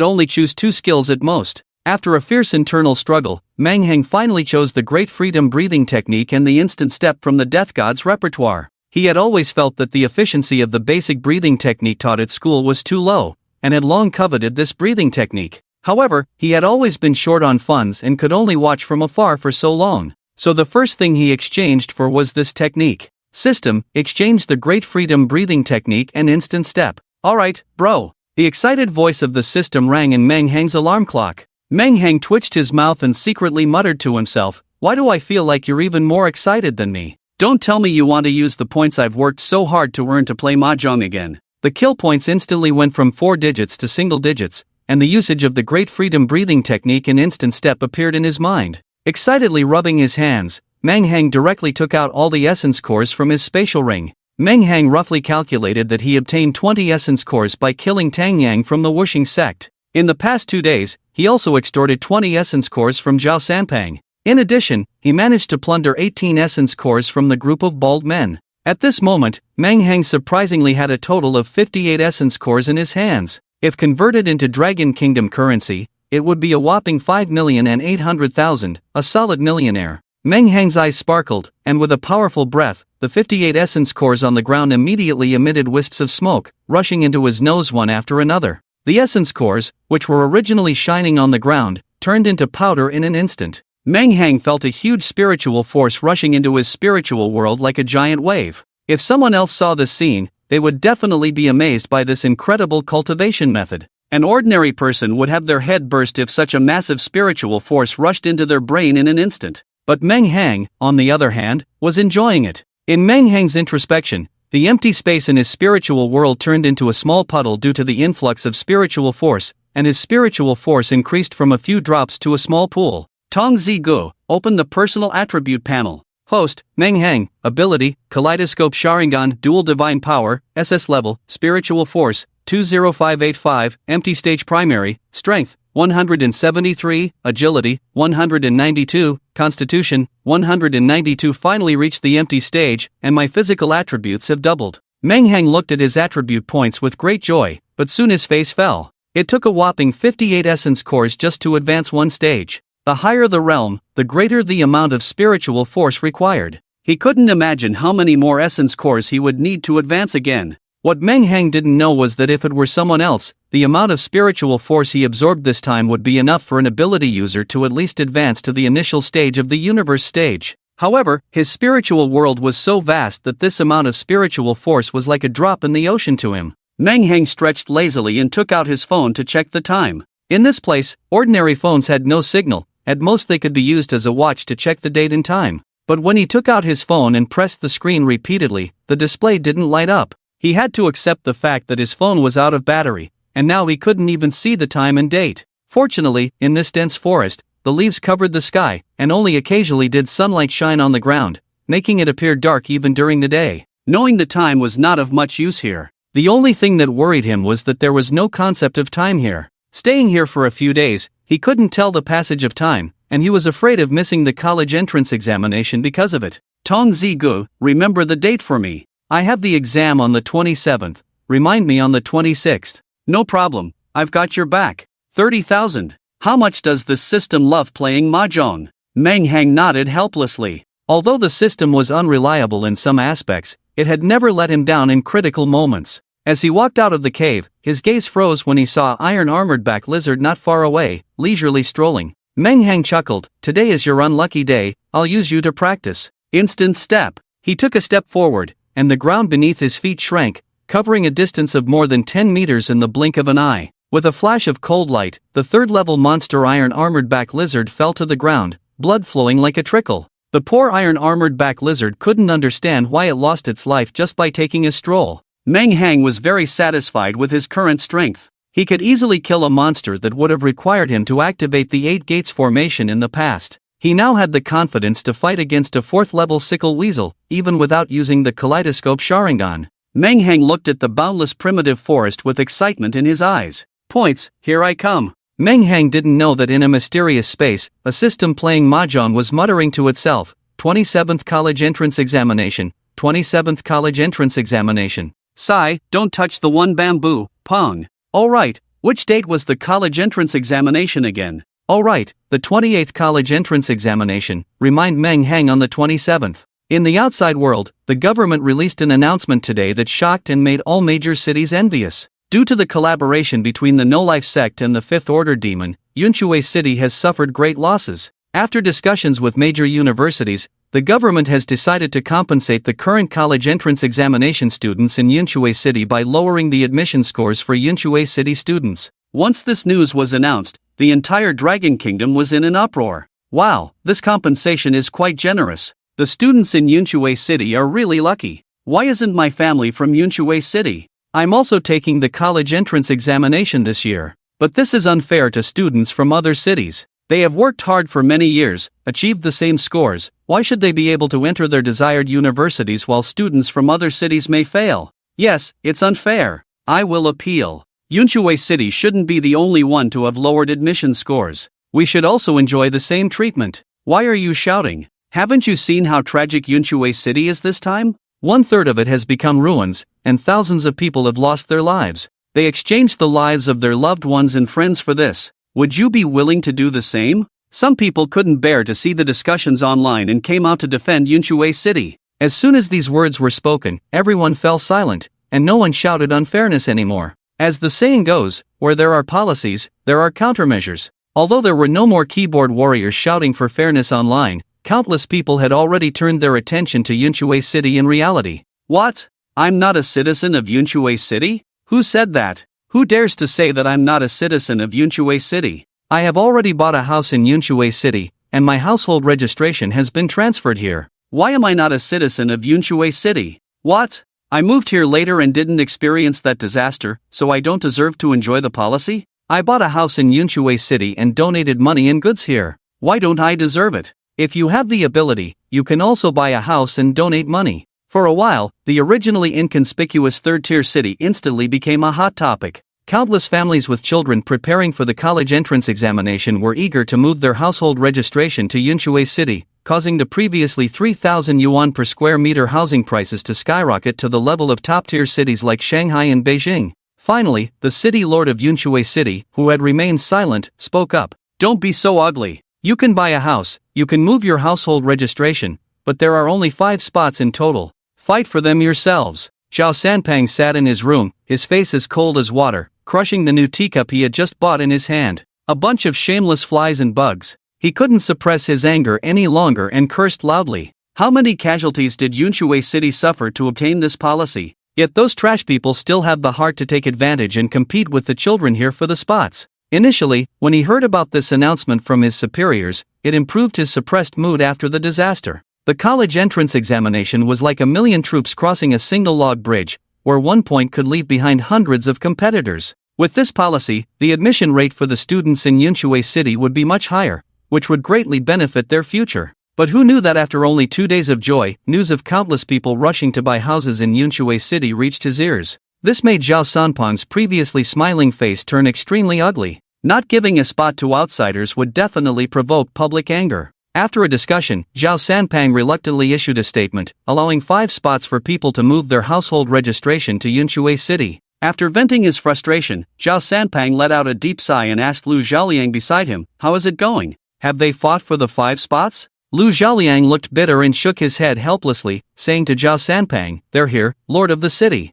only choose 2 skills at most. After a fierce internal struggle, Meng Hang finally chose the Great Freedom Breathing Technique and the Instant Step from the Death God's repertoire. He had always felt that the efficiency of the basic breathing technique taught at school was too low, and had long coveted this breathing technique. However, he had always been short on funds and could only watch from afar for so long. So the first thing he exchanged for was this technique. System, exchange the Great Freedom Breathing Technique and Instant Step. Alright, bro. The excited voice of the system rang in Meng Hang's alarm clock. Meng Hang twitched his mouth and secretly muttered to himself, "Why do I feel like you're even more excited than me? Don't tell me you want to use the points I've worked so hard to earn to play mahjong again." The kill points instantly went from 4 digits to single digits, and the usage of the Great Freedom Breathing Technique and Instant Step appeared in his mind. Excitedly rubbing his hands, Meng Hang directly took out all the essence cores from his spatial ring. Meng Hang roughly calculated that he obtained 20 essence cores by killing Tang Yang from the Wuxing sect. In the past 2 days, he also extorted 20 essence cores from Zhao Sanpang. In addition, he managed to plunder 18 essence cores from the group of bald men. At this moment, Meng Hang surprisingly had a total of 58 essence cores in his hands. If converted into Dragon Kingdom currency, it would be a whopping 5,800,000, a solid millionaire. Meng Hang's eyes sparkled, and with a powerful breath, the 58 essence cores on the ground immediately emitted wisps of smoke, rushing into his nose one after another. The essence cores, which were originally shining on the ground, turned into powder in an instant. Meng Hang felt a huge spiritual force rushing into his spiritual world like a giant wave. If someone else saw this scene, they would definitely be amazed by this incredible cultivation method. An ordinary person would have their head burst if such a massive spiritual force rushed into their brain in an instant. But Meng Hang, on the other hand, was enjoying it. In Meng Hang's introspection, the empty space in his spiritual world turned into a small puddle due to the influx of spiritual force, and his spiritual force increased from a few drops to a small pool. Tong Zi Gu, open the personal attribute panel. Host, Meng Hang, ability, Kaleidoscope Sharingan, Dual Divine Power, SS level, Spiritual Force, 20585, Empty Stage Primary, Strength, 173, Agility, 192, Constitution, 192. Finally reached the empty stage, and my physical attributes have doubled. Meng Hang looked at his attribute points with great joy, but soon his face fell. It took a whopping 58 essence cores just to advance one stage. The higher the realm, the greater the amount of spiritual force required. He couldn't imagine how many more essence cores he would need to advance again. What Meng Hang didn't know was that if it were someone else, the amount of spiritual force he absorbed this time would be enough for an ability user to at least advance to the initial stage of the universe stage. However, his spiritual world was so vast that this amount of spiritual force was like a drop in the ocean to him. Meng Hang stretched lazily and took out his phone to check the time. In this place, ordinary phones had no signal. At most they could be used as a watch to check the date and time. But when he took out his phone and pressed the screen repeatedly, the display didn't light up. He had to accept the fact that his phone was out of battery, and now he couldn't even see the time and date. Fortunately, in this dense forest, the leaves covered the sky, and only occasionally did sunlight shine on the ground, making it appear dark even during the day. Knowing the time was not of much use here. The only thing that worried him was that there was no concept of time here. Staying here for a few days, he couldn't tell the passage of time, and he was afraid of missing the college entrance examination because of it. Tong Zigu, remember the date for me. I have the exam on the 27th, remind me on the 26th. No problem, I've got your back. 30,000. How much does this system love playing mahjong? Meng Hang nodded helplessly. Although the system was unreliable in some aspects, it had never let him down in critical moments. As he walked out of the cave, his gaze froze when he saw iron-armored back lizard not far away, leisurely strolling. Meng Hang chuckled, today is your unlucky day, I'll use you to practice. Instant step. He took a step forward, and the ground beneath his feet shrank, covering a distance of more than 10 meters in the blink of an eye. With a flash of cold light, the third-level monster iron-armored back lizard fell to the ground, blood flowing like a trickle. The poor iron-armored back lizard couldn't understand why it lost its life just by taking a stroll. Meng Hang was very satisfied with his current strength. He could easily kill a monster that would have required him to activate the 8 Gates formation in the past. He now had the confidence to fight against a 4th-level sickle weasel, even without using the kaleidoscope Sharingan. Meng Hang looked at the boundless primitive forest with excitement in his eyes. Points, here I come. Meng Hang didn't know that in a mysterious space, a system playing mahjong was muttering to itself, 27th college entrance examination, 27th college entrance examination. Sigh, don't touch the one bamboo, Pong. Alright, which date was the college entrance examination again? Alright, the 28th college entrance examination, remind Meng Hang on the 27th. In the outside world, the government released an announcement today that shocked and made all major cities envious. Due to the collaboration between the No-Life sect and the Fifth Order demon, Yunshui City has suffered great losses. After discussions with major universities, the government has decided to compensate the current college entrance examination students in Yunshui City by lowering the admission scores for Yunshui City students. Once this news was announced, the entire Dragon Kingdom was in an uproar. Wow, this compensation is quite generous. The students in Yunshui City are really lucky. Why isn't my family from Yunshui City? I'm also taking the college entrance examination this year. But this is unfair to students from other cities. They have worked hard for many years, achieved the same scores. Why should they be able to enter their desired universities while students from other cities may fail? Yes, it's unfair. I will appeal. Yunshui City shouldn't be the only one to have lowered admission scores. We should also enjoy the same treatment. Why are you shouting? Haven't you seen how tragic Yunshui City is this time? 1/3 of it has become ruins, and thousands of people have lost their lives. They exchanged the lives of their loved ones and friends for this. Would you be willing to do the same? Some people couldn't bear to see the discussions online and came out to defend Yunshui City. As soon as these words were spoken, everyone fell silent, and no one shouted unfairness anymore. As the saying goes, where there are policies, there are countermeasures. Although there were no more keyboard warriors shouting for fairness online, countless people had already turned their attention to Yunshui City in reality. What? I'm not a citizen of Yunshui City? Who said that? Who dares to say that I'm not a citizen of Yunshui City? I have already bought a house in Yunshui City, and my household registration has been transferred here. Why am I not a citizen of Yunshui City? What? I moved here later and didn't experience that disaster, so I don't deserve to enjoy the policy? I bought a house in Yunshui City and donated money and goods here. Why don't I deserve it? If you have the ability, you can also buy a house and donate money. For a while, the originally inconspicuous third-tier city instantly became a hot topic. Countless families with children preparing for the college entrance examination were eager to move their household registration to Yunshui City, causing the previously 3,000 yuan per square meter housing prices to skyrocket to the level of top-tier cities like Shanghai and Beijing. Finally, the city lord of Yunshui City, who had remained silent, spoke up. "Don't be so ugly. You can buy a house, you can move your household registration, but there are only 5 spots in total. Fight for them yourselves." Zhao Sanpang sat in his room, his face as cold as water, crushing the new teacup he had just bought in his hand. A bunch of shameless flies and bugs. He couldn't suppress his anger any longer and cursed loudly. How many casualties did Yunshui City suffer to obtain this policy? Yet those trash people still have the heart to take advantage and compete with the children here for the spots. Initially, when he heard about this announcement from his superiors, it improved his suppressed mood after the disaster. The college entrance examination was like a million troops crossing a single log bridge, where one point could leave behind hundreds of competitors. With this policy, the admission rate for the students in Yunshui City would be much higher, which would greatly benefit their future. But who knew that after only 2 days of joy, news of countless people rushing to buy houses in Yunshui City reached his ears. This made Zhao Sanpang's previously smiling face turn extremely ugly. Not giving a spot to outsiders would definitely provoke public anger. After a discussion, Zhao Sanpang reluctantly issued a statement, allowing 5 spots for people to move their household registration to Yunshui City. After venting his frustration, Zhao Sanpang let out a deep sigh and asked Lu Zhaoliang beside him, "How is it going? Have they fought for the 5 spots?" Lu Zhaoliang looked bitter and shook his head helplessly, saying to Zhao Sanpang, "They're here, lord of the city."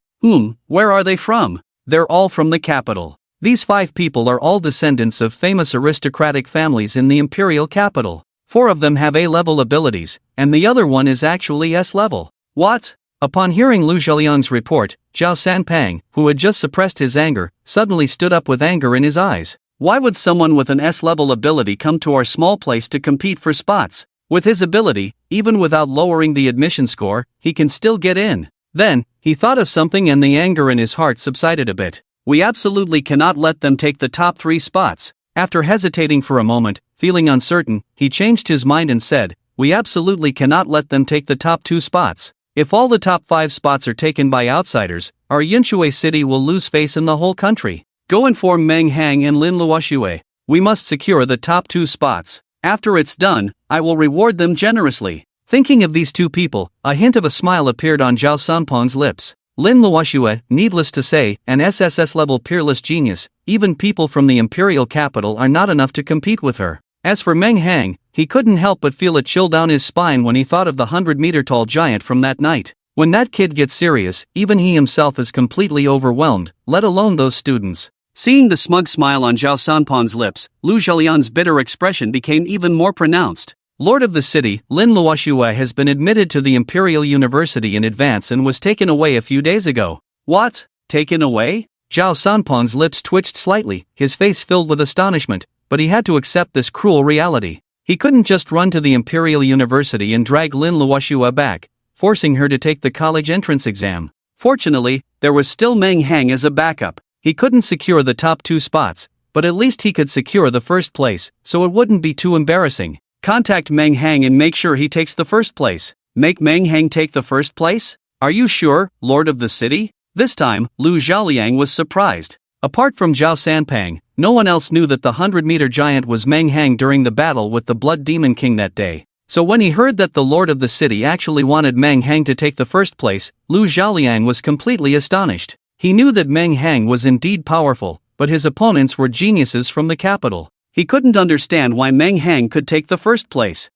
Where are they from?" "They're all from the capital. These 5 people are all descendants of famous aristocratic families in the imperial capital. 4 of them have A-level abilities, and the other one is actually S-level." "What?" Upon hearing Lu Zhaoliang's report, Zhao Sanpang, who had just suppressed his anger, suddenly stood up with anger in his eyes. "Why would someone with an S-level ability come to our small place to compete for spots? With his ability, even without lowering the admission score, he can still get in." Then, he thought of something and the anger in his heart subsided a bit. "We absolutely cannot let them take the top 3 spots. After hesitating for a moment, feeling uncertain, he changed his mind and said, "We absolutely cannot let them take the top 2 spots. If all the top 5 spots are taken by outsiders, our Yunshui City will lose face in the whole country. Go inform Meng Hang and Lin Luoxue. We must secure the top 2 spots. After it's done, I will reward them generously." Thinking of these 2 people, a hint of a smile appeared on Zhao Sanpang's lips. Lin Luoxue, needless to say, an SSS-level peerless genius, even people from the imperial capital are not enough to compete with her. As for Meng Hang, he couldn't help but feel a chill down his spine when he thought of the 100-meter-tall giant from that night. When that kid gets serious, even he himself is completely overwhelmed, let alone those students. Seeing the smug smile on Zhao Sanpang's lips, Lu Zhaoliang's bitter expression became even more pronounced. Lord of the city, Lin Luoxue has been admitted to the Imperial University in advance and was taken away a few days ago. "What? Taken away?" Zhao Sanpang's lips twitched slightly, his face filled with astonishment, but he had to accept this cruel reality. He couldn't just run to the Imperial University and drag Lin Luoxue back, forcing her to take the college entrance exam. Fortunately, there was still Meng Hang as a backup. He couldn't secure the top 2 spots, but at least he could secure the first place, so it wouldn't be too embarrassing. Contact Meng Hang and make sure he takes the first place. Make Meng Hang take the first place? Are you sure, Lord of the City? This time, Lu Zhaoliang was surprised. Apart from Zhao Sanpang, no one else knew that the 100-meter giant was Meng Hang during the battle with the Blood Demon King that day. So when he heard that the Lord of the City actually wanted Meng Hang to take the first place, Lu Zhaoliang was completely astonished. He knew that Meng Hang was indeed powerful, but his opponents were geniuses from the capital. He couldn't understand why Meng Hang could take the first place.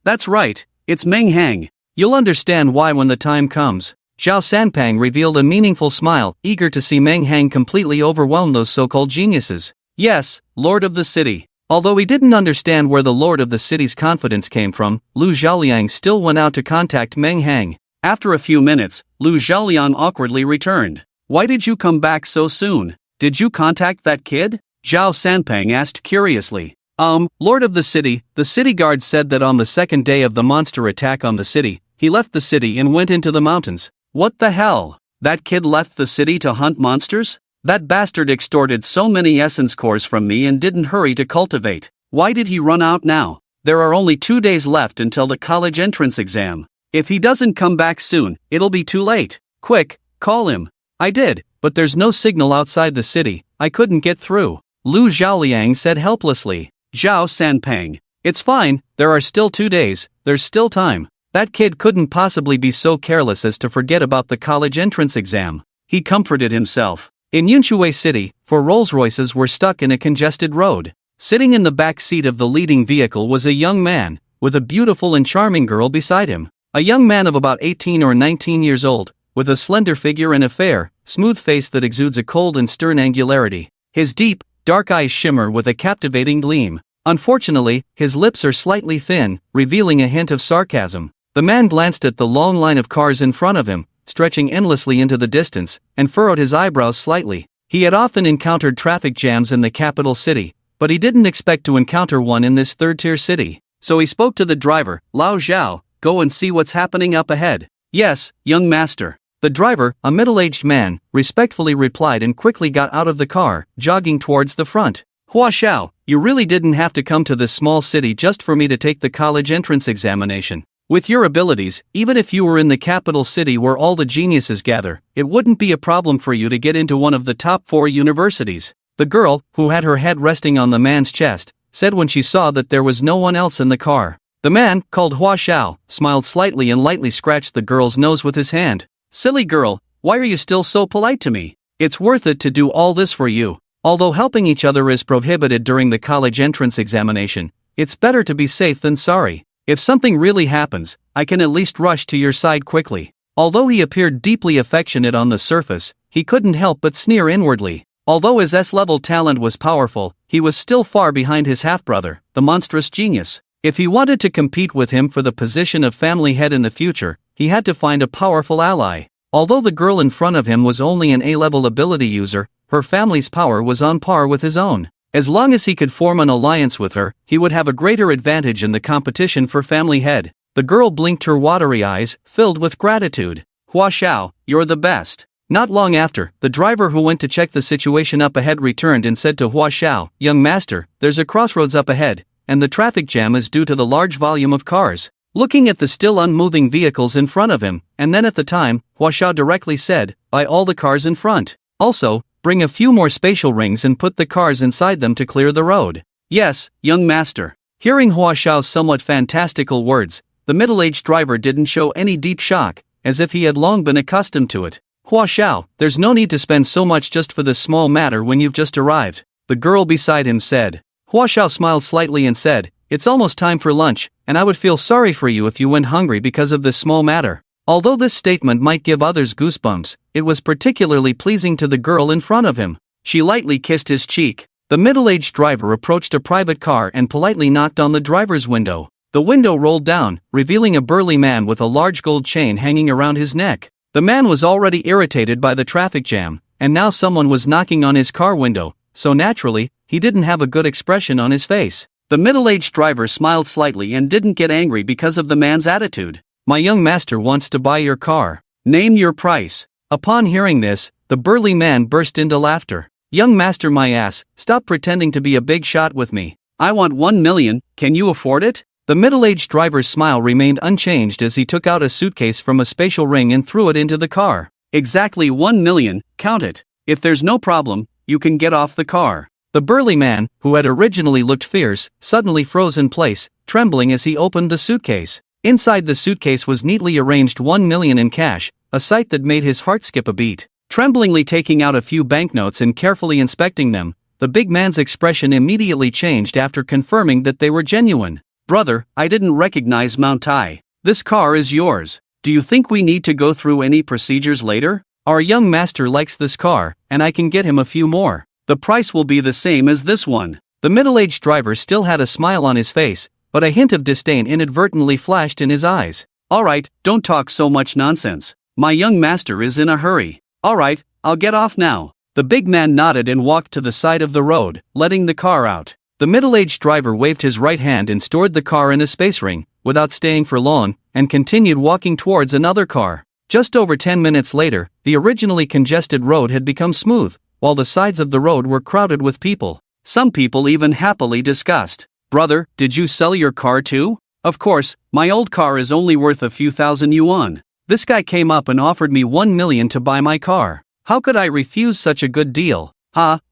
That's right, it's Meng Hang. You'll understand why when the time comes. Zhao Sanpang revealed a meaningful smile, eager to see Meng Hang completely overwhelm those so-called geniuses. Yes, Lord of the City. Although he didn't understand where the Lord of the City's confidence came from, Lu Zhaoliang still went out to contact Meng Hang. After a few minutes, Lu Zhaoliang awkwardly returned. "Why did you come back so soon? Did you contact that kid?" Zhao Sanpang asked curiously. Lord of the city guard said that on the second day of the monster attack on the city, he left the city and went into the mountains. What the hell? That kid left the city to hunt monsters? That bastard extorted so many essence cores from me and didn't hurry to cultivate. Why did he run out now? There are only 2 days left until the college entrance exam. If he doesn't come back soon, it'll be too late. Quick, call him. I did. but there's no signal outside the city, I couldn't get through. Lu Zhaoliang said helplessly. Zhao Sanpeng. It's fine, there are still 2 days, there's still time. That kid couldn't possibly be so careless as to forget about the college entrance exam. He comforted himself. In Yunshui City, 4 Rolls-Royces were stuck in a congested road. Sitting in the back seat of the leading vehicle was a young man, with a beautiful and charming girl beside him. A young man of about 18 or 19 years old, with a slender figure and a fair, smooth face that exudes a cold and stern angularity. His deep, dark eyes shimmer with a captivating gleam. Unfortunately, his lips are slightly thin, revealing a hint of sarcasm. The man glanced at the long line of cars in front of him, stretching endlessly into the distance, and furrowed his eyebrows slightly. He had often encountered traffic jams in the capital city, but he didn't expect to encounter one in this third-tier city. So he spoke to the driver, Lao Zhao, go and see what's happening up ahead. Yes, young master. The driver, a middle-aged man, respectfully replied and quickly got out of the car, jogging towards the front. Hua Xiao, you really didn't have to come to this small city just for me to take the college entrance examination. With your abilities, even if you were in the capital city where all the geniuses gather, it wouldn't be a problem for you to get into one of the top 4 universities. The girl, who had her head resting on the man's chest, said when she saw that there was no one else in the car. The man, called Hua Xiao, smiled slightly and lightly scratched the girl's nose with his hand. Silly girl, why are you still so polite to me? It's worth it to do all this for you. Although helping each other is prohibited during the college entrance examination, it's better to be safe than sorry. If something really happens, I can at least rush to your side quickly. Although he appeared deeply affectionate on the surface, he couldn't help but sneer inwardly. Although his S-level talent was powerful, he was still far behind his half-brother, the monstrous genius. If he wanted to compete with him for the position of family head in the future, he had to find a powerful ally. Although the girl in front of him was only an A-level ability user, her family's power was on par with his own. As long as he could form an alliance with her, he would have a greater advantage in the competition for family head. The girl blinked her watery eyes, filled with gratitude. Hua Xiao, you're the best. Not long after, the driver who went to check the situation up ahead returned and said to Hua Xiao, young master, there's a crossroads up ahead, and the traffic jam is due to the large volume of cars. Looking at the still unmoving vehicles in front of him, and then at the time, Hua Xiao directly said, buy all the cars in front. Also, bring a few more spatial rings and put the cars inside them to clear the road. Yes, young master. Hearing Hua Xiao's somewhat fantastical words, the middle-aged driver didn't show any deep shock, as if he had long been accustomed to it. Hua Xiao, there's no need to spend so much just for this small matter when you've just arrived, the girl beside him said. Hua Xiao smiled slightly and said, it's almost time for lunch, and I would feel sorry for you if you went hungry because of this small matter. Although this statement might give others goosebumps, it was particularly pleasing to the girl in front of him. She lightly kissed his cheek. The middle-aged driver approached a private car and politely knocked on the driver's window. The window rolled down, revealing a burly man with a large gold chain hanging around his neck. The man was already irritated by the traffic jam, and now someone was knocking on his car window, so naturally, he didn't have a good expression on his face. The middle-aged driver smiled slightly and didn't get angry because of the man's attitude. My young master wants to buy your car. Name your price. Upon hearing this, the burly man burst into laughter. Young master, my ass, stop pretending to be a big shot with me. I want 1 million, can you afford it? The middle-aged driver's smile remained unchanged as he took out a suitcase from a spatial ring and threw it into the car. Exactly 1 million, count it. If there's no problem, you can get off the car. The burly man, who had originally looked fierce, suddenly froze in place, trembling as he opened the suitcase. Inside the suitcase was neatly arranged 1 million in cash, a sight that made his heart skip a beat. Tremblingly taking out a few banknotes and carefully inspecting them, the big man's expression immediately changed after confirming that they were genuine. Brother, I didn't recognize Mount Tai. This car is yours. Do you think we need to go through any procedures later? Our young master likes this car, and I can get him a few more. The price will be the same as this one. The middle-aged driver still had a smile on his face, but a hint of disdain inadvertently flashed in his eyes. Alright, don't talk so much nonsense. My young master is in a hurry. Alright, I'll get off now. The big man nodded and walked to the side of the road, letting the car out. The middle-aged driver waved his right hand and stored the car in a space ring, without staying for long, and continued walking towards another car. Just over 10 minutes later, the originally congested road had become smooth, while the sides of the road were crowded with people. Some people even happily discussed. Brother, did you sell your car too? Of course, my old car is only worth a few thousand yuan. This guy came up and offered me 1 million to buy my car. How could I refuse such a good deal?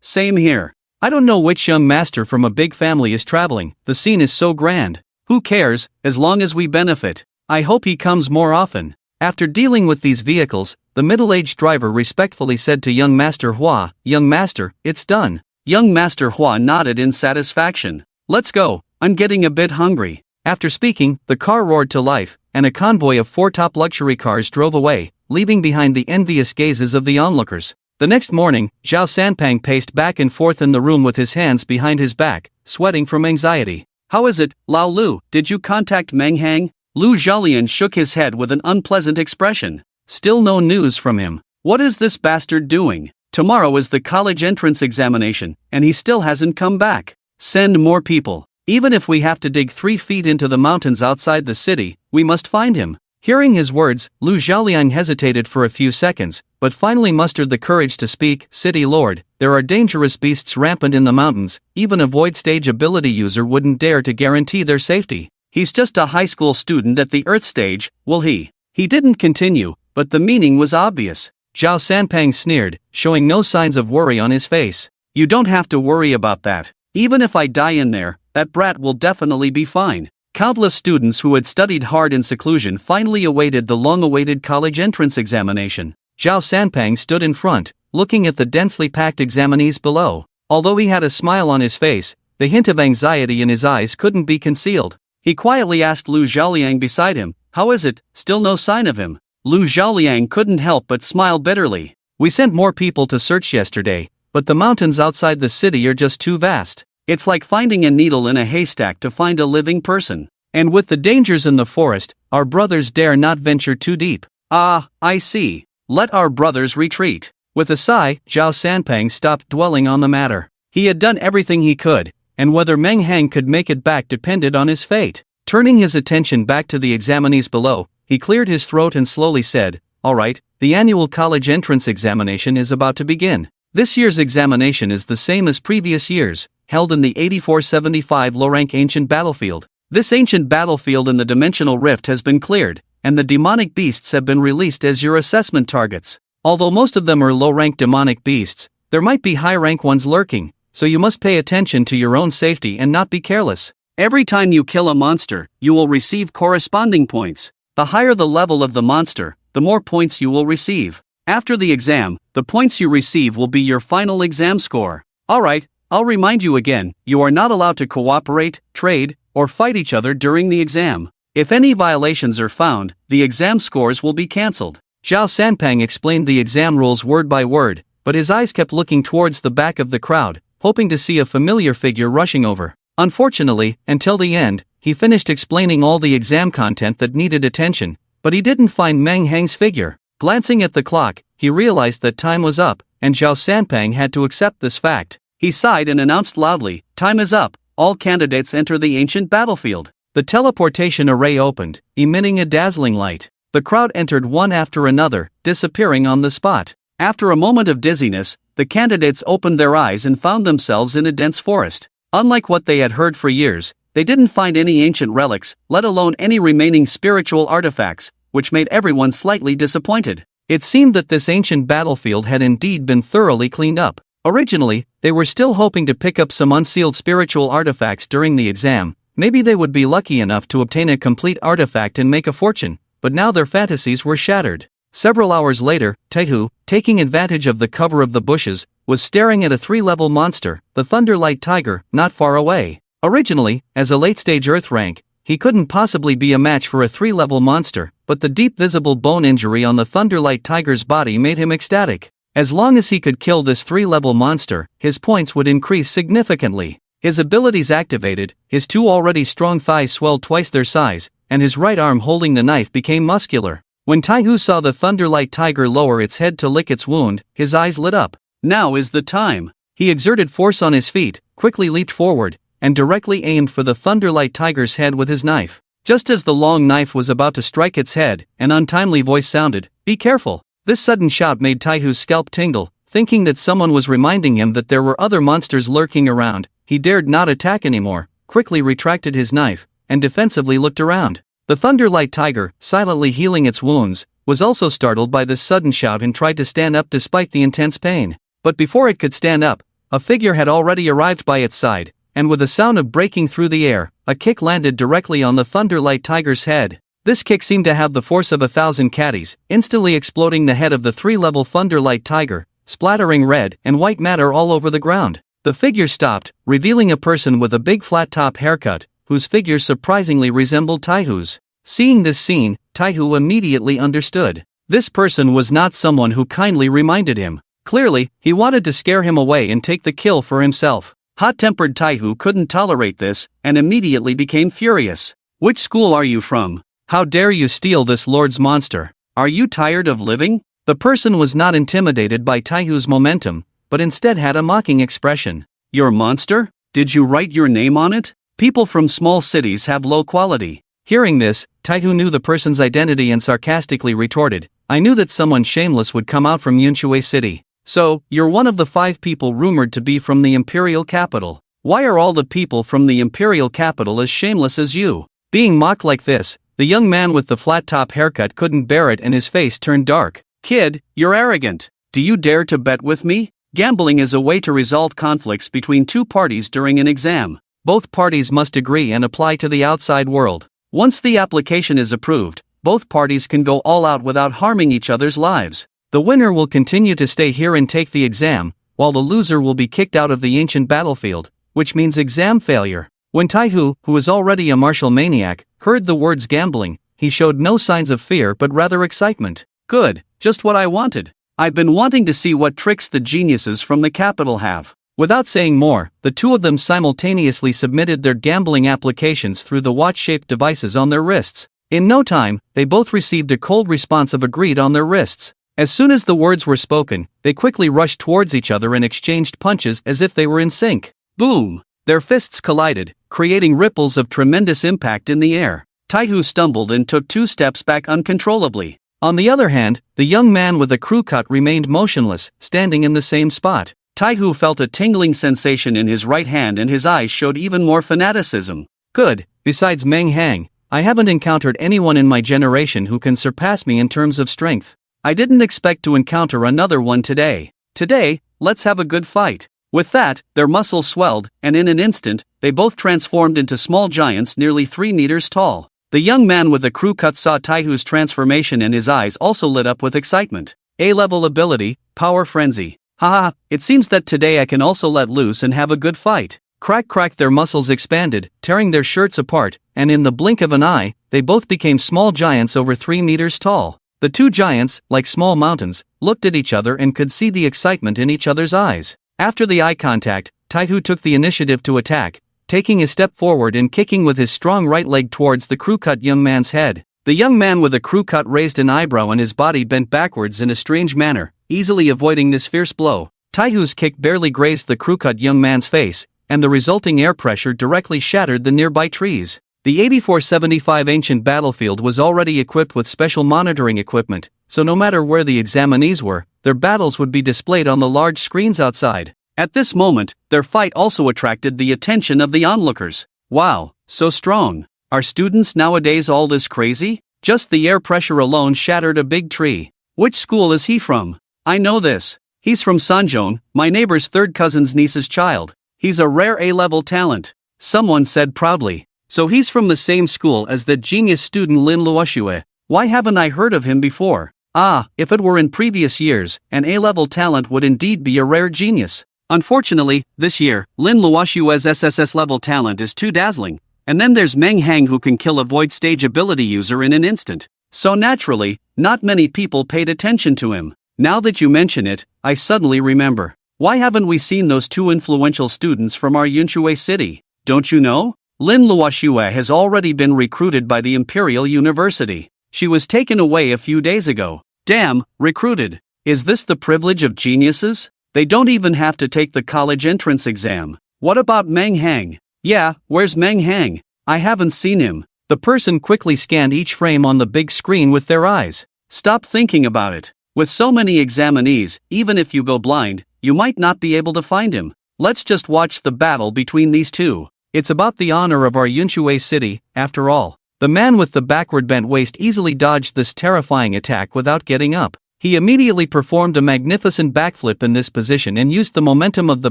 Same here. I don't know which young master from a big family is traveling, the scene is so grand. Who cares, as long as we benefit. I hope he comes more often. After dealing with these vehicles, the middle-aged driver respectfully said to young Master Hua, "Young Master, it's done." Young Master Hua nodded in satisfaction. "Let's go, I'm getting a bit hungry." After speaking, the car roared to life, and a convoy of 4 top luxury cars drove away, leaving behind the envious gazes of the onlookers. The next morning, Zhao Sanpang paced back and forth in the room with his hands behind his back, sweating from anxiety. "How is it, Lao Lu, did you contact Meng Hang?" Lu Zhaolian shook his head with an unpleasant expression. Still no news from him. What is this bastard doing? Tomorrow is the college entrance examination, and he still hasn't come back. Send more people. Even if we have to dig 3 feet into the mountains outside the city, we must find him. Hearing his words, Lu Zhaolian hesitated for a few seconds, but finally mustered the courage to speak. "City Lord, there are dangerous beasts rampant in the mountains, even a void stage ability user wouldn't dare to guarantee their safety. He's just a high school student at the Earth stage, will he?" He didn't continue, but the meaning was obvious. Zhao Sanpang sneered, showing no signs of worry on his face. "You don't have to worry about that. Even if I die in there, that brat will definitely be fine." Countless students who had studied hard in seclusion finally awaited the long-awaited college entrance examination. Zhao Sanpang stood in front, looking at the densely packed examinees below. Although he had a smile on his face, the hint of anxiety in his eyes couldn't be concealed. He quietly asked Lu Zhaoliang beside him, "How is it, still no sign of him?" Lu Zhaoliang couldn't help but smile bitterly. "We sent more people to search yesterday, but the mountains outside the city are just too vast. It's like finding a needle in a haystack to find a living person. And with the dangers in the forest, our brothers dare not venture too deep." "Ah, I see. Let our brothers retreat." With a sigh, Zhao Sanpang stopped dwelling on the matter. He had done everything he could, and whether Meng Hang could make it back depended on his fate. Turning his attention back to the examinees below, he cleared his throat and slowly said, "All right, the annual college entrance examination is about to begin. This year's examination is the same as previous years, held in the 8475 low-rank ancient battlefield. This ancient battlefield in the dimensional rift has been cleared, and the demonic beasts have been released as your assessment targets. Although most of them are low-rank demonic beasts, there might be high-rank ones lurking, so you must pay attention to your own safety and not be careless. Every time you kill a monster, you will receive corresponding points. The higher the level of the monster, the more points you will receive. After the exam, the points you receive will be your final exam score. Alright, I'll remind you again, you are not allowed to cooperate, trade, or fight each other during the exam. If any violations are found, the exam scores will be cancelled." Zhao Sanpang explained the exam rules word by word, but his eyes kept looking towards the back of the crowd, hoping to see a familiar figure rushing over. Unfortunately, until the end, he finished explaining all the exam content that needed attention, but he didn't find Meng Hang's figure. Glancing at the clock, he realized that time was up, and Zhao Sanpang had to accept this fact. He sighed and announced loudly, "Time is up, all candidates enter the ancient battlefield." The teleportation array opened, emitting a dazzling light. The crowd entered one after another, disappearing on the spot. After a moment of dizziness, the candidates opened their eyes and found themselves in a dense forest. Unlike what they had heard for years, they didn't find any ancient relics, let alone any remaining spiritual artifacts, which made everyone slightly disappointed. It seemed that this ancient battlefield had indeed been thoroughly cleaned up. Originally, they were still hoping to pick up some unsealed spiritual artifacts during the exam. Maybe they would be lucky enough to obtain a complete artifact and make a fortune, but now their fantasies were shattered. Several hours later, Taihu, taking advantage of the cover of the bushes, was staring at a 3-level monster, the Thunderlight Tiger, not far away. Originally, as a late-stage Earth rank, he couldn't possibly be a match for a 3-level monster, but the deep visible bone injury on the Thunderlight Tiger's body made him ecstatic. As long as he could kill this 3-level monster, his points would increase significantly. His abilities activated, his 2 already strong thighs swelled twice their size, and his right arm holding the knife became muscular. When Taihu saw the Thunderlight Tiger lower its head to lick its wound, his eyes lit up. Now is the time. He exerted force on his feet, quickly leaped forward, and directly aimed for the Thunderlight Tiger's head with his knife. Just as the long knife was about to strike its head, an untimely voice sounded, "Be careful." This sudden shout made Taihu's scalp tingle. Thinking that someone was reminding him that there were other monsters lurking around, he dared not attack anymore, quickly retracted his knife, and defensively looked around. The Thunderlight Tiger, silently healing its wounds, was also startled by this sudden shout and tried to stand up despite the intense pain. But before it could stand up, a figure had already arrived by its side, and with a sound of breaking through the air, a kick landed directly on the Thunderlight Tiger's head. This kick seemed to have the force of 1,000 caddies, instantly exploding the head of the 3-level Thunderlight Tiger, splattering red and white matter all over the ground. The figure stopped, revealing a person with a big flat-top haircut, whose figure surprisingly resembled Taihu's. Seeing this scene, Taihu immediately understood. This person was not someone who kindly reminded him. Clearly, he wanted to scare him away and take the kill for himself. Hot-tempered Taihu couldn't tolerate this, and immediately became furious. "Which school are you from? How dare you steal this lord's monster? Are you tired of living?" The person was not intimidated by Taihu's momentum, but instead had a mocking expression. "Your monster? Did you write your name on it? People from small cities have low quality." Hearing this, Taihu knew the person's identity and sarcastically retorted, "I knew that someone shameless would come out from Yunshui City. So, you're one of the 5 people rumored to be from the imperial capital. Why are all the people from the imperial capital as shameless as you?" Being mocked like this, the young man with the flat-top haircut couldn't bear it and his face turned dark. "Kid, you're arrogant. Do you dare to bet with me?" Gambling is a way to resolve conflicts between two parties during an exam. Both parties must agree and apply to the outside world. Once the application is approved, both parties can go all out without harming each other's lives. The winner will continue to stay here and take the exam, while the loser will be kicked out of the ancient battlefield, which means exam failure. When Taihu, who is already a martial maniac, heard the words gambling, he showed no signs of fear but rather excitement. "Good, just what I wanted. I've been wanting to see what tricks the geniuses from the capital have." Without saying more, the two of them simultaneously submitted their gambling applications through the watch-shaped devices on their wrists. In no time, they both received a cold response of agreed on their wrists. As soon as the words were spoken, they quickly rushed towards each other and exchanged punches as if they were in sync. Boom! Their fists collided, creating ripples of tremendous impact in the air. Taihu stumbled and took 2 steps back uncontrollably. On the other hand, the young man with the crew cut remained motionless, standing in the same spot. Taihu felt a tingling sensation in his right hand and his eyes showed even more fanaticism. "Good, besides Meng Hang, I haven't encountered anyone in my generation who can surpass me in terms of strength. I didn't expect to encounter another one today. Today, let's have a good fight." With that, their muscles swelled, and in an instant, they both transformed into small giants nearly 3 meters tall. The young man with the crew cut saw Taihu's transformation and his eyes also lit up with excitement. A-level ability, Power Frenzy. "Haha, it seems that today I can also let loose and have a good fight." Crack crack, their muscles expanded, tearing their shirts apart, and in the blink of an eye, they both became small giants over 3 meters tall. The 2 giants, like small mountains, looked at each other and could see the excitement in each other's eyes. After the eye contact, Taihu took the initiative to attack, taking a step forward and kicking with his strong right leg towards the crew-cut young man's head. The young man with the crew cut raised an eyebrow and his body bent backwards in a strange manner, easily avoiding this fierce blow. Taihu's kick barely grazed the crew-cut young man's face, and the resulting air pressure directly shattered the nearby trees. The 8475 ancient battlefield was already equipped with special monitoring equipment, so no matter where the examinees were, their battles would be displayed on the large screens outside. At this moment, their fight also attracted the attention of the onlookers. "Wow, so strong. Are students nowadays all this crazy? Just the air pressure alone shattered a big tree. Which school is he from? I know this. He's from Sanjon, my neighbor's 3rd cousin's niece's child. He's a rare A-level talent," someone said proudly. "So he's from the same school as that genius student Lin Luoxue. Why haven't I heard of him before? Ah, if it were in previous years, an A-level talent would indeed be a rare genius. Unfortunately, this year, Lin Luoxue's SSS level talent is too dazzling. And then there's Meng Hang who can kill a void stage ability user in an instant. So naturally, not many people paid attention to him. Now that you mention it, I suddenly remember. Why haven't we seen those 2 influential students from our Yunshui city? Don't you know? Lin Luoxue has already been recruited by the Imperial University. She was taken away a few days ago. Damn, recruited. Is this the privilege of geniuses? They don't even have to take the college entrance exam. What about Meng Hang? Yeah, where's Meng Hang? I haven't seen him. The person quickly scanned each frame on the big screen with their eyes. Stop thinking about it. With so many examinees, even if you go blind, you might not be able to find him. Let's just watch the battle between these two. It's about the honor of our Yunshui city, after all. The man with the backward bent waist easily dodged this terrifying attack without getting up. He immediately performed a magnificent backflip in this position and used the momentum of the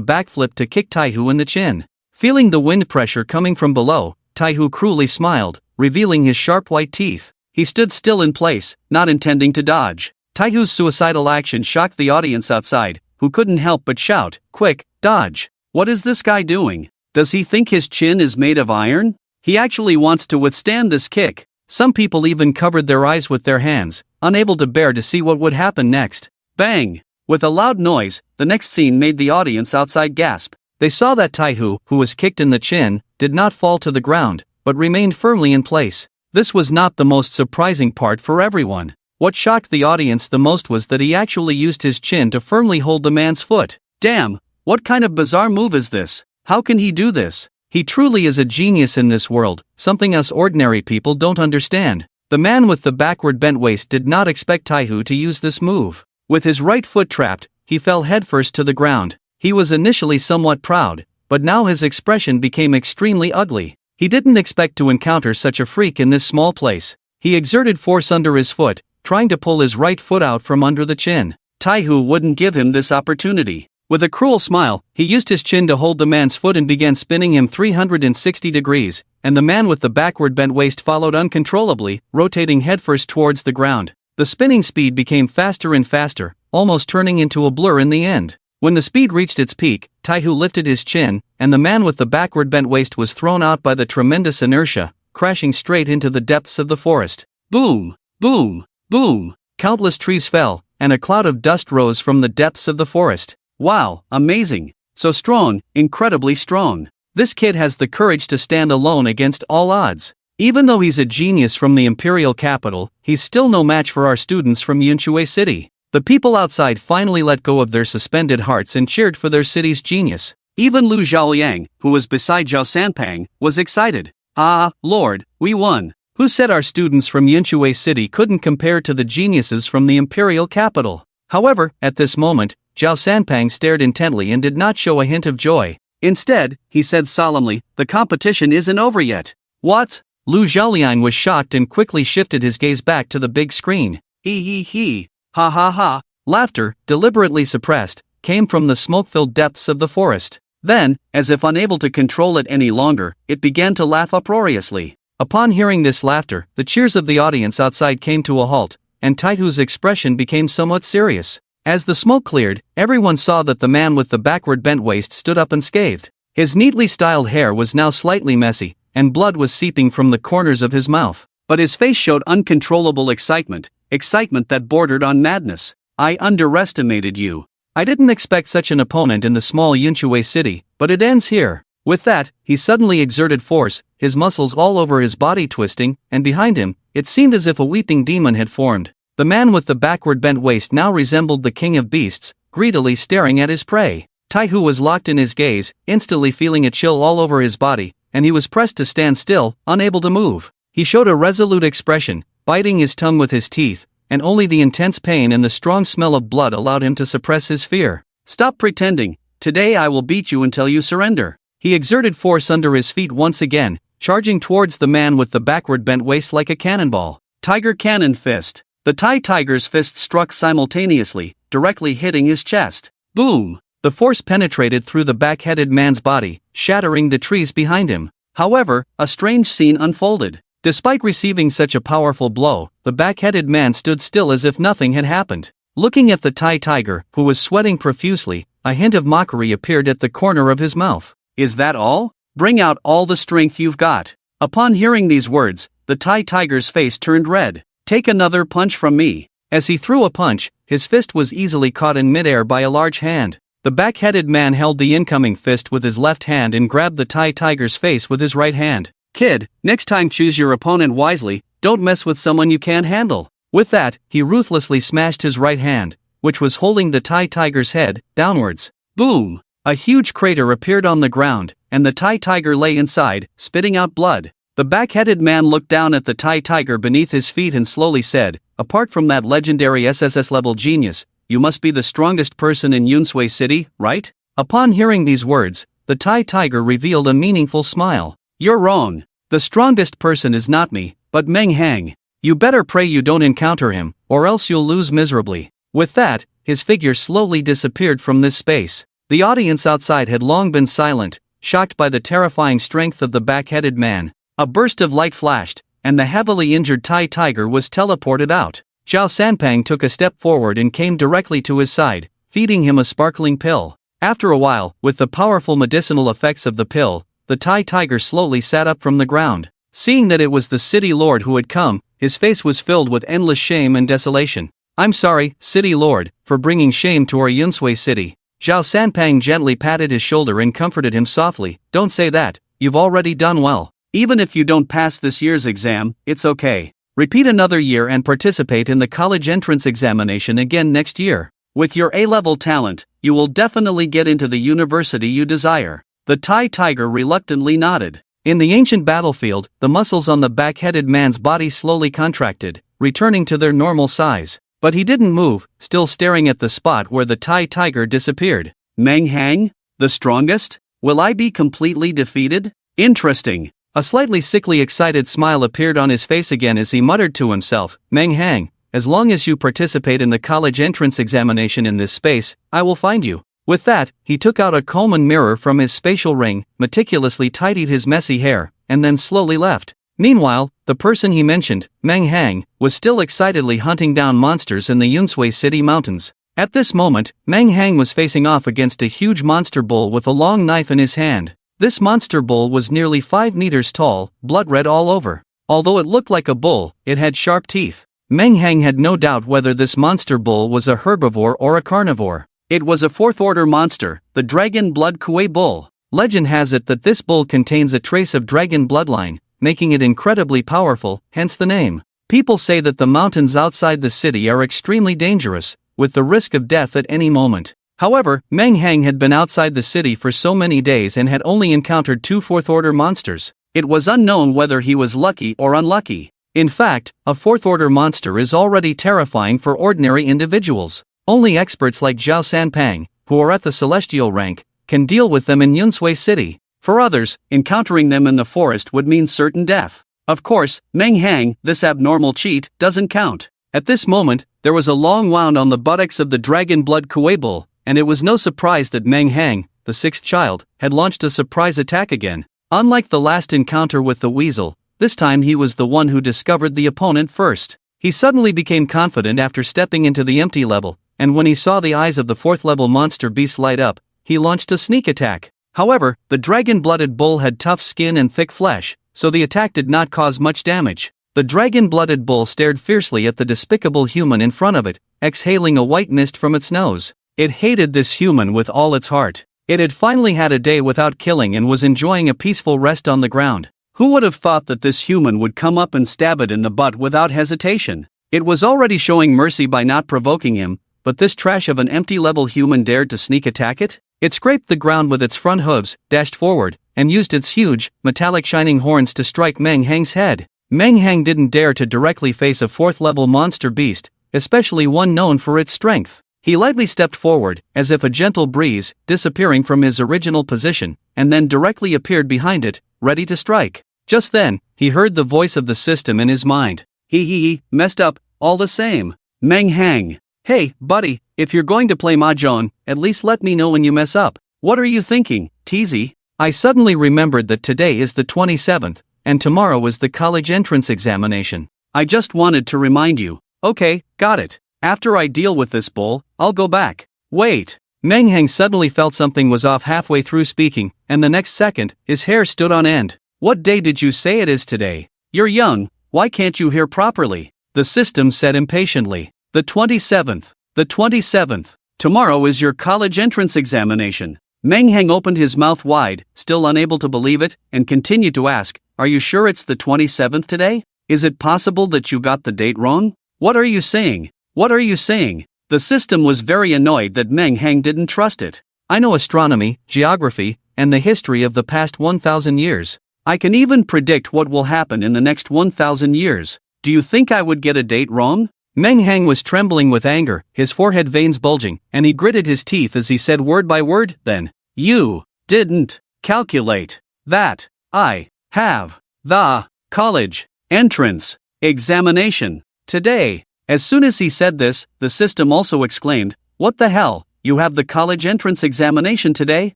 backflip to kick Taihu in the chin. Feeling the wind pressure coming from below, Taihu cruelly smiled, revealing his sharp white teeth. He stood still in place, not intending to dodge. Taihu's suicidal action shocked the audience outside, who couldn't help but shout, "Quick, dodge! What is this guy doing? Does he think his chin is made of iron? He actually wants to withstand this kick." Some people even covered their eyes with their hands, unable to bear to see what would happen next. Bang! With a loud noise, the next scene made the audience outside gasp. They saw that Taihu, who was kicked in the chin, did not fall to the ground, but remained firmly in place. This was not the most surprising part for everyone. What shocked the audience the most was that he actually used his chin to firmly hold the man's foot. Damn! What kind of bizarre move is this? How can he do this? He truly is a genius in this world, something us ordinary people don't understand. The man with the backward bent waist did not expect Taihu to use this move. With his right foot trapped, he fell headfirst to the ground. He was initially somewhat proud, but now his expression became extremely ugly. He didn't expect to encounter such a freak in this small place. He exerted force under his foot, trying to pull his right foot out from under the chin. Taihu wouldn't give him this opportunity. With a cruel smile, he used his chin to hold the man's foot and began spinning him 360 degrees, and the man with the backward bent waist followed uncontrollably, rotating headfirst towards the ground. The spinning speed became faster and faster, almost turning into a blur in the end. When the speed reached its peak, Taihu lifted his chin, and the man with the backward bent waist was thrown out by the tremendous inertia, crashing straight into the depths of the forest. Boom! Boom! Boom! Countless trees fell, and a cloud of dust rose from the depths of the forest. Wow, amazing. So strong, incredibly strong. This kid has the courage to stand alone against all odds. Even though he's a genius from the imperial capital, he's still no match for our students from Yunshui City. The people outside finally let go of their suspended hearts and cheered for their city's genius. Even Lu Zhaoyang, who was beside Zhao Sanpang, was excited. Ah, Lord, we won. Who said our students from Yunshui City couldn't compare to the geniuses from the imperial capital? However, at this moment, Zhao Sanpang stared intently and did not show a hint of joy. Instead, he said solemnly, "The competition isn't over yet." What? Lu Zhaoliang was shocked and quickly shifted his gaze back to the big screen. He. Ha ha ha. Laughter, deliberately suppressed, came from the smoke-filled depths of the forest. Then, as if unable to control it any longer, it began to laugh uproariously. Upon hearing this laughter, the cheers of the audience outside came to a halt, and Taihu's expression became somewhat serious. As the smoke cleared, everyone saw that the man with the backward bent waist stood up unscathed. His neatly styled hair was now slightly messy, and blood was seeping from the corners of his mouth. But his face showed uncontrollable excitement that bordered on madness. I underestimated you. I didn't expect such an opponent in the small Yunshui city, but it ends here. With that, he suddenly exerted force, his muscles all over his body twisting, and behind him, it seemed as if a weeping demon had formed. The man with the backward bent waist now resembled the king of beasts, greedily staring at his prey. Taihu was locked in his gaze, instantly feeling a chill all over his body, and he was pressed to stand still, unable to move. He showed a resolute expression, biting his tongue with his teeth, and only the intense pain and the strong smell of blood allowed him to suppress his fear. Stop pretending. Today I will beat you until you surrender. He exerted force under his feet once again, charging towards the man with the backward bent waist like a cannonball. Tiger Cannon Fist. The Thai Tiger's fist struck simultaneously, directly hitting his chest. Boom! The force penetrated through the back-headed man's body, shattering the trees behind him. However, a strange scene unfolded. Despite receiving such a powerful blow, the back-headed man stood still as if nothing had happened. Looking at the Thai Tiger, who was sweating profusely, a hint of mockery appeared at the corner of his mouth. Is that all? Bring out all the strength you've got. Upon hearing these words, the Thai Tiger's face turned red. Take another punch from me. As he threw a punch, his fist was easily caught in midair by a large hand. The back-headed man held the incoming fist with his left hand and grabbed the Thai Tiger's face with his right hand. Kid, next time choose your opponent wisely, don't mess with someone you can't handle. With that, he ruthlessly smashed his right hand, which was holding the Thai Tiger's head, downwards. Boom! A huge crater appeared on the ground, and the Thai Tiger lay inside, spitting out blood. The back-headed man looked down at the Thai Tiger beneath his feet and slowly said, "Apart from that legendary SSS-level genius, you must be the strongest person in Yunshui City, right?" Upon hearing these words, the Thai Tiger revealed a meaningful smile. "You're wrong. The strongest person is not me, But Meng Hang, you better pray you don't encounter him, or else you'll lose miserably. With that, his figure slowly disappeared from this space. The audience outside had long been silent, shocked by the terrifying strength of the back-headed man. A burst of light flashed, and the heavily injured Thai tiger was teleported out. Zhao Sanpang took a step forward and came directly to his side, feeding him a sparkling pill. After a while, with the powerful medicinal effects of the pill, the Thai tiger slowly sat up from the ground. Seeing that it was the city lord who had come, his face was filled with endless shame and desolation. I'm sorry, city lord, for bringing shame to our Yunsui city. Zhao Sanpang gently patted his shoulder and comforted him softly. Don't say that, you've already done well. Even if you don't pass this year's exam, it's okay. Repeat another year and participate in the college entrance examination again next year. With your A-level talent, you will definitely get into the university you desire. The Thai tiger reluctantly nodded. In the ancient battlefield, the muscles on the back-headed man's body slowly contracted, returning to their normal size. But he didn't move, still staring at the spot where the Thai tiger disappeared. Meng Hang? The strongest? Will I be completely defeated? Interesting. A slightly sickly excited smile appeared on his face again as he muttered to himself, Meng Hang, as long as you participate in the college entrance examination in this space, I will find you. With that, he took out a comb and mirror from his spatial ring, meticulously tidied his messy hair, and then slowly left. Meanwhile, the person he mentioned, Meng Hang, was still excitedly hunting down monsters in the Yunsui City mountains. At this moment, Meng Hang was facing off against a huge monster bull with a long knife in his hand. This monster bull was nearly 5 meters tall, blood red all over. Although it looked like a bull, it had sharp teeth. Meng Hang had no doubt whether this monster bull was a herbivore or a carnivore. It was a 4th-order monster, the Dragon Blood Kuei Bull. Legend has it that this bull contains a trace of dragon bloodline, making it incredibly powerful, hence the name. People say that the mountains outside the city are extremely dangerous, with the risk of death at any moment. However, Meng Hang had been outside the city for so many days and had only encountered 2 4th-order monsters. It was unknown whether he was lucky or unlucky. In fact, a 4th-order monster is already terrifying for ordinary individuals. Only experts like Zhao Sanpang, who are at the celestial rank, can deal with them in Yunsui City. For others, encountering them in the forest would mean certain death. Of course, Meng Hang, this abnormal cheat, doesn't count. At this moment, there was a long wound on the buttocks of the Dragon Blood Kuei Bull, and it was no surprise that Meng Hang, the 6th child, had launched a surprise attack again. Unlike the last encounter with the weasel, this time he was the one who discovered the opponent first. He suddenly became confident after stepping into the empty level, and when he saw the eyes of the 4th-level monster beast light up, he launched a sneak attack. However, the dragon-blooded bull had tough skin and thick flesh, so the attack did not cause much damage. The dragon-blooded bull stared fiercely at the despicable human in front of it, exhaling a white mist from its nose. It hated this human with all its heart. It had finally had a day without killing and was enjoying a peaceful rest on the ground. Who would have thought that this human would come up and stab it in the butt without hesitation? It was already showing mercy by not provoking him, but this trash of an empty-level human dared to sneak attack it? It scraped the ground with its front hooves, dashed forward, and used its huge, metallic shining horns to strike Meng Hang's head. Meng Hang didn't dare to directly face a 4th-level monster beast, especially one known for its strength. He lightly stepped forward, as if a gentle breeze, disappearing from his original position, and then directly appeared behind it, ready to strike. Just then, he heard the voice of the system in his mind. He messed up, all the same. Meng Hang. Hey, buddy, if you're going to play mahjong, at least let me know when you mess up. What are you thinking, TZ? I suddenly remembered that today is the 27th, and tomorrow is the college entrance examination. I just wanted to remind you. Okay, got it. After I deal with this bull, I'll go back. Wait. Meng Hang suddenly felt something was off halfway through speaking, and the next second, his hair stood on end. What day did you say it is today? You're young, why can't you hear properly? The system said impatiently. The 27th. The 27th. Tomorrow is your college entrance examination. Meng Hang opened his mouth wide, still unable to believe it, and continued to ask, Are you sure it's the 27th today? Is it possible that you got the date wrong? What are you saying? What are you saying? The system was very annoyed that Meng Hang didn't trust it. I know astronomy, geography, and the history of the past 1,000 years. I can even predict what will happen in the next 1,000 years. Do you think I would get a date wrong? Meng Hang was trembling with anger, his forehead veins bulging, and he gritted his teeth as he said word by word, then, You didn't calculate that I have the college entrance examination today. As soon as he said this, the system also exclaimed, "What the hell, you have the college entrance examination today?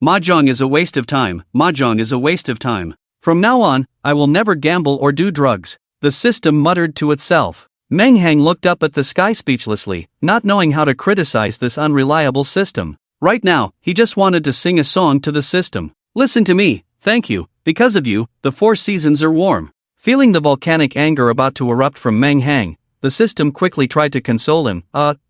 Mahjong is a waste of time, Mahjong is a waste of time. From now on, I will never gamble or do drugs," the system muttered to itself. Meng Hang looked up at the sky speechlessly, not knowing how to criticize this unreliable system. Right now, he just wanted to sing a song to the system. "Listen to me, thank you, because of you, the 4 seasons are warm." Feeling the volcanic anger about to erupt from Meng Hang, the system quickly tried to console him.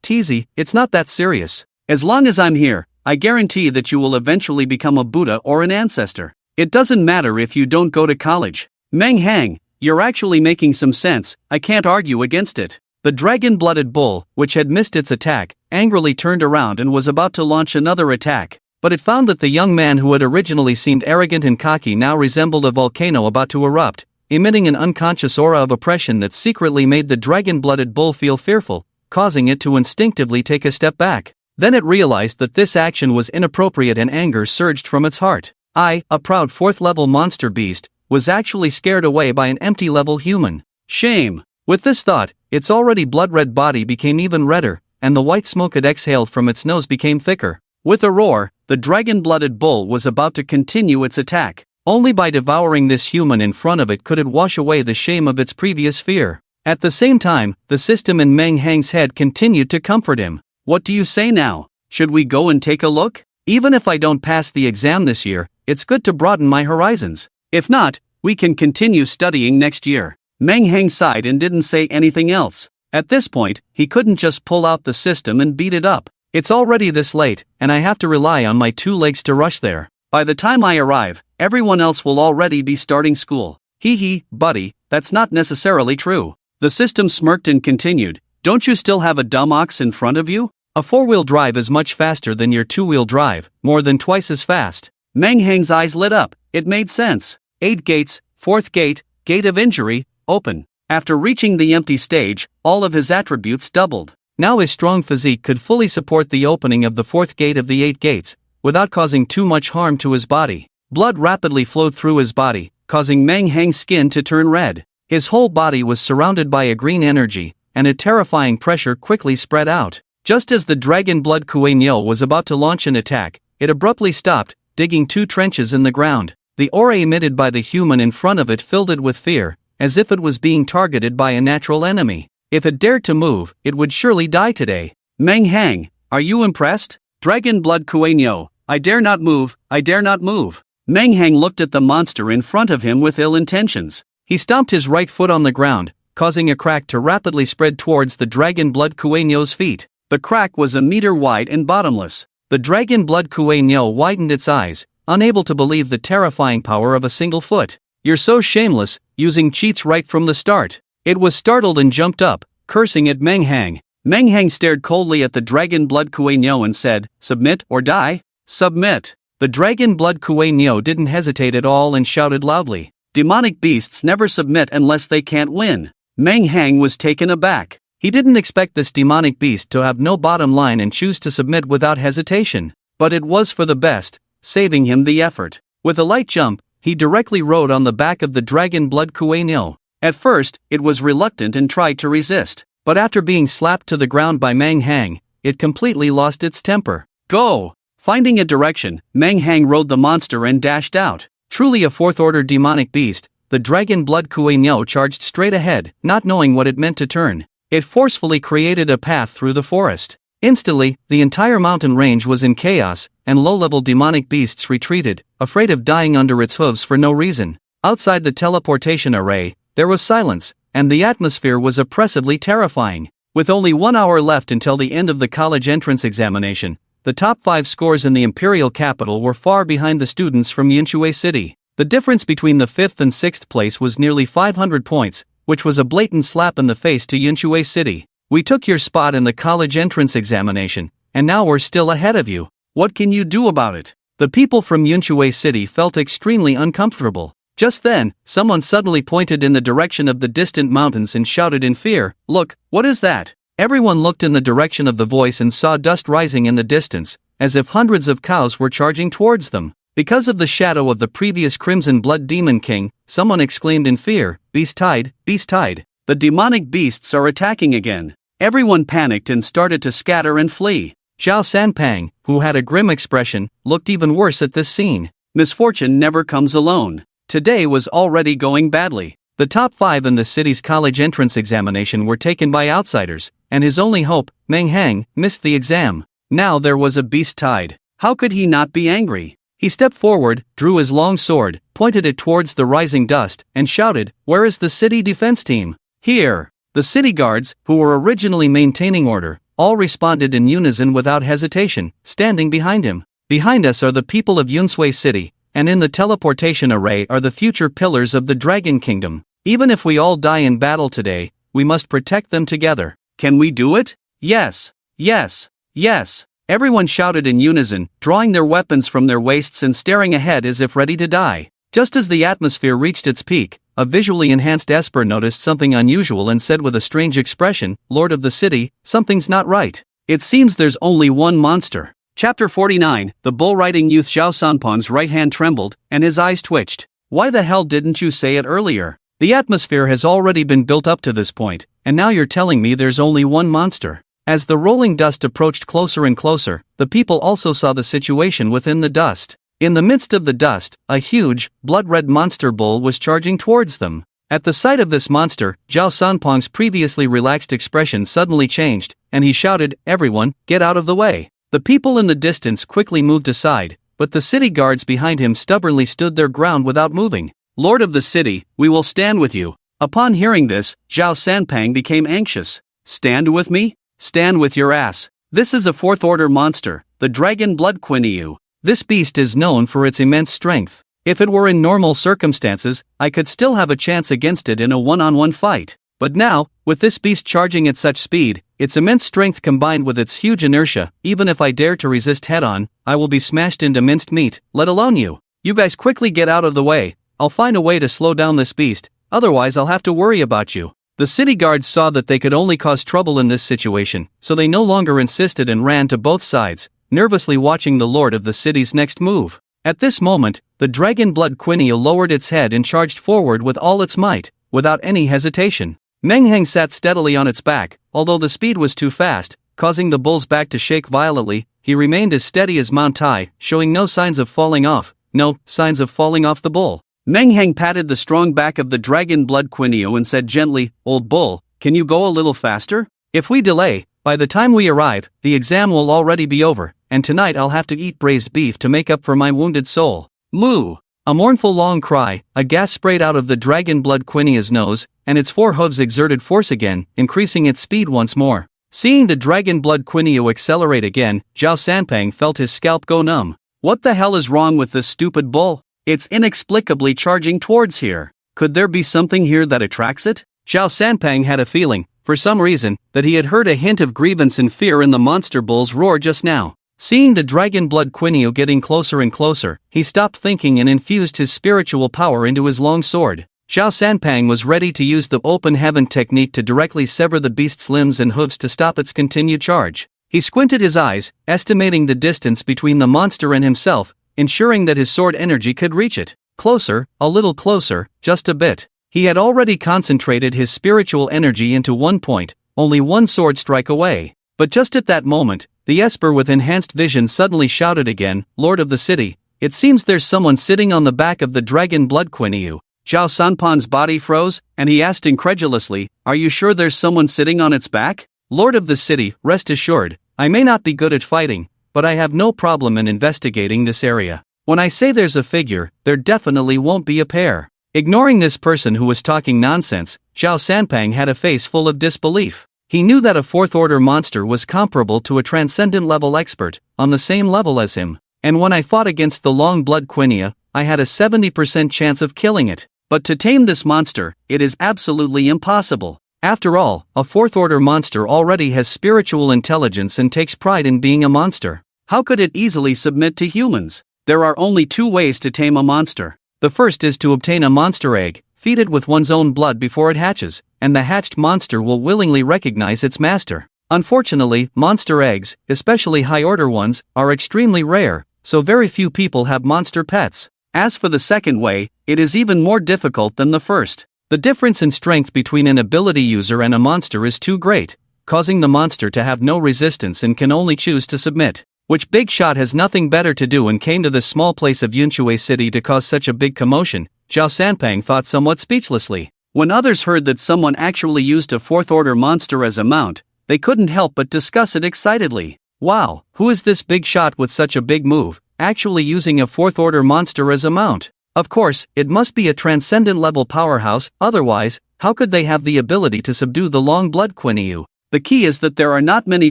Teasy, it's not that serious. As long as I'm here, I guarantee that you will eventually become a Buddha or an ancestor. It doesn't matter if you don't go to college. Meng Hang, you're actually making some sense, I can't argue against it. The dragon-blooded bull, which had missed its attack, angrily turned around and was about to launch another attack. But it found that the young man who had originally seemed arrogant and cocky now resembled a volcano about to erupt, emitting an unconscious aura of oppression that secretly made the dragon-blooded bull feel fearful, causing it to instinctively take a step back. Then it realized that this action was inappropriate and anger surged from its heart. I, a proud 4th-level monster beast, was actually scared away by an empty-level human. Shame. With this thought, its already blood-red body became even redder, and the white smoke it exhaled from its nose became thicker. With a roar, the dragon-blooded bull was about to continue its attack. Only by devouring this human in front of it could it wash away the shame of its previous fear. At the same time, the system in Meng Hang's head continued to comfort him. "What do you say now? Should we go and take a look? Even if I don't pass the exam this year, it's good to broaden my horizons. If not, we can continue studying next year." Meng Hang sighed and didn't say anything else. At this point, he couldn't just pull out the system and beat it up. "It's already this late, and I have to rely on my 2 legs to rush there. By the time I arrive, everyone else will already be starting school." "Hee, buddy, that's not necessarily true." The system smirked and continued, "Don't you still have a dumb ox in front of you? A 4-wheel drive is much faster than your 2-wheel drive, more than twice as fast." Meng Hang's eyes lit up. It made sense. 8 gates, 4th gate, gate of injury, open. After reaching the empty stage, all of his attributes doubled. Now his strong physique could fully support the opening of the 4th gate of the 8 gates, without causing too much harm to his body. Blood rapidly flowed through his body, causing Meng Hang's skin to turn red. His whole body was surrounded by a green energy, and a terrifying pressure quickly spread out. Just as the dragon blood Kuei-Nyo was about to launch an attack, it abruptly stopped, digging 2 trenches in the ground. The aura emitted by the human in front of it filled it with fear, as if it was being targeted by a natural enemy. If it dared to move, it would surely die today. "Meng Hang, are you impressed? Dragon blood Kuei-Nyo, I dare not move, I dare not move." Meng Hang looked at the monster in front of him with ill intentions. He stomped his right foot on the ground, causing a crack to rapidly spread towards the dragon blood Kuei-Nyo's feet. The crack was a meter wide and bottomless. The dragon blood Kuei-Nyo widened its eyes, unable to believe the terrifying power of a single foot. "You're so shameless, using cheats right from the start." It was startled and jumped up, cursing at Meng Hang. Meng Hang stared coldly at the dragon blood Kuei-Nyo and said, "Submit or die?" "Submit." The dragon blood Kuei-Nyo didn't hesitate at all and shouted loudly. Demonic beasts never submit unless they can't win. Meng Hang was taken aback. He didn't expect this demonic beast to have no bottom line and choose to submit without hesitation. But it was for the best, saving him the effort. With a light jump, he directly rode on the back of the dragon blood Kuei-Nyo. At first, it was reluctant and tried to resist. But after being slapped to the ground by Meng Hang, it completely lost its temper. "Go!" Finding a direction, Meng Hang rode the monster and dashed out. Truly a 4th-order demonic beast, the dragon blood Kuei-Nyo charged straight ahead, not knowing what it meant to turn. It forcefully created a path through the forest. Instantly, the entire mountain range was in chaos, and low-level demonic beasts retreated, afraid of dying under its hooves for no reason. Outside the teleportation array, there was silence, and the atmosphere was oppressively terrifying. With only 1 hour left until the end of the college entrance examination, the top 5 scores in the imperial capital were far behind the students from Yunxue City. The difference between the 5th and 6th place was nearly 500 points, which was a blatant slap in the face to Yunxue City. "We took your spot in the college entrance examination, and now we're still ahead of you. What can you do about it?" The people from Yunxue City felt extremely uncomfortable. Just then, someone suddenly pointed in the direction of the distant mountains and shouted in fear, "Look, what is that?" Everyone looked in the direction of the voice and saw dust rising in the distance, as if hundreds of cows were charging towards them. Because of the shadow of the previous Crimson Blood Demon King, someone exclaimed in fear, "Beast tide, beast tide. The demonic beasts are attacking again." Everyone panicked and started to scatter and flee. Zhao Sanpang, who had a grim expression, looked even worse at this scene. Misfortune never comes alone. Today was already going badly. The top 5 in the city's college entrance examination were taken by outsiders, and his only hope, Meng Hang, missed the exam. Now there was a beast tide. How could he not be angry? He stepped forward, drew his long sword, pointed it towards the rising dust, and shouted, "Where is the city defense team?" "Here." The city guards, who were originally maintaining order, all responded in unison without hesitation, standing behind him. "Behind us are the people of Yunsui City, and in the teleportation array are the future pillars of the Dragon Kingdom. Even if we all die in battle today, we must protect them together. Can we do it?" "Yes, yes, yes." Everyone shouted in unison, drawing their weapons from their waists and staring ahead as if ready to die. Just as the atmosphere reached its peak, a visually enhanced Esper noticed something unusual and said with a strange expression, "Lord of the city, something's not right. It seems there's only one monster." Chapter 49. The bull-riding youth Zhao Sanpang's right hand trembled, and his eyes twitched. "Why the hell didn't you say it earlier? The atmosphere has already been built up to this point, and now you're telling me there's only one monster." As the rolling dust approached closer and closer, the people also saw the situation within the dust. In the midst of the dust, a huge, blood-red monster bull was charging towards them. At the sight of this monster, Zhao Sanpang's previously relaxed expression suddenly changed, and he shouted, "Everyone, get out of the way." The people in the distance quickly moved aside, but the city guards behind him stubbornly stood their ground without moving. "Lord of the city, we will stand with you." Upon hearing this, Zhao Sanpang became anxious. "Stand with me? Stand with your ass. This is a fourth-order monster, the Dragon Blood Quinyu. This beast is known for its immense strength. If it were in normal circumstances, I could still have a chance against it in a one-on-one fight. But now, with this beast charging at such speed, its immense strength combined with its huge inertia, even if I dare to resist head-on, I will be smashed into minced meat, let alone you. You guys quickly get out of the way. I'll find a way to slow down this beast, otherwise I'll have to worry about you." The city guards saw that they could only cause trouble in this situation, so they no longer insisted and ran to both sides, nervously watching the lord of the city's next move. At this moment, the Dragon Blood Quinyu lowered its head and charged forward with all its might, without any hesitation. Meng Heng sat steadily on its back, although the speed was too fast, causing the bull's back to shake violently. He remained as steady as Mount Tai, showing no signs of falling off the bull. Meng Heng patted the strong back of the Dragon Blood Quinyu and said gently, "Old bull, can you go a little faster? If we delay, by the time we arrive, the exam will already be over, and tonight I'll have to eat braised beef to make up for my wounded soul." Moo! A mournful long cry, a gas sprayed out of the Dragon Blood Quinyu's nose, and its 4 hooves exerted force again, increasing its speed once more. Seeing the Dragon Blood Quinyu accelerate again, Zhao Sanpang felt his scalp go numb. What the hell is wrong with this stupid bull? It's inexplicably charging towards here. Could there be something here that attracts it? Zhao Sanpang had a feeling, for some reason, that he had heard a hint of grievance and fear in the monster bull's roar just now. Seeing the Dragon Blood Quinyu getting closer and closer, he stopped thinking and infused his spiritual power into his long sword. Zhao Sanpang was ready to use the open heaven technique to directly sever the beast's limbs and hooves to stop its continued charge. He squinted his eyes, estimating the distance between the monster and himself, ensuring that his sword energy could reach it. Closer, a little closer, just a bit. He had already concentrated his spiritual energy into one point, only one sword strike away. But just at that moment, the Esper with enhanced vision suddenly shouted again, "Lord of the city, it seems there's someone sitting on the back of the Dragon Blood Quinyu." Zhao Sanpan's body froze, and he asked incredulously, "Are you sure there's someone sitting on its back?" "Lord of the city, rest assured, I may not be good at fighting, but I have no problem in investigating this area. When I say there's a figure, there definitely won't be a pair." Ignoring this person who was talking nonsense, Zhao Sanpang had a face full of disbelief. He knew that a fourth-order monster was comparable to a transcendent-level expert, on the same level as him. And when I fought against the Long Blood Quinyu, I had a 70% chance of killing it. But to tame this monster, it is absolutely impossible. After all, a fourth-order monster already has spiritual intelligence and takes pride in being a monster. How could it easily submit to humans? There are only 2 ways to tame a monster. The first is to obtain a monster egg, feed it with one's own blood before it hatches, and the hatched monster will willingly recognize its master. Unfortunately, monster eggs, especially high-order ones, are extremely rare, so very few people have monster pets. As for the second way, it is even more difficult than the first. The difference in strength between an ability user and a monster is too great, causing the monster to have no resistance and can only choose to submit. Which Big Shot has nothing better to do and came to this small place of Yunshui City to cause such a big commotion, Zhao Sanpang thought somewhat speechlessly. When others heard that someone actually used a fourth-order monster as a mount, they couldn't help but discuss it excitedly. Wow, who is this Big Shot with such a big move, actually using a fourth-order monster as a mount? Of course, it must be a transcendent-level powerhouse, otherwise, how could they have the ability to subdue the long-blood Quinyu? The key is that there are not many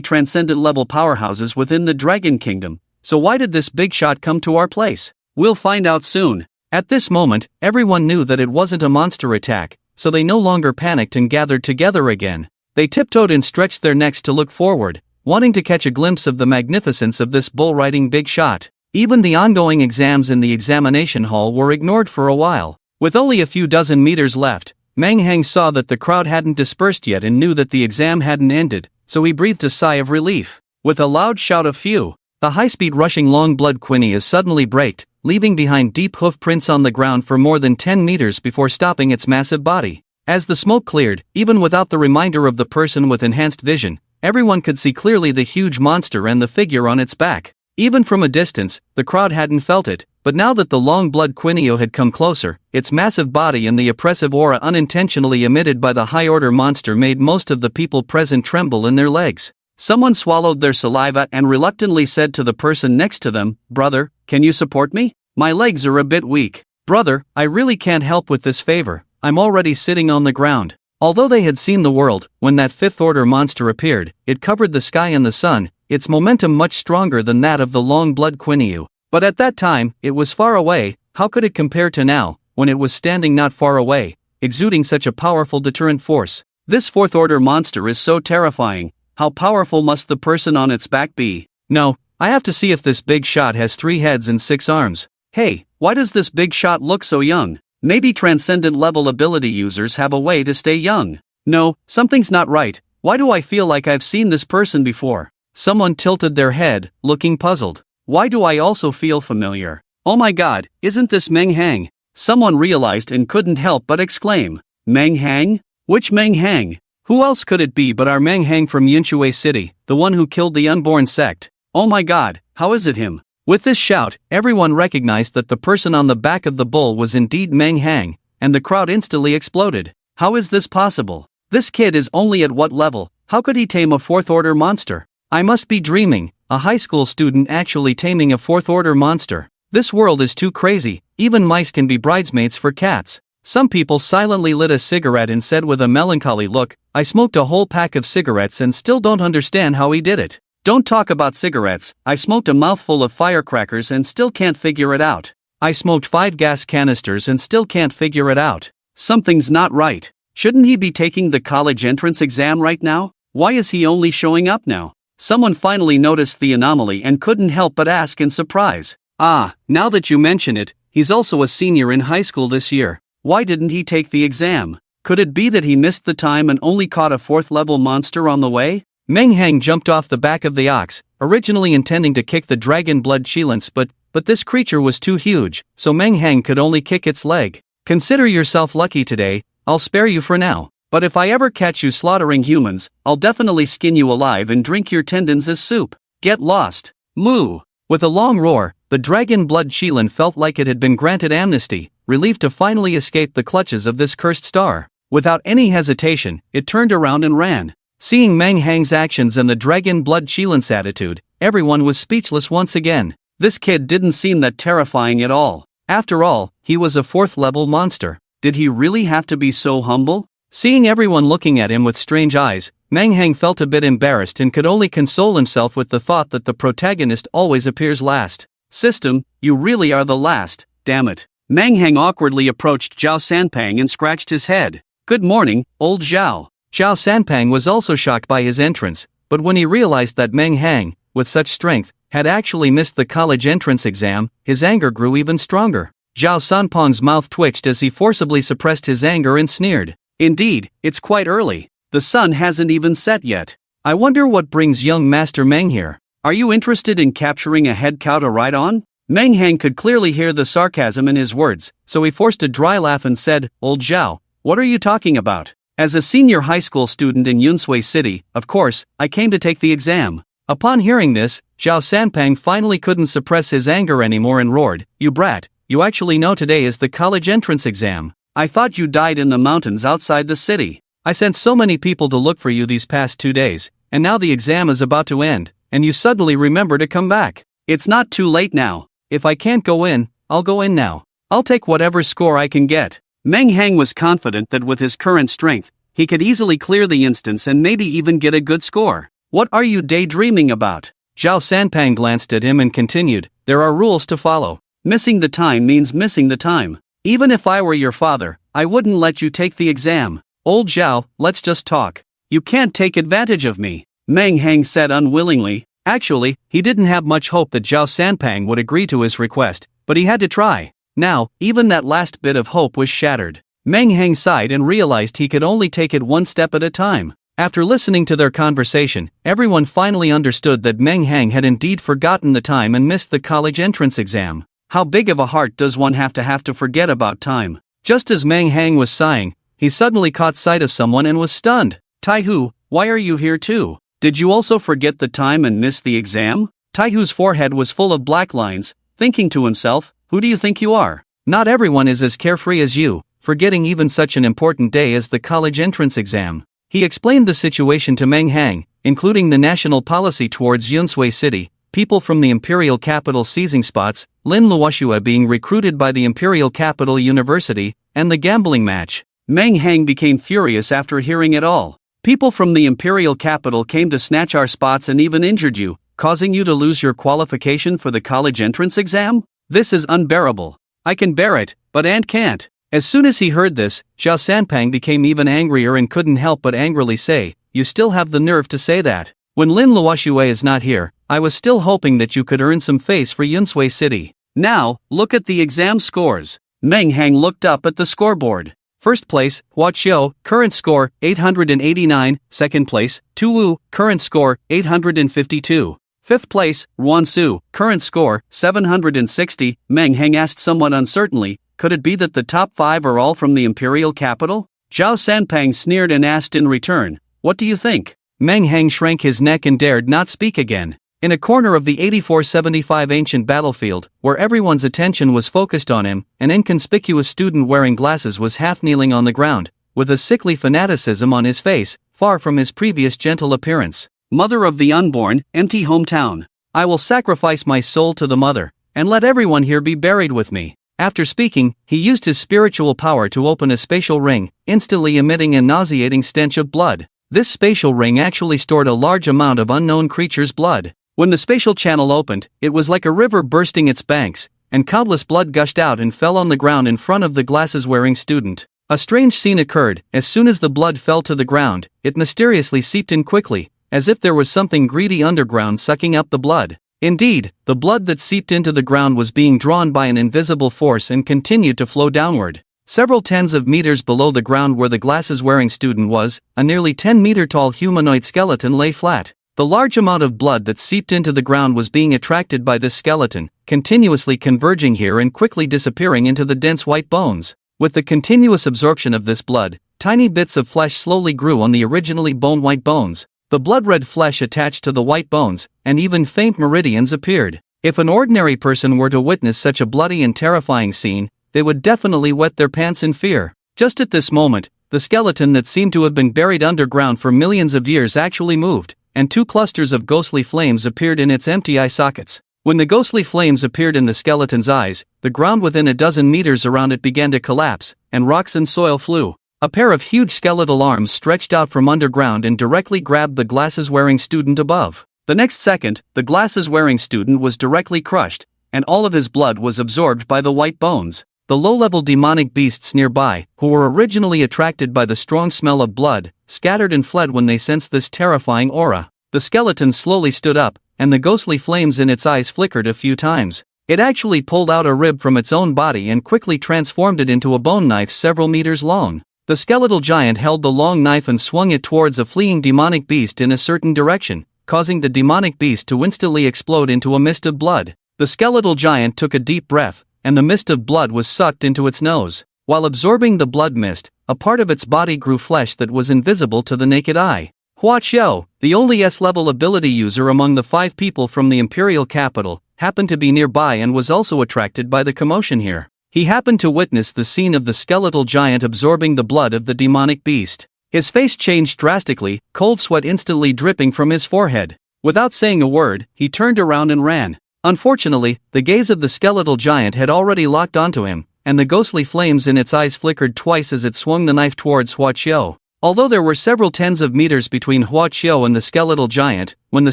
transcendent-level powerhouses within the Dragon Kingdom, so why did this Big Shot come to our place? We'll find out soon. At this moment, everyone knew that it wasn't a monster attack, so they no longer panicked and gathered together again. They tiptoed and stretched their necks to look forward, wanting to catch a glimpse of the magnificence of this bull-riding Big Shot. Even the ongoing exams in the examination hall were ignored for a while. With only a few dozen meters left, Meng Hang saw that the crowd hadn't dispersed yet and knew that the exam hadn't ended, so he breathed a sigh of relief. With a loud shout of phew, the high-speed rushing long-blood Quinyu suddenly braked, leaving behind deep hoof prints on the ground for more than 10 meters before stopping its massive body. As the smoke cleared, even without the reminder of the person with enhanced vision, everyone could see clearly the huge monster and the figure on its back. Even from a distance, the crowd hadn't felt it, but now that the long-blood Quinyu had come closer, its massive body and the oppressive aura unintentionally emitted by the high-order monster made most of the people present tremble in their legs. Someone swallowed their saliva and reluctantly said to the person next to them, "Brother, can you support me? My legs are a bit weak." "Brother, I really can't help with this favor, I'm already sitting on the ground." Although they had seen the world, when that fifth-order monster appeared, it covered the sky and the sun, its momentum much stronger than that of the long-blood Quinyu. But at that time, it was far away. How could it compare to now, when it was standing not far away, exuding such a powerful deterrent force? This fourth-order monster is so terrifying. How powerful must the person on its back be? No, I have to see if this Big Shot has 3 heads and 6 arms. Hey, why does this Big Shot look so young? Maybe transcendent-level ability users have a way to stay young. No, something's not right. Why do I feel like I've seen this person before? Someone tilted their head, looking puzzled. Why do I also feel familiar? Oh my god, isn't this Meng Hang? Someone realized and couldn't help but exclaim. Meng Hang? Which Meng Hang? Who else could it be but our Meng Hang from Yunshui City, the one who killed the unborn sect? Oh my god, how is it him? With this shout, everyone recognized that the person on the back of the bull was indeed Meng Hang, and the crowd instantly exploded. How is this possible? This kid is only at what level? How could he tame a fourth-order monster? I must be dreaming, a high school student actually taming a fourth-order monster. This world is too crazy, even mice can be bridesmaids for cats. Some people silently lit a cigarette and said with a melancholy look, I smoked a whole pack of cigarettes and still don't understand how he did it. Don't talk about cigarettes, I smoked a mouthful of firecrackers and still can't figure it out. I smoked 5 gas canisters and still can't figure it out. Something's not right. Shouldn't he be taking the college entrance exam right now? Why is he only showing up now? Someone finally noticed the anomaly and couldn't help but ask in surprise. Ah, now that you mention it, he's also a senior in high school this year. Why didn't he take the exam? Could it be that he missed the time and only caught a 4th-level monster on the way? Meng Hang jumped off the back of the ox, originally intending to kick the dragon blood Shilance, but this creature was too huge, so Meng Hang could only kick its leg. Consider yourself lucky today, I'll spare you for now. But if I ever catch you slaughtering humans, I'll definitely skin you alive and drink your tendons as soup. Get lost. Moo! With a long roar, the dragon blood Shilan felt like it had been granted amnesty, relieved to finally escape the clutches of this cursed star. Without any hesitation, it turned around and ran. Seeing Meng Hang's actions and the dragon blood Shilan's attitude, everyone was speechless once again. This kid didn't seem that terrifying at all. After all, he was a 4th-level monster. Did he really have to be so humble? Seeing everyone looking at him with strange eyes, Meng Hang felt a bit embarrassed and could only console himself with the thought that the protagonist always appears last. System, you really are the last, damn it. Meng Hang awkwardly approached Zhao Sanpang and scratched his head. Good morning, old Zhao. Zhao Sanpang was also shocked by his entrance, but when he realized that Meng Hang, with such strength, had actually missed the college entrance exam, his anger grew even stronger. Zhao Sanpang's mouth twitched as he forcibly suppressed his anger and sneered. Indeed, it's quite early. The sun hasn't even set yet. I wonder what brings young Master Meng here. Are you interested in capturing a head cow to ride on? Meng Hang could clearly hear the sarcasm in his words, so he forced a dry laugh and said, Old Zhao, what are you talking about? As a senior high school student in Yunsui City, of course, I came to take the exam. Upon hearing this, Zhao Sanpang finally couldn't suppress his anger anymore and roared, You brat, you actually know today is the college entrance exam. I thought you died in the mountains outside the city. I sent so many people to look for you these past 2 days, and now the exam is about to end, and you suddenly remember to come back. It's not too late now. If I can't go in, I'll go in now. I'll take whatever score I can get. Meng Hang was confident that with his current strength, he could easily clear the instance and maybe even get a good score. What are you daydreaming about? Zhao Sanpang glanced at him and continued, There are rules to follow. Missing the time means missing the time. Even if I were your father, I wouldn't let you take the exam. Old Zhao, let's just talk. You can't take advantage of me, Meng Hang said unwillingly. Actually, he didn't have much hope that Zhao Sanpang would agree to his request, but he had to try. Now, even that last bit of hope was shattered. Meng Hang sighed and realized he could only take it one step at a time. After listening to their conversation, everyone finally understood that Meng Hang had indeed forgotten the time and missed the college entrance exam. How big of a heart does one have to forget about time? Just as Meng Hang was sighing, he suddenly caught sight of someone and was stunned. Taihu, why are you here too? Did you also forget the time and miss the exam? Taihu's forehead was full of black lines, thinking to himself, Who do you think you are? Not everyone is as carefree as you, forgetting even such an important day as the college entrance exam. He explained the situation to Meng Hang, including the national policy towards Yunsui City, people from the imperial capital seizing spots, Lin Luoshua being recruited by the imperial capital university, and the gambling match. Meng Hang became furious after hearing it all. People from the imperial capital came to snatch our spots and even injured you, causing you to lose your qualification for the college entrance exam? This is unbearable. I can bear it, but Ant can't. As soon as he heard this, Zhao Sanpang became even angrier and couldn't help but angrily say, You still have the nerve to say that. When Lin Luoshue is not here, I was still hoping that you could earn some face for Yunsui City. Now, look at the exam scores. Meng Hang looked up at the scoreboard. First place, Hua Qiu, current score, 889, second place, Tu Wu, current score, 852. Fifth place, Ruan Su, current score, 760. Meng Hang asked somewhat uncertainly, Could it be that the top 5 are all from the imperial capital? Zhao Sanpang sneered and asked in return, What do you think? Meng Hang shrank his neck and dared not speak again. In a corner of the 8475 ancient battlefield, where everyone's attention was focused on him, an inconspicuous student wearing glasses was half-kneeling on the ground, with a sickly fanaticism on his face, far from his previous gentle appearance. Mother of the unborn, empty hometown. I will sacrifice my soul to the mother, and let everyone here be buried with me. After speaking, he used his spiritual power to open a spatial ring, instantly emitting a nauseating stench of blood. This spatial ring actually stored a large amount of unknown creature's blood. When the spatial channel opened, it was like a river bursting its banks, and countless blood gushed out and fell on the ground in front of the glasses-wearing student. A strange scene occurred. As soon as the blood fell to the ground, it mysteriously seeped in quickly, as if there was something greedy underground sucking up the blood. Indeed, the blood that seeped into the ground was being drawn by an invisible force and continued to flow downward. Several tens of meters below the ground where the glasses-wearing student was, a nearly 10-meter-tall humanoid skeleton lay flat. The large amount of blood that seeped into the ground was being attracted by this skeleton, continuously converging here and quickly disappearing into the dense white bones. With the continuous absorption of this blood, tiny bits of flesh slowly grew on the originally bone-white bones. The blood-red flesh attached to the white bones, and even faint meridians appeared. If an ordinary person were to witness such a bloody and terrifying scene, they would definitely wet their pants in fear. Just at this moment, the skeleton that seemed to have been buried underground for millions of years actually moved, and 2 clusters of ghostly flames appeared in its empty eye sockets. When the ghostly flames appeared in the skeleton's eyes, the ground within a dozen meters around it began to collapse, and rocks and soil flew. A pair of huge skeletal arms stretched out from underground and directly grabbed the glasses-wearing student above. The next second, the glasses-wearing student was directly crushed, and all of his blood was absorbed by the white bones. The low-level demonic beasts nearby, who were originally attracted by the strong smell of blood, scattered and fled when they sensed this terrifying aura. The skeleton slowly stood up, and the ghostly flames in its eyes flickered a few times. It actually pulled out a rib from its own body and quickly transformed it into a bone knife several meters long. The skeletal giant held the long knife and swung it towards a fleeing demonic beast in a certain direction, causing the demonic beast to instantly explode into a mist of blood. The skeletal giant took a deep breath, and the mist of blood was sucked into its nose. While absorbing the blood mist, a part of its body grew flesh that was invisible to the naked eye. Hua Qiu, the only S-level ability user among the 5 people from the imperial capital, happened to be nearby and was also attracted by the commotion here. He happened to witness the scene of the skeletal giant absorbing the blood of the demonic beast. His face changed drastically, cold sweat instantly dripping from his forehead. Without saying a word, he turned around and ran. Unfortunately, the gaze of the skeletal giant had already locked onto him, and the ghostly flames in its eyes flickered twice as it swung the knife towards Hua Qiu. Although there were several tens of meters between Hua Qiu and the skeletal giant, when the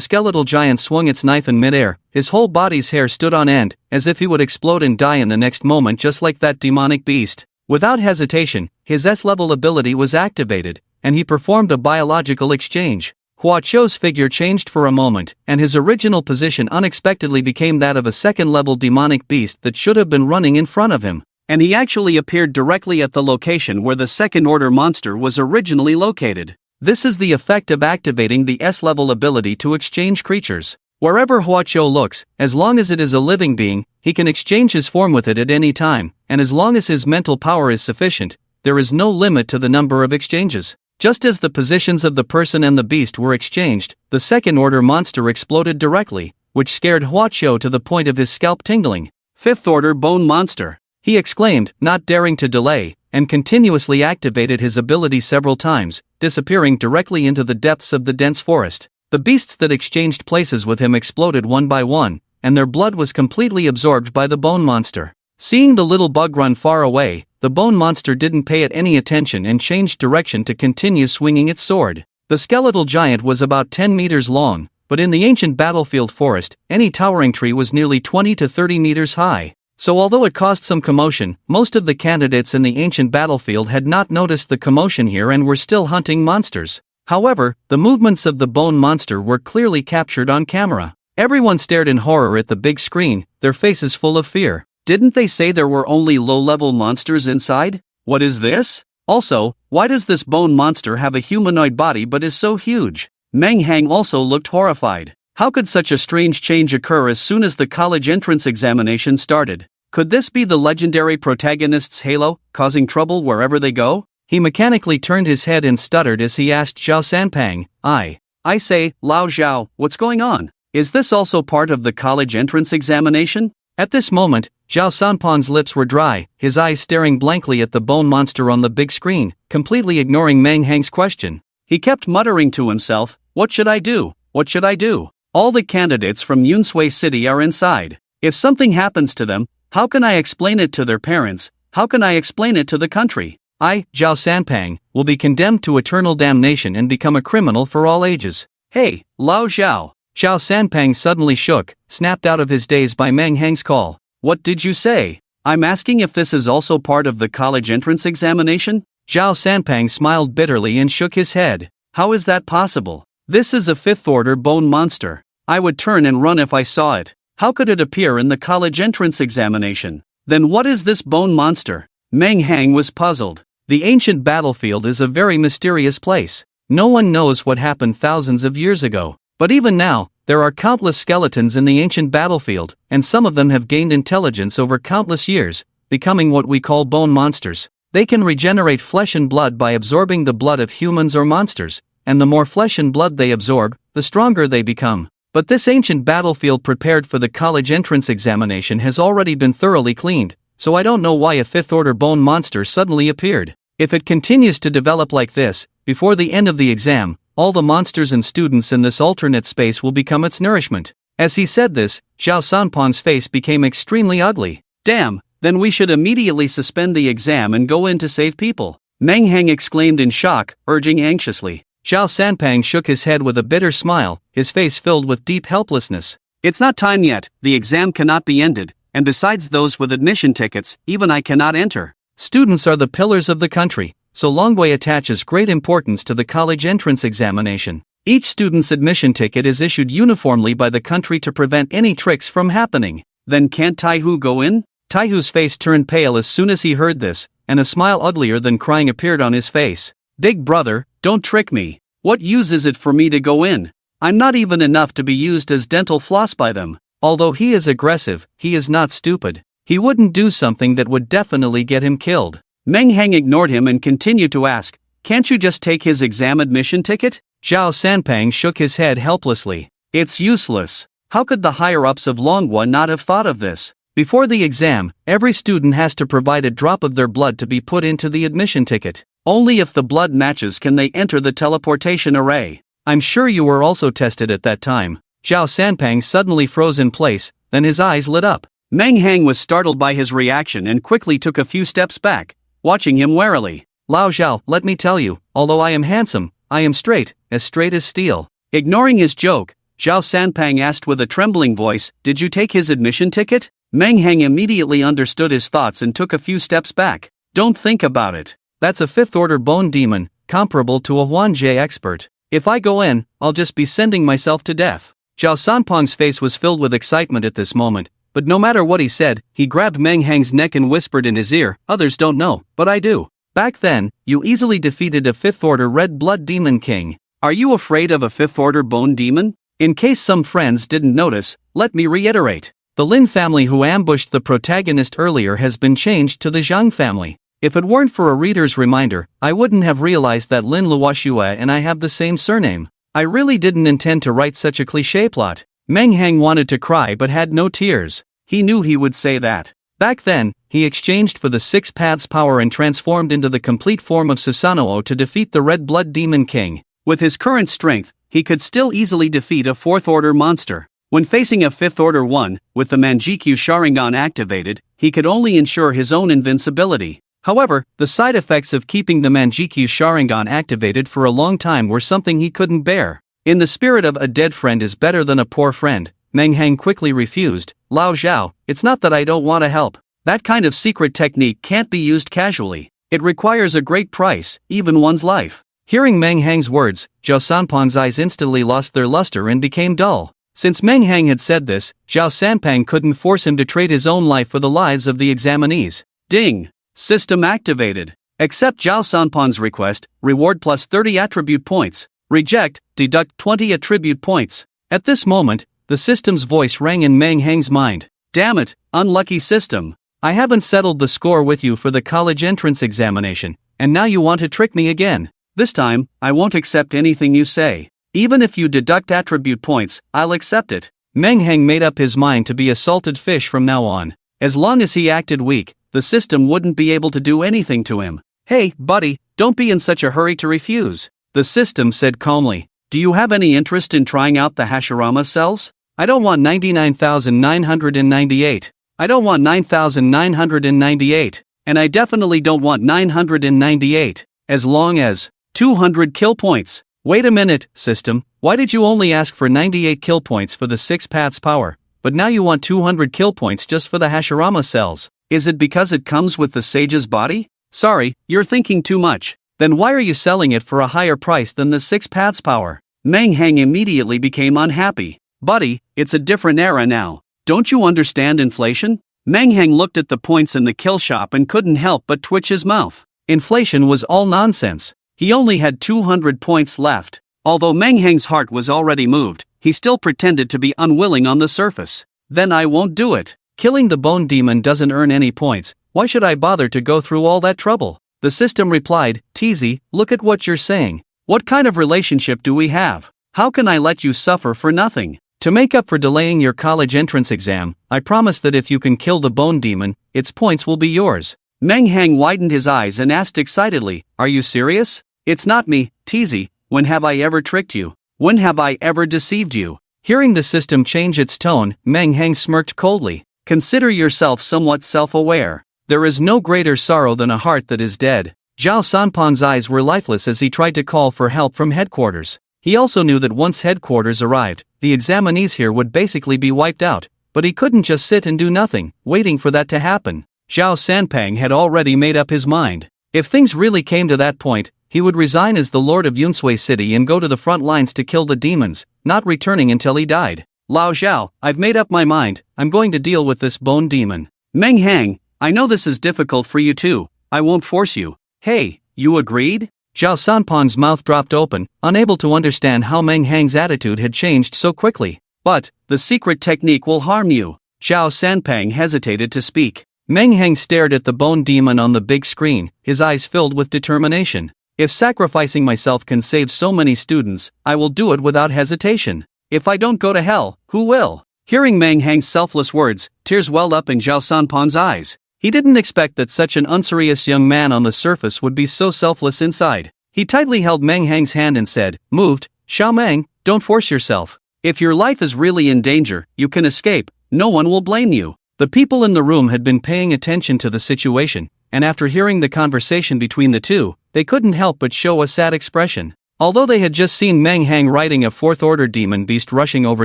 skeletal giant swung its knife in midair, his whole body's hair stood on end, as if he would explode and die in the next moment, just like that demonic beast. Without hesitation, his S-level ability was activated, and he performed a biological exchange. Hua Qiu's figure changed for a moment, and his original position unexpectedly became that of a second-level demonic beast that should have been running in front of him. And he actually appeared directly at the location where the second-order monster was originally located. This is the effect of activating the S-level ability to exchange creatures. Wherever Hua Qiu looks, as long as it is a living being, he can exchange his form with it at any time, and as long as his mental power is sufficient, there is no limit to the number of exchanges. Just as the positions of the person and the beast were exchanged, the second-order monster exploded directly, which scared Hua Qiu to the point of his scalp tingling. Fifth-order bone monster, he exclaimed, not daring to delay, and continuously activated his ability several times, disappearing directly into the depths of the dense forest. The beasts that exchanged places with him exploded one by one, and their blood was completely absorbed by the bone monster. Seeing the little bug run far away, the bone monster didn't pay it any attention and changed direction to continue swinging its sword. The skeletal giant was about 10 meters long, but in the ancient battlefield forest, any towering tree was nearly 20 to 30 meters high. So although it caused some commotion, most of the candidates in the ancient battlefield had not noticed the commotion here and were still hunting monsters. However, the movements of the bone monster were clearly captured on camera. Everyone stared in horror at the big screen, their faces full of fear. Didn't they say there were only low-level monsters inside? What is this? Also, why does this bone monster have a humanoid body but is so huge? Meng Hang also looked horrified. How could such a strange change occur as soon as the college entrance examination started? Could this be the legendary protagonist's halo, causing trouble wherever they go? He mechanically turned his head and stuttered as he asked Zhao Sanpang, I say, Lao Zhao, what's going on? Is this also part of the college entrance examination? At this moment, Zhao Sanpang's lips were dry, his eyes staring blankly at the bone monster on the big screen, completely ignoring Meng Hang's question. He kept muttering to himself, what should I do? What should I do? All the candidates from Yunsui City are inside. If something happens to them, how can I explain it to their parents? How can I explain it to the country? I, Zhao Sanpang, will be condemned to eternal damnation and become a criminal for all ages. Hey, Lao Zhao. Zhao Sanpang suddenly shook, snapped out of his daze by Meng Hang's call. What did you say? I'm asking if this is also part of the college entrance examination? Zhao Sanpang smiled bitterly and shook his head. How is that possible? This is a fifth-order bone monster. I would turn and run if I saw it. How could it appear in the college entrance examination? Then what is this bone monster? Meng Hang was puzzled. The ancient battlefield is a very mysterious place. No one knows what happened thousands of years ago. But even now, there are countless skeletons in the ancient battlefield, and some of them have gained intelligence over countless years, becoming what we call bone monsters. They can regenerate flesh and blood by absorbing the blood of humans or monsters, and the more flesh and blood they absorb, the stronger they become. But this ancient battlefield prepared for the college entrance examination has already been thoroughly cleaned, so I don't know why a fifth-order bone monster suddenly appeared. If it continues to develop like this, before the end of the exam, all the monsters and students in this alternate space will become its nourishment. As he said this, Zhao Sanpang's face became extremely ugly. Damn, then we should immediately suspend the exam and go in to save people. Meng Hang exclaimed in shock, urging anxiously. Zhao Sanpang shook his head with a bitter smile, his face filled with deep helplessness. It's not time yet, the exam cannot be ended, and besides those with admission tickets, even I cannot enter. Students are the pillars of the country, so Longwei attaches great importance to the college entrance examination. Each student's admission ticket is issued uniformly by the country to prevent any tricks from happening. Then can't Taihu go in? Taihu's face turned pale as soon as he heard this, and a smile uglier than crying appeared on his face. Big brother, don't trick me. What use is it for me to go in? I'm not even enough to be used as dental floss by them. Although he is aggressive, he is not stupid. He wouldn't do something that would definitely get him killed. Meng Heng ignored him and continued to ask, "Can't you just take his exam admission ticket?" Zhao Sanpang shook his head helplessly. "It's useless. How could the higher-ups of Longhua not have thought of this? Before the exam, every student has to provide a drop of their blood to be put into the admission ticket. Only if the blood matches can they enter the teleportation array. I'm sure you were also tested at that time." Zhao Sanpang suddenly froze in place, then his eyes lit up. Meng Heng was startled by his reaction and quickly took a few steps back, watching him warily. "Lao Zhao, let me tell you, although I am handsome, I am straight as steel." Ignoring his joke, Zhao Sanpang asked with a trembling voice, "Did you take his admission ticket?" Meng Heng immediately understood his thoughts and took a few steps back. "Don't think about it. That's a fifth-order bone demon, comparable to a Huanjie expert. If I go in, I'll just be sending myself to death." Zhao Sanpang's face was filled with excitement at this moment, but no matter what he said, he grabbed Meng Heng's neck and whispered in his ear, "Others don't know, but I do. Back then, you easily defeated a fifth-order red blood demon king. Are you afraid of a fifth-order bone demon? In case some friends didn't notice, let me reiterate. The Lin family who ambushed the protagonist earlier has been changed to the Zhang family. If it weren't for a reader's reminder, I wouldn't have realized that Lin Luoxue and I have the same surname. I really didn't intend to write such a cliché plot." Meng Heng wanted to cry but had no tears. He knew he would say that. Back then, he exchanged for the Six Paths power and transformed into the complete form of Susanoo to defeat the Red Blood Demon King. With his current strength, he could still easily defeat a fourth-order monster. When facing a fifth-order one, with the Manjikyu Sharingan activated, he could only ensure his own invincibility. However, the side effects of keeping the Manjikyu Sharingan activated for a long time were something he couldn't bear. In the spirit of "a dead friend is better than a poor friend," Meng Heng quickly refused. "Lao Zhao, it's not that I don't want to help. That kind of secret technique can't be used casually. It requires a great price, even one's life." Hearing Meng Heng's words, Zhao Sanpang's eyes instantly lost their luster and became dull. Since Meng Heng had said this, Zhao Sanpang couldn't force him to trade his own life for the lives of the examinees. Ding! System activated. Accept Zhao Sanpang's request, reward plus 30 attribute points. Reject, deduct 20 attribute points. At this moment, the system's voice rang in Meng Heng's mind. "Damn it, unlucky system. I haven't settled the score with you for the college entrance examination, and now you want to trick me again. This time, I won't accept anything you say. Even if you deduct attribute points, I'll accept it." Meng Heng made up his mind to be a salted fish from now on. As long as he acted weak, the system wouldn't be able to do anything to him. "Hey, buddy, don't be in such a hurry to refuse," the system said calmly. "Do you have any interest in trying out the Hashirama cells? I don't want 99,998. I don't want 9,998. And I definitely don't want 998. As long as 200 kill points." "Wait a minute, system, why did you only ask for 98 kill points for the Six Paths power, but now you want 200 kill points just for the Hashirama cells? Is it because it comes with the sage's body? Sorry, you're thinking too much. Then why are you selling it for a higher price than the Six Paths power?" Meng Heng immediately became unhappy. "Buddy, it's a different era now. Don't you understand inflation?" Meng Heng looked at the points in the kill shop and couldn't help but twitch his mouth. Inflation was all nonsense. He only had 200 points left. Although Meng Heng's heart was already moved, he still pretended to be unwilling on the surface. "Then I won't do it. Killing the bone demon doesn't earn any points. Why should I bother to go through all that trouble?" The system replied, "Teasy, look at what you're saying. What kind of relationship do we have? How can I let you suffer for nothing? To make up for delaying your college entrance exam, I promise that if you can kill the bone demon, its points will be yours." Meng Heng widened his eyes and asked excitedly, "Are you serious? It's not me, Teasy. When have I ever tricked you? When have I ever deceived you?" Hearing the system change its tone, Meng Heng smirked coldly. "Consider yourself somewhat self-aware. There is no greater sorrow than a heart that is dead." Zhao Sanpang's eyes were lifeless as he tried to call for help from headquarters. He also knew that once headquarters arrived, the examinees here would basically be wiped out, but he couldn't just sit and do nothing, waiting for that to happen. Zhao Sanpang had already made up his mind. If things really came to that point, he would resign as the lord of Yunsui City and go to the front lines to kill the demons, not returning until he died. "Lao Zhao, I've made up my mind. I'm going to deal with this bone demon." "Meng Heng, I know this is difficult for you too. I won't force you." "Hey, you agreed?" Zhao Sanpan's mouth dropped open, unable to understand how Meng Hang's attitude had changed so quickly. But, the secret technique will harm you. Zhao Sanpang hesitated to speak. Meng Hang stared at the bone demon on the big screen, his eyes filled with determination. If sacrificing myself can save so many students, I will do it without hesitation. If I don't go to hell, who will? Hearing Meng Hang's selfless words, tears welled up in Zhao Sanpan's eyes. He didn't expect that such an unserious young man on the surface would be so selfless inside. He tightly held Meng Hang's hand and said, "Moved, Xiao Meng, don't force yourself. If your life is really in danger, you can escape, no one will blame you." The people in the room had been paying attention to the situation, and after hearing the conversation between the two, they couldn't help but show a sad expression. Although they had just seen Meng Hang riding a fourth-order demon beast rushing over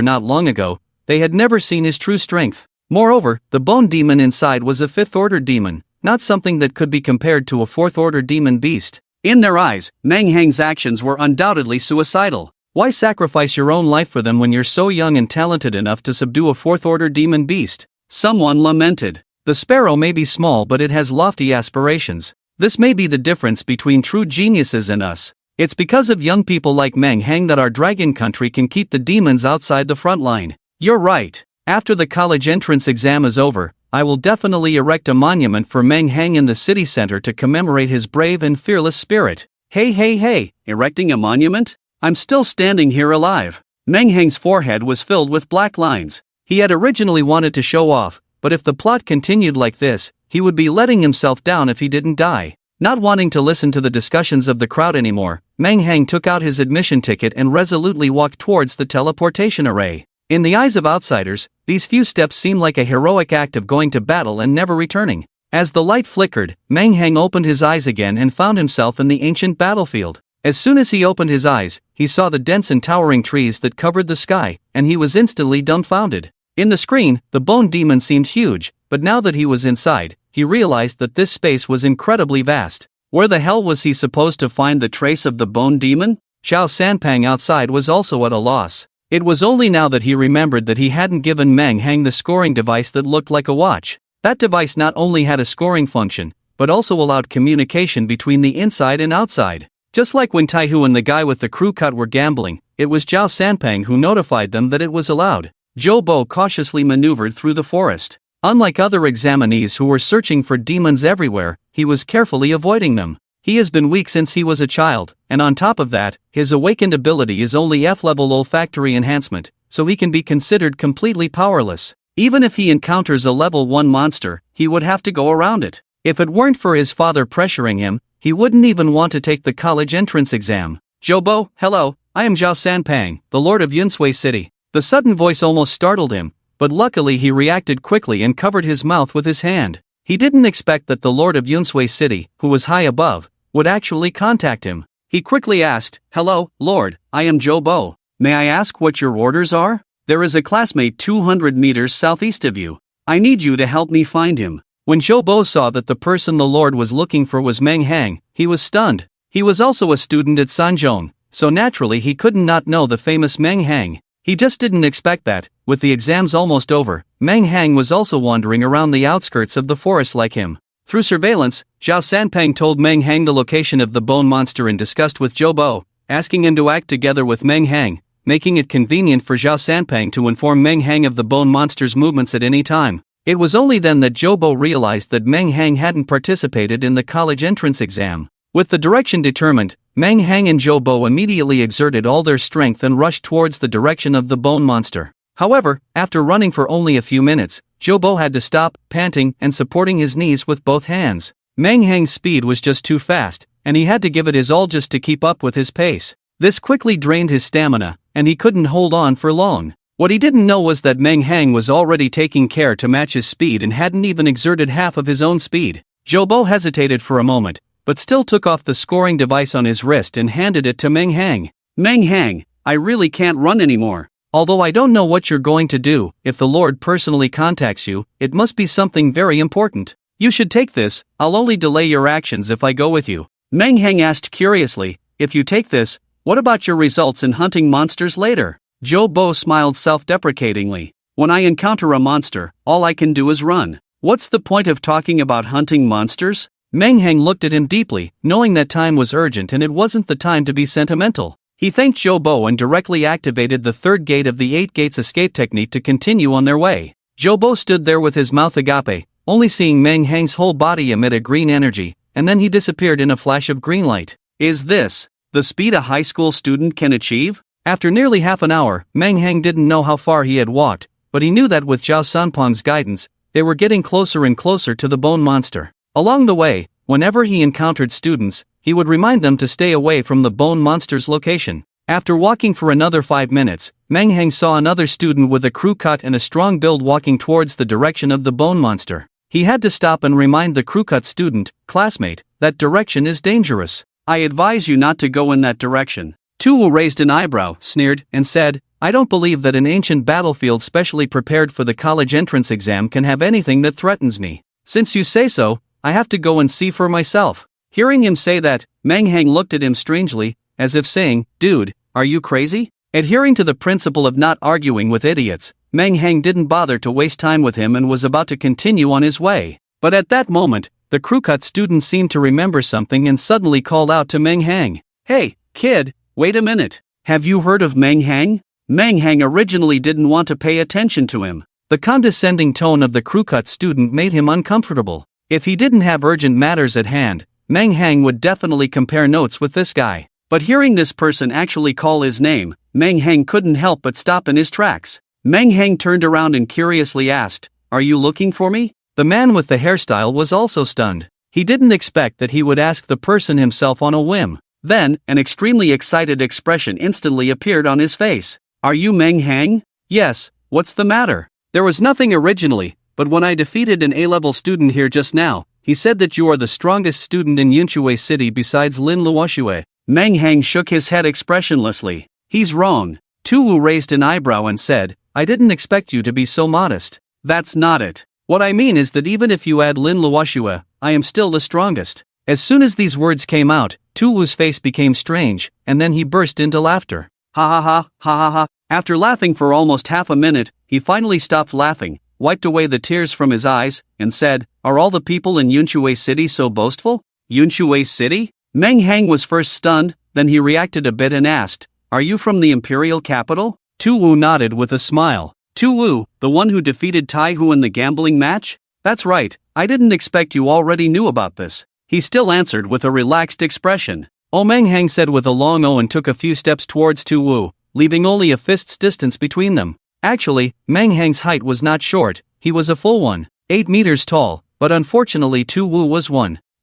not long ago, they had never seen his true strength. Moreover, the bone demon inside was a fifth-order demon, not something that could be compared to a fourth-order demon beast. In their eyes, Meng Hang's actions were undoubtedly suicidal. Why sacrifice your own life for them when you're so young and talented enough to subdue a fourth-order demon beast? Someone lamented. The sparrow may be small, but it has lofty aspirations. This may be the difference between true geniuses and us. It's because of young people like Meng Hang that our dragon country can keep the demons outside the front line. You're right. After the college entrance exam is over, I will definitely erect a monument for Meng Hang in the city center to commemorate his brave and fearless spirit. Hey, erecting a monument? I'm still standing here alive. Meng Hang's forehead was filled with black lines. He had originally wanted to show off, but if the plot continued like this, he would be letting himself down if he didn't die. Not wanting to listen to the discussions of the crowd anymore, Meng Hang took out his admission ticket and resolutely walked towards the teleportation array. In the eyes of outsiders, these few steps seemed like a heroic act of going to battle and never returning. As the light flickered, Meng Hang opened his eyes again and found himself in the ancient battlefield. As soon as he opened his eyes, he saw the dense and towering trees that covered the sky, and he was instantly dumbfounded. In the screen, the bone demon seemed huge, but now that he was inside, he realized that this space was incredibly vast. Where the hell was he supposed to find the trace of the bone demon? Zhao Sanpang outside was also at a loss. It was only now that he remembered that he hadn't given Meng Hang the scoring device that looked like a watch. That device not only had a scoring function, but also allowed communication between the inside and outside. Just like when Taihu and the guy with the crew cut were gambling, it was Zhao Sanpang who notified them that it was allowed. Zhou Bo cautiously maneuvered through the forest. Unlike other examinees who were searching for demons everywhere, he was carefully avoiding them. He has been weak since he was a child, and on top of that, his awakened ability is only F-level olfactory enhancement, so he can be considered completely powerless. Even if he encounters a level 1 monster, he would have to go around it. If it weren't for his father pressuring him, he wouldn't even want to take the college entrance exam. Zhou Bo, hello, I am Zhao Sanpang, the Lord of Yunsui City. The sudden voice almost startled him, but luckily he reacted quickly and covered his mouth with his hand. He didn't expect that the Lord of Yunsui City, who was high above, would actually contact him. He quickly asked, "Hello, Lord, I am Zhou Bo. May I ask what your orders are? There is a classmate 200 meters southeast of you. I need you to help me find him." When Zhou Bo saw that the person the Lord was looking for was Meng Hang, he was stunned. He was also a student at Sanzhong, so naturally he couldn't not know the famous Meng Hang. He just didn't expect that, with the exams almost over, Meng Hang was also wandering around the outskirts of the forest like him. Through surveillance, Zhao Sanpang told Meng Hang the location of the bone monster and discussed with Zhou Bo, asking him to act together with Meng Hang, making it convenient for Zhao Sanpang to inform Meng Hang of the bone monster's movements at any time. It was only then that Zhou Bo realized that Meng Hang hadn't participated in the college entrance exam. With the direction determined, Meng Hang and Zhou Bo immediately exerted all their strength and rushed towards the direction of the bone monster. However, after running for only a few minutes, Zhou Bo had to stop, panting and supporting his knees with both hands. Meng Hang's speed was just too fast, and he had to give it his all just to keep up with his pace. This quickly drained his stamina, and he couldn't hold on for long. What he didn't know was that Meng Hang was already taking care to match his speed and hadn't even exerted half of his own speed. Zhou Bo hesitated for a moment, but still took off the scoring device on his wrist and handed it to Meng Hang. "Meng Hang, I really can't run anymore. Although I don't know what you're going to do, if the Lord personally contacts you, it must be something very important. You should take this, I'll only delay your actions if I go with you." Meng Hang asked curiously, "If you take this, what about your results in hunting monsters later?" Zhou Bo smiled self-deprecatingly. "When I encounter a monster, all I can do is run. What's the point of talking about hunting monsters?" Meng Hang looked at him deeply, knowing that time was urgent and it wasn't the time to be sentimental. He thanked Zhou Bo and directly activated the third gate of the 8 gates escape technique to continue on their way. Zhou Bo stood there with his mouth agape, only seeing Meng Hang's whole body emit a green energy, and then he disappeared in a flash of green light. Is this the speed a high school student can achieve? After nearly half an hour, Meng Hang didn't know how far he had walked, but he knew that with Zhao Sanpeng's guidance, they were getting closer and closer to the bone monster. Along the way, whenever he encountered students, he would remind them to stay away from the bone monster's location. After walking for another 5 minutes, Meng Hang saw another student with a crew cut and a strong build walking towards the direction of the bone monster. He had to stop and remind the crew cut student, classmate, that direction is dangerous. I advise you not to go in that direction. Tu Wu raised an eyebrow, sneered, and said, I don't believe that an ancient battlefield specially prepared for the college entrance exam can have anything that threatens me. Since you say so, I have to go and see for myself. Hearing him say that, Meng Hang looked at him strangely, as if saying, dude, are you crazy? Adhering to the principle of not arguing with idiots, Meng Hang didn't bother to waste time with him and was about to continue on his way. But at that moment, the crew cut student seemed to remember something and suddenly called out to Meng Hang. Hey, kid, wait a minute. Have you heard of Meng Hang? Meng Hang originally didn't want to pay attention to him. The condescending tone of the crew cut student made him uncomfortable. If he didn't have urgent matters at hand, Meng Hang would definitely compare notes with this guy. But hearing this person actually call his name, Meng Hang couldn't help but stop in his tracks. Meng Hang turned around and curiously asked, Are you looking for me? The man with the hairstyle was also stunned. He didn't expect that he would ask the person himself on a whim. Then, an extremely excited expression instantly appeared on his face. Are you Meng Hang? Yes, what's the matter? There was nothing originally, but when I defeated an A-level student here just now, he said that you are the strongest student in Yunchuei City besides Lin Luoxue. Meng Hang shook his head expressionlessly. He's wrong. Tu Wu raised an eyebrow and said, I didn't expect you to be so modest. That's not it. What I mean is that even if you add Lin Luoxue, I am still the strongest. As soon as these words came out, Tu Wu's face became strange, and then he burst into laughter. Ha ha ha, ha ha ha. After laughing for almost half a minute, he finally stopped laughing, wiped away the tears from his eyes, and said, Are all the people in Yunchuei City so boastful? Yunchuei City? Meng Hang was first stunned, then he reacted a bit and asked, Are you from the imperial capital? Tu Wu nodded with a smile. Tu Wu, the one who defeated Tai Hu in the gambling match? That's right, I didn't expect you already knew about this. He still answered with a relaxed expression. Oh, Meng Hang said with a long O and took a few steps towards Tu Wu, leaving only a fist's distance between them. Actually, Meng Hang's height was not short, he was a full 8 meters tall, but unfortunately Tu Wu was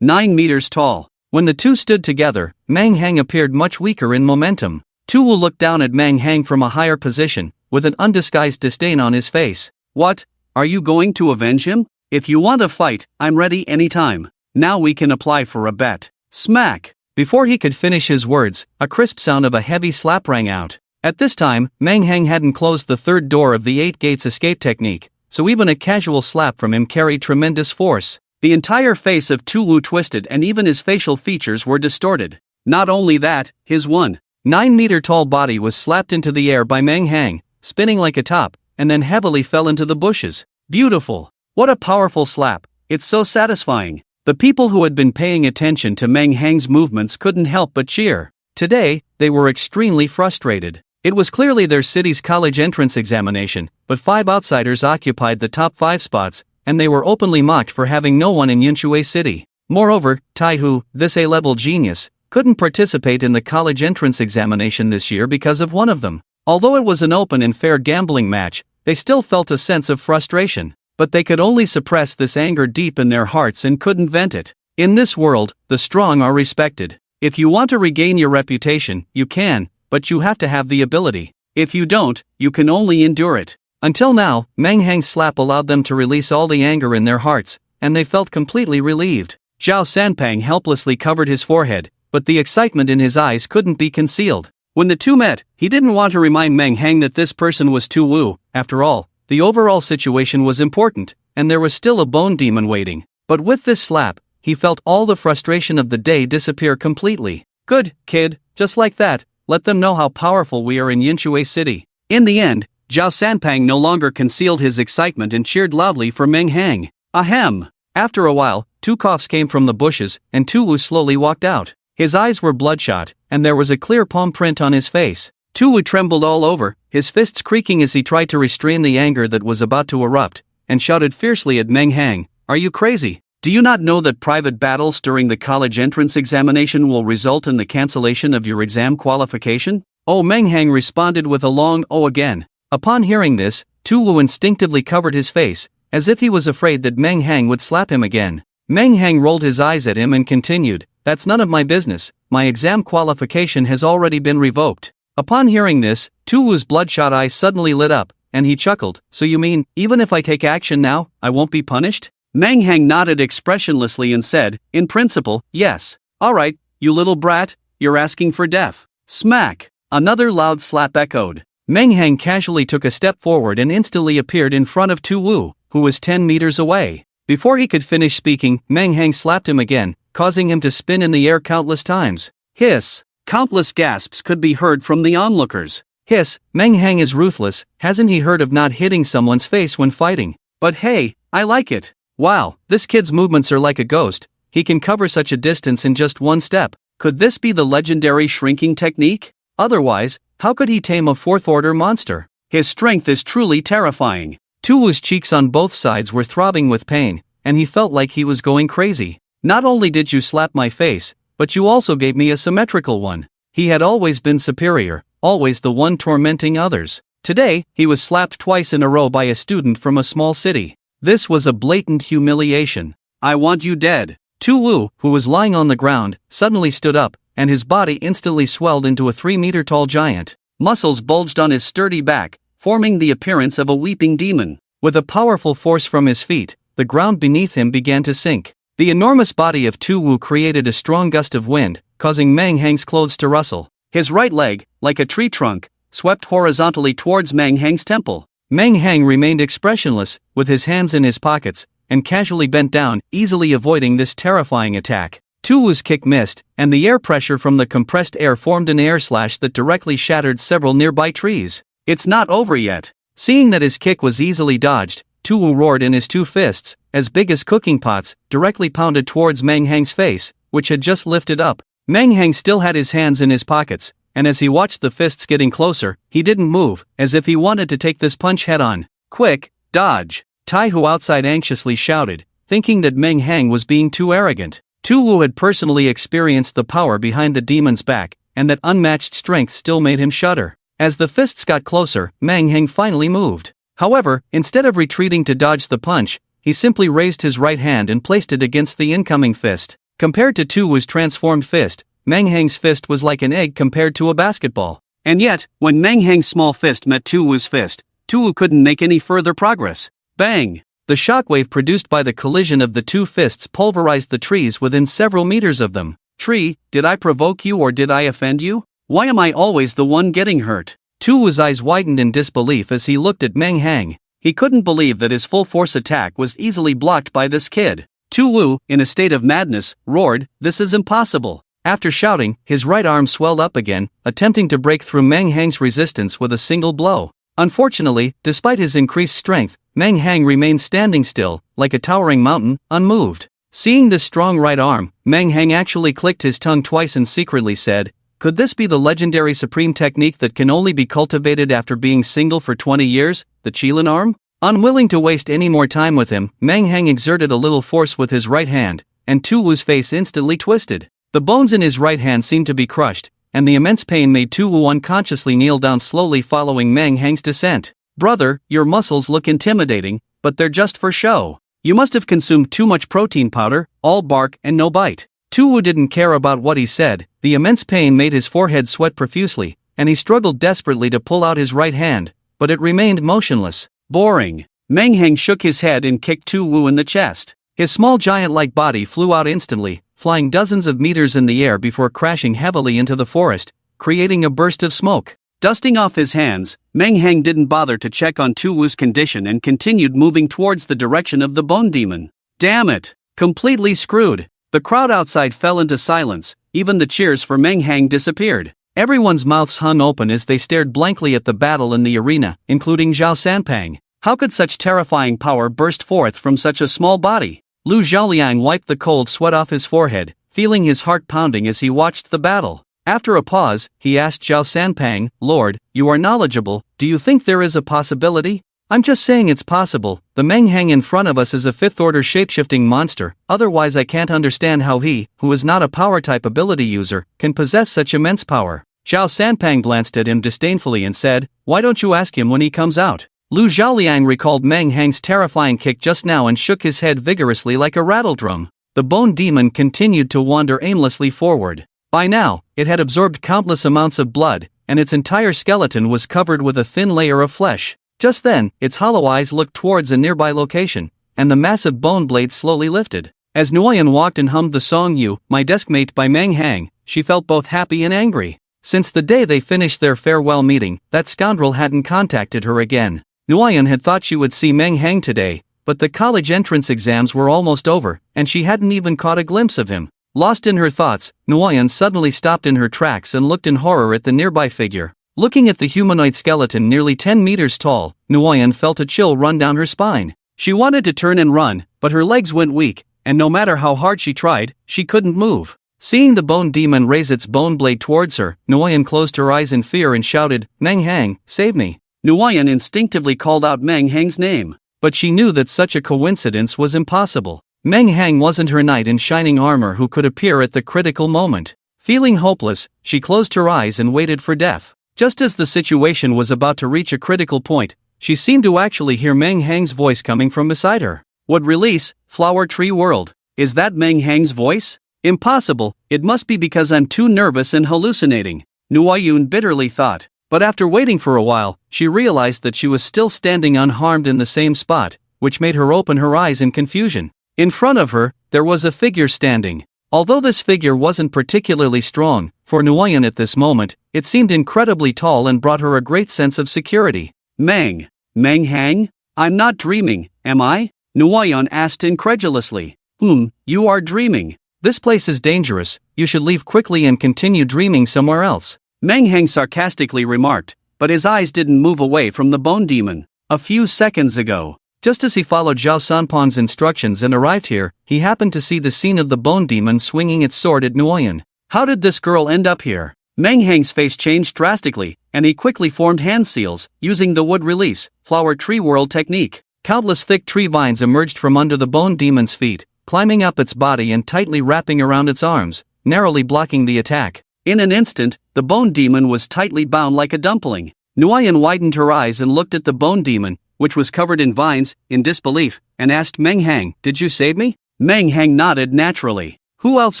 9 meters tall. When the two stood together, Meng Hang appeared much weaker in momentum. Tu Wu looked down at Meng Hang from a higher position, with an undisguised disdain on his face. What? Are you going to avenge him? If you want a fight, I'm ready anytime. Now we can apply for a bet. Smack! Before he could finish his words, a crisp sound of a heavy slap rang out. At this time, Meng Hang hadn't closed the third door of the 8 gates escape technique, so even a casual slap from him carried tremendous force. The entire face of Tu Wu twisted and even his facial features were distorted. Not only that, his 9-meter-tall body was slapped into the air by Meng Hang, spinning like a top, and then heavily fell into the bushes. Beautiful! What a powerful slap, it's so satisfying. The people who had been paying attention to Meng Hang's movements couldn't help but cheer. Today, they were extremely frustrated. It was clearly their city's college entrance examination, but 5 outsiders occupied the top 5 spots, and they were openly mocked for having no one in Yunchuei City. Moreover, Tai Hu, this A-level genius, couldn't participate in the college entrance examination this year because of one of them. Although it was an open and fair gambling match, they still felt a sense of frustration. But they could only suppress this anger deep in their hearts and couldn't vent it. In this world, the strong are respected. If you want to regain your reputation, you can, but you have to have the ability. If you don't, you can only endure it. Until now, Meng Hang's slap allowed them to release all the anger in their hearts, and they felt completely relieved. Zhao Sanpeng helplessly covered his forehead, but the excitement in his eyes couldn't be concealed. When the two met, he didn't want to remind Meng Hang that this person was Tu Wu. After all, the overall situation was important, and there was still a bone demon waiting. But with this slap, he felt all the frustration of the day disappear completely. Good, kid, just like that, let them know how powerful we are in Yunchuei City. In the end, Zhao Sanpeng no longer concealed his excitement and cheered loudly for Meng Hang. Ahem! After a while, 2 coughs came from the bushes, and 2 slowly walked out. His eyes were bloodshot, and there was a clear palm print on his face. 2 trembled all over, his fists creaking as he tried to restrain the anger that was about to erupt, and shouted fiercely at Meng Hang, "Are you crazy? Do you not know that private battles during the college entrance examination will result in the cancellation of your exam qualification?" Oh, Meng Hang responded with a long "oh" again. Upon hearing this, 2 instinctively covered his face, as if he was afraid that Meng Hang would slap him again. Meng Hang rolled his eyes at him and continued, "That's none of my business, my exam qualification has already been revoked." Upon hearing this, 2's bloodshot eyes suddenly lit up, and he chuckled, "So you mean, even if I take action now, I won't be punished?" Meng Hang nodded expressionlessly and said, "In principle, yes. Alright, you little brat, you're asking for death." Smack! Another loud slap echoed. Meng Hang casually took a step forward and instantly appeared in front of Tu Wu, who was 10 meters away. Before he could finish speaking, Meng Hang slapped him again, causing him to spin in the air countless times. Hiss! Countless gasps could be heard from the onlookers. Hiss, Meng Hang is ruthless, hasn't he heard of not hitting someone's face when fighting? But hey, I like it. Wow, this kid's movements are like a ghost, he can cover such a distance in just one step. Could this be the legendary shrinking technique? Otherwise, how could he tame a fourth-order monster? His strength is truly terrifying. Tuwu's cheeks on both sides were throbbing with pain, and he felt like he was going crazy. Not only did you slap my face, but you also gave me a symmetrical one. He had always been superior, always the one tormenting others. Today, he was slapped twice in a row by a student from a small city. This was a blatant humiliation. "I want you dead." Tu Wu, who was lying on the ground, suddenly stood up, and his body instantly swelled into a 3-meter-tall giant. Muscles bulged on his sturdy back, forming the appearance of a weeping demon. With a powerful force from his feet, the ground beneath him began to sink. The enormous body of Tu Wu created a strong gust of wind, causing Meng Hang's clothes to rustle. His right leg, like a tree trunk, swept horizontally towards Meng Hang's temple. Meng Hang remained expressionless, with his hands in his pockets, and casually bent down, easily avoiding this terrifying attack. Tu Wu's kick missed, and the air pressure from the compressed air formed an air slash that directly shattered several nearby trees. "It's not over yet." Seeing that his kick was easily dodged, Tu Wu roared in his 2 fists, as big as cooking pots, directly pounded towards Meng Hang's face, which had just lifted up. Meng Hang still had his hands in his pockets, and as he watched the fists getting closer, he didn't move, as if he wanted to take this punch head-on. "Quick, dodge!" Tai Hu outside anxiously shouted, thinking that Meng Hang was being too arrogant. Tu Wu had personally experienced the power behind the demon's back, and that unmatched strength still made him shudder. As the fists got closer, Meng Hang finally moved. However, instead of retreating to dodge the punch, he simply raised his right hand and placed it against the incoming fist. Compared to Tu Wu's transformed fist, Meng Hang's fist was like an egg compared to a basketball. And yet, when Meng Hang's small fist met Tu Wu's fist, Tu Wu couldn't make any further progress. Bang! The shockwave produced by the collision of the 2 fists pulverized the trees within several meters of them. "Tree, did I provoke you or did I offend you? Why am I always the one getting hurt?" Tu Wu's eyes widened in disbelief as he looked at Meng Hang. He couldn't believe that his full-force attack was easily blocked by this kid. Tu Wu, in a state of madness, roared, "This is impossible." After shouting, his right arm swelled up again, attempting to break through Meng Hang's resistance with a single blow. Unfortunately, despite his increased strength, Meng Hang remained standing still, like a towering mountain, unmoved. Seeing this strong right arm, Meng Hang actually clicked his tongue twice and secretly said, "Could this be the legendary supreme technique that can only be cultivated after being single for 20 years, the Qilin arm?" Unwilling to waste any more time with him, Meng Hang exerted a little force with his right hand, and Tu Wu's face instantly twisted. The bones in his right hand seemed to be crushed, and the immense pain made Tu Wu unconsciously kneel down slowly following Meng Hang's descent. "Brother, your muscles look intimidating, but they're just for show. You must have consumed too much protein powder, all bark and no bite." Tu Wu didn't care about what he said. The immense pain made his forehead sweat profusely, and he struggled desperately to pull out his right hand, but it remained motionless. "Boring." Meng Hang shook his head and kicked Tu Wu in the chest. His small giant-like body flew out instantly, flying dozens of meters in the air before crashing heavily into the forest, creating a burst of smoke. Dusting off his hands, Meng Hang didn't bother to check on Tu Wu's condition and continued moving towards the direction of the bone demon. Damn it! Completely screwed. The crowd outside fell into silence, even the cheers for Meng Hang disappeared. Everyone's mouths hung open as they stared blankly at the battle in the arena, including Zhao Sanpang. How could such terrifying power burst forth from such a small body? Lu Zhaoliang wiped the cold sweat off his forehead, feeling his heart pounding as he watched the battle. After a pause, he asked Zhao Sanpang, "Lord, you are knowledgeable, do you think there is a possibility?" "I'm just saying it's possible. The Meng Hang in front of us is a fifth-order shapeshifting monster, otherwise I can't understand how he, who is not a power-type ability user, can possess such immense power." Zhao Sanpang glanced at him disdainfully and said, "Why don't you ask him when he comes out?" Lu Zhaoliang recalled Meng Hang's terrifying kick just now and shook his head vigorously like a rattledrum. The bone demon continued to wander aimlessly forward. By now, it had absorbed countless amounts of blood, and its entire skeleton was covered with a thin layer of flesh. Just then, its hollow eyes looked towards a nearby location, and the massive bone blade slowly lifted. As Nguyen walked and hummed the song "You, My Deskmate" by Meng Hang, she felt both happy and angry. Since the day they finished their farewell meeting, that scoundrel hadn't contacted her again. Nguyen had thought she would see Meng Hang today, but the college entrance exams were almost over, and she hadn't even caught a glimpse of him. Lost in her thoughts, Nguyen suddenly stopped in her tracks and looked in horror at the nearby figure. Looking at the humanoid skeleton nearly 10 meters tall, Nguyen felt a chill run down her spine. She wanted to turn and run, but her legs went weak, and no matter how hard she tried, she couldn't move. Seeing the bone demon raise its bone blade towards her, Nguyen closed her eyes in fear and shouted, "Meng Hang, save me." Nguyen instinctively called out Meng Hang's name, but she knew that such a coincidence was impossible. Meng Hang wasn't her knight in shining armor who could appear at the critical moment. Feeling hopeless, she closed her eyes and waited for death. Just as the situation was about to reach a critical point, she seemed to actually hear Meng Hang's voice coming from beside her. "Would release, Flower Tree World. Is that Meng Hang's voice? Impossible, it must be because I'm too nervous and hallucinating," Nguyen bitterly thought. But after waiting for a while, she realized that she was still standing unharmed in the same spot, which made her open her eyes in confusion. In front of her, there was a figure standing. Although this figure wasn't particularly strong, for Nguyen at this moment, it seemed incredibly tall and brought her a great sense of security. Meng Hang? I'm not dreaming, am I?" Nguyen asked incredulously. You are dreaming. This place is dangerous, you should leave quickly and continue dreaming somewhere else," Meng Hang sarcastically remarked, but his eyes didn't move away from the bone demon. A few seconds ago, just as he followed Zhao Sanpan's instructions and arrived here, he happened to see the scene of the bone demon swinging its sword at Nguyen. How did this girl end up here? Meng Hang's face changed drastically, and he quickly formed hand seals, using the wood release, Flower Tree World technique. Countless thick tree vines emerged from under the bone demon's feet, climbing up its body and tightly wrapping around its arms, narrowly blocking the attack. In an instant, the bone demon was tightly bound like a dumpling. Nguyen widened her eyes and looked at the bone demon, which was covered in vines, in disbelief, and asked Meng Hang, "Did you save me?" Meng Hang nodded naturally. "Who else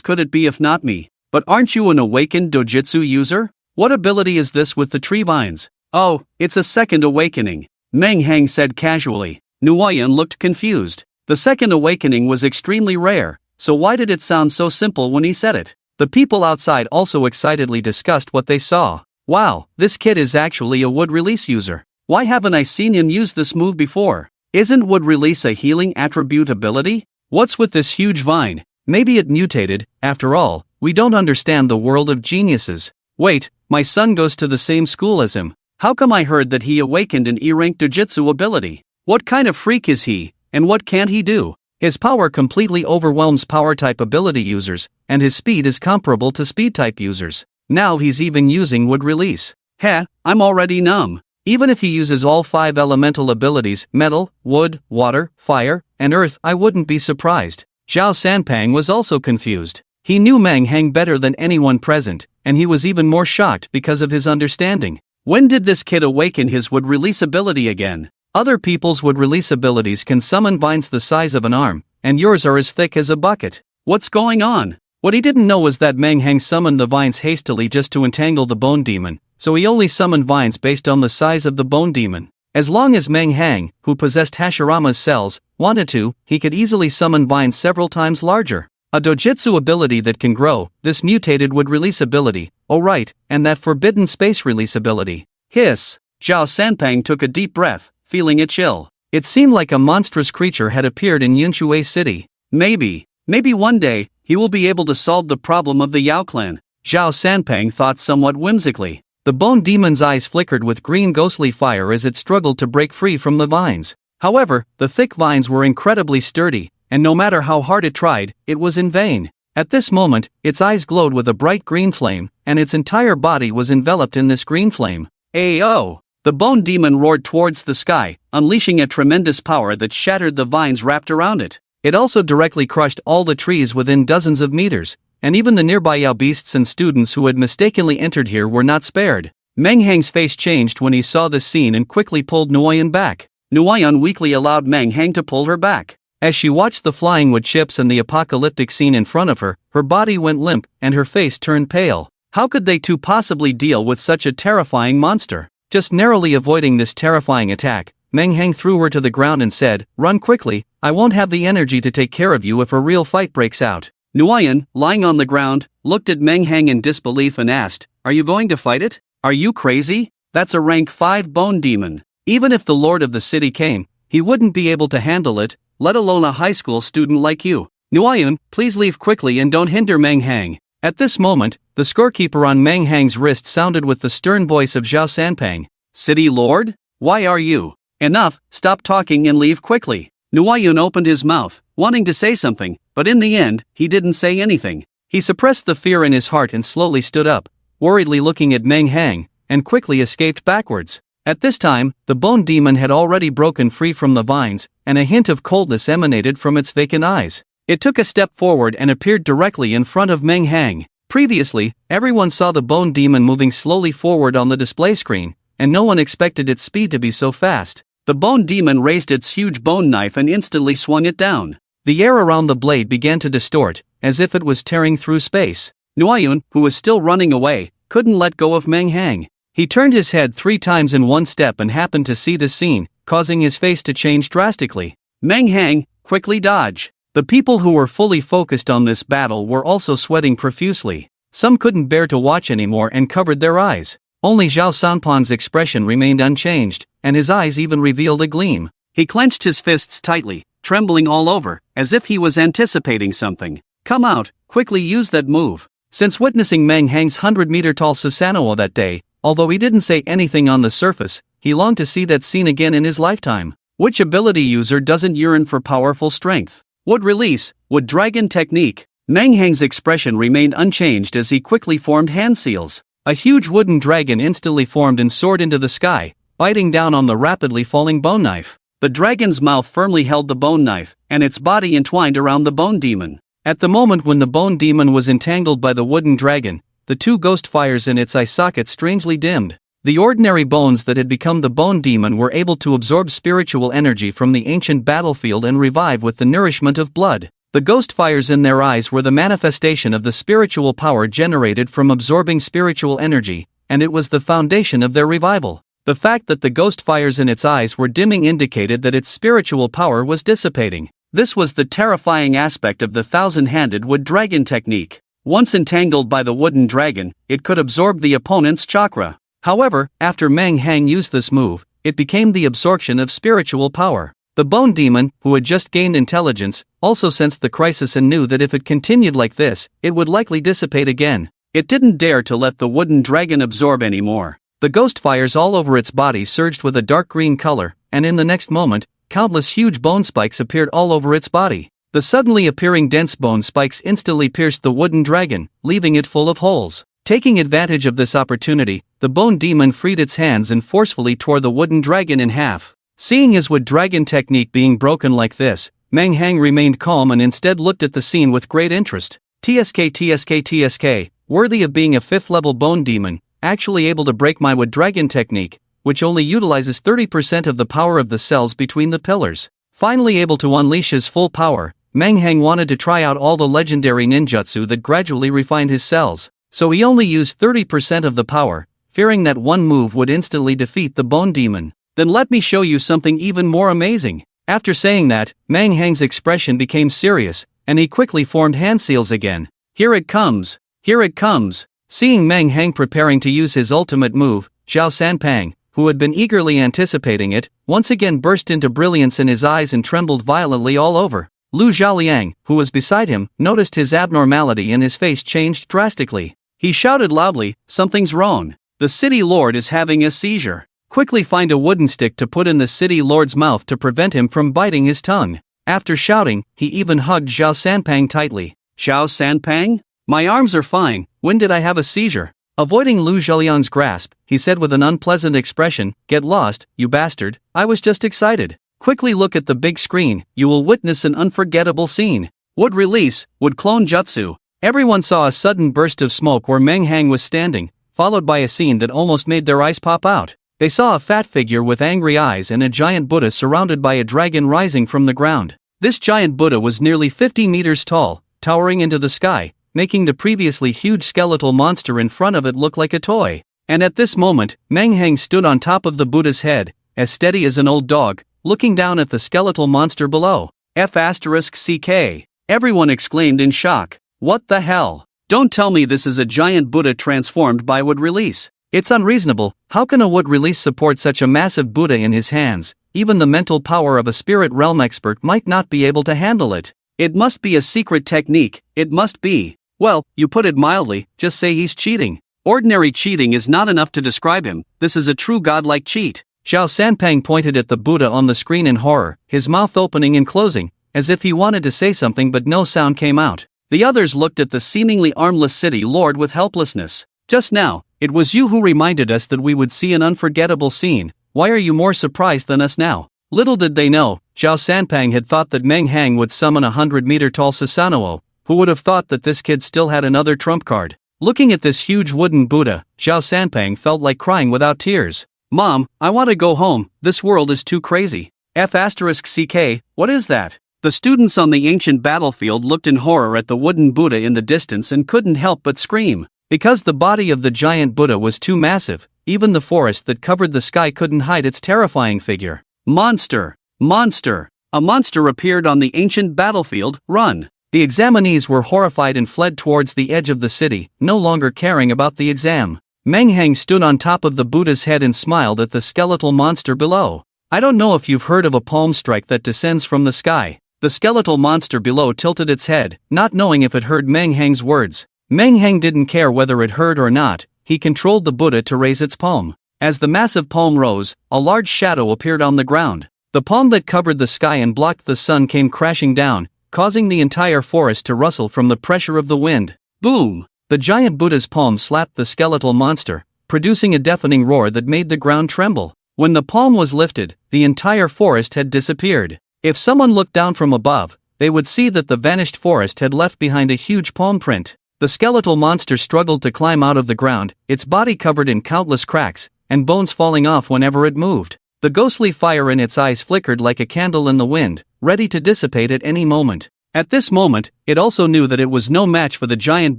could it be if not me? But aren't you an awakened dojutsu user? What ability is this with the tree vines?" "Oh, it's a second awakening," Meng Hang said casually. Nguyen looked confused. The second awakening was extremely rare, so why did it sound so simple when he said it? The people outside also excitedly discussed what they saw. "Wow, this kid is actually a wood release user. Why haven't I seen him use this move before? Isn't wood release a healing attribute ability? What's with this huge vine? Maybe it mutated. After all, we don't understand the world of geniuses. Wait, my son goes to the same school as him. How come I heard that he awakened an E-rank dojutsu ability? What kind of freak is he, and what can't he do? His power completely overwhelms power-type ability users, and his speed is comparable to speed-type users. Now he's even using wood release. Heh, I'm already numb. Even if he uses all 5 elemental abilities, metal, wood, water, fire, and earth, I wouldn't be surprised." Zhao Sanpang was also confused. He knew Meng Hang better than anyone present, and he was even more shocked because of his understanding. When did this kid awaken his wood release ability again? Other people's wood release abilities can summon vines the size of an arm, and yours are as thick as a bucket. What's going on? What he didn't know was that Meng Hang summoned the vines hastily just to entangle the bone demon, so he only summoned vines based on the size of the bone demon. As long as Meng Hang, who possessed Hashirama's cells, wanted to, he could easily summon vines several times larger. A dojutsu ability that can grow, this mutated wood release ability, oh right, and that forbidden space release ability. Hiss! Zhao Sanpang took a deep breath, feeling a chill. It seemed like a monstrous creature had appeared in Yunshui City. Maybe one day, he will be able to solve the problem of the Yao clan, Zhao Sanpang thought somewhat whimsically. The bone demon's eyes flickered with green ghostly fire as it struggled to break free from the vines. However, the thick vines were incredibly sturdy, and no matter how hard it tried, it was in vain. At this moment, its eyes glowed with a bright green flame, and its entire body was enveloped in this green flame. Ayo! The bone demon roared towards the sky, unleashing a tremendous power that shattered the vines wrapped around it. It also directly crushed all the trees within dozens of meters, and even the nearby Yao beasts and students who had mistakenly entered here were not spared. Meng Hang's face changed when he saw this scene and quickly pulled Nguyen back. Nguyen weakly allowed Meng Hang to pull her back. As she watched the flying wood chips and the apocalyptic scene in front of her, her body went limp and her face turned pale. How could they two possibly deal with such a terrifying monster? Just narrowly avoiding this terrifying attack, Meng Hang threw her to the ground and said, "Run quickly, I won't have the energy to take care of you if a real fight breaks out." Nguyen, lying on the ground, looked at Meng Hang in disbelief and asked, "Are you going to fight it? Are you crazy? That's a rank 5 bone demon. Even if the lord of the city came, he wouldn't be able to handle it, let alone a high school student like you. Nguyen, please leave quickly and don't hinder Meng Hang." At this moment, the scorekeeper on Meng Hang's wrist sounded with the stern voice of Zhao Sanpang. "City Lord? Why are you? Enough, stop talking and leave quickly." Nguyen opened his mouth, wanting to say something, but in the end, he didn't say anything. He suppressed the fear in his heart and slowly stood up, worriedly looking at Meng Hang, and quickly escaped backwards. At this time, the bone demon had already broken free from the vines, and a hint of coldness emanated from its vacant eyes. It took a step forward and appeared directly in front of Meng Hang. Previously, everyone saw the bone demon moving slowly forward on the display screen, and no one expected its speed to be so fast. The bone demon raised its huge bone knife and instantly swung it down. The air around the blade began to distort, as if it was tearing through space. Nguyen, who was still running away, couldn't let go of Meng Hang. He turned his head 3 times in one step and happened to see this scene, causing his face to change drastically. "Meng Hang, quickly dodge." The people who were fully focused on this battle were also sweating profusely. Some couldn't bear to watch anymore and covered their eyes. Only Zhao Sanpang's expression remained unchanged, and his eyes even revealed a gleam. He clenched his fists tightly, trembling all over, as if he was anticipating something. "Come out, quickly use that move." Since witnessing Meng Hang's 100-meter-tall Susanoo that day, although he didn't say anything on the surface, he longed to see that scene again in his lifetime. Which ability user doesn't yearn for powerful strength? Wood release, wood dragon technique. Meng Hang's expression remained unchanged as he quickly formed hand seals. A huge wooden dragon instantly formed and soared into the sky, biting down on the rapidly falling bone knife. The dragon's mouth firmly held the bone knife, and its body entwined around the bone demon. At the moment when the bone demon was entangled by the wooden dragon, the 2 ghost fires in its eye sockets strangely dimmed. The ordinary bones that had become the bone demon were able to absorb spiritual energy from the ancient battlefield and revive with the nourishment of blood. The ghost fires in their eyes were the manifestation of the spiritual power generated from absorbing spiritual energy, and it was the foundation of their revival. The fact that the ghost fires in its eyes were dimming indicated that its spiritual power was dissipating. This was the terrifying aspect of the 1,000-handed wood dragon technique. Once entangled by the wooden dragon, it could absorb the opponent's chakra. However, after Meng Hang used this move, it became the absorption of spiritual power. The bone demon, who had just gained intelligence, also sensed the crisis and knew that if it continued like this, it would likely dissipate again. It didn't dare to let the wooden dragon absorb anymore. The ghost fires all over its body surged with a dark green color, and in the next moment, countless huge bone spikes appeared all over its body. The suddenly appearing dense bone spikes instantly pierced the wooden dragon, leaving it full of holes. Taking advantage of this opportunity, the bone demon freed its hands and forcefully tore the wooden dragon in half. Seeing his wood dragon technique being broken like this, Meng Hang remained calm and instead looked at the scene with great interest. TSK, worthy of being a 5th-level bone demon, actually able to break my wood dragon technique, which only utilizes 30% of the power of the cells between the pillars. Finally able to unleash his full power, Meng Hang wanted to try out all the legendary ninjutsu that gradually refined his cells. So he only used 30% of the power, fearing that one move would instantly defeat the bone demon. "Then let me show you something even more amazing." After saying that, Meng Hang's expression became serious, and he quickly formed hand seals again. "Here it comes! Here it comes!" Seeing Meng Hang preparing to use his ultimate move, Zhao Sanpang, who had been eagerly anticipating it, once again burst into brilliance in his eyes and trembled violently all over. Lu Zhaoliang, who was beside him, noticed his abnormality and his face changed drastically. He shouted loudly, "Something's wrong. The city lord is having a seizure. Quickly find a wooden stick to put in the city lord's mouth to prevent him from biting his tongue." After shouting, he even hugged Zhao Sanpang tightly. Zhao Sanpang? My arms are fine, when did I have a seizure? Avoiding Lu Zheliang's grasp, he said with an unpleasant expression, "Get lost, you bastard, I was just excited. Quickly look at the big screen, you will witness an unforgettable scene. Would release, would clone jutsu." Everyone saw a sudden burst of smoke where Meng Hang was standing, followed by a scene that almost made their eyes pop out. They saw a fat figure with angry eyes and a giant Buddha surrounded by a dragon rising from the ground. This giant Buddha was nearly 50 meters tall, towering into the sky, making the previously huge skeletal monster in front of it look like a toy. And at this moment, Meng Hang stood on top of the Buddha's head, as steady as an old dog, looking down at the skeletal monster below. F***CK. Everyone exclaimed in shock. What the hell? Don't tell me this is a giant Buddha transformed by wood release. It's unreasonable. How can a wood release support such a massive Buddha in his hands? Even the mental power of a spirit realm expert might not be able to handle it. It must be a secret technique, it must be. Well, you put it mildly, just say he's cheating. Ordinary cheating is not enough to describe him, this is a true godlike cheat. Zhao Sanpang pointed at the Buddha on the screen in horror, his mouth opening and closing, as if he wanted to say something but no sound came out. The others looked at the seemingly armless city lord with helplessness. Just now, it was you who reminded us that we would see an unforgettable scene. Why are you more surprised than us now? Little did they know, Zhao Sanpang had thought that Meng Hang would summon a 100-meter-tall Susanoo. Who would have thought that this kid still had another trump card? Looking at this huge wooden Buddha, Zhao Sanpang felt like crying without tears. Mom, I want to go home, this world is too crazy. F***CK, what is that? The students on the ancient battlefield looked in horror at the wooden Buddha in the distance and couldn't help but scream. Because the body of the giant Buddha was too massive, even the forest that covered the sky couldn't hide its terrifying figure. Monster! Monster! A monster appeared on the ancient battlefield, run! The examinees were horrified and fled towards the edge of the city, no longer caring about the exam. Meng Hang stood on top of the Buddha's head and smiled at the skeletal monster below. I don't know if you've heard of a palm strike that descends from the sky. The skeletal monster below tilted its head, not knowing if it heard Meng Hang's words. Meng Hang didn't care whether it heard or not, he controlled the Buddha to raise its palm. As the massive palm rose, a large shadow appeared on the ground. The palm that covered the sky and blocked the sun came crashing down, causing the entire forest to rustle from the pressure of the wind. Boom! The giant Buddha's palm slapped the skeletal monster, producing a deafening roar that made the ground tremble. When the palm was lifted, the entire forest had disappeared. If someone looked down from above, they would see that the vanished forest had left behind a huge palm print. The skeletal monster struggled to climb out of the ground, its body covered in countless cracks, and bones falling off whenever it moved. The ghostly fire in its eyes flickered like a candle in the wind, ready to dissipate at any moment. At this moment, it also knew that it was no match for the giant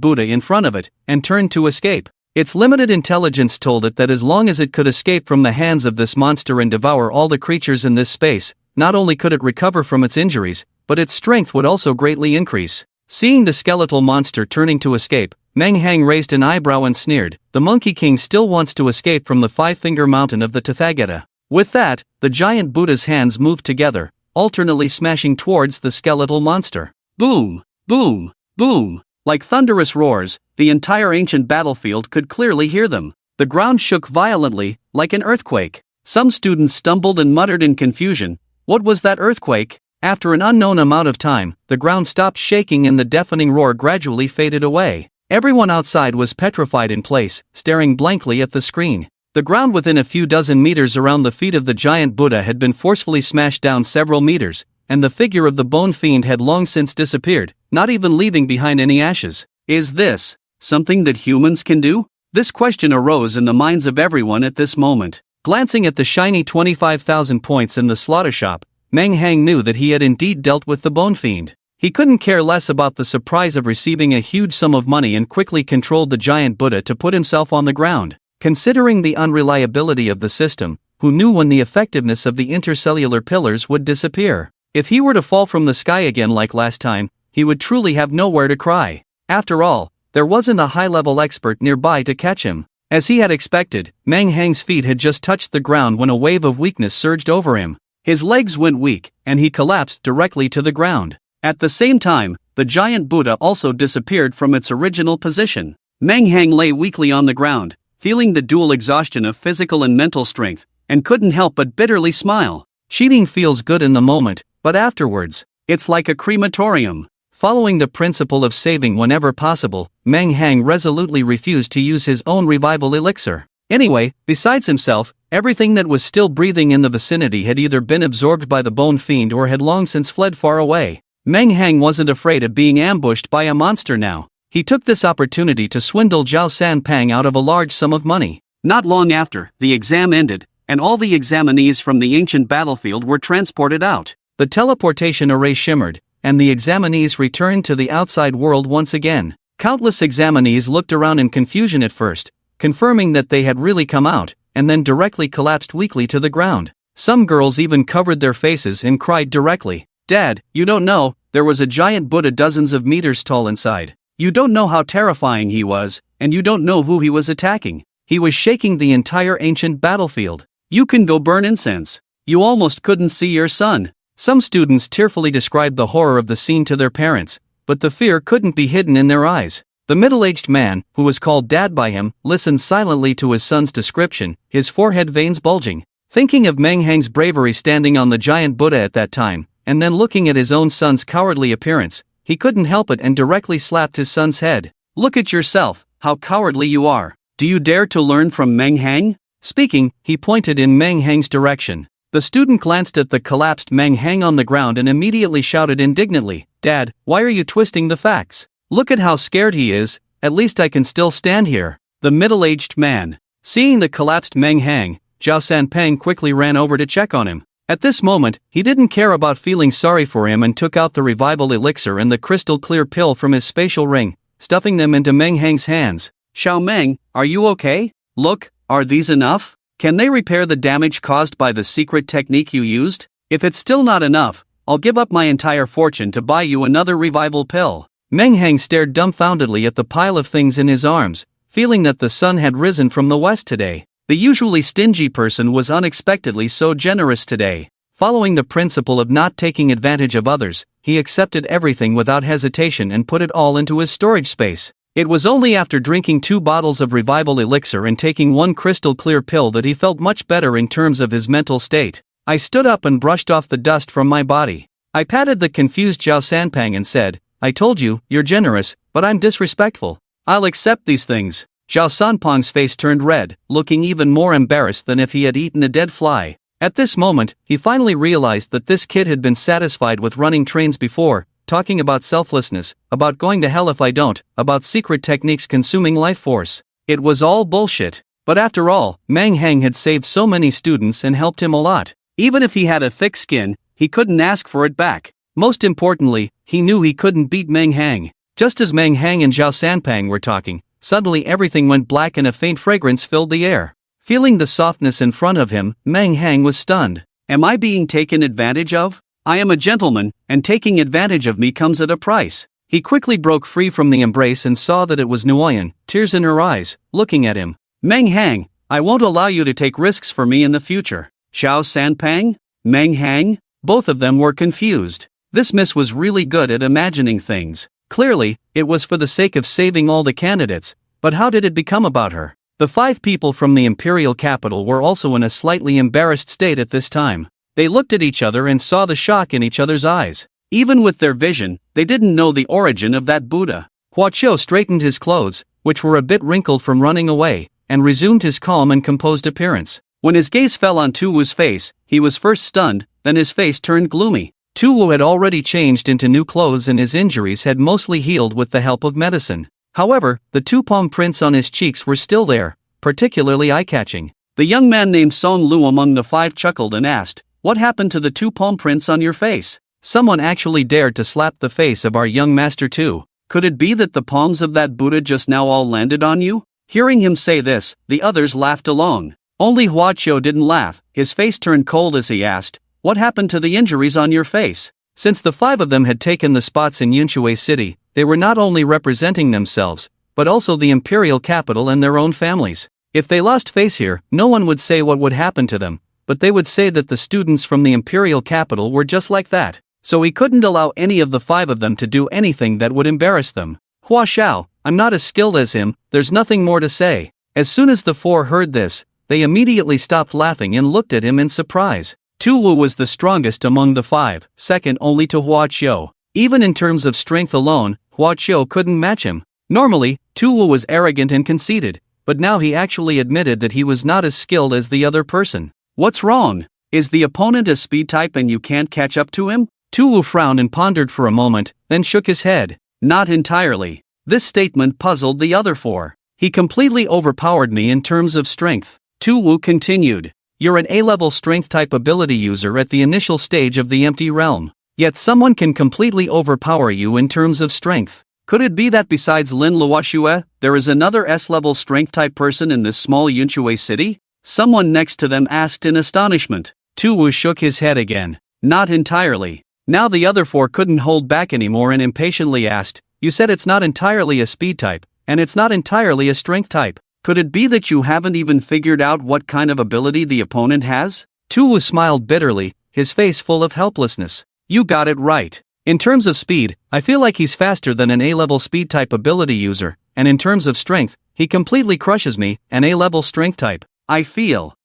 Buddha in front of it, and turned to escape. Its limited intelligence told it that as long as it could escape from the hands of this monster and devour all the creatures in this space, not only could it recover from its injuries, but its strength would also greatly increase. Seeing the skeletal monster turning to escape, Meng Hang raised an eyebrow and sneered, "The Monkey King still wants to escape from the five-finger mountain of the Tathagata." With that, the giant Buddha's hands moved together, alternately smashing towards the skeletal monster. Boom! Boom! Boom! Like thunderous roars, the entire ancient battlefield could clearly hear them. The ground shook violently, like an earthquake. Some students stumbled and muttered in confusion. What was that earthquake? After an unknown amount of time, the ground stopped shaking and the deafening roar gradually faded away. Everyone outside was petrified in place, staring blankly at the screen. The ground within a few dozen meters around the feet of the giant Buddha had been forcefully smashed down several meters, and the figure of the bone fiend had long since disappeared, not even leaving behind any ashes. Is this something that humans can do? This question arose in the minds of everyone at this moment. Glancing at the shiny 25,000 points in the slaughter shop, Meng Hang knew that he had indeed dealt with the bone fiend. He couldn't care less about the surprise of receiving a huge sum of money and quickly controlled the giant Buddha to put himself on the ground. Considering the unreliability of the system, who knew when the effectiveness of the intercellular pillars would disappear? If he were to fall from the sky again like last time, he would truly have nowhere to cry. After all, there wasn't a high-level expert nearby to catch him. As he had expected, Meng Hang's feet had just touched the ground when a wave of weakness surged over him. His legs went weak, and he collapsed directly to the ground. At the same time, the giant Buddha also disappeared from its original position. Meng Hang lay weakly on the ground, feeling the dual exhaustion of physical and mental strength, and couldn't help but bitterly smile. Cheating feels good in the moment, but afterwards, It's like a crematorium. Following the principle of saving whenever possible, Meng Hang resolutely refused to use his own revival elixir. Anyway, besides himself, everything that was still breathing in the vicinity had either been absorbed by the bone fiend or had long since fled far away. Meng Hang wasn't afraid of being ambushed by a monster now. He took this opportunity to swindle Zhao Sanpang out of a large sum of money. Not long after, the exam ended, and all the examinees from the ancient battlefield were transported out. The teleportation array shimmered, and the examinees returned to the outside world once again. Countless examinees looked around in confusion at first, confirming that they had really come out, and then directly collapsed weakly to the ground. Some girls even covered their faces and cried directly, "Dad, you don't know, there was a giant Buddha dozens of meters tall inside. You don't know how terrifying he was, and you don't know who he was attacking. He was shaking the entire ancient battlefield. You can go burn incense. You almost couldn't see your son." Some students tearfully described the horror of the scene to their parents, but the fear couldn't be hidden in their eyes. The middle-aged man, who was called Dad by him, listened silently to his son's description, his forehead veins bulging. Thinking of Meng Hang's bravery standing on the giant Buddha at that time, and then looking at his own son's cowardly appearance, he couldn't help it and directly slapped his son's head. "Look at yourself, how cowardly you are. Do you dare to learn from Meng Hang?" Speaking, he pointed in Meng Hang's direction. The student glanced at the collapsed Meng Hang on the ground and immediately shouted indignantly, "Dad, why are you twisting the facts? Look at how scared he is, at least I can still stand here." The middle-aged man. Seeing the collapsed Meng Hang, Zhao Sanpang quickly ran over to check on him. At this moment, he didn't care about feeling sorry for him and took out the revival elixir and the crystal-clear pill from his spatial ring, stuffing them into Meng Hang's hands. "Xiao Meng, are you okay? Look, are these enough? Can they repair the damage caused by the secret technique you used? If it's still not enough, I'll give up my entire fortune to buy you another revival pill." Meng Hang stared dumbfoundedly at the pile of things in his arms, feeling that the sun had risen from the west today. The usually stingy person was unexpectedly so generous today. Following the principle of not taking advantage of others, he accepted everything without hesitation and put it all into his storage space. It was only after drinking 2 bottles of revival elixir and taking 1 crystal clear pill that he felt much better in terms of his mental state. I stood up and brushed off the dust from my body. I patted the confused Zhao Sanpang and said, "I told you, you're generous, but I'm disrespectful. I'll accept these things." Zhao Sanpang's face turned red, looking even more embarrassed than if he had eaten a dead fly. At this moment, he finally realized that this kid had been satisfied with running trains before, talking about selflessness, about going to hell if I don't, about secret techniques consuming life force. It was all bullshit. But after all, Meng Hang had saved so many students and helped him a lot. Even if he had a thick skin, he couldn't ask for it back. Most importantly, he knew he couldn't beat Meng Hang. Just as Meng Hang and Zhao Sanpang were talking, suddenly everything went black and a faint fragrance filled the air. Feeling the softness in front of him, Meng Hang was stunned. Am I being taken advantage of? I am a gentleman, and taking advantage of me comes at a price. He quickly broke free from the embrace and saw that it was Nguyen, tears in her eyes, looking at him. Meng Hang, I won't allow you to take risks for me in the future. Zhao Sanpang? Meng Hang? Both of them were confused. This miss was really good at imagining things. Clearly, it was for the sake of saving all the candidates, but how did it become about her? The 5 people from the imperial capital were also in a slightly embarrassed state at this time. They looked at each other and saw the shock in each other's eyes. Even with their vision, they didn't know the origin of that Buddha. Hua Qiu straightened his clothes, which were a bit wrinkled from running away, and resumed his calm and composed appearance. When his gaze fell on Tu Wu's face, he was first stunned, then his face turned gloomy. Tu Wu had already changed into new clothes and his injuries had mostly healed with the help of medicine. However, the 2 palm prints on his cheeks were still there, particularly eye-catching. The young man named Song Lu among the 5 chuckled and asked, "What happened to the 2 palm prints on your face? Someone actually dared to slap the face of our young master too. Could it be that the palms of that Buddha just now all landed on you?" Hearing him say this, the others laughed along. Only Hua Qiu didn't laugh. His face turned cold as he asked, "What happened to the injuries on your face?" Since the 5 of them had taken the spots in Yunshui City, they were not only representing themselves, but also the imperial capital and their own families. If they lost face here, no one would say what would happen to them, but they would say that the students from the imperial capital were just like that. So he couldn't allow any of the 5 of them to do anything that would embarrass them. Hua Xiao, I'm not as skilled as him, there's nothing more to say. As soon as the 4 heard this, they immediately stopped laughing and looked at him in surprise. Tu Wu was the strongest among the five, second only to Hua Qiu. Even in terms of strength alone, Hua Qiu couldn't match him. Normally, Tu Wu was arrogant and conceited, but now he actually admitted that he was not as skilled as the other person. What's wrong? Is the opponent a speed type and you can't catch up to him? Tu Wu frowned and pondered for a moment, then shook his head. Not entirely. This statement puzzled the other four. He completely overpowered me in terms of strength. Tu Wu continued. You're an A-level strength type ability user at the initial stage of the empty realm. Yet someone can completely overpower you in terms of strength. Could it be that besides Lin Luoxue, there is another S-level strength type person in this small Yunshui city? Someone next to them asked in astonishment. Tu Wu shook his head again. Not entirely. Now the other four couldn't hold back anymore and impatiently asked, you said it's not entirely a speed type, and it's not entirely a strength type. Could it be that you haven't even figured out what kind of ability the opponent has? Tu Wu smiled bitterly, his face full of helplessness. You got it right. In terms of speed, I feel like he's faster than an A-level speed type ability user, and in terms of strength, he completely crushes me, an A-level strength type. I feel.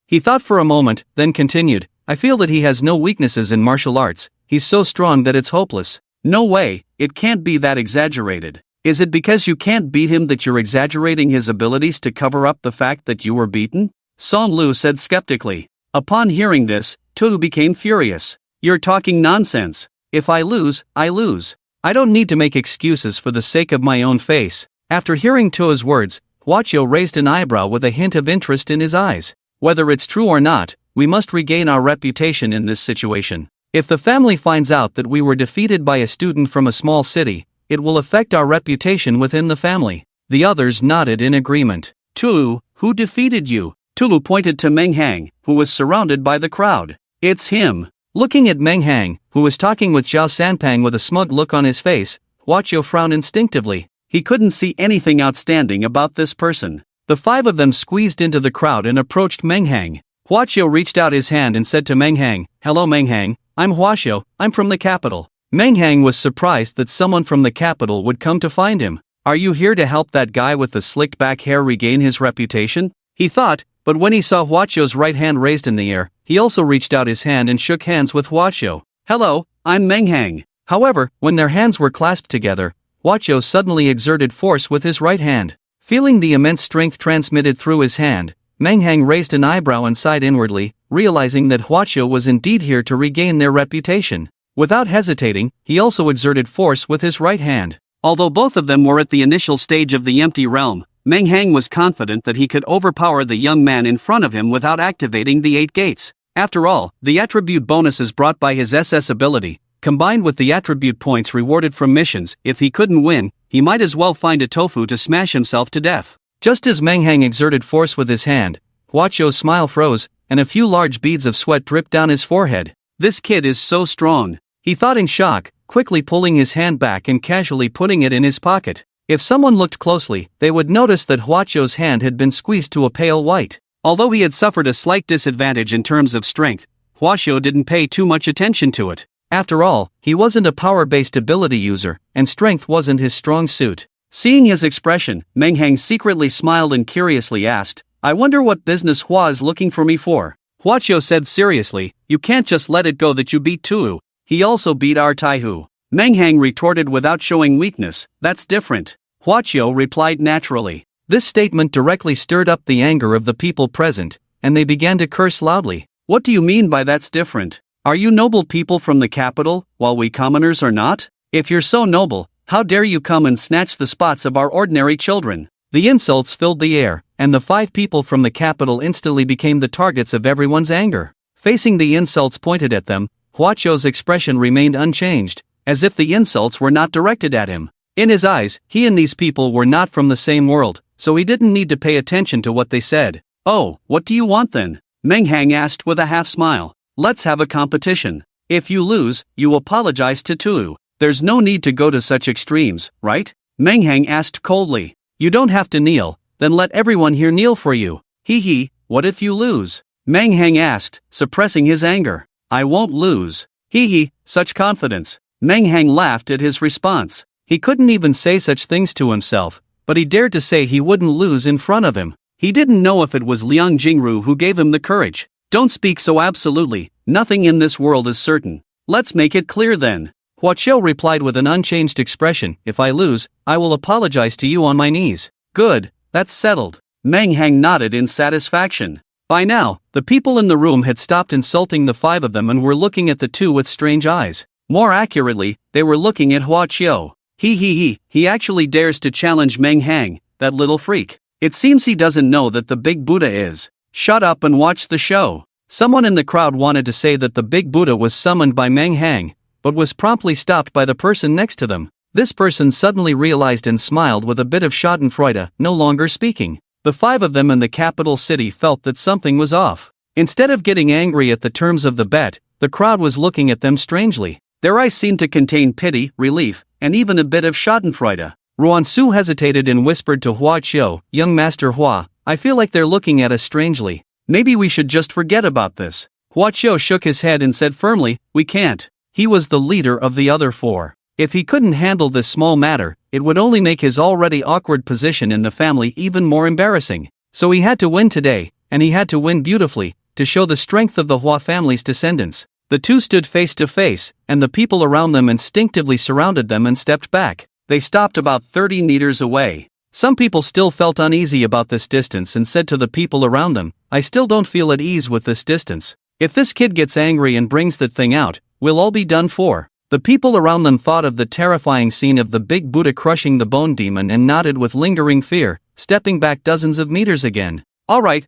He thought for a moment, then continued, I feel that he has no weaknesses in martial arts, he's so strong that it's hopeless. No way, it can't be that exaggerated. Is it because you can't beat him that you're exaggerating his abilities to cover up the fact that you were beaten? Song Lu said skeptically. Upon hearing this, Tu became furious. You're talking nonsense. If I lose, I lose. I don't need to make excuses for the sake of my own face. After hearing Tu's words, Hua Qiu raised an eyebrow with a hint of interest in his eyes. Whether it's true or not, we must regain our reputation in this situation. If the family finds out that we were defeated by a student from a small city, it will affect our reputation within the family. The others nodded in agreement. Tu, who defeated you? Tu pointed to Meng Hang, who was surrounded by the crowd. It's him. Looking at Meng Hang, who was talking with Zhao Sanpang with a smug look on his face, Hua Qiu frowned instinctively. He couldn't see anything outstanding about this person. The five of them squeezed into the crowd and approached Meng Hang. Hua Qiu reached out his hand and said to Meng Hang, Hello Meng Hang, I'm Hua Qiu, I'm from the capital. Meng Hang was surprised that someone from the capital would come to find him. Are you here to help that guy with the slicked back hair regain his reputation? He thought, but when he saw Hua Qiu's right hand raised in the air, he also reached out his hand and shook hands with Hua Qiu. Hello, I'm Meng Hang. However, when their hands were clasped together, Hua Qiu suddenly exerted force with his right hand. Feeling the immense strength transmitted through his hand, Meng Hang raised an eyebrow and sighed inwardly, realizing that Hua Qiu was indeed here to regain their reputation. Without hesitating, he also exerted force with his right hand. Although both of them were at the initial stage of the empty realm, Meng Hang was confident that he could overpower the young man in front of him without activating the 8 gates. After all, the attribute bonuses brought by his SS ability, combined with the attribute points rewarded from missions, if he couldn't win, he might as well find a tofu to smash himself to death. Just as Meng Hang exerted force with his hand, Hua Qiu's smile froze, and a few large beads of sweat dripped down his forehead. This kid is so strong, he thought in shock, quickly pulling his hand back and casually putting it in his pocket. If someone looked closely, they would notice that Hua Qiu's hand had been squeezed to a pale white. Although he had suffered a slight disadvantage in terms of strength, Hua Qiu didn't pay too much attention to it. After all, he wasn't a power-based ability user, and strength wasn't his strong suit. Seeing his expression, Meng Hang secretly smiled and curiously asked, I wonder what business Hua is looking for me for. Hua Qiu said seriously, you can't just let it go that you beat Tu. He also beat our Taihu. Meng Hang retorted without showing weakness, that's different. Hua Qiu replied naturally. This statement directly stirred up the anger of the people present, and they began to curse loudly. What do you mean by that's different? Are you noble people from the capital, while we commoners are not? If you're so noble, how dare you come and snatch the spots of our ordinary children? The insults filled the air, and the 5 people from the capital instantly became the targets of everyone's anger. Facing the insults pointed at them, Hua Qiu's expression remained unchanged, as if the insults were not directed at him. In his eyes, he and these people were not from the same world, so he didn't need to pay attention to what they said. Oh, what do you want then? Meng Hang asked with a half-smile. Let's have a competition. If you lose, you apologize to Tu. There's no need to go to such extremes, right? Meng Hang asked coldly. You don't have to kneel, then let everyone here kneel for you. Hee, what if you lose? Meng Hang asked, suppressing his anger. I won't lose. Hee, such confidence. Meng Hang laughed at his response. He couldn't even say such things to himself, but he dared to say he wouldn't lose in front of him. He didn't know if it was Liang Jingru who gave him the courage. Don't speak so absolutely, nothing in this world is certain. Let's make it clear then. Hua Qiu replied with an unchanged expression, if I lose, I will apologize to you on my knees. Good, that's settled. Meng Hang nodded in satisfaction. By now, the people in the room had stopped insulting the five of them and were looking at the two with strange eyes. More accurately, they were looking at Hua Qiu. He actually dares to challenge Meng Hang, that little freak. It seems he doesn't know that the big Buddha is. Shut up and watch the show. Someone in the crowd wanted to say that the big Buddha was summoned by Meng Hang, but was promptly stopped by the person next to them. This person suddenly realized and smiled with a bit of schadenfreude, no longer speaking. The five of them in the capital city felt that something was off. Instead of getting angry at the terms of the bet, the crowd was looking at them strangely. Their eyes seemed to contain pity, relief, and even a bit of schadenfreude. Ruansu hesitated and whispered to Hua Qiu, Young Master Hua, I feel like they're looking at us strangely. Maybe we should just forget about this. Hua Qiu shook his head and said firmly, we can't. He was the leader of the other four. If he couldn't handle this small matter, it would only make his already awkward position in the family even more embarrassing. So he had to win today, and he had to win beautifully, to show the strength of the Hua family's descendants. The two stood face to face, and the people around them instinctively surrounded them and stepped back. They stopped about 30 meters away. Some people still felt uneasy about this distance and said to the people around them, I still don't feel at ease with this distance. If this kid gets angry and brings that thing out, we'll all be done for. The people around them thought of the terrifying scene of the big Buddha crushing the bone demon and nodded with lingering fear, stepping back dozens of meters again. Alright,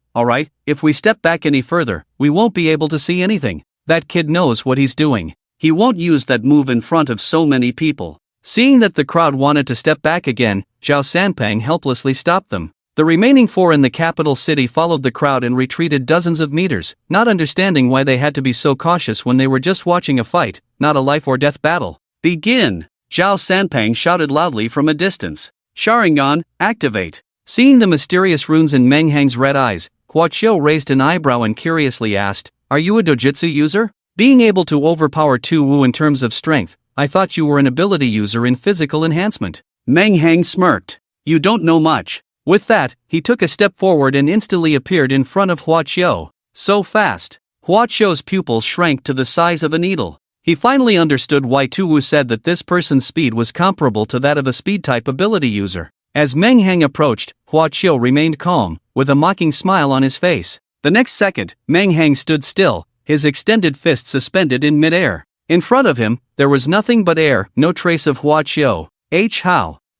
if we step back any further, we won't be able to see anything. That kid knows what he's doing. He won't use that move in front of so many people. Seeing that the crowd wanted to step back again, Zhao Sanpang helplessly stopped them. The remaining four in the capital city followed the crowd and retreated dozens of meters, not understanding why they had to be so cautious when they were just watching a fight, not a life or death battle. Begin! Zhao Sanpang shouted loudly from a distance. Sharingan, activate! Seeing the mysterious runes in Meng Hang's red eyes, Hua Qiu raised an eyebrow and curiously asked, Are you a dojutsu user? Being able to overpower Tu Wu in terms of strength, I thought you were an ability user in physical enhancement. Meng Hang smirked. You don't know much. With that, he took a step forward and instantly appeared in front of Hua Qiu. So fast. Hua Qiu's pupils shrank to the size of a needle. He finally understood why Tu Wu said that this person's speed was comparable to that of a speed-type ability user. As Meng Hang approached, Hua Qiu remained calm, with a mocking smile on his face. The next second, Meng Hang stood still, his extended fist suspended in midair. In front of him, there was nothing but air, no trace of Hua Qiu.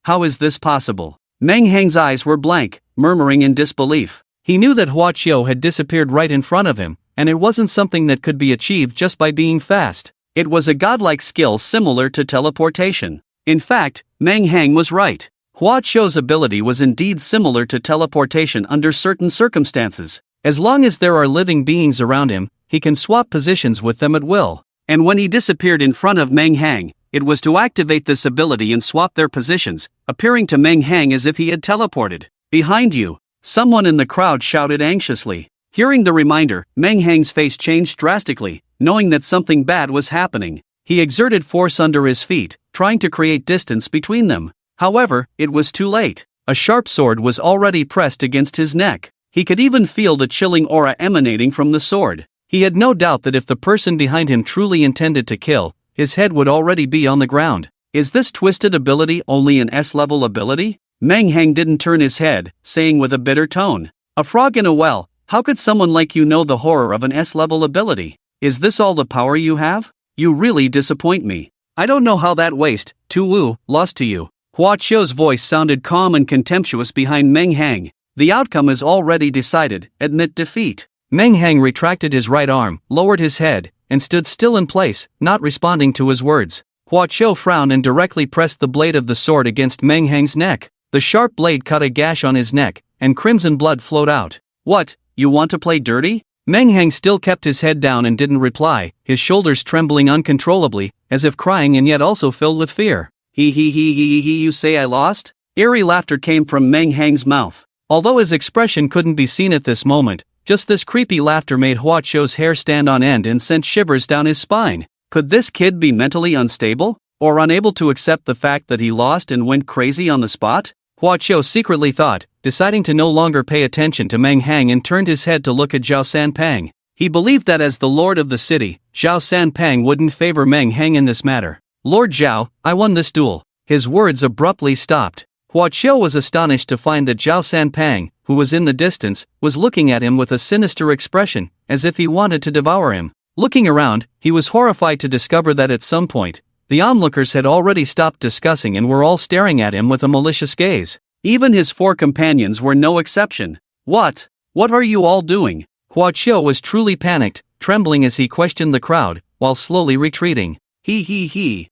How is this possible? Meng Hang's eyes were blank, murmuring in disbelief. He knew that Hua Qiu had disappeared right in front of him, and it wasn't something that could be achieved just by being fast. It was a godlike skill similar to teleportation. In fact, Meng Hang was right. Hua Qiu's ability was indeed similar to teleportation under certain circumstances. As long as there are living beings around him, he can swap positions with them at will. And when he disappeared in front of Meng Hang, it was to activate this ability and swap their positions, appearing to Meng Hang as if he had teleported. Behind you, someone in the crowd shouted anxiously. Hearing the reminder, Meng Hang's face changed drastically, knowing that something bad was happening. He exerted force under his feet, trying to create distance between them. However, it was too late. A sharp sword was already pressed against his neck. He could even feel the chilling aura emanating from the sword. He had no doubt that if the person behind him truly intended to kill, his head would already be on the ground. Is this twisted ability only an S-level ability? Meng Hang didn't turn his head, saying with a bitter tone, A frog in a well, how could someone like you know the horror of an S-level ability? Is this all the power you have? You really disappoint me. I don't know how that waste, Tu Wu, lost to you. Hua Qiu's voice sounded calm and contemptuous behind Meng Hang. The outcome is already decided, admit defeat. Meng Hang retracted his right arm, lowered his head, and stood still in place, not responding to his words. Hua Qiu frowned and directly pressed the blade of the sword against Meng Hang's neck. The sharp blade cut a gash on his neck, and crimson blood flowed out. What, you want to play dirty? Meng Hang still kept his head down and didn't reply, his shoulders trembling uncontrollably, as if crying and yet also filled with fear. You say I lost? Eerie laughter came from Meng Hang's mouth. Although his expression couldn't be seen at this moment, just this creepy laughter made Hua Qiu's hair stand on end and sent shivers down his spine. Could this kid be mentally unstable? Or unable to accept the fact that he lost and went crazy on the spot? Hua Qiu secretly thought, deciding to no longer pay attention to Meng Hang and turned his head to look at Zhao Sanpang. He believed that as the lord of the city, Zhao Sanpang wouldn't favor Meng Hang in this matter. Lord Zhao, I won this duel. His words abruptly stopped. Hua Qiu was astonished to find that Zhao Sanpang, who was in the distance, was looking at him with a sinister expression, as if he wanted to devour him. Looking around, he was horrified to discover that at some point, the onlookers had already stopped discussing and were all staring at him with a malicious gaze. Even his 4 companions were no exception. What are you all doing? Hua Qiu was truly panicked, trembling as he questioned the crowd, while slowly retreating. He.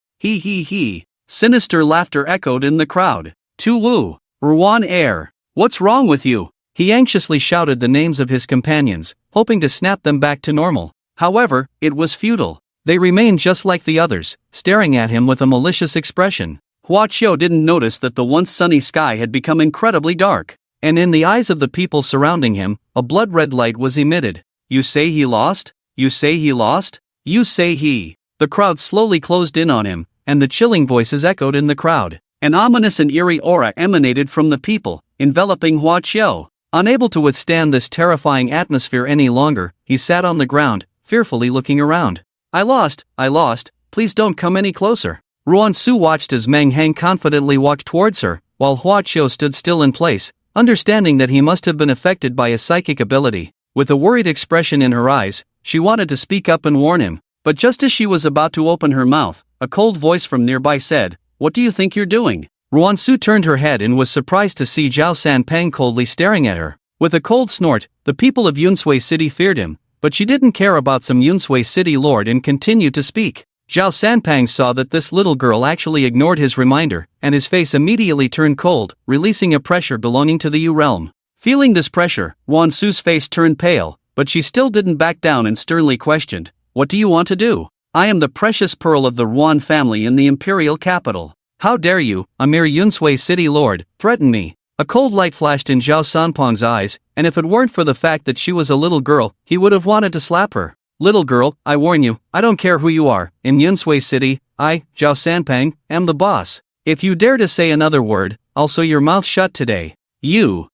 Sinister laughter echoed in the crowd. Tu Wu, Ruan Air, what's wrong with you? He anxiously shouted the names of his companions, hoping to snap them back to normal. However, it was futile. They remained just like the others, staring at him with a malicious expression. Hua Qiu didn't notice that the once sunny sky had become incredibly dark, and in the eyes of the people surrounding him, a blood-red light was emitted. You say he lost? You say he lost? You say he. The crowd slowly closed in on him, and the chilling voices echoed in the crowd. An ominous and eerie aura emanated from the people, enveloping Hua Qiu. Unable to withstand this terrifying atmosphere any longer, he sat on the ground, fearfully looking around. I lost, please don't come any closer. Ruan Su watched as Meng Hang confidently walked towards her, while Hua Qiu stood still in place, understanding that he must have been affected by a psychic ability. With a worried expression in her eyes, she wanted to speak up and warn him, but just as she was about to open her mouth, a cold voice from nearby said, "What do you think you're doing?" Ruan Su turned her head and was surprised to see Zhao Sanpang coldly staring at her. With a cold snort, the people of Yunsui City feared him, but she didn't care about some Yunsui City lord and continued to speak. Zhao Sanpang saw that this little girl actually ignored his reminder, and his face immediately turned cold, releasing a pressure belonging to the Yu realm. Feeling this pressure, Ruan Su's face turned pale, but she still didn't back down and sternly questioned, "What do you want to do? I am the precious pearl of the Ruan family in the imperial capital. How dare you, a mere Yunsui City lord, threaten me?" A cold light flashed in Zhao Sanpang's eyes, and if it weren't for the fact that she was a little girl, he would have wanted to slap her. "Little girl, I warn you, I don't care who you are. In Yunsui City, I, Zhao Sanpang, am the boss. If you dare to say another word, I'll sew your mouth shut today. You.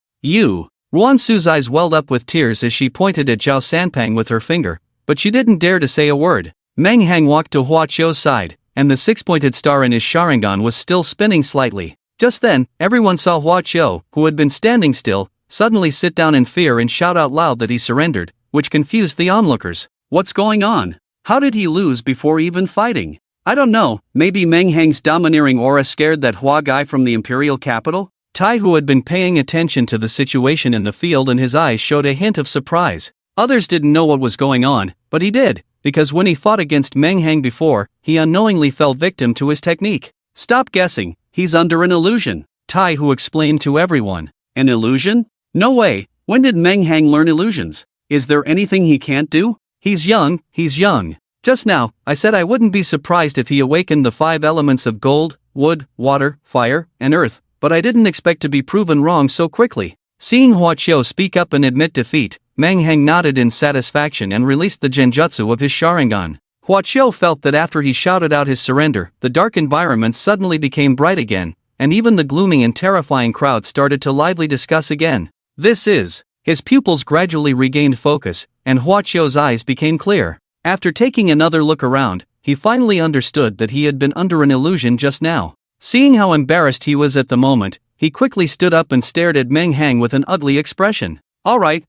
Ruan Su's eyes welled up with tears as she pointed at Zhao Sanpang with her finger, but she didn't dare to say a word. Meng Hang walked to Hua Qiu's side, and the 6-pointed star in his Sharingan was still spinning slightly. Just then, everyone saw Hua Qiu, who had been standing still, suddenly sit down in fear and shout out loud that he surrendered, which confused the onlookers. What's going on? How did he lose before even fighting? I don't know, maybe Meng Hang's domineering aura scared that Hua guy from the imperial capital? Tai, who had been paying attention to the situation in the field, and his eyes showed a hint of surprise. Others didn't know what was going on, but he did, because when he fought against Meng Hang before, he unknowingly fell victim to his technique. Stop guessing, he's under an illusion, Tai, who explained to everyone. An illusion? No way, when did Meng Hang learn illusions? Is there anything he can't do? He's young. Just now, I said I wouldn't be surprised if he awakened the 5 elements of gold, wood, water, fire, and earth, but I didn't expect to be proven wrong so quickly. Seeing Hua Qiu speak up and admit defeat, Meng Hang nodded in satisfaction and released the genjutsu of his Sharingan. Hua Qiu felt that after he shouted out his surrender, the dark environment suddenly became bright again, and even the gloomy and terrifying crowd started to lively discuss again. His pupils gradually regained focus, and Hua Qiu's eyes became clear. After taking another look around, he finally understood that he had been under an illusion just now. Seeing how embarrassed he was at the moment, he quickly stood up and stared at Meng Hang with an ugly expression. All right,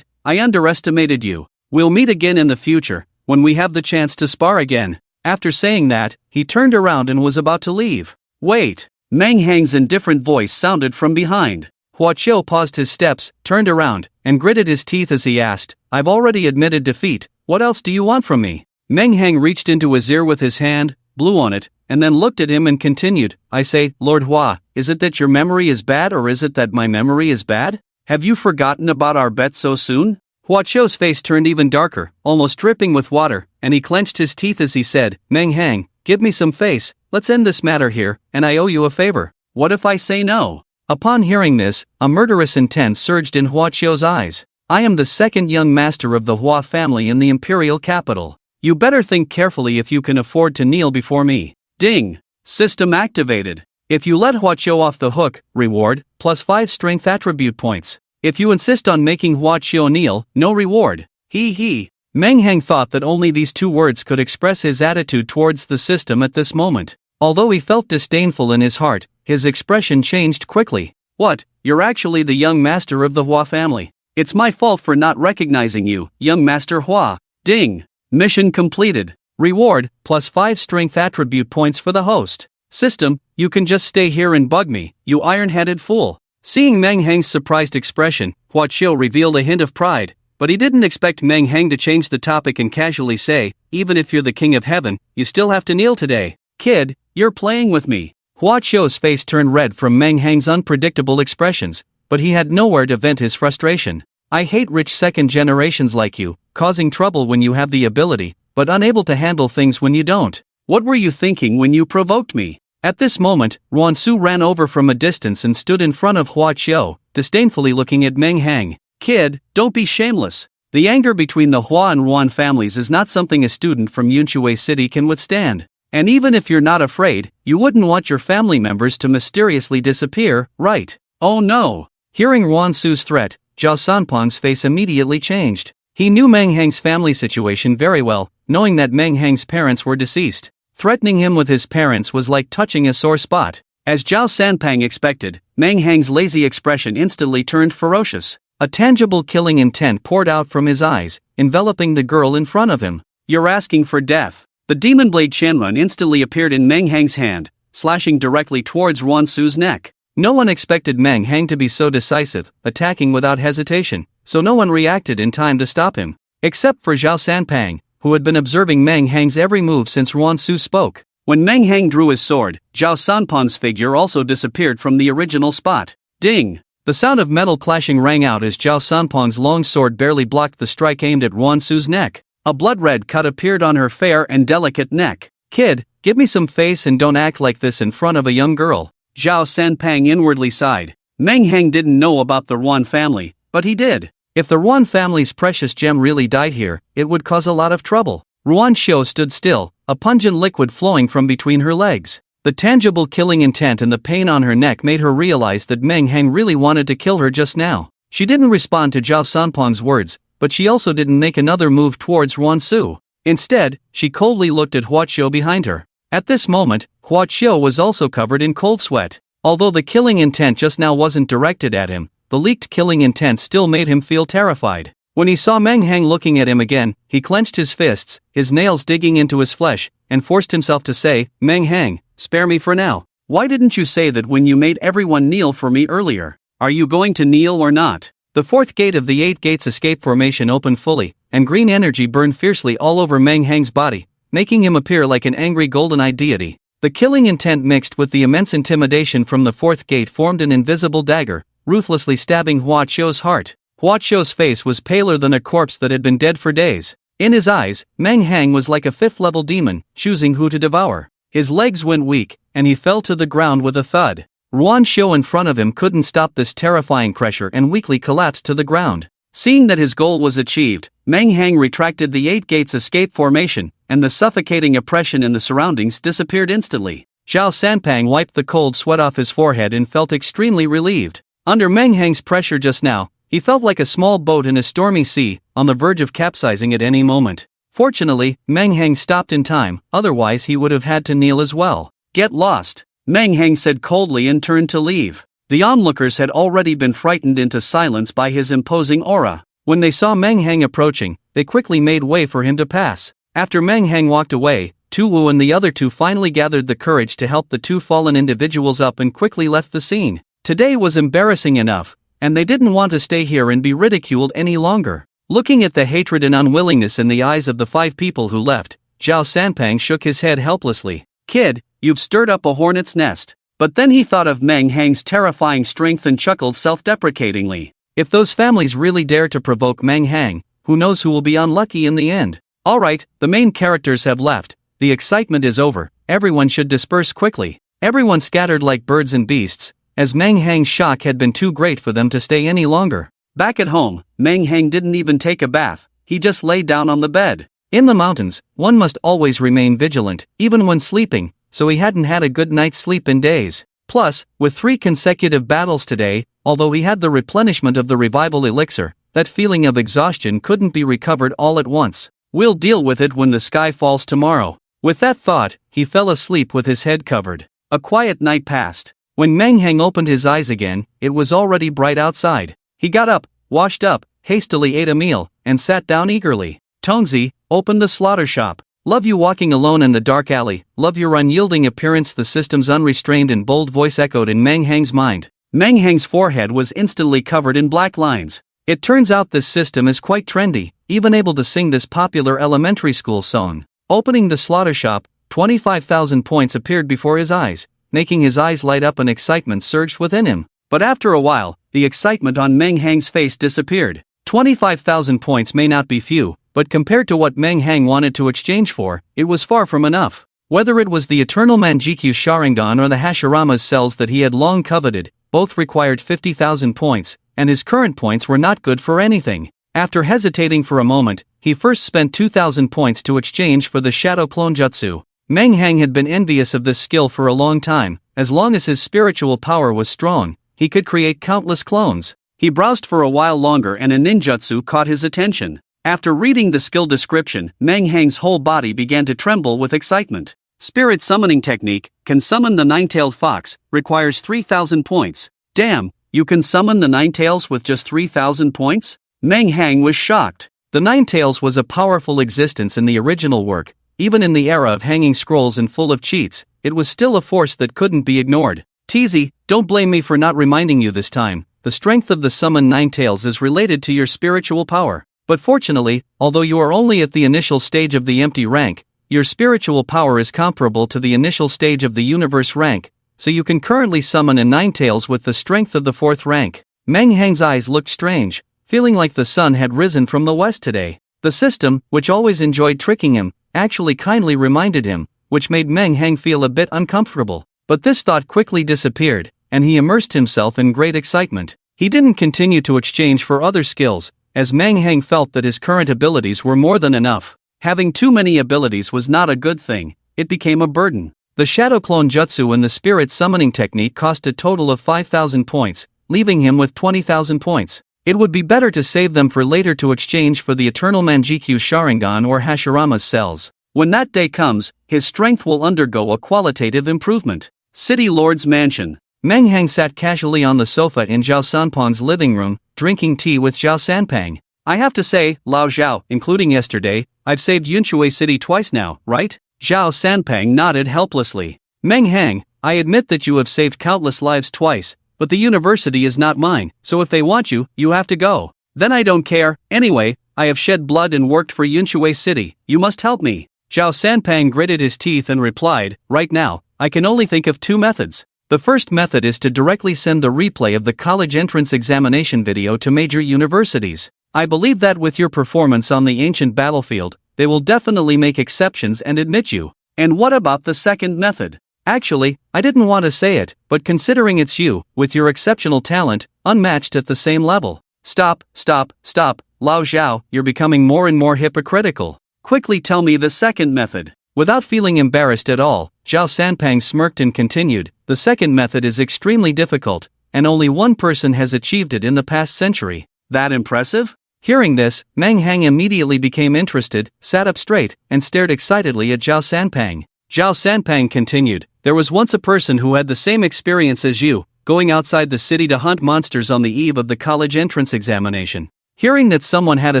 I underestimated you. We'll meet again in the future, when we have the chance to spar again. After saying that, he turned around and was about to leave. Wait! Meng Hang's indifferent voice sounded from behind. Hua Qiu paused his steps, turned around, and gritted his teeth as he asked, "I've already admitted defeat, what else do you want from me?" Meng Hang reached into his ear with his hand, blew on it, and then looked at him and continued, "I say, Lord Hua, is it that your memory is bad, or is it that my memory is bad? Have you forgotten about our bet so soon?" Hua Qiu's face turned even darker, almost dripping with water, and he clenched his teeth as he said, "Meng Hang, give me some face, let's end this matter here, and I owe you a favor. What if I say no?" Upon hearing this, a murderous intent surged in Hua Qiu's eyes. "I am the second young master of the Hua family in the imperial capital. You better think carefully if you can afford to kneel before me." Ding! System activated. If you let Hua Qiu off the hook, reward, +5 strength attribute points. If you insist on making Hua Qiu kneel, no reward. He. Meng Hang thought that only these two words could express his attitude towards the system at this moment. Although he felt disdainful in his heart, his expression changed quickly. What, you're actually the young master of the Hua family. It's my fault for not recognizing you, young master Hua. Ding! Mission completed. Reward, +5 strength attribute points for the host. System, you can just stay here and bug me, you iron-headed fool. Seeing Meng Hang's surprised expression, Hua Qiu revealed a hint of pride, but he didn't expect Meng Hang to change the topic and casually say, even if you're the king of heaven, you still have to kneel today. Kid, you're playing with me. Hua Qiu's face turned red from Meng Hang's unpredictable expressions, but he had nowhere to vent his frustration. I hate rich second generations like you, causing trouble when you have the ability, but unable to handle things when you don't. What were you thinking when you provoked me? At this moment, Ruan Su ran over from a distance and stood in front of Hua Qiu, disdainfully looking at Meng Hang. Kid, don't be shameless. The anger between the Hua and Ruan families is not something a student from Yunshui City can withstand. And even if you're not afraid, you wouldn't want your family members to mysteriously disappear, right? Oh no! Hearing Ruan Su's threat, Zhao Sanpeng's face immediately changed. He knew Meng Hang's family situation very well, knowing that Meng Hang's parents were deceased. Threatening him with his parents was like touching a sore spot. As Zhao Sanpeng expected, Meng Hang's lazy expression instantly turned ferocious. A tangible killing intent poured out from his eyes, enveloping the girl in front of him. You're asking for death. The demon blade Qianlun instantly appeared in Meng Hang's hand, slashing directly towards Ruan Su's neck. No one expected Meng Hang to be so decisive, attacking without hesitation, so no one reacted in time to stop him. Except for Zhao Sanpeng, who had been observing Meng Hang's every move since Ruan Su spoke. When Meng Hang drew his sword, Zhao Sanpeng's figure also disappeared from the original spot. Ding! The sound of metal clashing rang out as Zhao Sanpeng's long sword barely blocked the strike aimed at Ruan Su's neck. A blood-red cut appeared on her fair and delicate neck. Kid, give me some face and don't act like this in front of a young girl. Zhao Sanpeng inwardly sighed. Meng Hang didn't know about the Ruan family, but he did. If the Ruan family's precious gem really died here, it would cause a lot of trouble. Ruan Xiu stood still, a pungent liquid flowing from between her legs. The tangible killing intent and the pain on her neck made her realize that Meng Hang really wanted to kill her just now. She didn't respond to Zhao Sanpeng's words, but she also didn't make another move towards Ruan Su. Instead, she coldly looked at Hua Qiu behind her. At this moment, Hua Qiu was also covered in cold sweat. Although the killing intent just now wasn't directed at him, the leaked killing intent still made him feel terrified. When he saw Meng Hang looking at him again, he clenched his fists, his nails digging into his flesh, and forced himself to say, Meng Hang, spare me for now. Why didn't you say that when you made everyone kneel for me earlier? Are you going to kneel or not? The fourth gate of the 8 gates escape formation opened fully, and green energy burned fiercely all over Meng Hang's body, making him appear like an angry golden-eyed deity. The killing intent mixed with the immense intimidation from the fourth gate formed an invisible dagger, ruthlessly stabbing Hua Qiu's heart. Hua Qiu's face was paler than a corpse that had been dead for days. In his eyes, Meng Hang was like a fifth-level demon, choosing who to devour. His legs went weak, and he fell to the ground with a thud. Ruan Xiu in front of him couldn't stop this terrifying pressure and weakly collapsed to the ground. Seeing that his goal was achieved, Meng Hang retracted the 8 gates escape formation, and the suffocating oppression in the surroundings disappeared instantly. Zhao Sanpeng wiped the cold sweat off his forehead and felt extremely relieved. Under Meng Hang's pressure just now, he felt like a small boat in a stormy sea, on the verge of capsizing at any moment. Fortunately, Meng Hang stopped in time, otherwise he would have had to kneel as well. Get lost, Meng Hang said coldly and turned to leave. The onlookers had already been frightened into silence by his imposing aura. When they saw Meng Hang approaching, they quickly made way for him to pass. After Meng Hang walked away, Tu Wu and the other two finally gathered the courage to help the two fallen individuals up and quickly left the scene. Today was embarrassing enough, and they didn't want to stay here and be ridiculed any longer. Looking at the hatred and unwillingness in the eyes of the 5 people who left, Zhao Sanpeng shook his head helplessly. Kid, you've stirred up a hornet's nest. But then he thought of Meng Hang's terrifying strength and chuckled self-deprecatingly. If those families really dare to provoke Meng Hang, who knows who will be unlucky in the end. Alright, the main characters have left, the excitement is over, everyone should disperse quickly. Everyone scattered like birds and beasts, as Meng Hang's shock had been too great for them to stay any longer. Back at home, Meng Hang didn't even take a bath, he just lay down on the bed. In the mountains, one must always remain vigilant, even when sleeping, so he hadn't had a good night's sleep in days. Plus, with 3 consecutive battles today, although he had the replenishment of the revival elixir, that feeling of exhaustion couldn't be recovered all at once. We'll deal with it when the sky falls tomorrow. With that thought, he fell asleep with his head covered. A quiet night passed. When Meng Hang opened his eyes again, it was already bright outside. He got up, washed up, hastily ate a meal, and sat down eagerly. Tonzi, open the slaughter shop. Love you walking alone in the dark alley, love your unyielding appearance. The system's unrestrained and bold voice echoed in Meng Hang's mind. Meng Hang's forehead was instantly covered in black lines. It turns out this system is quite trendy, even able to sing this popular elementary school song. Opening the slaughter shop, 25,000 points appeared before his eyes, making his eyes light up and excitement surged within him. But after a while, the excitement on Meng Hang's face disappeared. 25,000 points may not be few, but compared to what Meng Hang wanted to exchange for, it was far from enough. Whether it was the eternal Manjikyu Sharingan or the Hashirama's cells that he had long coveted, both required 50,000 points, and his current points were not good for anything. After hesitating for a moment, he first spent 2,000 points to exchange for the Shadow Clone Jutsu. Meng Hang had been envious of this skill for a long time. As long as his spiritual power was strong, he could create countless clones. He browsed for a while longer and a ninjutsu caught his attention. After reading the skill description, Meng Hang's whole body began to tremble with excitement. Spirit summoning technique, can summon the nine-tailed fox, requires 3,000 points. Damn, you can summon the nine-tails with just 3,000 points? Meng Hang was shocked. The Nine-Tails was a powerful existence in the original work. Even in the era of hanging scrolls and full of cheats, it was still a force that couldn't be ignored. TZ, don't blame me for not reminding you this time. The strength of the summoned Nine-Tails is related to your spiritual power. But fortunately, although you are only at the initial stage of the empty rank, your spiritual power is comparable to the initial stage of the universe rank, so you can currently summon a Nine-Tails with the strength of the 4th rank. Meng Hang's eyes looked strange, feeling like the sun had risen from the west today. The system, which always enjoyed tricking him, actually kindly reminded him, which made Meng Hang feel a bit uncomfortable. But this thought quickly disappeared, and he immersed himself in great excitement. He didn't continue to exchange for other skills, as Meng Hang felt that his current abilities were more than enough. Having too many abilities was not a good thing, it became a burden. The Shadow Clone Jutsu and the Spirit Summoning Technique cost a total of 5,000 points, leaving him with 20,000 points. It would be better to save them for later to exchange for the Eternal Manjikyu Sharingan or Hashirama's cells. When that day comes, his strength will undergo a qualitative improvement. City Lord's Mansion. Meng Hang sat casually on the sofa in Zhao Sanpang's living room, drinking tea with Zhao Sanpang. I have to say, Lao Zhao, including yesterday, I've saved Yunshui City twice now, right? Zhao Sanpang nodded helplessly. Meng Hang, I admit that you have saved countless lives twice, but the university is not mine, so if they want you, you have to go. Then I don't care. Anyway, I have shed blood and worked for Yunshui City, you must help me. Zhao Sanpang gritted his teeth and replied, right now, I can only think of two methods. The first method is to directly send the replay of the college entrance examination video to major universities. I believe that with your performance on the ancient battlefield, they will definitely make exceptions and admit you. And what about the second method? Actually, I didn't want to say it, but considering it's you, with your exceptional talent, unmatched at the same level. Stop, Lao Zhao, you're becoming more and more hypocritical. Quickly tell me the second method. Without feeling embarrassed at all, Zhao Sanpang smirked and continued, the second method is extremely difficult, and only one person has achieved it in the past century. That impressive? Hearing this, Meng Hang immediately became interested, sat up straight, and stared excitedly at Zhao Sanpang. Zhao Sanpang continued, there was once a person who had the same experience as you, going outside the city to hunt monsters on the eve of the college entrance examination. Hearing that someone had a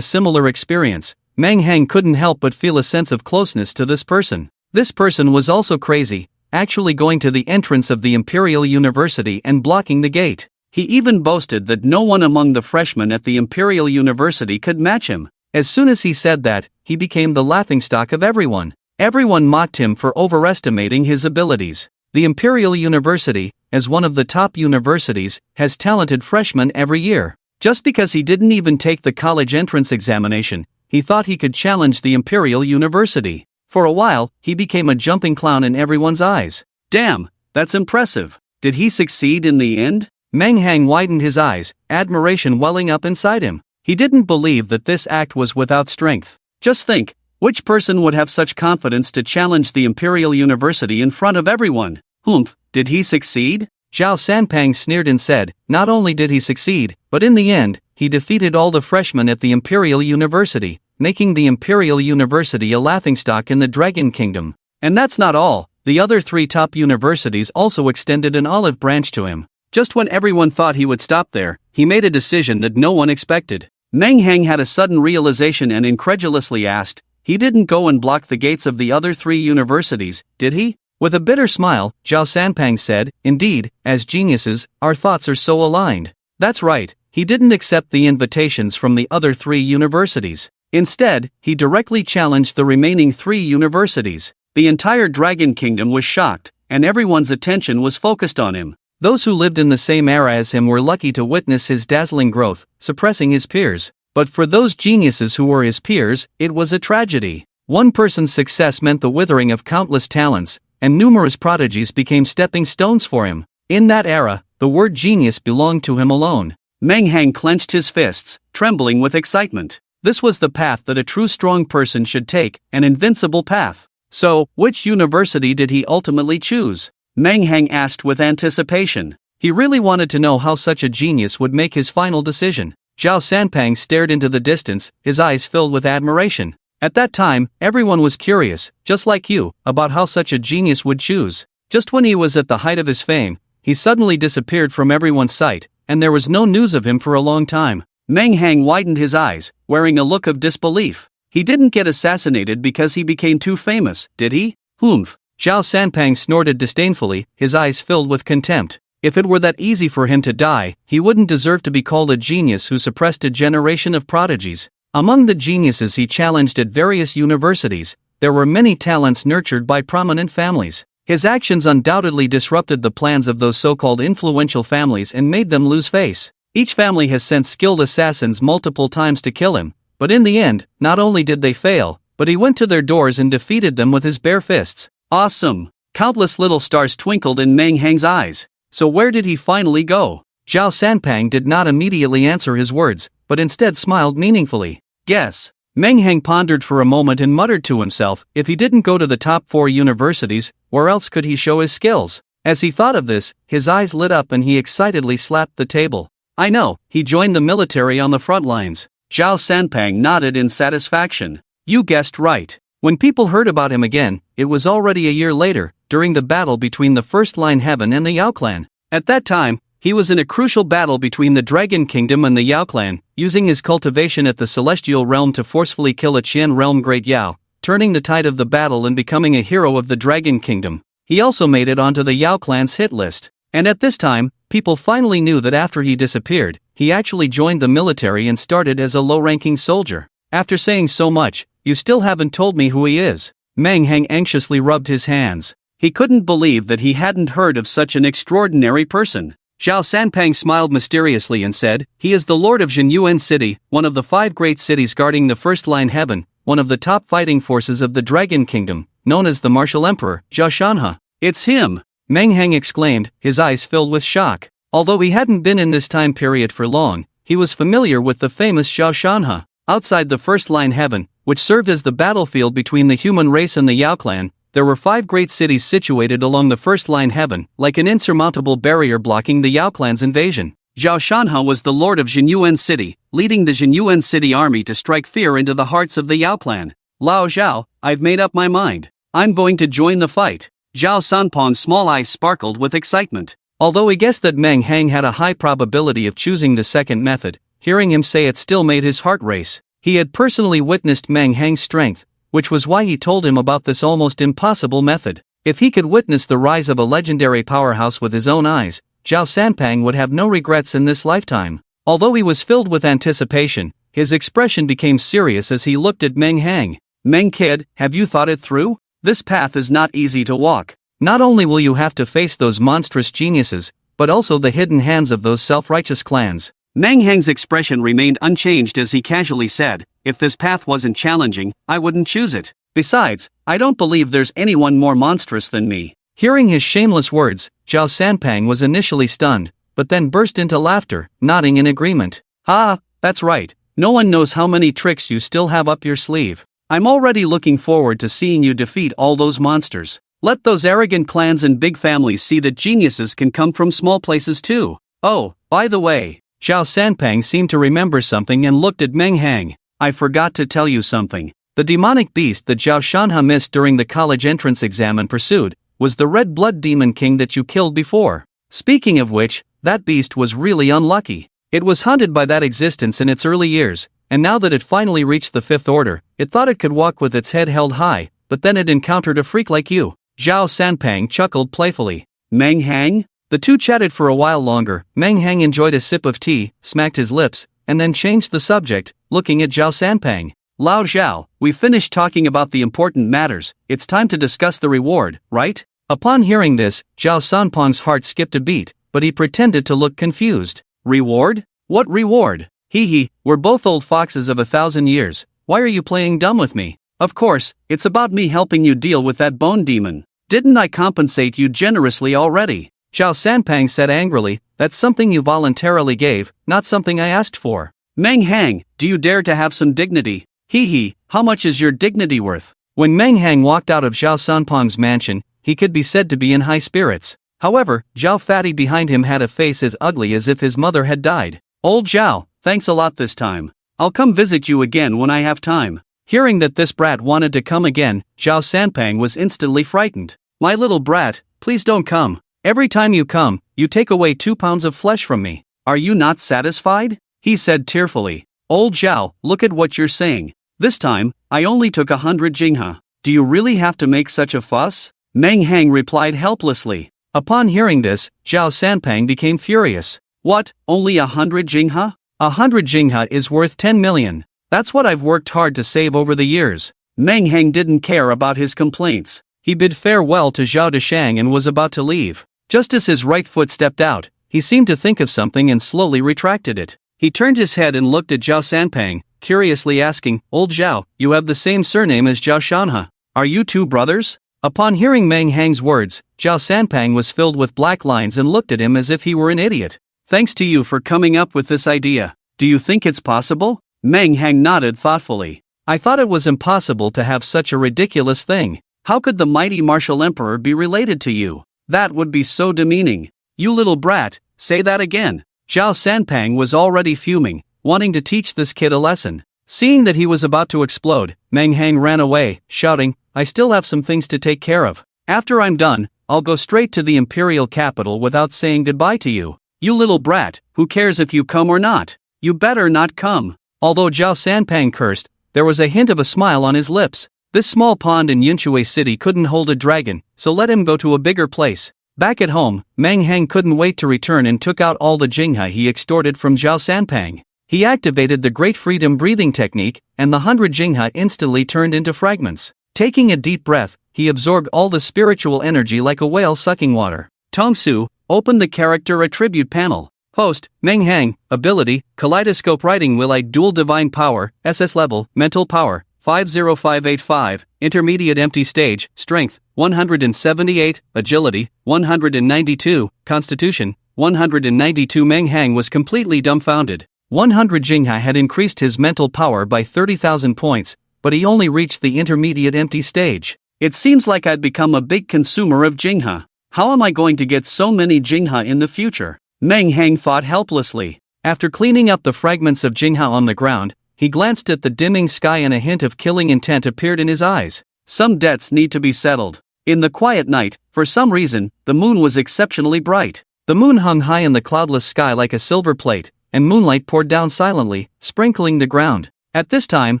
similar experience, Meng Hang couldn't help but feel a sense of closeness to this person. This person was also crazy, actually going to the entrance of the Imperial University and blocking the gate. He even boasted that no one among the freshmen at the Imperial University could match him. As soon as he said that, he became the laughingstock of everyone. Everyone mocked him for overestimating his abilities. The Imperial University, as one of the top universities, has talented freshmen every year. Just because he didn't even take the college entrance examination, he thought he could challenge the Imperial University. For a while, he became a jumping clown in everyone's eyes. Damn, that's impressive. Did he succeed in the end? Meng Hang widened his eyes, admiration welling up inside him. He didn't believe that this act was without strength. Just think, which person would have such confidence to challenge the Imperial University in front of everyone? Humph, did he succeed? Zhao Sanpang sneered and said, not only did he succeed, but in the end, he defeated all the freshmen at the Imperial University, making the Imperial University a laughingstock in the Dragon Kingdom. And that's not all, the other 3 top universities also extended an olive branch to him. Just when everyone thought he would stop there, he made a decision that no one expected. Meng Hang had a sudden realization and incredulously asked, he didn't go and block the gates of the other 3 universities, did he? With a bitter smile, Zhao Sanpang said, indeed, as geniuses, our thoughts are so aligned. That's right, he didn't accept the invitations from the other 3 universities. Instead, he directly challenged the remaining 3 universities. The entire Dragon Kingdom was shocked, and everyone's attention was focused on him. Those who lived in the same era as him were lucky to witness his dazzling growth, suppressing his peers. But for those geniuses who were his peers, it was a tragedy. One person's success meant the withering of countless talents, and numerous prodigies became stepping stones for him. In that era, the word genius belonged to him alone. Meng Hang clenched his fists, trembling with excitement. This was the path that a true strong person should take, an invincible path. So, which university did he ultimately choose? Meng Hang asked with anticipation. He really wanted to know how such a genius would make his final decision. Zhao Sanpang stared into the distance, his eyes filled with admiration. At that time, everyone was curious, just like you, about how such a genius would choose. Just when he was at the height of his fame, he suddenly disappeared from everyone's sight, and there was no news of him for a long time. Meng Hang widened his eyes, wearing a look of disbelief. He didn't get assassinated because he became too famous, did he? Humph. Zhao Sanpang snorted disdainfully, his eyes filled with contempt. If it were that easy for him to die, he wouldn't deserve to be called a genius who suppressed a generation of prodigies. Among the geniuses he challenged at various universities, there were many talents nurtured by prominent families. His actions undoubtedly disrupted the plans of those so-called influential families and made them lose face. Each family has sent skilled assassins multiple times to kill him, but in the end, not only did they fail, but he went to their doors and defeated them with his bare fists. Awesome! Countless little stars twinkled in Meng Hang's eyes. So where did he finally go? Zhao Sanpang did not immediately answer his words, but instead smiled meaningfully. Guess. Meng Hang pondered for a moment and muttered to himself, if he didn't go to the top 4 universities, where else could he show his skills? As he thought of this, his eyes lit up and he excitedly slapped the table. I know, he joined the military on the front lines. Zhao Sanpang nodded in satisfaction. You guessed right. When people heard about him again, it was already a year later, during the battle between the First Line Heaven and the Yao Clan. At that time, he was in a crucial battle between the Dragon Kingdom and the Yao Clan, using his cultivation at the Celestial Realm to forcefully kill a Qian Realm Great Yao, turning the tide of the battle and becoming a hero of the Dragon Kingdom. He also made it onto the Yao Clan's hit list. And at this time, people finally knew that after he disappeared, he actually joined the military and started as a low-ranking soldier. After saying so much, you still haven't told me who he is. Meng Hang anxiously rubbed his hands. He couldn't believe that he hadn't heard of such an extraordinary person. Zhao Sanpang smiled mysteriously and said, he is the Lord of Jinyuan City, one of the 5 great cities guarding the First Line Heaven, one of the top fighting forces of the Dragon Kingdom, known as the Martial Emperor, Zhao Shanhe. It's him! Meng Hang exclaimed, his eyes filled with shock. Although he hadn't been in this time period for long, he was familiar with the famous Zhao Shanhe. Outside the First Line Heaven, which served as the battlefield between the human race and the Yao Clan, there were 5 great cities situated along the First Line Heaven, like an insurmountable barrier blocking the Yao Clan's invasion. Zhao Shanhe was the lord of Jinyuan City, leading the Jinyuan City army to strike fear into the hearts of the Yao Clan. Lao Zhao, I've made up my mind. I'm going to join the fight. Zhao Sanpang's small eyes sparkled with excitement. Although he guessed that Meng Hang had a high probability of choosing the second method, hearing him say it still made his heart race. He had personally witnessed Meng Hang's strength, which was why he told him about this almost impossible method. If he could witness the rise of a legendary powerhouse with his own eyes, Zhao Sanpang would have no regrets in this lifetime. Although he was filled with anticipation, his expression became serious as he looked at Meng Hang. Meng kid, have you thought it through? This path is not easy to walk. Not only will you have to face those monstrous geniuses, but also the hidden hands of those self-righteous clans. Meng Hang's expression remained unchanged as he casually said, if this path wasn't challenging, I wouldn't choose it. Besides, I don't believe there's anyone more monstrous than me. Hearing his shameless words, Zhao Sanpang was initially stunned, but then burst into laughter, nodding in agreement. That's right, no one knows how many tricks you still have up your sleeve. I'm already looking forward to seeing you defeat all those monsters. Let those arrogant clans and big families see that geniuses can come from small places too. Oh, by the way, Zhao Sanpang seemed to remember something and looked at Meng Hang. I forgot to tell you something. The demonic beast that Zhao Shanha missed during the college entrance exam and pursued was the red blood demon king that you killed before. Speaking of which, that beast was really unlucky. It was haunted by that existence in its early years, and now that it finally reached the fifth order, it thought it could walk with its head held high, but then it encountered a freak like you. Zhao Sanpang chuckled playfully. Meng Hang? The two chatted for a while longer. Meng Hang enjoyed a sip of tea, smacked his lips, and then changed the subject, looking at Zhao Sanpang. Lao Zhao, we finished talking about the important matters, it's time to discuss the reward, right? Upon hearing this, Zhao Sanpang's heart skipped a beat, but he pretended to look confused. Reward? What reward? Hee, we're both old foxes of 1,000 years, why are you playing dumb with me? Of course, it's about me helping you deal with that bone demon. Didn't I compensate you generously already? Zhao Sanpang said angrily, that's something you voluntarily gave, not something I asked for. Meng Hang, do you dare to have some dignity? Hee, how much is your dignity worth? When Meng Hang walked out of Zhao Sanpang's mansion, he could be said to be in high spirits. However, Zhao Fatty behind him had a face as ugly as if his mother had died. Old Zhao, thanks a lot this time. I'll come visit you again when I have time. Hearing that this brat wanted to come again, Zhao Sanpang was instantly frightened. My little brat, please don't come. Every time you come, you take away 2 pounds of flesh from me. Are you not satisfied? He said tearfully. Old Zhao, look at what you're saying. This time, I only took 100 jingha. Do you really have to make such a fuss? Meng Hang replied helplessly. Upon hearing this, Zhao Sanpang became furious. What, only 100 jingha? 100 jingha is worth 10 million. That's what I've worked hard to save over the years. Meng Hang didn't care about his complaints. He bid farewell to Zhao Deshang and was about to leave. Just as his right foot stepped out, he seemed to think of something and slowly retracted it. He turned his head and looked at Zhao Sanpang, curiously asking, Old Zhao, you have the same surname as Zhao Shanha. Are you two brothers? Upon hearing Meng Hang's words, Zhao Sanpang was filled with black lines and looked at him as if he were an idiot. Thanks to you for coming up with this idea. Do you think it's possible? Meng Hang nodded thoughtfully. I thought it was impossible to have such a ridiculous thing. How could the mighty martial emperor be related to you? That would be so demeaning. You little brat, say that again. Zhao Sanpang was already fuming, wanting to teach this kid a lesson. Seeing that he was about to explode, Meng Hang ran away, shouting, I still have some things to take care of. After I'm done, I'll go straight to the imperial capital without saying goodbye to you. You little brat, who cares if you come or not? You better not come. Although Zhao Sanpang cursed, there was a hint of a smile on his lips. This small pond in Yunshui City couldn't hold a dragon, so let him go to a bigger place. Back at home, Meng Hang couldn't wait to return and took out all the jingha he extorted from Zhao Sanpang. He activated the Great Freedom Breathing Technique, and the 100 jingha instantly turned into fragments. Taking a deep breath, he absorbed all the spiritual energy like a whale sucking water. Tongsu, open the character attribute panel. Host, Meng Hang, ability, Kaleidoscope Writing Will I Dual Divine Power, SS Level, Mental Power, 50585, Intermediate Empty Stage, Strength, 178, Agility, 192, Constitution, 192. Meng Hang was completely dumbfounded. 100 jingha had increased his mental power by 30,000 points, but he only reached the Intermediate Empty Stage. It seems like I'd become a big consumer of jingha. How am I going to get so many jingha in the future? Meng Hang thought helplessly. After cleaning up the fragments of jingha on the ground, he glanced at the dimming sky and a hint of killing intent appeared in his eyes. Some debts need to be settled. In the quiet night, for some reason, the moon was exceptionally bright. The moon hung high in the cloudless sky like a silver plate, and moonlight poured down silently, sprinkling the ground. At this time,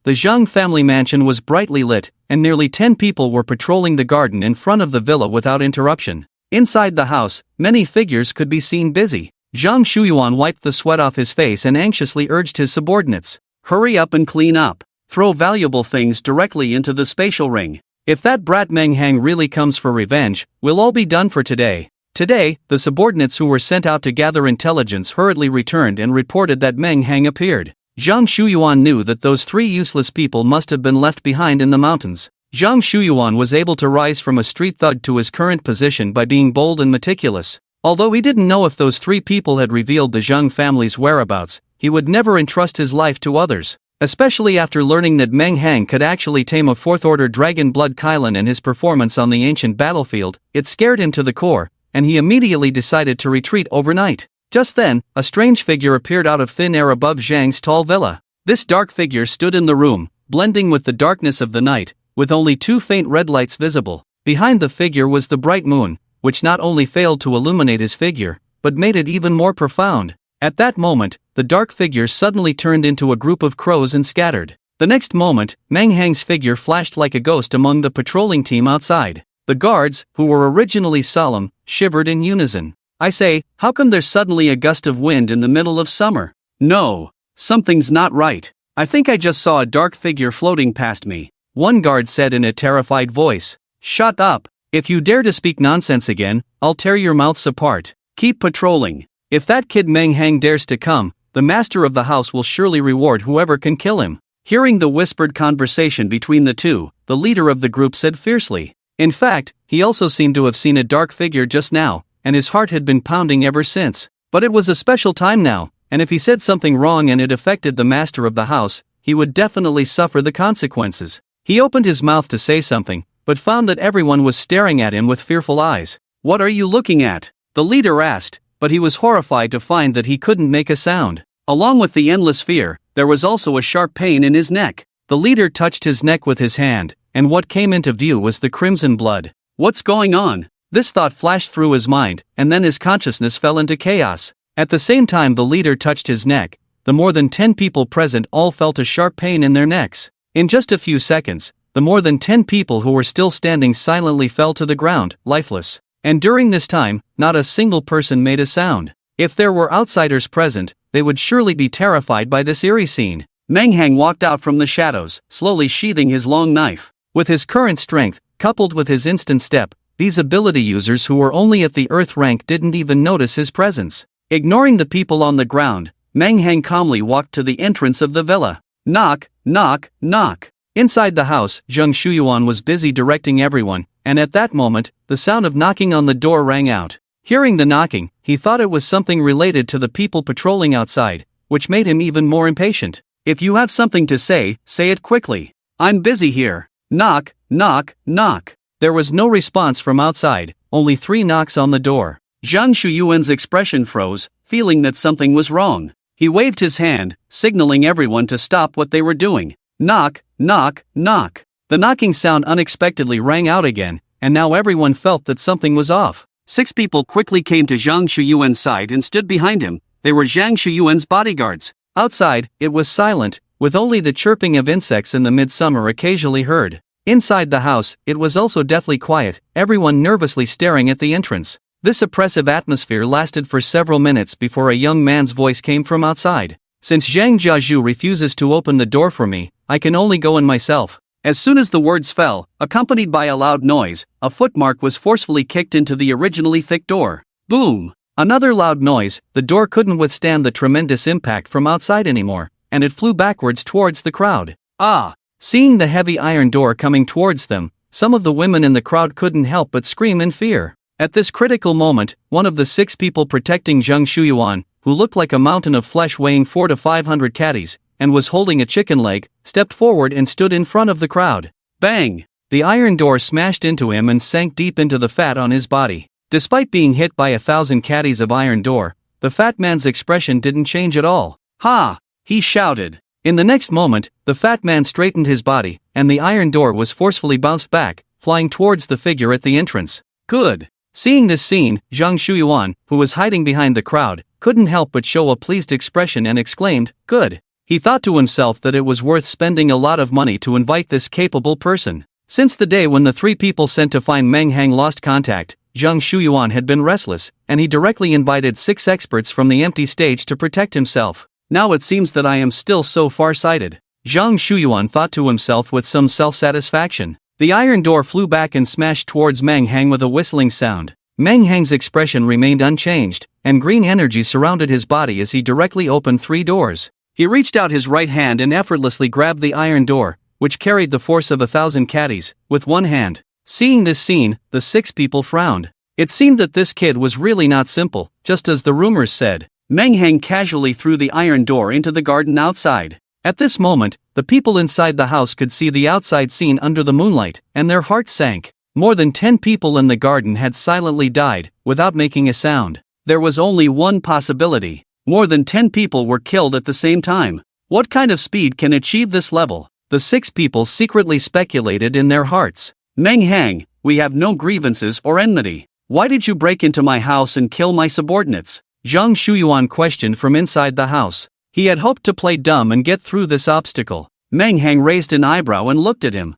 the Zhang family mansion was brightly lit, and nearly 10 people were patrolling the garden in front of the villa without interruption. Inside the house, many figures could be seen busy. Zhang Shuyuan wiped the sweat off his face and anxiously urged his subordinates. Hurry up and clean up. Throw valuable things directly into the spatial ring. If that brat Meng Hang really comes for revenge, we'll all be done for today. Today, the subordinates who were sent out to gather intelligence hurriedly returned and reported that Meng Hang appeared. Zhang Shuyuan knew that those 3 useless people must have been left behind in the mountains. Zhang Shuyuan was able to rise from a street thug to his current position by being bold and meticulous. Although he didn't know if those 3 people had revealed the Zhang family's whereabouts, he would never entrust his life to others. especially after learning that Meng Hang could actually tame a fourth-order dragon blood Kylan in his performance on the ancient battlefield. It scared him to the core, and he immediately decided to retreat overnight. Just then, a strange figure appeared out of thin air above Zhang's tall villa. This dark figure stood in the room, blending with the darkness of the night, with only 2 faint red lights visible. Behind the figure was the bright moon, which not only failed to illuminate his figure, but made it even more profound. At that moment, the dark figure suddenly turned into a group of crows and scattered. The next moment, Meng Hang's figure flashed like a ghost among the patrolling team outside. The guards, who were originally solemn, shivered in unison. I say, how come there's suddenly a gust of wind in the middle of summer? No, something's not right. I think I just saw a dark figure floating past me. One guard said in a terrified voice. Shut up. If you dare to speak nonsense again, I'll tear your mouths apart. Keep patrolling. If that kid Meng Hang dares to come, the master of the house will surely reward whoever can kill him. Hearing the whispered conversation between the two, the leader of the group said fiercely. In fact, he also seemed to have seen a dark figure just now, and his heart had been pounding ever since. But it was a special time now, and if he said something wrong and it affected the master of the house, he would definitely suffer the consequences. He opened his mouth to say something, but found that everyone was staring at him with fearful eyes. What are you looking at? The leader asked, but he was horrified to find that he couldn't make a sound. Along with the endless fear, there was also a sharp pain in his neck. The leader touched his neck with his hand, and what came into view was the crimson blood. What's going on? This thought flashed through his mind, and then his consciousness fell into chaos. At the same time the leader touched his neck, the more than 10 people present all felt a sharp pain in their necks. In just a few seconds, the more than 10 people who were still standing silently fell to the ground, lifeless. And during this time, not a single person made a sound. If there were outsiders present, they would surely be terrified by this eerie scene. Meng Hang walked out from the shadows, slowly sheathing his long knife. With his current strength, coupled with his instant step, these ability users who were only at the earth rank didn't even notice his presence. Ignoring the people on the ground, Meng Hang calmly walked to the entrance of the villa. Knock, knock, knock. Inside the house, Zhang Shuyuan was busy directing everyone, and at that moment, the sound of knocking on the door rang out. Hearing the knocking, he thought it was something related to the people patrolling outside, which made him even more impatient. If you have something to say it quickly. I'm busy here. Knock, knock, knock. There was no response from outside, only 3 knocks on the door. Zhang Shuyuan's expression froze, feeling that something was wrong. He waved his hand, signaling everyone to stop what they were doing. Knock, knock, knock. The knocking sound unexpectedly rang out again, and now everyone felt that something was off. 6 people quickly came to Zhang Shuyuan's side and stood behind him. They were Zhang Shuyuan's bodyguards. Outside, it was silent, with only the chirping of insects in the midsummer occasionally heard. Inside the house, it was also deathly quiet, everyone nervously staring at the entrance. This oppressive atmosphere lasted for several minutes before a young man's voice came from outside. Since Zhang Jiazhu refuses to open the door for me, I can only go in myself. As soon as the words fell, accompanied by a loud noise, a footmark was forcefully kicked into the originally thick door. Boom! Another loud noise, the door couldn't withstand the tremendous impact from outside anymore, and it flew backwards towards the crowd. Ah! Seeing the heavy iron door coming towards them, some of the women in the crowd couldn't help but scream in fear. At this critical moment, one of the 6 people protecting Zhang Shuyuan, who looked like a mountain of flesh weighing 400 to 500 catties, and was holding a chicken leg, stepped forward and stood in front of the crowd. Bang! The iron door smashed into him and sank deep into the fat on his body. Despite being hit by 1,000 catties of iron door, the fat man's expression didn't change at all. Ha! He shouted. In the next moment, the fat man straightened his body, and the iron door was forcefully bounced back, flying towards the figure at the entrance. Good! Seeing this scene, Zhang Shuyuan, who was hiding behind the crowd, couldn't help but show a pleased expression and exclaimed, "Good." He thought to himself that it was worth spending a lot of money to invite this capable person. Since the day when the 3 people sent to find Meng Hang lost contact, Zhang Shuyuan had been restless, and he directly invited 6 experts from the empty stage to protect himself. Now it seems that I am still so far-sighted. Zhang Shuyuan thought to himself with some self-satisfaction. The iron door flew back and smashed towards Meng Hang with a whistling sound. Meng Hang's expression remained unchanged, and green energy surrounded his body as he directly opened 3 doors. He reached out his right hand and effortlessly grabbed the iron door, which carried the force of 1,000 catties, with one hand. Seeing this scene, the 6 people frowned. It seemed that this kid was really not simple, just as the rumors said. Meng Hang casually threw the iron door into the garden outside. At this moment, the people inside the house could see the outside scene under the moonlight, and their hearts sank. More than 10 people in the garden had silently died, without making a sound. There was only one possibility. More than 10 people were killed at the same time. What kind of speed can achieve this level? The 6 people secretly speculated in their hearts. Meng Hang, we have no grievances or enmity. Why did you break into my house and kill my subordinates? Zhang Shuyuan questioned from inside the house. He had hoped to play dumb and get through this obstacle. Meng Hang raised an eyebrow and looked at him.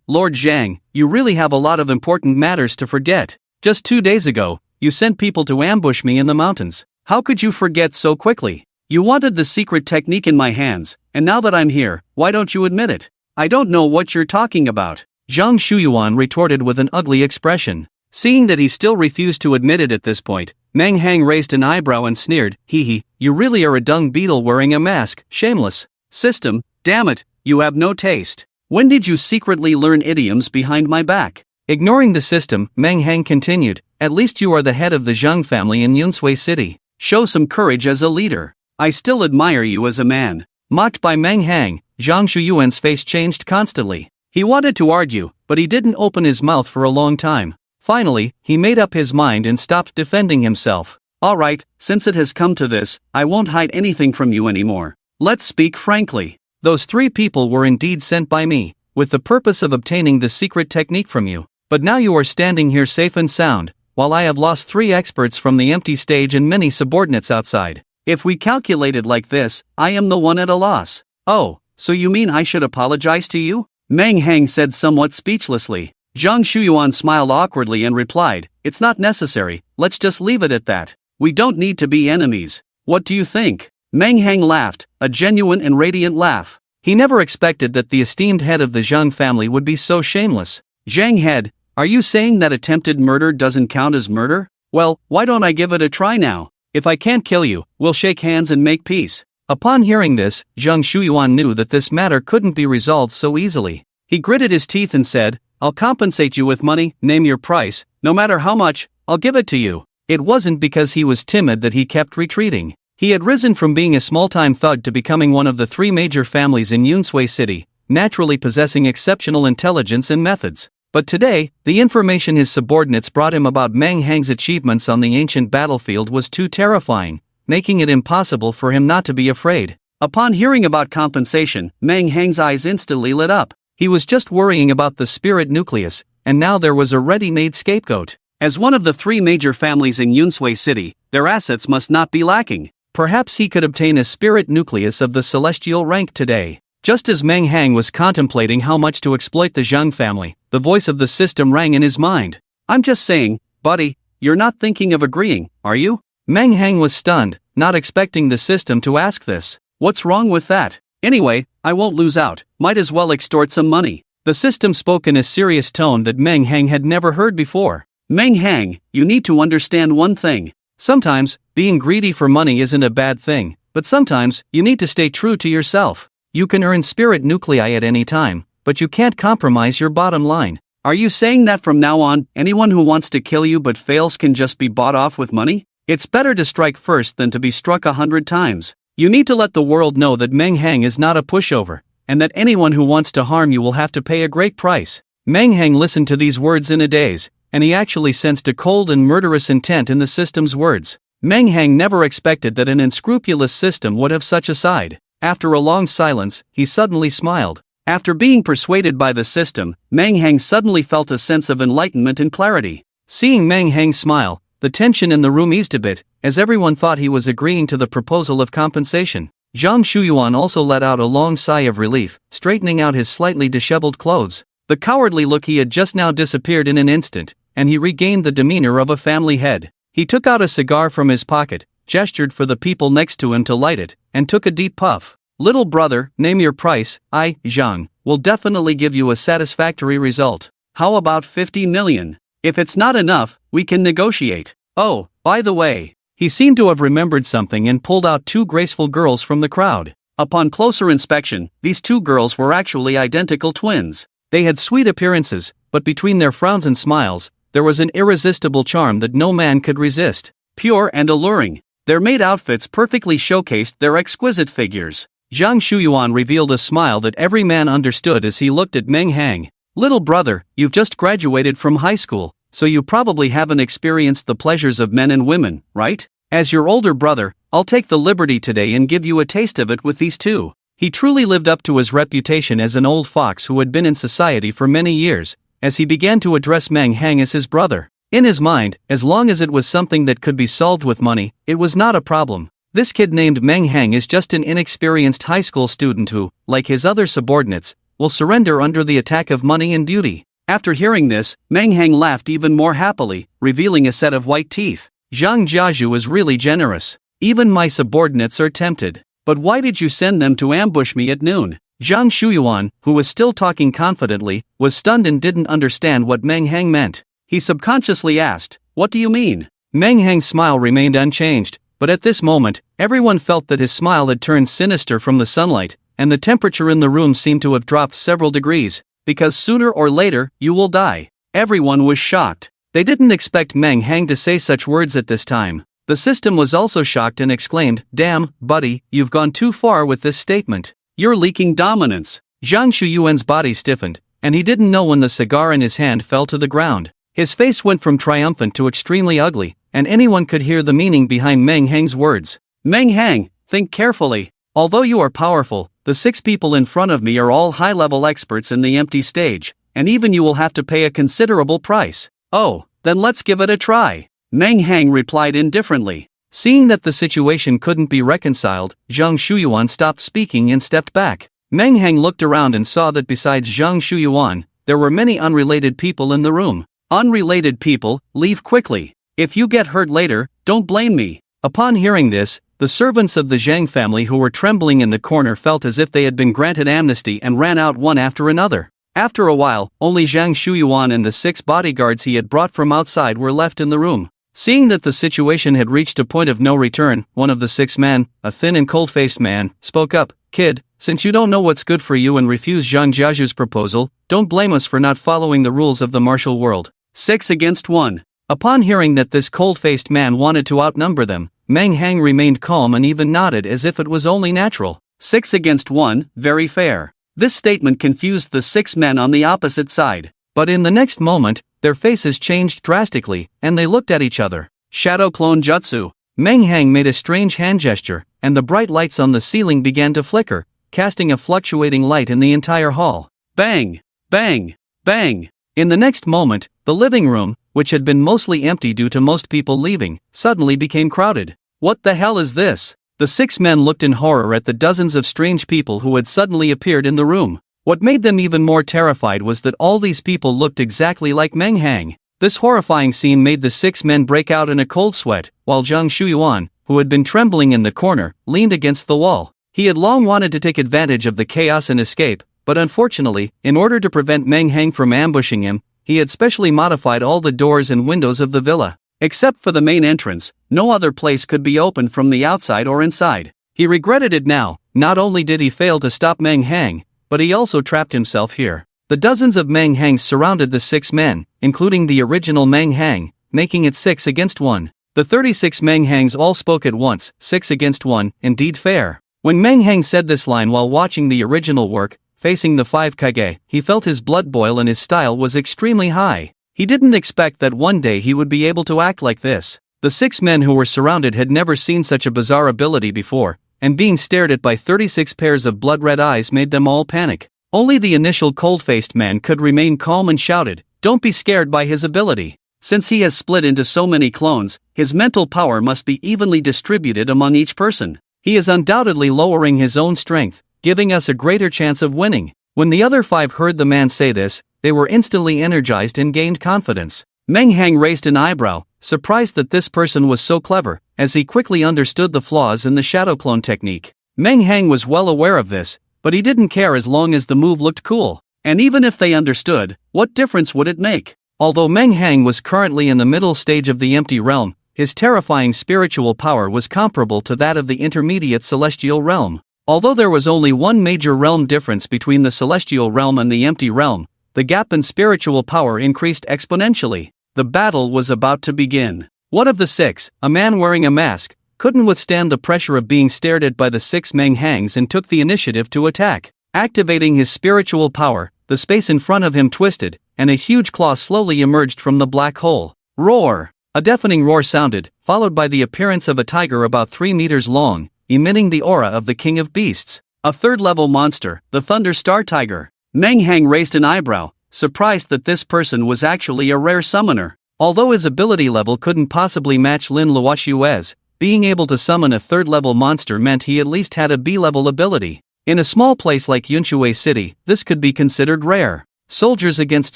Lord Zhang, you really have a lot of important matters to forget. Just 2 days ago, you sent people to ambush me in the mountains. How could you forget so quickly? You wanted the secret technique in my hands, and now that I'm here, why don't you admit it? I don't know what you're talking about. Zhang Shuyuan retorted with an ugly expression. Seeing that he still refused to admit it at this point, Meng Hang raised an eyebrow and sneered. You really are a dung beetle wearing a mask, shameless. System, damn it, you have no taste. When did you secretly learn idioms behind my back? Ignoring the system, Meng Hang continued, at least you are the head of the Zhang family in Yunsui City. Show some courage as a leader. I still admire you as a man. Mocked by Meng Hang, Zhang Shuyuan's face changed constantly. He wanted to argue, but he didn't open his mouth for a long time. Finally, he made up his mind and stopped defending himself. Alright, since it has come to this, I won't hide anything from you anymore. Let's speak frankly. Those 3 people were indeed sent by me, with the purpose of obtaining the secret technique from you. But now you are standing here safe and sound, while I have lost 3 experts from the empty stage and many subordinates outside. If we calculate it like this, I am the one at a loss. Oh, so you mean I should apologize to you? Meng Hang said somewhat speechlessly. Zhang Shuyuan smiled awkwardly and replied, it's not necessary, let's just leave it at that. We don't need to be enemies. What do you think? Meng Hang laughed, a genuine and radiant laugh. He never expected that the esteemed head of the Zhang family would be so shameless. Zhang head, are you saying that attempted murder doesn't count as murder? Well, why don't I give it a try now? If I can't kill you, we'll shake hands and make peace. Upon hearing this, Zhang Shuyuan knew that this matter couldn't be resolved so easily. He gritted his teeth and said, I'll compensate you with money, name your price, no matter how much, I'll give it to you. It wasn't because he was timid that he kept retreating. He had risen from being a small-time thug to becoming one of the 3 major families in Yunsui City, naturally possessing exceptional intelligence and methods. But today, the information his subordinates brought him about Meng Hang's achievements on the ancient battlefield was too terrifying, making it impossible for him not to be afraid. Upon hearing about compensation, Meng Hang's eyes instantly lit up. He was just worrying about the spirit nucleus, and now there was a ready-made scapegoat. As one of the 3 major families in Yunsui City, their assets must not be lacking. Perhaps he could obtain a spirit nucleus of the celestial rank today. Just as Meng Hang was contemplating how much to exploit the Zhang family, the voice of the system rang in his mind. I'm just saying, buddy, you're not thinking of agreeing, are you? Meng Hang was stunned, not expecting the system to ask this. What's wrong with that? Anyway, I won't lose out, might as well extort some money. The system spoke in a serious tone that Meng Hang had never heard before. Meng Hang, you need to understand one thing. Sometimes, being greedy for money isn't a bad thing, but sometimes, you need to stay true to yourself. You can earn spirit nuclei at any time, but you can't compromise your bottom line. Are you saying that from now on, anyone who wants to kill you but fails can just be bought off with money? It's better to strike first than to be struck 100 times. You need to let the world know that Meng Hang is not a pushover, and that anyone who wants to harm you will have to pay a great price. Meng Hang listened to these words in a daze, and he actually sensed a cold and murderous intent in the system's words. Meng Hang never expected that an unscrupulous system would have such a side. After a long silence, he suddenly smiled. After being persuaded by the system, Meng Hang suddenly felt a sense of enlightenment and clarity. Seeing Meng Hang smile, the tension in the room eased a bit, as everyone thought he was agreeing to the proposal of compensation. Zhang Shuyuan also let out a long sigh of relief, straightening out his slightly disheveled clothes. The cowardly look he had just now disappeared in an instant, and he regained the demeanor of a family head. He took out a cigar from his pocket, gestured for the people next to him to light it, and took a deep puff. Little brother, name your price. I, Zhang, will definitely give you a satisfactory result. How about 50 million? If it's not enough, we can negotiate. Oh, by the way. He seemed to have remembered something and pulled out 2 graceful girls from the crowd. Upon closer inspection, these 2 girls were actually identical twins. They had sweet appearances, but between their frowns and smiles, there was an irresistible charm that no man could resist. Pure and alluring. Their maid outfits perfectly showcased their exquisite figures. Zhang Shuyuan revealed a smile that every man understood as he looked at Meng Hang. Little brother, you've just graduated from high school, so you probably haven't experienced the pleasures of men and women, right? As your older brother, I'll take the liberty today and give you a taste of it with these two. He truly lived up to his reputation as an old fox who had been in society for many years, as he began to address Meng Hang as his brother. In his mind, as long as it was something that could be solved with money, it was not a problem. This kid named Meng Hang is just an inexperienced high school student who, like his other subordinates, will surrender under the attack of money and beauty. After hearing this, Meng Hang laughed even more happily, revealing a set of white teeth. Zhang Jiazhu is really generous. Even my subordinates are tempted. But why did you send them to ambush me at noon? Zhang Shuyuan, who was still talking confidently, was stunned and didn't understand what Meng Hang meant. He subconsciously asked, "What do you mean?" Meng Hang's smile remained unchanged, but at this moment, everyone felt that his smile had turned sinister from the sunlight, and the temperature in the room seemed to have dropped several degrees. Because sooner or later, you will die. Everyone was shocked. They didn't expect Meng Hang to say such words at this time. The system was also shocked and exclaimed, "Damn, buddy, you've gone too far with this statement. You're leaking dominance." Zhang Shuyuan's body stiffened, and he didn't know when the cigar in his hand fell to the ground. His face went from triumphant to extremely ugly, and anyone could hear the meaning behind Meng Hang's words. Meng Hang, think carefully. Although you are powerful, the 6 people in front of me are all high-level experts in the empty stage, and even you will have to pay a considerable price. Oh, then let's give it a try. Meng Hang replied indifferently. Seeing that the situation couldn't be reconciled, Zhang Shuyuan stopped speaking and stepped back. Meng Hang looked around and saw that besides Zhang Shuyuan, there were many unrelated people in the room. Unrelated people, leave quickly. If you get hurt later, don't blame me. Upon hearing this, the servants of the Zhang family who were trembling in the corner felt as if they had been granted amnesty and ran out one after another. After a while, only Zhang Shuyuan and the 6 bodyguards he had brought from outside were left in the room. Seeing that the situation had reached a point of no return, one of the 6 men, a thin and cold-faced man, spoke up, "Kid, since you don't know what's good for you and refuse Zhang Jiazhu's proposal, don't blame us for not following the rules of the martial world." 6 against 1. Upon hearing that this cold-faced man wanted to outnumber them, Meng Hang remained calm and even nodded as if it was only natural. 6 against 1, very fair. This statement confused the 6 men on the opposite side. But in the next moment, their faces changed drastically, and they looked at each other. Shadow Clone Jutsu. Meng Hang made a strange hand gesture, and the bright lights on the ceiling began to flicker, casting a fluctuating light in the entire hall. Bang! Bang! Bang! In the next moment, the living room, which had been mostly empty due to most people leaving, suddenly became crowded. What the hell is this? The 6 men looked in horror at the dozens of strange people who had suddenly appeared in the room. What made them even more terrified was that all these people looked exactly like Meng Hang. This horrifying scene made the 6 men break out in a cold sweat, while Zhang Shuyuan, who had been trembling in the corner, leaned against the wall. He had long wanted to take advantage of the chaos and escape, but unfortunately, in order to prevent Meng Hang from ambushing him, he had specially modified all the doors and windows of the villa. Except for the main entrance, no other place could be opened from the outside or inside. He regretted it now. Not only did he fail to stop Meng Hang, but he also trapped himself here. The dozens of Meng Hangs surrounded the 6 men, including the original Meng Hang, making it 6 against 1. The 36 Meng Hangs all spoke at once, 6 against 1, indeed fair. When Meng Hang said this line while watching the original work, facing the 5 Kage, he felt his blood boil and his style was extremely high. He didn't expect that one day he would be able to act like this. The 6 men who were surrounded had never seen such a bizarre ability before, and being stared at by 36 pairs of blood-red eyes made them all panic. Only the initial cold-faced man could remain calm and shouted, "Don't be scared by his ability. Since he has split into so many clones, his mental power must be evenly distributed among each person. He is undoubtedly lowering his own strength, giving us a greater chance of winning." When the other 5 heard the man say this, they were instantly energized and gained confidence. Meng Hang raised an eyebrow, surprised that this person was so clever, as he quickly understood the flaws in the shadow clone technique. Meng Hang was well aware of this, but he didn't care as long as the move looked cool. And even if they understood, what difference would it make? Although Meng Hang was currently in the middle stage of the empty realm, his terrifying spiritual power was comparable to that of the intermediate celestial realm. Although there was only one major realm difference between the celestial realm and the empty realm, the gap in spiritual power increased exponentially. The battle was about to begin. One of the 6, a man wearing a mask, couldn't withstand the pressure of being stared at by the 6 Menghangs and took the initiative to attack. Activating his spiritual power, the space in front of him twisted, and a huge claw slowly emerged from the black hole. Roar! A deafening roar sounded, followed by the appearance of a tiger about 3 meters long, emitting the aura of the king of beasts. A third-level monster, the Thunder Star Tiger. Menghang raised an eyebrow, surprised that this person was actually a rare summoner. Although his ability level couldn't possibly match Lin Luoxue's, being able to summon a third-level monster meant he at least had a B-level ability. In a small place like Yunshui City, this could be considered rare. Soldiers against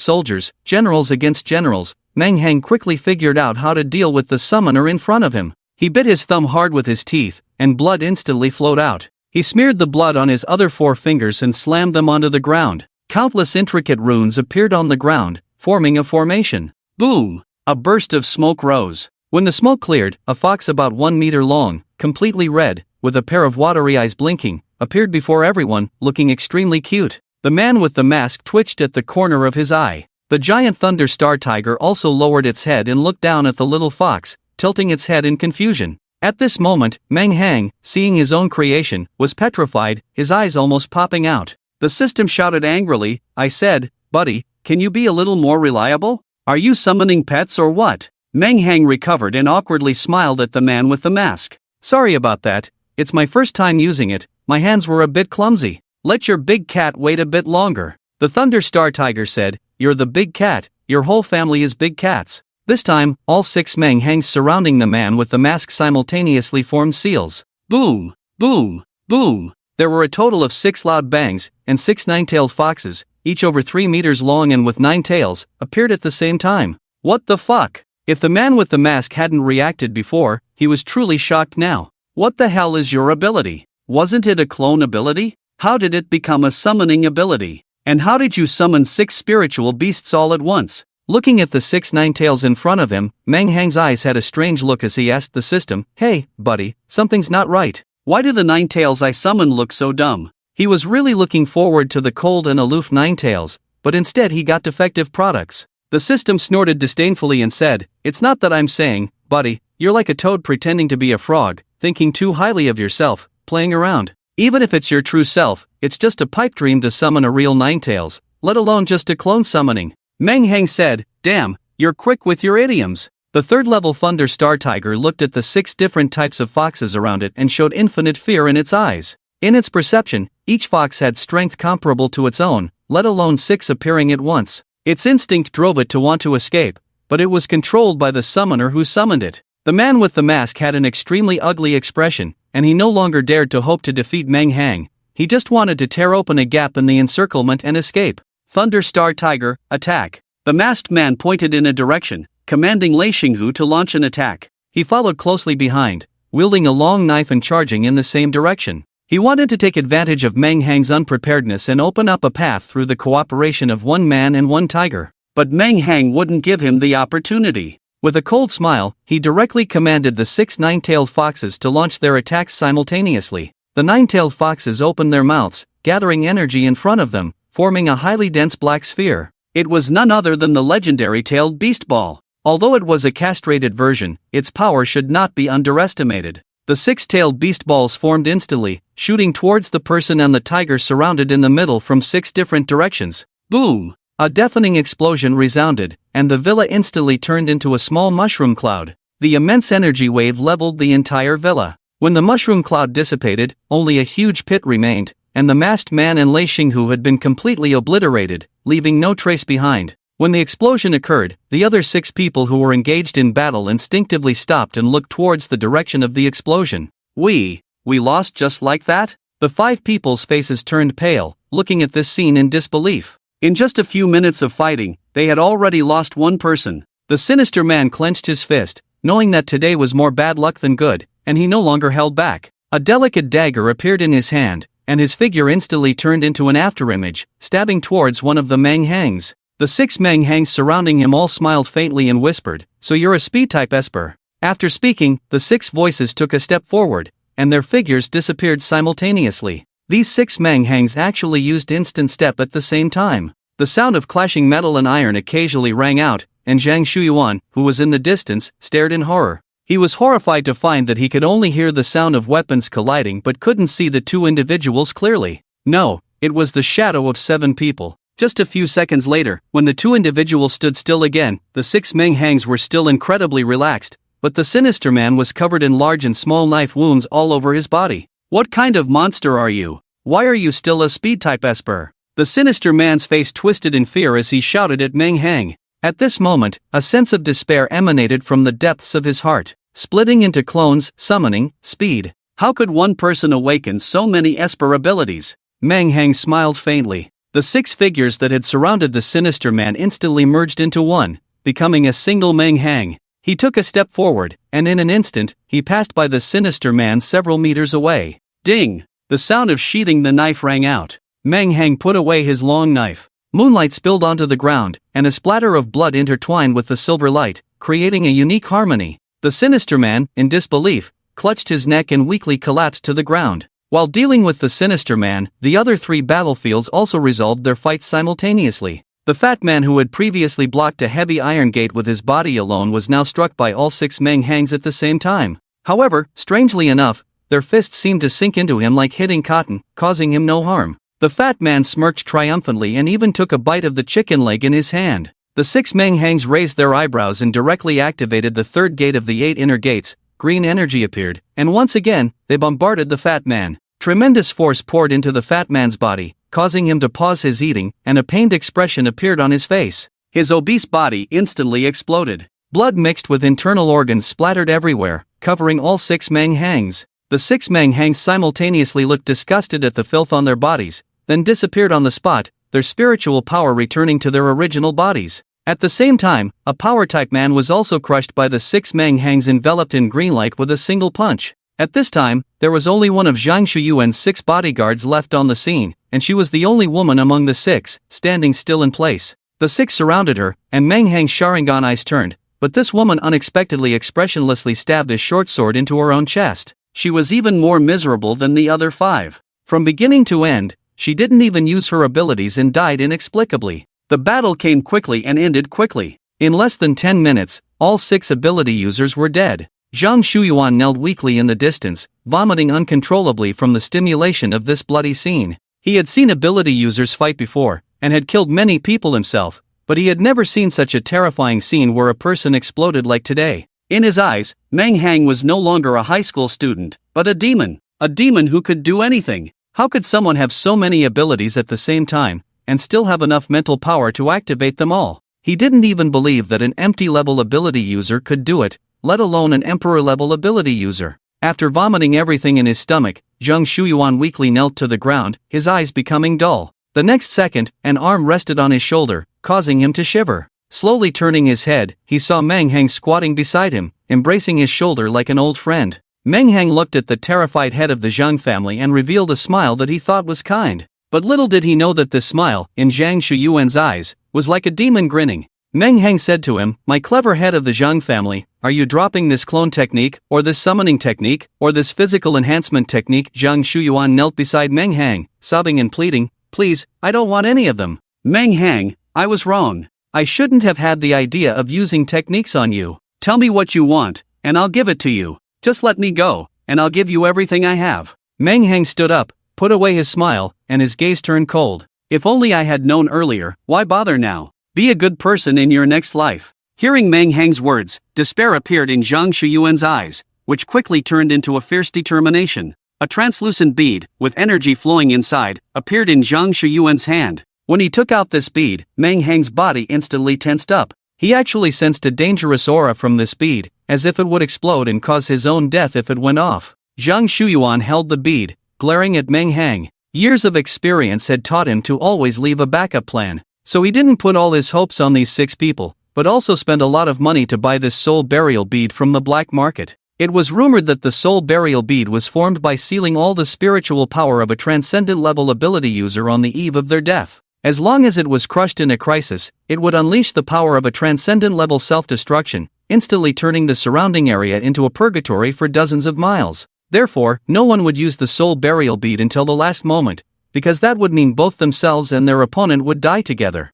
soldiers, generals against generals, Menghang quickly figured out how to deal with the summoner in front of him. He bit his thumb hard with his teeth, and blood instantly flowed out. He smeared the blood on his other 4 fingers and slammed them onto the ground. Countless intricate runes appeared on the ground, forming a formation. Boom! A burst of smoke rose. When the smoke cleared, a fox about 1 meter long, completely red, with a pair of watery eyes blinking, appeared before everyone, looking extremely cute. The man with the mask twitched at the corner of his eye. The giant Thunder Star Tiger also lowered its head and looked down at the little fox, tilting its head in confusion. At this moment, Menghang, seeing his own creation, was petrified, his eyes almost popping out. The system shouted angrily, "I said, buddy, can you be a little more reliable? Are you summoning pets or what?" Menghang recovered and awkwardly smiled at the man with the mask. "Sorry about that, it's my first time using it, my hands were a bit clumsy. Let your big cat wait a bit longer." The Thunder Star Tiger said, "You're the big cat, your whole family is big cats." This time, all 6 Menghangs surrounding the man with the mask simultaneously formed seals. Boom! Boom! Boom! There were a total of 6 loud bangs, and 6 nine-tailed foxes, each over 3 meters long and with 9 tails, appeared at the same time. What the fuck? If the man with the mask hadn't reacted before, he was truly shocked now. What the hell is your ability? Wasn't it a clone ability? How did it become a summoning ability? And how did you summon 6 spiritual beasts all at once? Looking at the 6 nine-tails in front of him, Menghang's eyes had a strange look as he asked the system, "Hey, buddy, something's not right. Why do the 9 tails I summoned look so dumb?" He was really looking forward to the cold and aloof 9 tails, but instead he got defective products. The system snorted disdainfully and said, "It's not that I'm saying, buddy, you're like a toad pretending to be a frog, thinking too highly of yourself, playing around. Even if it's your true self, it's just a pipe dream to summon a real 9 tails, let alone just a clone summoning." Menghang said, "Damn, you're quick with your idioms." The third-level Thunder Star Tiger looked at the 6 different types of foxes around it and showed infinite fear in its eyes. In its perception, each fox had strength comparable to its own, let alone 6 appearing at once. Its instinct drove it to want to escape, but it was controlled by the summoner who summoned it. The man with the mask had an extremely ugly expression, and he no longer dared to hope to defeat Menghang. He just wanted to tear open a gap in the encirclement and escape. Thunder Star Tiger, attack. The masked man pointed in a direction, commanding Lei Xinghu to launch an attack. He followed closely behind, wielding a long knife and charging in the same direction. He wanted to take advantage of Menghang's unpreparedness and open up a path through the cooperation of 1 man and 1 tiger. But Menghang wouldn't give him the opportunity. With a cold smile, he directly commanded the 6 nine-tailed foxes to launch their attacks simultaneously. The 9-tailed foxes opened their mouths, gathering energy in front of them, forming a highly dense black sphere. It was none other than the legendary tailed beast ball. Although it was a castrated version, its power should not be underestimated. The 6-tailed beast balls formed instantly, shooting towards the person and the tiger surrounded in the middle from 6 different directions. Boom! A deafening explosion resounded, and the villa instantly turned into a small mushroom cloud. The immense energy wave leveled the entire villa. When the mushroom cloud dissipated, only a huge pit remained, and the masked man and Lei Xinghu had been completely obliterated, leaving no trace behind. When the explosion occurred, the other 6 people who were engaged in battle instinctively stopped and looked towards the direction of the explosion. We lost just like that? The 5 people's faces turned pale, looking at this scene in disbelief. In just a few minutes of fighting, they had already lost 1 person. The sinister man clenched his fist, knowing that today was more bad luck than good, and he no longer held back. A delicate dagger appeared in his hand, and his figure instantly turned into an afterimage, stabbing towards one of the Menghangs. The 6 Menghangs surrounding him all smiled faintly and whispered, "So you're a speed-type Esper." After speaking, the 6 voices took a step forward, and their figures disappeared simultaneously. These 6 Menghangs actually used instant step at the same time. The sound of clashing metal and iron occasionally rang out, and Zhang Shuyuan, who was in the distance, stared in horror. He was horrified to find that he could only hear the sound of weapons colliding but couldn't see the two individuals clearly. No, it was the shadow of 7 people. Just a few seconds later, when the two individuals stood still again, the 6 Menghangs were still incredibly relaxed, but the sinister man was covered in large and small knife wounds all over his body. What kind of monster are you? Why are you still a speed-type Esper? The sinister man's face twisted in fear as he shouted at Meng Hang. At this moment, a sense of despair emanated from the depths of his heart, splitting into clones, summoning, speed. How could one person awaken so many Esper abilities? Meng Hang smiled faintly. The 6 figures that had surrounded the sinister man instantly merged into one, becoming a single Meng Hang. He took a step forward, and in an instant, he passed by the sinister man several meters away. Ding! The sound of sheathing the knife rang out. Meng Hang put away his long knife. Moonlight spilled onto the ground, and a splatter of blood intertwined with the silver light, creating a unique harmony. The sinister man, in disbelief, clutched his neck and weakly collapsed to the ground. While dealing with the sinister man, the other 3 battlefields also resolved their fights simultaneously. The fat man who had previously blocked a heavy iron gate with his body alone was now struck by all 6 Meng Hangs at the same time. However, strangely enough, their fists seemed to sink into him like hitting cotton, causing him no harm. The fat man smirked triumphantly and even took a bite of the chicken leg in his hand. The 6 Meng Hangs raised their eyebrows and directly activated the 3rd gate of the 8 inner gates. Green energy appeared, and once again, they bombarded the fat man. Tremendous force poured into the fat man's body, causing him to pause his eating, and a pained expression appeared on his face. His obese body instantly exploded. Blood mixed with internal organs splattered everywhere, covering all 6 Meng Hangs. The 6 Meng Hangs simultaneously looked disgusted at the filth on their bodies, then disappeared on the spot, their spiritual power returning to their original bodies. At the same time, a power-type man was also crushed by the 6 Meng Hangs enveloped in green light with a single punch. At this time, there was only one of Zhang Shuyuan's 6 bodyguards left on the scene, and she was the only woman among the 6, standing still in place. The 6 surrounded her, and Meng Hang's Sharingan eyes turned, but this woman unexpectedly expressionlessly stabbed his short sword into her own chest. She was even more miserable than the other 5. From beginning to end, she didn't even use her abilities and died inexplicably. The battle came quickly and ended quickly. In less than 10 minutes, all 6 ability users were dead. Zhang Shuyuan knelt weakly in the distance, vomiting uncontrollably from the stimulation of this bloody scene. He had seen ability users fight before, and had killed many people himself, but he had never seen such a terrifying scene where a person exploded like today. In his eyes, Meng Hang was no longer a high school student, but a demon who could do anything. How could someone have so many abilities at the same time, and still have enough mental power to activate them all? He didn't even believe that an empty-level ability user could do it, let alone an emperor-level ability user. After vomiting everything in his stomach, Zhang Shuyuan weakly knelt to the ground, his eyes becoming dull. The next second, an arm rested on his shoulder, causing him to shiver. Slowly turning his head, he saw Meng Hang squatting beside him, embracing his shoulder like an old friend. Meng Hang looked at the terrified head of the Zhang family and revealed a smile that he thought was kind. But little did he know that this smile, in Zhang Shuyuan's eyes, was like a demon grinning. Meng Hang said to him, "My clever head of the Zhang family, are you dropping this clone technique, or this summoning technique, or this physical enhancement technique?" Zhang Shuyuan knelt beside Meng Hang, sobbing and pleading, "Please, I don't want any of them." "Meng Hang, I was wrong. I shouldn't have had the idea of using techniques on you. Tell me what you want, and I'll give it to you. Just let me go, and I'll give you everything I have." Meng Hang stood up, put away his smile, and his gaze turned cold. "If only I had known earlier, why bother now? Be a good person in your next life." Hearing Meng Hang's words, despair appeared in Zhang Shuyuan's eyes, which quickly turned into a fierce determination. A translucent bead, with energy flowing inside, appeared in Zhang Shuyuan's hand. When he took out this bead, Meng Hang's body instantly tensed up. He actually sensed a dangerous aura from this bead, as if it would explode and cause his own death if it went off. Zhang Shuyuan held the bead, glaring at Meng Hang. Years of experience had taught him to always leave a backup plan, so he didn't put all his hopes on these 6 people, but also spent a lot of money to buy this soul burial bead from the black market. It was rumored that the soul burial bead was formed by sealing all the spiritual power of a transcendent level ability user on the eve of their death. As long as it was crushed in a crisis, it would unleash the power of a transcendent level self-destruction, instantly turning the surrounding area into a purgatory for dozens of miles. Therefore, no one would use the soul burial bead until the last moment, because that would mean both themselves and their opponent would die together.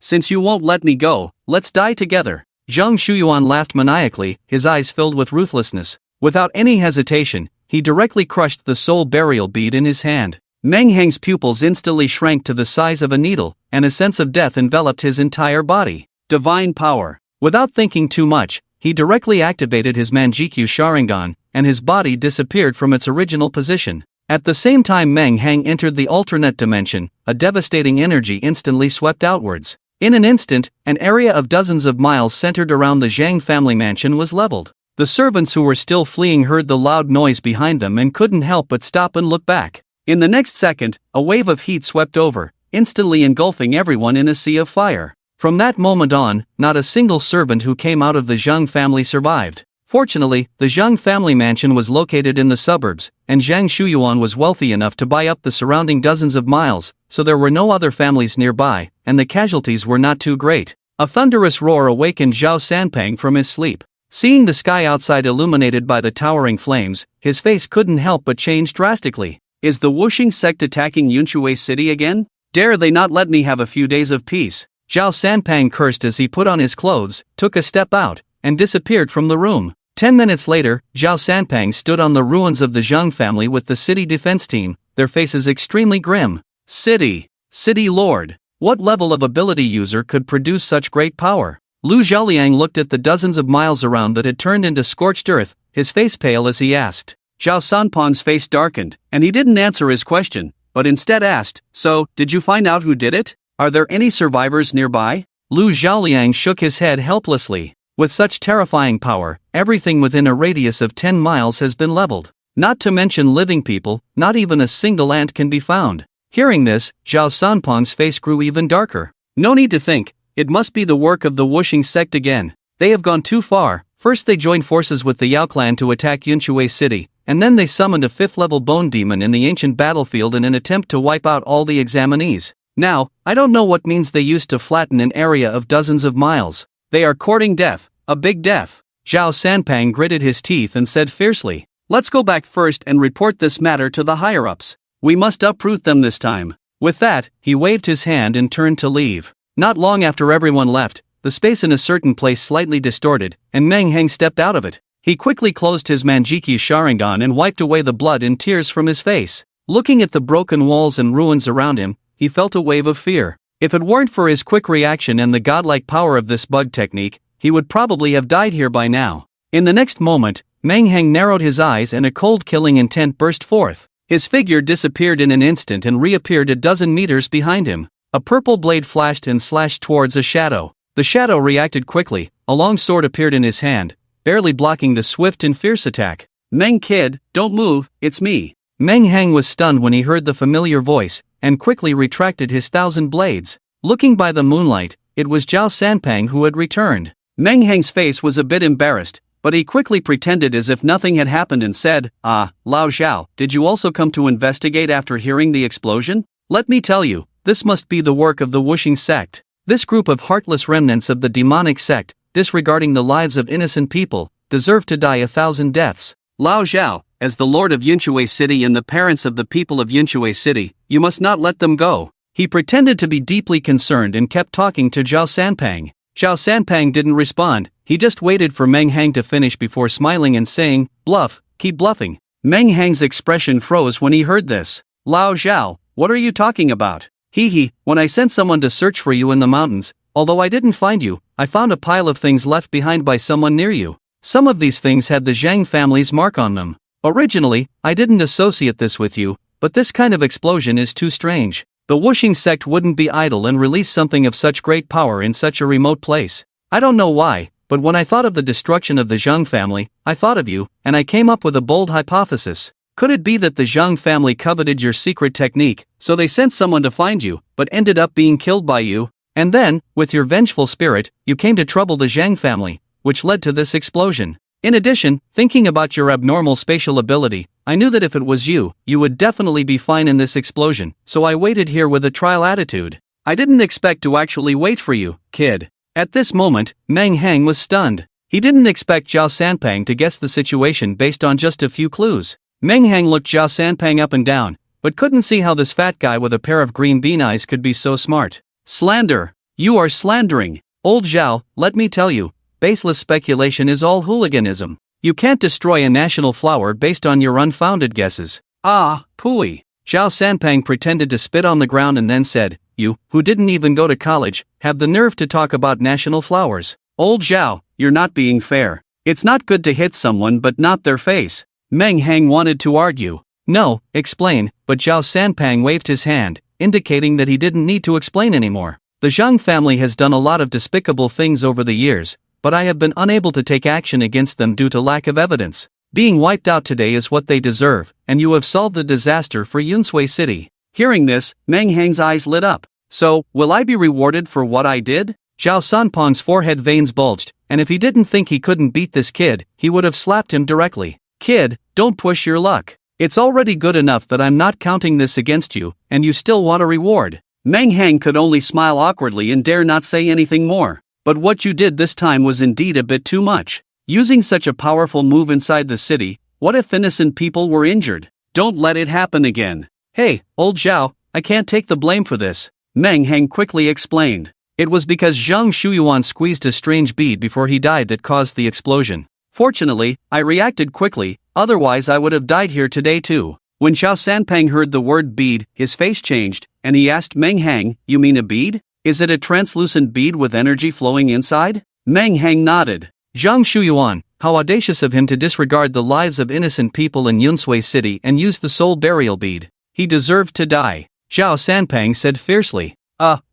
Since you won't let me go, let's die together. Zhang Shuyuan laughed maniacally, his eyes filled with ruthlessness. Without any hesitation, he directly crushed the soul burial bead in his hand. Meng Heng's pupils instantly shrank to the size of a needle, and a sense of death enveloped his entire body. Divine power. Without thinking too much, he directly activated his Manjikyu Sharingan, and his body disappeared from its original position. At the same time Meng Heng entered the alternate dimension, a devastating energy instantly swept outwards. In an instant, an area of dozens of miles centered around the Zhang family mansion was leveled. The servants who were still fleeing heard the loud noise behind them and couldn't help but stop and look back. In the next second, a wave of heat swept over, instantly engulfing everyone in a sea of fire. From that moment on, not a single servant who came out of the Zhang family survived. Fortunately, the Zhang family mansion was located in the suburbs, and Zhang Shuyuan was wealthy enough to buy up the surrounding dozens of miles, so there were no other families nearby, and the casualties were not too great. A thunderous roar awakened Zhao Sanpang from his sleep. Seeing the sky outside illuminated by the towering flames, his face couldn't help but change drastically. Is the Wuxing sect attacking Yunshui City again? Dare they not let me have a few days of peace? Zhao Sanpang cursed as he put on his clothes, took a step out, and disappeared from the room. 10 minutes later, Zhao Sanpang stood on the ruins of the Zhang family with the city defense team, their faces extremely grim. City Lord. What level of ability user could produce such great power? Lu Zhaoliang looked at the dozens of miles around that had turned into scorched earth, his face pale as he asked. Zhao Sanpang's face darkened, and he didn't answer his question, but instead asked, "So, did you find out who did it? Are there any survivors nearby?" Lu Zhaoliang shook his head helplessly. With such terrifying power, everything within a radius of 10 miles has been leveled. Not to mention living people, not even a single ant can be found. Hearing this, Zhao Sanpang's face grew even darker. No need to think, it must be the work of the Wuxing sect again. They have gone too far. First they joined forces with the Yao clan to attack Yunshui City, and then they summoned a 5th-level bone demon in the ancient battlefield in an attempt to wipe out all the examinees. Now, I don't know what means they used to flatten an area of dozens of miles. They are courting death, a big death. Zhao Sanpang gritted his teeth and said fiercely, "Let's go back first and report this matter to the higher-ups. We must uproot them this time." With that, he waved his hand and turned to leave. Not long after everyone left, the space in a certain place slightly distorted, and Meng Heng stepped out of it. He quickly closed his Manjikyu Sharingan and wiped away the blood and tears from his face. Looking at the broken walls and ruins around him, he felt a wave of fear. If it weren't for his quick reaction and the godlike power of this bug technique, he would probably have died here by now. In the next moment, Meng Heng narrowed his eyes and a cold killing intent burst forth. His figure disappeared in an instant and reappeared a dozen meters behind him. A purple blade flashed and slashed towards a shadow. The shadow reacted quickly, a long sword appeared in his hand, barely blocking the swift and fierce attack. "Meng kid, don't move, it's me." Meng Heng was stunned when he heard the familiar voice, and quickly retracted his 1,000 blades. Looking by the moonlight, it was Zhao Sanpang who had returned. Meng Heng's face was a bit embarrassed, but he quickly pretended as if nothing had happened and said, "Ah, Lao Zhao, did you also come to investigate after hearing the explosion? Let me tell you, this must be the work of the Wuxing sect. This group of heartless remnants of the demonic sect, disregarding the lives of innocent people, deserve to die 1,000 deaths. Lao Zhao, as the lord of Yunshui City and the parents of the people of Yunshui City, you must not let them go." He pretended to be deeply concerned and kept talking to Zhao Sanpang. Zhao Sanpang didn't respond, he just waited for Meng Heng to finish before smiling and saying, "Bluff, keep bluffing." Meng Heng's expression froze when he heard this. "Lao Zhao, what are you talking about?" "Hee, when I sent someone to search for you in the mountains, although I didn't find you, I found a pile of things left behind by someone near you. Some of these things had the Zhang family's mark on them. Originally, I didn't associate this with you, but this kind of explosion is too strange. The Wuxing sect wouldn't be idle and release something of such great power in such a remote place. I don't know why, but when I thought of the destruction of the Zhang family, I thought of you, and I came up with a bold hypothesis. Could it be that the Zhang family coveted your secret technique, so they sent someone to find you, but ended up being killed by you? And then, with your vengeful spirit, you came to trouble the Zhang family, which led to this explosion. In addition, thinking about your abnormal spatial ability, I knew that if it was you, you would definitely be fine in this explosion, so I waited here with a trial attitude. I didn't expect to actually wait for you, kid." At this moment, Meng Heng was stunned. He didn't expect Zhao Sanpang to guess the situation based on just a few clues. Meng Heng looked Zhao Sanpang up and down, but couldn't see how this fat guy with a pair of green bean eyes could be so smart. "Slander! You are slandering! Old Zhao, let me tell you, baseless speculation is all hooliganism. You can't destroy a national flower based on your unfounded guesses. Ah, pooey. Zhao Sanpang pretended to spit on the ground and then said, "You, who didn't even go to college, have the nerve to talk about national flowers. Old Zhao, you're not being fair. It's not good to hit someone but not their face." Meng Hang wanted to argue. "No, explain," but Zhao Sanpang waved his hand, indicating that he didn't need to explain anymore. The Zhang family has done a lot of despicable things over the years, but I have been unable to take action against them due to lack of evidence. Being wiped out today is what they deserve, and you have solved the disaster for Yunsui City. Hearing this, Meng Hang's eyes lit up. "So, will I be rewarded for what I did?" Zhao Sanpang's forehead veins bulged, and if he didn't think he couldn't beat this kid, he would have slapped him directly. "Kid, don't push your luck. It's already good enough that I'm not counting this against you, and you still want a reward." Meng Hang could only smile awkwardly and dare not say anything more. "But what you did this time was indeed a bit too much. Using such a powerful move inside the city, what if innocent people were injured? Don't let it happen again." "Hey, old Zhao, I can't take the blame for this," Meng Hang quickly explained. "It was because Zhang Shuyuan squeezed a strange bead before he died that caused the explosion. Fortunately, I reacted quickly, otherwise I would have died here today too." When Zhao Sanpang heard the word bead, his face changed, and he asked Meng Hang, "You mean a bead? Is it a translucent bead with energy flowing inside?" Meng Hang nodded. Zhang Shuyuan, how audacious of him to disregard the lives of innocent people in Yunsui City and use the soul burial bead. He deserved to die. Zhao Sanpang said fiercely.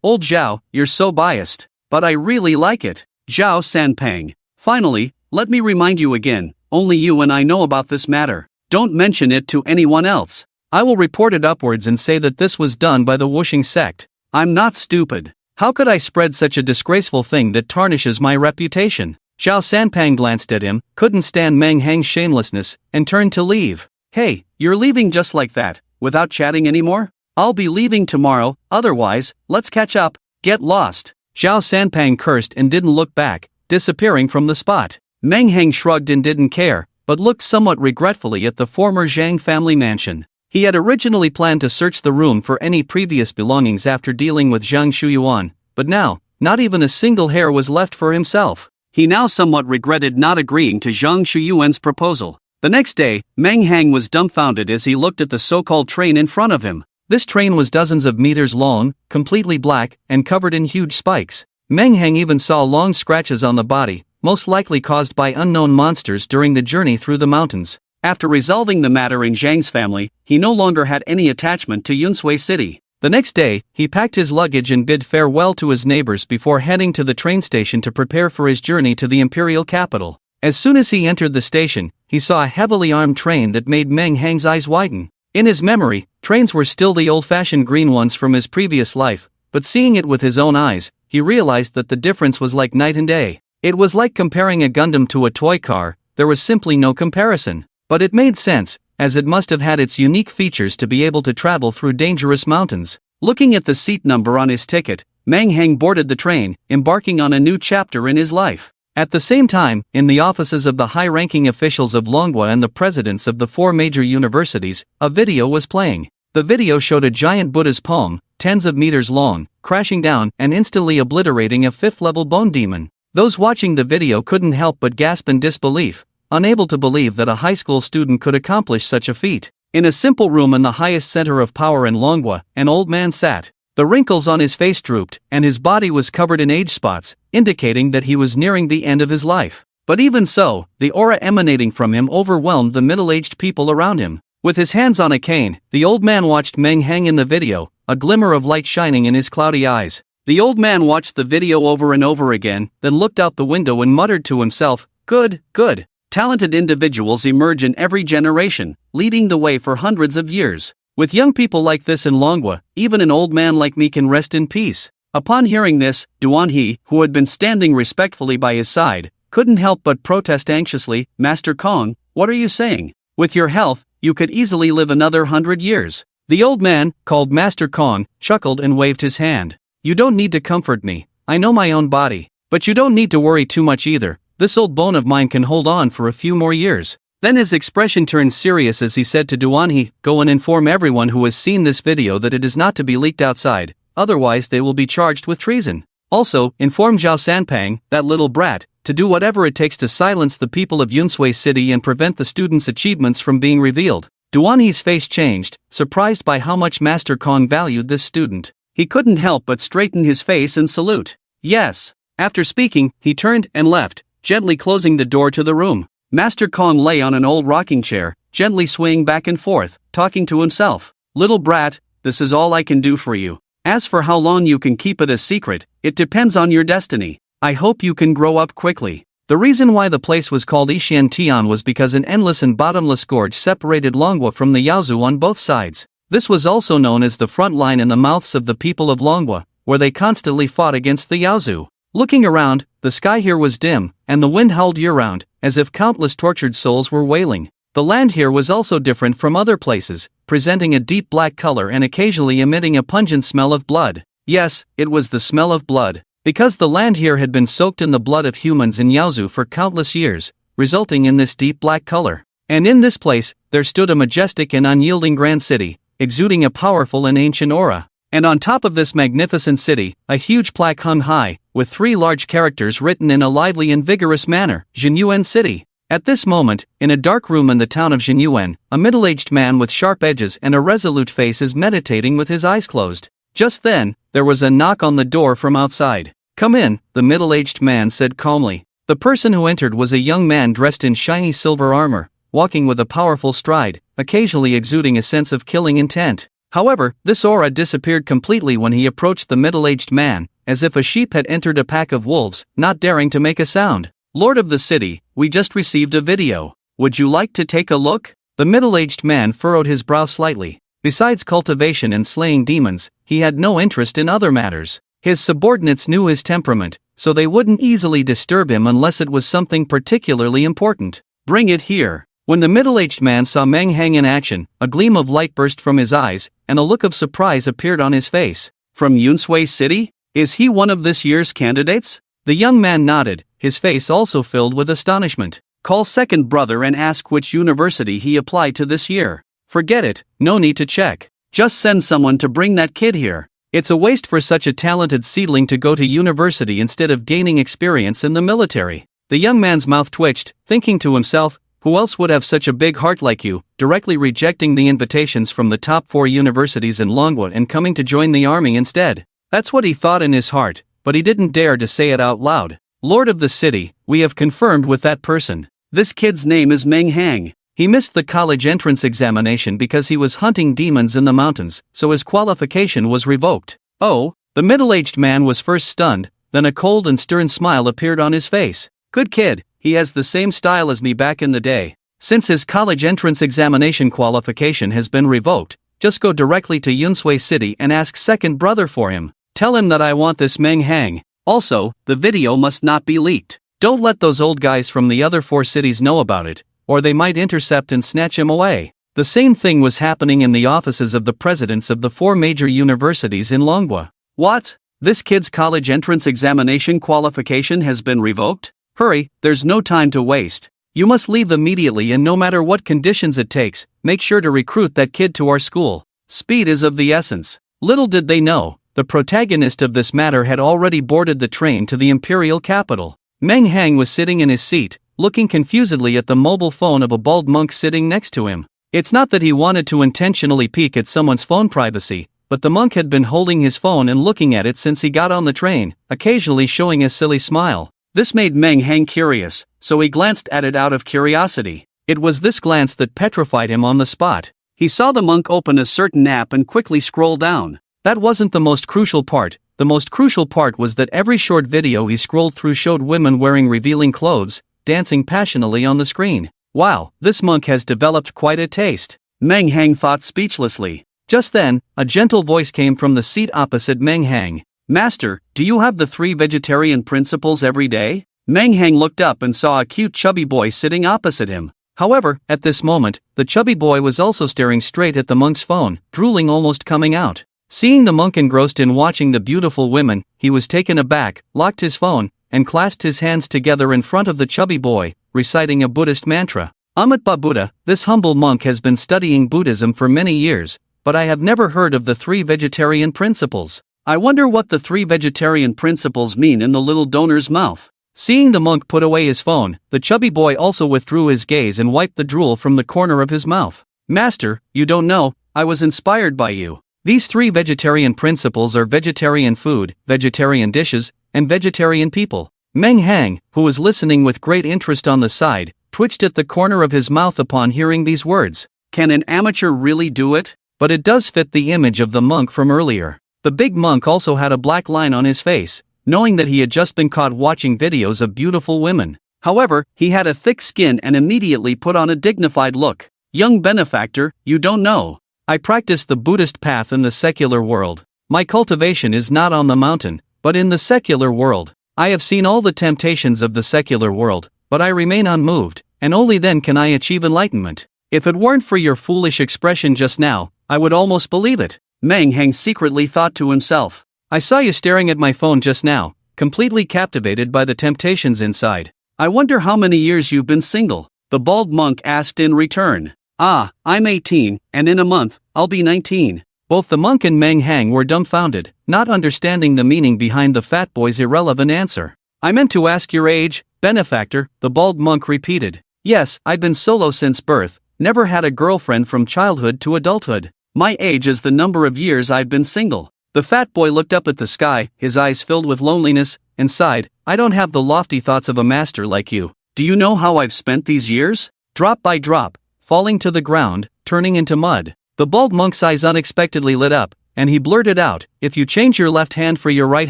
Old Zhao, you're so biased. But I really like it." Zhao Sanpang. "Finally, let me remind you again, only you and I know about this matter. Don't mention it to anyone else. I will report it upwards and say that this was done by the Wuxing sect. I'm not stupid. How could I spread such a disgraceful thing that tarnishes my reputation?" Zhao Sanpang glanced at him, couldn't stand Meng Hang's shamelessness, and turned to leave. "Hey, you're leaving just like that, without chatting anymore? I'll be leaving tomorrow, otherwise, let's catch up. Get lost." Zhao Sanpang cursed and didn't look back, disappearing from the spot. Meng Hang shrugged and didn't care, but looked somewhat regretfully at the former Zhang family mansion. He had originally planned to search the room for any previous belongings after dealing with Zhang Shuyuan, but now, not even a single hair was left for himself. He now somewhat regretted not agreeing to Zhang Shuyuan's proposal. The next day, Meng Hang was dumbfounded as he looked at the so-called train in front of him. This train was dozens of meters long, completely black, and covered in huge spikes. Meng Hang even saw long scratches on the body, most likely caused by unknown monsters during the journey through the mountains. After resolving the matter in Zhang's family, he no longer had any attachment to Yunsui City. The next day, he packed his luggage and bid farewell to his neighbors before heading to the train station to prepare for his journey to the imperial capital. As soon as he entered the station, he saw a heavily armed train that made Meng Hang's eyes widen. In his memory, trains were still the old-fashioned green ones from his previous life, but seeing it with his own eyes, he realized that the difference was like night and day. It was like comparing a Gundam to a toy car, there was simply no comparison. But it made sense, as it must have had its unique features to be able to travel through dangerous mountains. Looking at the seat number on his ticket, Meng Hang boarded the train, embarking on a new chapter in his life. At the same time, in the offices of the high-ranking officials of Manhwa and the presidents of the 4 major universities, a video was playing. The video showed a giant Buddha's palm, tens of meters long, crashing down and instantly obliterating a 5th-level bone demon. Those watching the video couldn't help but gasp in disbelief, unable to believe that a high school student could accomplish such a feat. In a simple room in the highest center of power in Manhwa, an old man sat. The wrinkles on his face drooped, and his body was covered in age spots, indicating that he was nearing the end of his life. But even so, the aura emanating from him overwhelmed the middle-aged people around him. With his hands on a cane, the old man watched Meng Hang in the video, a glimmer of light shining in his cloudy eyes. The old man watched the video over and over again, then looked out the window and muttered to himself, "Good, good. Talented individuals emerge in every generation, leading the way for hundreds of years. With young people like this in Manhwa, even an old man like me can rest in peace." Upon hearing this, Duan He, who had been standing respectfully by his side, couldn't help but protest anxiously, "Master Kong, what are you saying? With your health, you could easily live another 100 years. The old man, called Master Kong, chuckled and waved his hand. "You don't need to comfort me, I know my own body. But you don't need to worry too much either, this old bone of mine can hold on for a few more years." Then his expression turned serious as he said to Duan He, "Go and inform everyone who has seen this video that it is not to be leaked outside, otherwise they will be charged with treason." Also, inform Zhao Sanpang, that little brat, to do whatever it takes to silence the people of Yunsui City and prevent the students' achievements from being revealed. Duan Yi's face changed, surprised by how much Master Kong valued this student. He couldn't help but straighten his face and salute. Yes. After speaking, he turned and left, gently closing the door to the room. Master Kong lay on an old rocking chair, gently swaying back and forth, talking to himself. Little brat, this is all I can do for you. As for how long you can keep it a secret, it depends on your destiny. I hope you can grow up quickly. The reason why the place was called Yixian Tian was because an endless and bottomless gorge separated Longhua from the Yaozu on both sides. This was also known as the front line in the mouths of the people of Longhua, where they constantly fought against the Yaozu. Looking around, the sky here was dim, and the wind howled year-round, as if countless tortured souls were wailing. The land here was also different from other places, presenting a deep black color and occasionally emitting a pungent smell of blood. Yes, it was the smell of blood. Because the land here had been soaked in the blood of humans and Yaozu for countless years, resulting in this deep black color. And in this place, there stood a majestic and unyielding grand city, exuding a powerful and ancient aura. And on top of this magnificent city, a huge plaque hung high, with 3 large characters written in a lively and vigorous manner, Jinyuan City. At this moment, in a dark room in the town of Jinyuan, a middle-aged man with sharp edges and a resolute face is meditating with his eyes closed. Just then, there was a knock on the door from outside. Come in, the middle-aged man said calmly. The person who entered was a young man dressed in shiny silver armor, walking with a powerful stride, occasionally exuding a sense of killing intent. However, this aura disappeared completely when he approached the middle-aged man, as if a sheep had entered a pack of wolves, not daring to make a sound. Lord of the city, we just received a video. Would you like to take a look? The middle-aged man furrowed his brow slightly. Besides cultivation and slaying demons, he had no interest in other matters. His subordinates knew his temperament, so they wouldn't easily disturb him unless it was something particularly important. Bring it here. When the middle-aged man saw Meng Hang in action, a gleam of light burst from his eyes, and a look of surprise appeared on his face. From Yunsui City? Is he one of this year's candidates? The young man nodded, his face also filled with astonishment. Call second brother and ask which university he applied to this year. Forget it, no need to check. Just send someone to bring that kid here. It's a waste for such a talented seedling to go to university instead of gaining experience in the military. The young man's mouth twitched, thinking to himself, who else would have such a big heart like you, directly rejecting the invitations from the top 4 universities in Longhua and coming to join the army instead? That's what he thought in his heart, but he didn't dare to say it out loud. Lord of the city, we have confirmed with that person. This kid's name is Meng Hang. He missed the college entrance examination because he was hunting demons in the mountains, so his qualification was revoked. Oh, the middle-aged man was first stunned, then a cold and stern smile appeared on his face. Good kid, he has the same style as me back in the day. Since his college entrance examination qualification has been revoked, just go directly to Yunsui City and ask second brother for him. Tell him that I want this Meng Hang. Also, the video must not be leaked. Don't let those old guys from the other 4 cities know about it, or they might intercept and snatch him away. The same thing was happening in the offices of the presidents of the 4 major universities in Longhua. What? This kid's college entrance examination qualification has been revoked? Hurry, there's no time to waste. You must leave immediately, and no matter what conditions it takes, make sure to recruit that kid to our school. Speed is of the essence. Little did they know, the protagonist of this matter had already boarded the train to the imperial capital. Meng Hang was sitting in his seat, looking confusedly at the mobile phone of a bald monk sitting next to him. It's not that he wanted to intentionally peek at someone's phone privacy, but the monk had been holding his phone and looking at it since he got on the train, occasionally showing a silly smile. This made Meng Hang curious, so he glanced at it out of curiosity. It was this glance that petrified him on the spot. He saw the monk open a certain app and quickly scroll down. That wasn't the most crucial part. The most crucial part was that every short video he scrolled through showed women wearing revealing clothes, dancing passionately on the screen. Wow, this monk has developed quite a taste. Meng Hang thought speechlessly. Just then, a gentle voice came from the seat opposite Meng Hang. Master, do you have the 3 vegetarian principles every day? Meng Hang looked up and saw a cute chubby boy sitting opposite him. However, at this moment, the chubby boy was also staring straight at the monk's phone, drooling almost coming out. Seeing the monk engrossed in watching the beautiful women, he was taken aback, locked his phone, and clasped his hands together in front of the chubby boy, reciting a Buddhist mantra. Amitabha Buddha, this humble monk has been studying Buddhism for many years, but I have never heard of the 3 vegetarian principles. I wonder what the 3 vegetarian principles mean in the little donor's mouth. Seeing the monk put away his phone, the chubby boy also withdrew his gaze and wiped the drool from the corner of his mouth. Master, you don't know, I was inspired by you. These 3 vegetarian principles are vegetarian food, vegetarian dishes, and vegetarian people. Meng Hang, who was listening with great interest on the side, twitched at the corner of his mouth upon hearing these words. Can an amateur really do it? But it does fit the image of the monk from earlier. The big monk also had a black line on his face, knowing that he had just been caught watching videos of beautiful women. However, he had a thick skin and immediately put on a dignified look. Young benefactor, you don't know. I practice the Buddhist path in the secular world. My cultivation is not on the mountain, but in the secular world. I have seen all the temptations of the secular world, but I remain unmoved, and only then can I achieve enlightenment. If it weren't for your foolish expression just now, I would almost believe it. Meng Hang secretly thought to himself. I saw you staring at my phone just now, completely captivated by the temptations inside. I wonder how many years you've been single. The bald monk asked in return. Ah, I'm 18, and in a month, I'll be 19. Both the monk and Meng Hang were dumbfounded, not understanding the meaning behind the fat boy's irrelevant answer. I meant to ask your age, benefactor, the bald monk repeated. Yes, I've been solo since birth, never had a girlfriend from childhood to adulthood. My age is the number of years I've been single. The fat boy looked up at the sky, his eyes filled with loneliness, and sighed. I don't have the lofty thoughts of a master like you. Do you know how I've spent these years? Drop by drop, falling to the ground, turning into mud. The bald monk's eyes unexpectedly lit up, and he blurted out, if you change your left hand for your right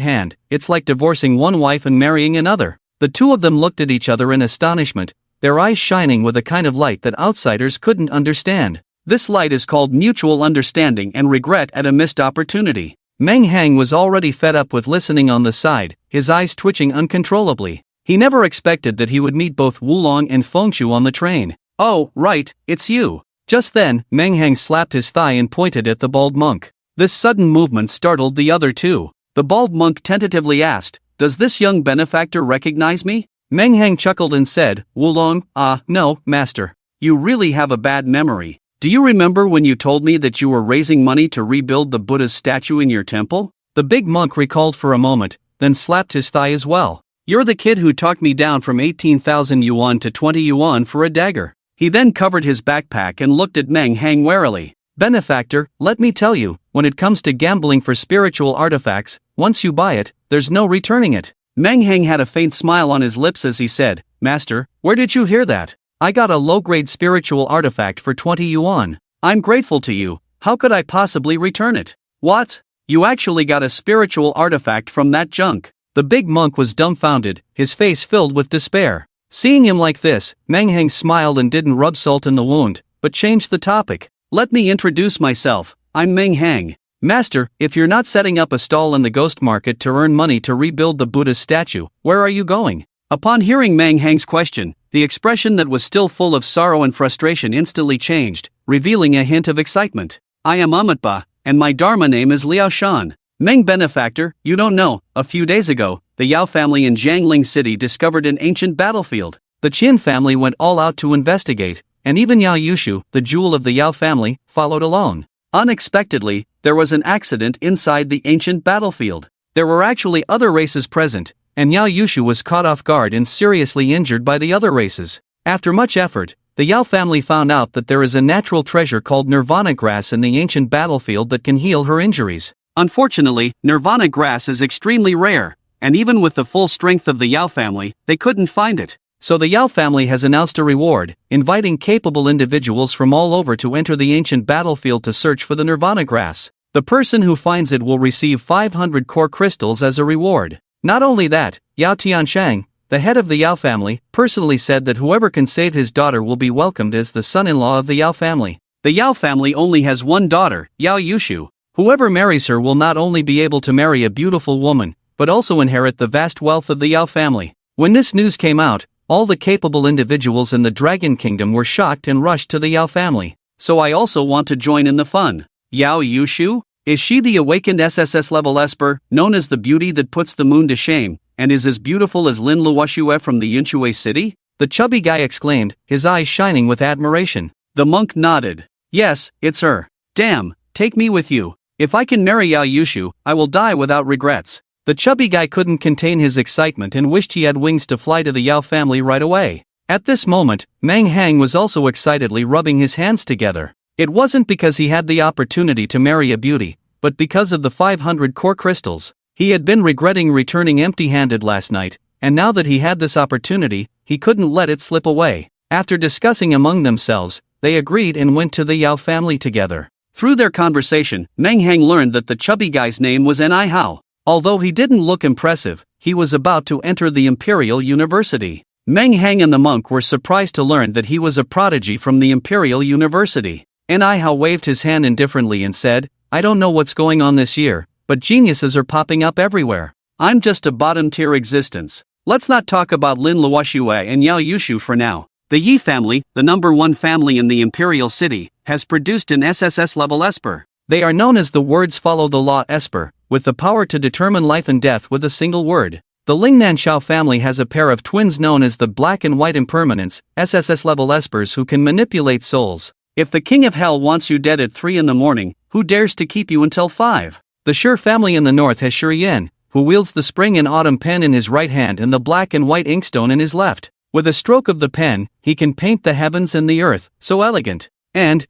hand, it's like divorcing one wife and marrying another. The two of them looked at each other in astonishment, their eyes shining with a kind of light that outsiders couldn't understand. This light is called mutual understanding and regret at a missed opportunity. Meng Hang was already fed up with listening on the side, his eyes twitching uncontrollably. He never expected that he would meet both Wulong and Fengshu on the train. Oh, right, it's you. Just then, Meng Hang slapped his thigh and pointed at the bald monk. This sudden movement startled the other two. The bald monk tentatively asked, does this young benefactor recognize me? Meng Hang chuckled and said, Wulong, no, master. You really have a bad memory. Do you remember when you told me that you were raising money to rebuild the Buddha's statue in your temple? The big monk recalled for a moment, then slapped his thigh as well. You're the kid who talked me down from 18,000 yuan to 20 yuan for a dagger. He then covered his backpack and looked at Meng Hang warily. Benefactor, let me tell you, when it comes to gambling for spiritual artifacts, once you buy it, there's no returning it. Meng Hang had a faint smile on his lips as he said, Master, where did you hear that? I got a low-grade spiritual artifact for 20 yuan. I'm grateful to you, how could I possibly return it? What? You actually got a spiritual artifact from that junk? The big monk was dumbfounded, his face filled with despair. Seeing him like this, Meng Hang smiled and didn't rub salt in the wound, but changed the topic. Let me introduce myself, I'm Meng Hang. Master, if you're not setting up a stall in the ghost market to earn money to rebuild the Buddha's statue, where are you going? Upon hearing Meng Hang's question, the expression that was still full of sorrow and frustration instantly changed, revealing a hint of excitement. I am Amitba, and my Dharma name is Liao Shan. Meng benefactor, you don't know, a few days ago, the Yao family in Jiangling City discovered an ancient battlefield. The Qin family went all out to investigate, and even Yao Yushu, the jewel of the Yao family, followed along. Unexpectedly, there was an accident inside the ancient battlefield. There were actually other races present, and Yao Yushu was caught off guard and seriously injured by the other races. After much effort, the Yao family found out that there is a natural treasure called nirvana grass in the ancient battlefield that can heal her injuries. Unfortunately, nirvana grass is extremely rare, and even with the full strength of the Yao family, they couldn't find it. So the Yao family has announced a reward, inviting capable individuals from all over to enter the ancient battlefield to search for the nirvana grass. The person who finds it will receive 500 core crystals as a reward. Not only that, Yao Tianshang, the head of the Yao family, personally said that whoever can save his daughter will be welcomed as the son-in-law of the Yao family. The Yao family only has one daughter, Yao Yushu. Whoever marries her will not only be able to marry a beautiful woman, but also inherit the vast wealth of the Yao family. When this news came out, all the capable individuals in the Dragon Kingdom were shocked and rushed to the Yao family. So I also want to join in the fun. Yao Yushu? Is she the awakened SSS level Esper, known as the beauty that puts the moon to shame, and is as beautiful as Lin Luoxue from the Yunshui city? The chubby guy exclaimed, his eyes shining with admiration. The monk nodded. Yes, it's her. Damn, take me with you. If I can marry Yao Yushu, I will die without regrets. The chubby guy couldn't contain his excitement and wished he had wings to fly to the Yao family right away. At this moment, Meng Hang was also excitedly rubbing his hands together. It wasn't because he had the opportunity to marry a beauty, but because of the 500 core crystals. He had been regretting returning empty-handed last night, and now that he had this opportunity, he couldn't let it slip away. After discussing among themselves, they agreed and went to the Yao family together. Through their conversation, Meng Hang learned that the chubby guy's name was Ni Hao. Although he didn't look impressive, he was about to enter the Imperial University. Meng Hang and the monk were surprised to learn that he was a prodigy from the Imperial University. Ni Hao waved his hand indifferently and said, "I don't know what's going on this year, but geniuses are popping up everywhere. I'm just a bottom-tier existence. Let's not talk about Lin Luoxue and Yao Yushu for now. The Yi family, the #1 family in the Imperial City, has produced an SSS-level Esper. They are known as the words follow the law Esper, with the power to determine life and death with a single word. The Lingnan Shao family has a pair of twins known as the Black and White Impermanents, SSS-level Espers who can manipulate souls. If the King of Hell wants you dead at 3 in the morning, who dares to keep you until 5? The Shi family in the north has Shi Yan, who wields the spring and autumn pen in his right hand and the black and white inkstone in his left. With a stroke of the pen, he can paint the heavens and the earth, so elegant. And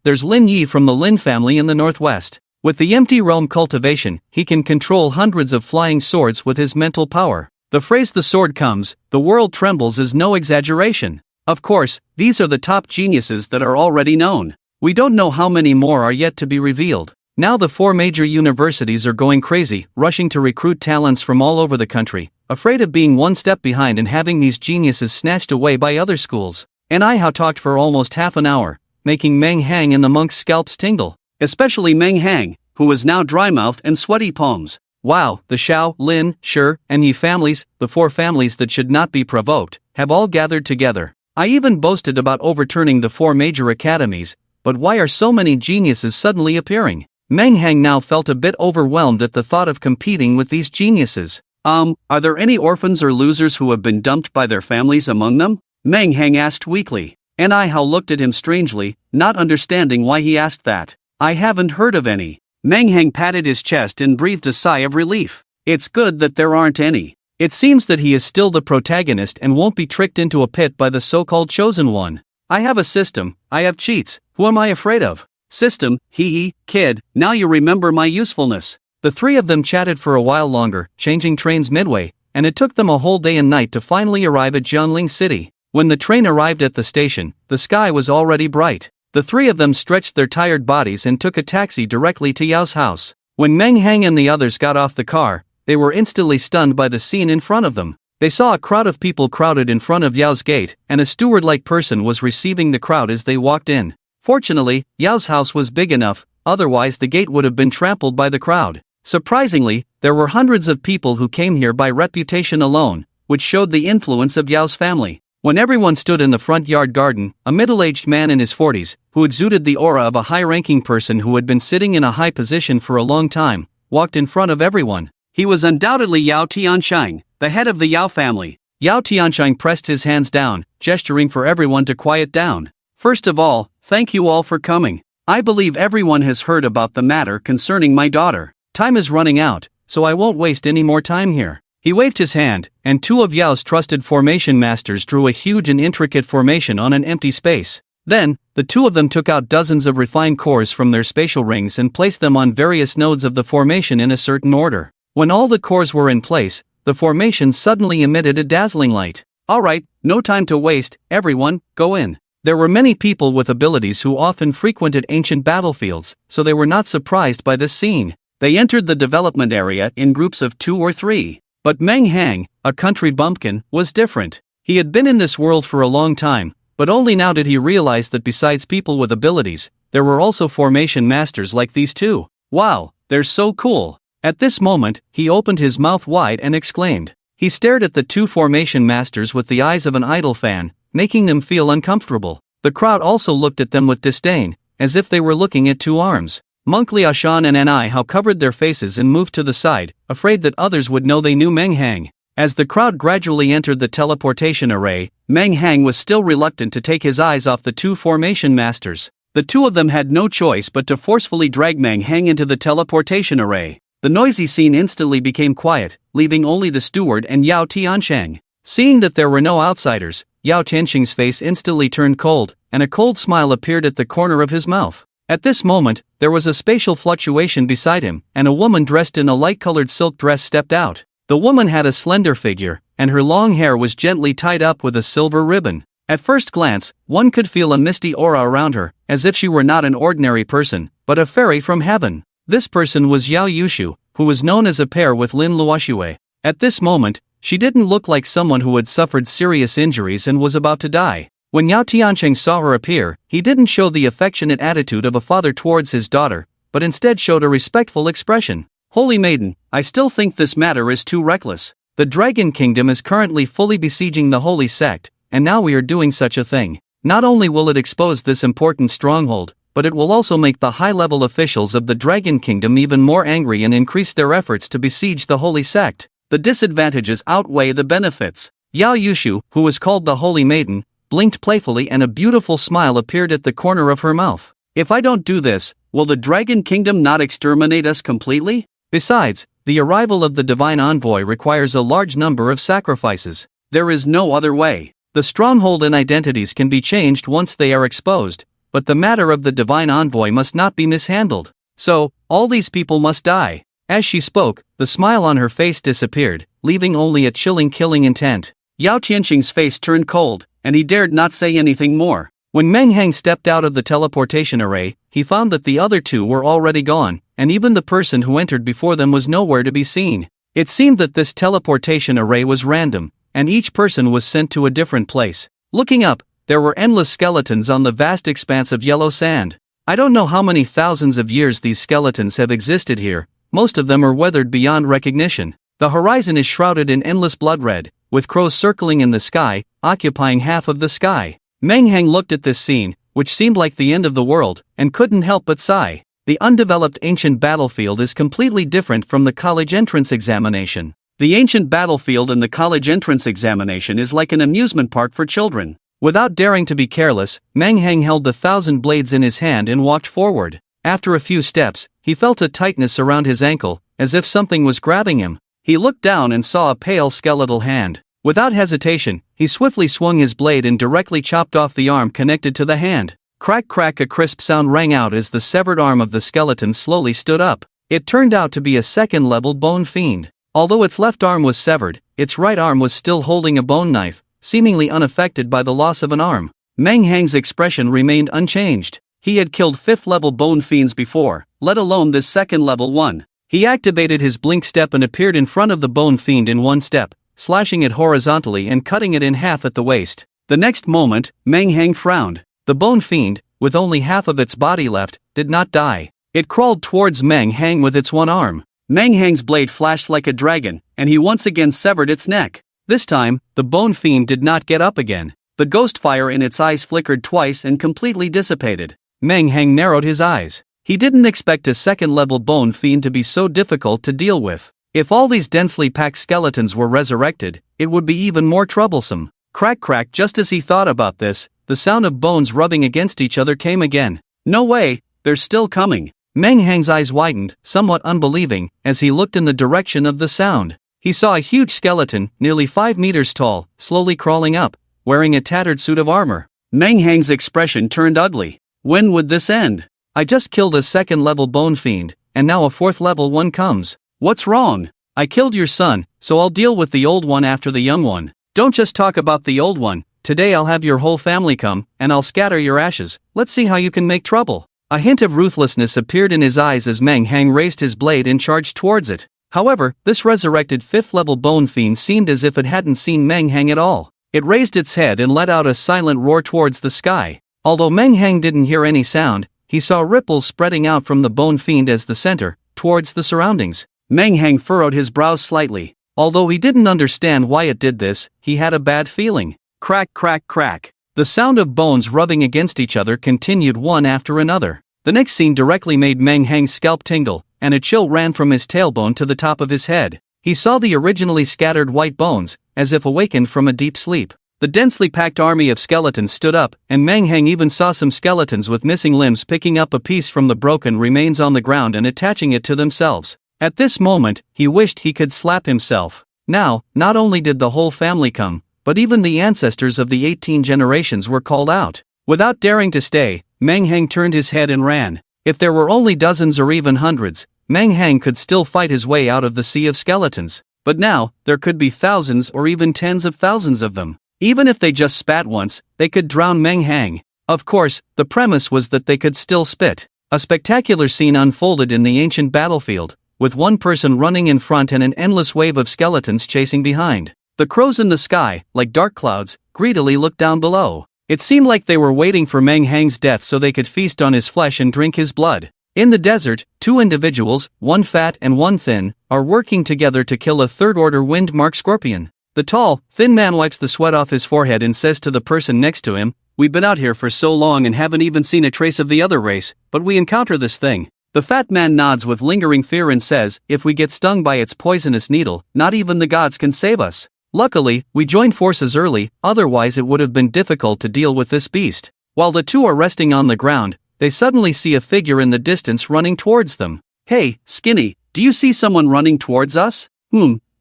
there's Lin Yi from the Lin family in the northwest. With the empty realm cultivation, he can control hundreds of flying swords with his mental power. The phrase "the sword comes, the world trembles" is no exaggeration. Of course, these are the top geniuses that are already known. We don't know how many more are yet to be revealed. Now the 4 major universities are going crazy, rushing to recruit talents from all over the country, afraid of being one step behind and having these geniuses snatched away by other schools. Ni Hao talked for almost half an hour, making Meng Hang and the monks' scalps tingle. Especially Meng Hang, who was now dry-mouthed and sweaty palms. Wow, the Shao, Lin, Shi, and Yi families, the 4 families that should not be provoked, have all gathered together. I even boasted about overturning the 4 major academies, but why are so many geniuses suddenly appearing? Meng Hang now felt a bit overwhelmed at the thought of competing with these geniuses. Are there any orphans or losers who have been dumped by their families among them? Meng Hang asked weakly. Ni Hao looked at him strangely, not understanding why he asked that. I haven't heard of any. Meng Hang patted his chest and breathed a sigh of relief. It's good that there aren't any. It seems that he is still the protagonist and won't be tricked into a pit by the so-called chosen one. I have a system, I have cheats, who am I afraid of? System, hee, kid, now you remember my usefulness. The 3 of them chatted for a while longer, changing trains midway, and it took them a whole day and night to finally arrive at Jianling City. When the train arrived at the station, the sky was already bright. The 3 of them stretched their tired bodies and took a taxi directly to Yao's house. When Meng Hang and the others got off the car, they were instantly stunned by the scene in front of them. They saw a crowd of people crowded in front of Yao's gate, and a steward-like person was receiving the crowd as they walked in. Fortunately, Yao's house was big enough, otherwise the gate would have been trampled by the crowd. Surprisingly, there were hundreds of people who came here by reputation alone, which showed the influence of Yao's family. When everyone stood in the front yard garden, a middle-aged man in his 40s, who exuded the aura of a high-ranking person who had been sitting in a high position for a long time, walked in front of everyone. He was undoubtedly Yao Tianshang, the head of the Yao family. Yao Tianshang pressed his hands down, gesturing for everyone to quiet down. First of all, thank you all for coming. I believe everyone has heard about the matter concerning my daughter. Time is running out, so I won't waste any more time here. He waved his hand, and 2 of Yao's trusted formation masters drew a huge and intricate formation on an empty space. Then, the 2 of them took out dozens of refined cores from their spatial rings and placed them on various nodes of the formation in a certain order. When all the cores were in place, the formation suddenly emitted a dazzling light. Alright, no time to waste, everyone, go in. There were many people with abilities who often frequented ancient battlefields, so they were not surprised by this scene. They entered the development area in groups of 2 or 3. But Meng Hang, a country bumpkin, was different. He had been in this world for a long time, but only now did he realize that besides people with abilities, there were also formation masters like these 2. Wow, they're so cool. At this moment, he opened his mouth wide and exclaimed. He stared at the 2 formation masters with the eyes of an idle fan, making them feel uncomfortable. The crowd also looked at them with disdain, as if they were looking at 2 arms. Monk Liaoshan and Ni Hao covered their faces and moved to the side, afraid that others would know they knew Meng Hang. As the crowd gradually entered the teleportation array, Meng Hang was still reluctant to take his eyes off the 2 formation masters. The two of them had no choice but to forcefully drag Meng Hang into the teleportation array. The noisy scene instantly became quiet, leaving only the steward and Yao Tiansheng. Seeing that there were no outsiders, Yao Tiansheng's face instantly turned cold, and a cold smile appeared at the corner of his mouth. At this moment, there was a spatial fluctuation beside him, and a woman dressed in a light-colored silk dress stepped out. The woman had a slender figure, and her long hair was gently tied up with a silver ribbon. At first glance, one could feel a misty aura around her, as if she were not an ordinary person, but a fairy from heaven. This person was Yao Yushu, who was known as a pair with Lin Luoxue. At this moment, she didn't look like someone who had suffered serious injuries and was about to die. When Yao Tiansheng saw her appear, he didn't show the affectionate attitude of a father towards his daughter, but instead showed a respectful expression. Holy Maiden, I still think this matter is too reckless. The Dragon Kingdom is currently fully besieging the holy sect, and now we are doing such a thing. Not only will it expose this important stronghold, but it will also make the high-level officials of the Dragon Kingdom even more angry and increase their efforts to besiege the holy sect. The disadvantages outweigh the benefits. Yao Yushu, who was called the Holy Maiden, blinked playfully and a beautiful smile appeared at the corner of her mouth. If I don't do this, will the Dragon Kingdom not exterminate us completely? Besides, the arrival of the divine envoy requires a large number of sacrifices. There is no other way. The stronghold and identities can be changed once they are exposed, but the matter of the divine envoy must not be mishandled. So, all these people must die. As she spoke, the smile on her face disappeared, leaving only a chilling killing intent. Yao Tianxing's face turned cold, and he dared not say anything more. When Meng Hang stepped out of the teleportation array, he found that the other two were already gone, and even the person who entered before them was nowhere to be seen. It seemed that this teleportation array was random, and each person was sent to a different place. Looking up, there were endless skeletons on the vast expanse of yellow sand. I don't know how many thousands of years these skeletons have existed here. Most of them are weathered beyond recognition. The horizon is shrouded in endless blood red, with crows circling in the sky, occupying half of the sky. Meng Hang looked at this scene, which seemed like the end of the world, and couldn't help but sigh. The undeveloped ancient battlefield is completely different from the college entrance examination. The ancient battlefield in the college entrance examination is like an amusement park for children. Without daring to be careless, Meng Hang held the 1,000 blades in his hand and walked forward. After a few steps, he felt a tightness around his ankle, as if something was grabbing him. He looked down and saw a pale skeletal hand. Without hesitation, he swiftly swung his blade and directly chopped off the arm connected to the hand. Crack crack, a crisp sound rang out as the severed arm of the skeleton slowly stood up. It turned out to be a second-level bone fiend. Although its left arm was severed, its right arm was still holding a bone knife, seemingly unaffected by the loss of an arm. Meng Hang's expression remained unchanged. He had killed 5th-level bone fiends before, let alone this second-level one. He activated his blink step and appeared in front of the bone fiend in one step, slashing it horizontally and cutting it in half at the waist. The next moment, Meng Hang frowned. The bone fiend, with only half of its body left, did not die. It crawled towards Meng Hang with its one arm. Meng Hang's blade flashed like a dragon, and he once again severed its neck. This time, the bone fiend did not get up again. The ghost fire in its eyes flickered twice and completely dissipated. Meng Hang narrowed his eyes. He didn't expect a second-level bone fiend to be so difficult to deal with. If all these densely packed skeletons were resurrected, it would be even more troublesome. Crack crack, just as he thought about this, the sound of bones rubbing against each other came again. No way, they're still coming. Meng Hang's eyes widened, somewhat unbelieving, as he looked in the direction of the sound. He saw a huge skeleton, nearly 5 meters tall, slowly crawling up, wearing a tattered suit of armor. Meng Hang's expression turned ugly. When would this end? I just killed a second-level bone fiend, and now a 4th-level one comes. What's wrong? I killed your son, so I'll deal with the old one after the young one. Don't just talk about the old one. Today I'll have your whole family come, and I'll scatter your ashes. Let's see how you can make trouble. A hint of ruthlessness appeared in his eyes as Meng Hang raised his blade and charged towards it. However, this resurrected 5th-level bone fiend seemed as if it hadn't seen Meng Hang at all. It raised its head and let out a silent roar towards the sky. Although Meng Hang didn't hear any sound, he saw ripples spreading out from the bone fiend as the center, towards the surroundings. Meng Hang furrowed his brows slightly. Although he didn't understand why it did this, he had a bad feeling. Crack crack crack. The sound of bones rubbing against each other continued one after another. The next scene directly made Meng Hang's scalp tingle, and a chill ran from his tailbone to the top of his head. He saw the originally scattered white bones, as if awakened from a deep sleep. The densely packed army of skeletons stood up, and Manghang even saw some skeletons with missing limbs picking up a piece from the broken remains on the ground and attaching it to themselves. At this moment, he wished he could slap himself. Now, not only did the whole family come, but even the ancestors of the 18 generations were called out. Without daring to stay, Manghang turned his head and ran. If there were only dozens or even hundreds, Manghang could still fight his way out of the sea of skeletons. But now, there could be thousands or even tens of thousands of them. Even if they just spat once, they could drown Manghang. Of course, the premise was that they could still spit. A spectacular scene unfolded in the ancient battlefield, with one person running in front and an endless wave of skeletons chasing behind. The crows in the sky, like dark clouds, greedily looked down below. It seemed like they were waiting for Manghang's death so they could feast on his flesh and drink his blood. In the desert, two individuals, one fat and one thin, are working together to kill a third-order wind-marked scorpion. The tall, thin man wipes the sweat off his forehead and says to the person next to him, "We've been out here for so long and haven't even seen a trace of the other race, but we encounter this thing." The fat man nods with lingering fear and says, "If we get stung by its poisonous needle, not even the gods can save us. Luckily, we joined forces early, otherwise it would have been difficult to deal with this beast." While the two are resting on the ground, they suddenly see a figure in the distance running towards them. "Hey, Skinny, do you see someone running towards us?"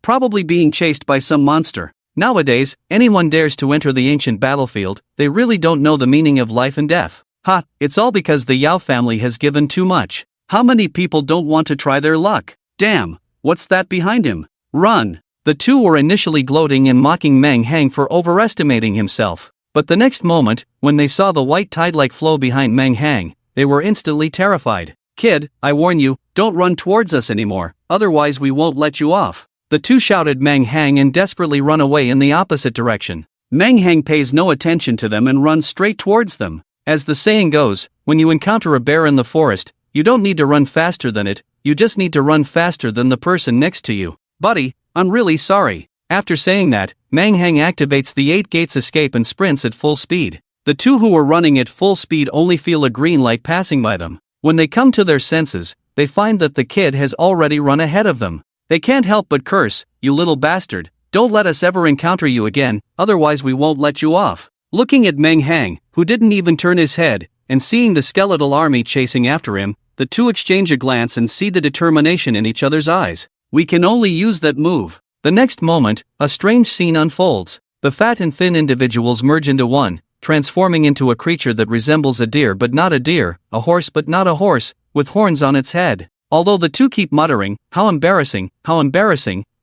Probably being chased by some monster. Nowadays, anyone dares to enter the ancient battlefield, they really don't know the meaning of life and death. Ha, it's all because the Yao family has given too much. How many people don't want to try their luck? Damn, what's that behind him? Run! The two were initially gloating and mocking Manghang for overestimating himself. But the next moment, when they saw the white tide-like flow behind Manghang, they were instantly terrified. "Kid, I warn you, don't run towards us anymore, otherwise we won't let you off." The two shouted Manghang and desperately run away in the opposite direction. Manghang pays no attention to them and runs straight towards them. As the saying goes, when you encounter a bear in the forest, you don't need to run faster than it, you just need to run faster than the person next to you. "Buddy, I'm really sorry." After saying that, Manghang activates the 8 gates escape and sprints at full speed. The two who were running at full speed only feel a green light passing by them. When they come to their senses, they find that the kid has already run ahead of them. They can't help but curse, "You little bastard, don't let us ever encounter you again, otherwise we won't let you off." Looking at Manghang, who didn't even turn his head, and seeing the skeletal army chasing after him, the two exchange a glance and see the determination in each other's eyes. "We can only use that move." The next moment, a strange scene unfolds. The fat and thin individuals merge into one, transforming into a creature that resembles a deer but not a deer, a horse but not a horse, with horns on its head. Although the two keep muttering, how embarrassing,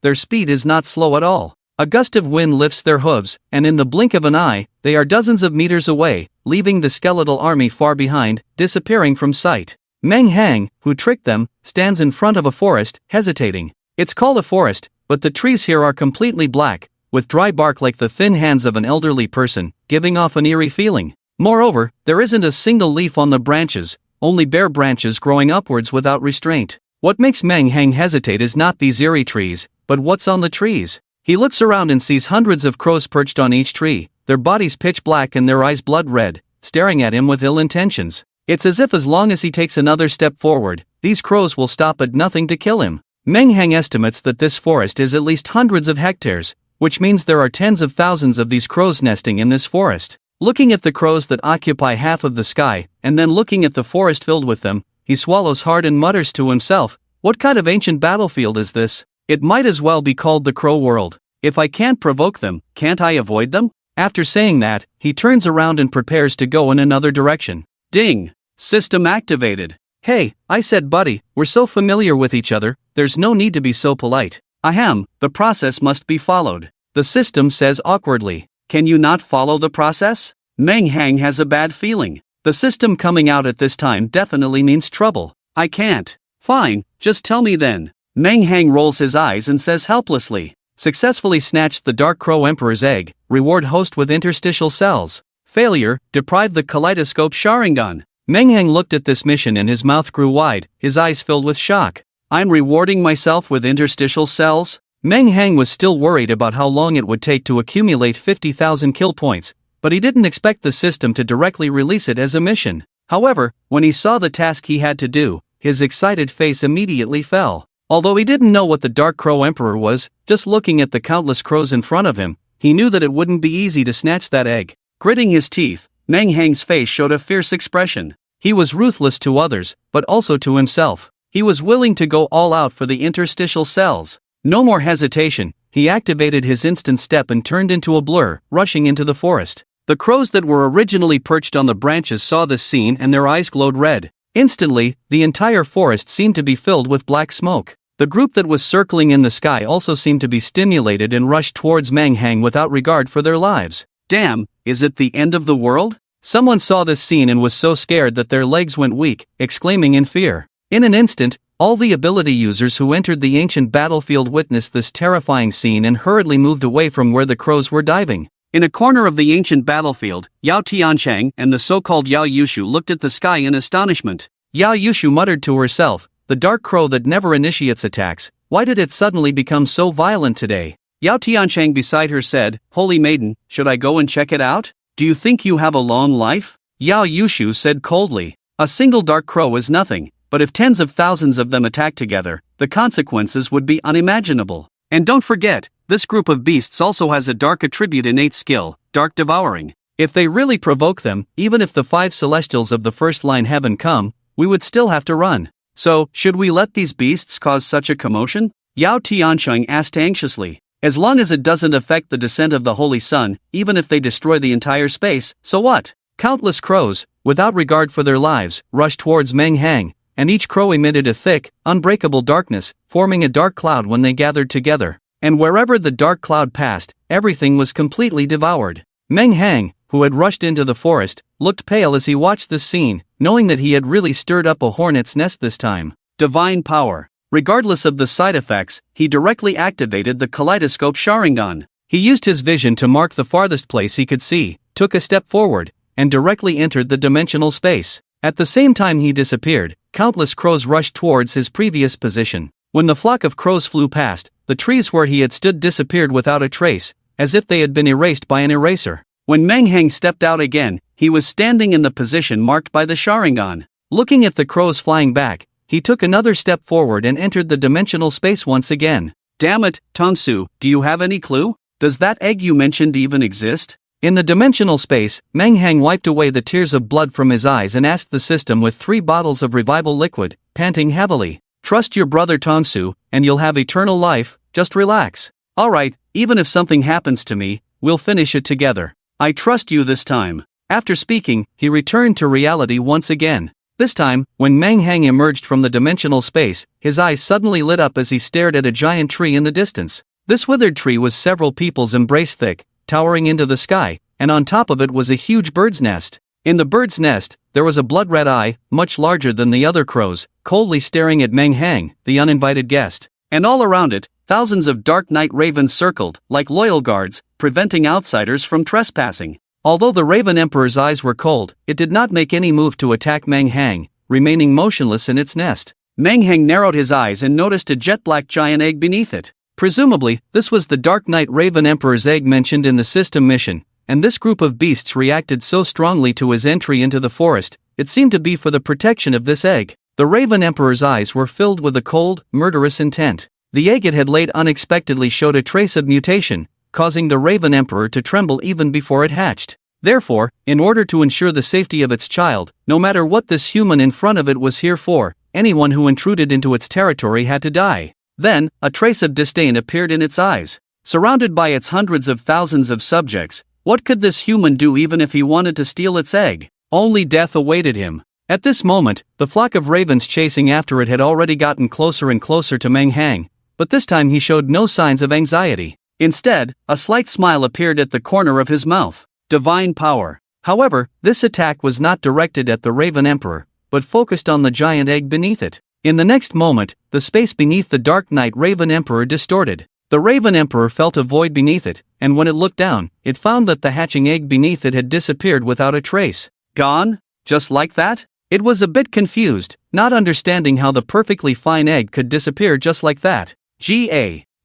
their speed is not slow at all. A gust of wind lifts their hooves, and in the blink of an eye, they are dozens of meters away, leaving the skeletal army far behind, disappearing from sight. Manghang, who tricked them, stands in front of a forest, hesitating. It's called a forest, but the trees here are completely black, with dry bark like the thin hands of an elderly person, giving off an eerie feeling. Moreover, there isn't a single leaf on the branches, only bare branches growing upwards without restraint. What makes Manghang hesitate is not these eerie trees, but what's on the trees. He looks around and sees hundreds of crows perched on each tree, their bodies pitch black and their eyes blood red, staring at him with ill intentions. It's as if as long as he takes another step forward, these crows will stop at nothing to kill him. Manghang estimates that this forest is at least hundreds of hectares, which means there are tens of thousands of these crows nesting in this forest. Looking at the crows that occupy half of the sky, and then looking at the forest filled with them, he swallows hard and mutters to himself, "What kind of ancient battlefield is this? It might as well be called the Crow World. If I can't provoke them, can't I avoid them?" After saying that, he turns around and prepares to go in another direction. Ding! System activated. "Hey, I said buddy, we're so familiar with each other, there's no need to be so polite." "Ahem, the process must be followed," the system says awkwardly. "Can you not follow the process?" Manghang has a bad feeling. The system coming out at this time definitely means trouble. "I can't." "Fine, just tell me then." Manghang rolls his eyes and says helplessly, "Successfully snatched the Dark Crow Emperor's egg, reward host with interstitial cells. Failure, deprive the Kaleidoscope Sharingan." Manghang looked at this mission and his mouth grew wide, his eyes filled with shock. "I'm rewarding myself with interstitial cells?" Manghang was still worried about how long it would take to accumulate 50,000 kill points, but he didn't expect the system to directly release it as a mission. However, when he saw the task he had to do, his excited face immediately fell. Although he didn't know what the Dark Crow Emperor was, just looking at the countless crows in front of him, he knew that it wouldn't be easy to snatch that egg. Gritting his teeth, Meng Hang's face showed a fierce expression. He was ruthless to others, but also to himself. He was willing to go all out for the interstitial cells. No more hesitation, he activated his instant step and turned into a blur, rushing into the forest. The crows that were originally perched on the branches saw this scene and their eyes glowed red. Instantly, the entire forest seemed to be filled with black smoke. The group that was circling in the sky also seemed to be stimulated and rushed towards Meng Hang without regard for their lives. Damn, is it the end of the world? Someone saw this scene and was so scared that their legs went weak, exclaiming in fear. In an instant, all the ability users who entered the ancient battlefield witnessed this terrifying scene and hurriedly moved away from where the crows were diving. In a corner of the ancient battlefield, Yao Tianchang and the so-called Yao Yushu looked at the sky in astonishment. Yao Yushu muttered to herself, "The dark crow that never initiates attacks, why did it suddenly become so violent today?" Yao Tianchang beside her said, "Holy maiden, should I go and check it out? Do you think you have a long life?" Yao Yushu said coldly, "A single dark crow is nothing, but if tens of thousands of them attack together, the consequences would be unimaginable. And don't forget, this group of beasts also has a dark attribute innate skill, dark devouring. If they really provoke them, even if the 5 celestials of the first line heaven come, we would still have to run. So, should we let these beasts cause such a commotion?" Yao Tiancheng asked anxiously. "As long as it doesn't affect the descent of the Holy Sun, even if they destroy the entire space, so what?" Countless crows, without regard for their lives, rushed towards Meng Hang, and each crow emitted a thick, unbreakable darkness, forming a dark cloud when they gathered together. And wherever the dark cloud passed, everything was completely devoured. Meng Hang, who had rushed into the forest, looked pale as he watched this scene, knowing that he had really stirred up a hornet's nest this time. Divine power. Regardless of the side effects, he directly activated the kaleidoscope Sharingan. He used his vision to mark the farthest place he could see, took a step forward, and directly entered the dimensional space. At the same time he disappeared, countless crows rushed towards his previous position. When the flock of crows flew past, the trees where he had stood disappeared without a trace, as if they had been erased by an eraser. When Meng Hang stepped out again, he was standing in the position marked by the Sharingan. Looking at the crows flying back, he took another step forward and entered the dimensional space once again. "Damn it, Tongsu, do you have any clue? Does that egg you mentioned even exist?" In the dimensional space, Meng Hang wiped away the tears of blood from his eyes and asked the system with 3 bottles of revival liquid, panting heavily. "Trust your brother Tongsu, and you'll have eternal life, just relax. Alright, even if something happens to me, we'll finish it together. I trust you this time." After speaking, he returned to reality once again. This time, when Meng Hang emerged from the dimensional space, his eyes suddenly lit up as he stared at a giant tree in the distance. This withered tree was several people's embrace thick, towering into the sky, and on top of it was a huge bird's nest. In the bird's nest, there was a blood-red eye, much larger than the other crows, coldly staring at Meng Hang, the uninvited guest. And all around it, thousands of dark night ravens circled, like loyal guards, preventing outsiders from trespassing. Although the Raven Emperor's eyes were cold, it did not make any move to attack Meng Hang, remaining motionless in its nest. Meng Hang narrowed his eyes and noticed a jet-black giant egg beneath it. Presumably, this was the Dark Knight Raven Emperor's egg mentioned in the system mission, and this group of beasts reacted so strongly to his entry into the forest, it seemed to be for the protection of this egg. The Raven Emperor's eyes were filled with a cold, murderous intent. The egg it had laid unexpectedly showed a trace of mutation, causing the Raven Emperor to tremble even before it hatched. Therefore, in order to ensure the safety of its child, no matter what this human in front of it was here for, anyone who intruded into its territory had to die. Then, a trace of disdain appeared in its eyes. Surrounded by its hundreds of thousands of subjects, what could this human do even if he wanted to steal its egg? Only death awaited him. At this moment, the flock of ravens chasing after it had already gotten closer and closer to Meng Hang, but this time he showed no signs of anxiety. Instead, a slight smile appeared at the corner of his mouth. Divine power. However, this attack was not directed at the Raven Emperor, but focused on the giant egg beneath it. In the next moment, the space beneath the Dark Knight Raven Emperor distorted. The Raven Emperor felt a void beneath it, and when it looked down, it found that the hatching egg beneath it had disappeared without a trace. Gone? Just like that? It was a bit confused, not understanding how the perfectly fine egg could disappear just like that.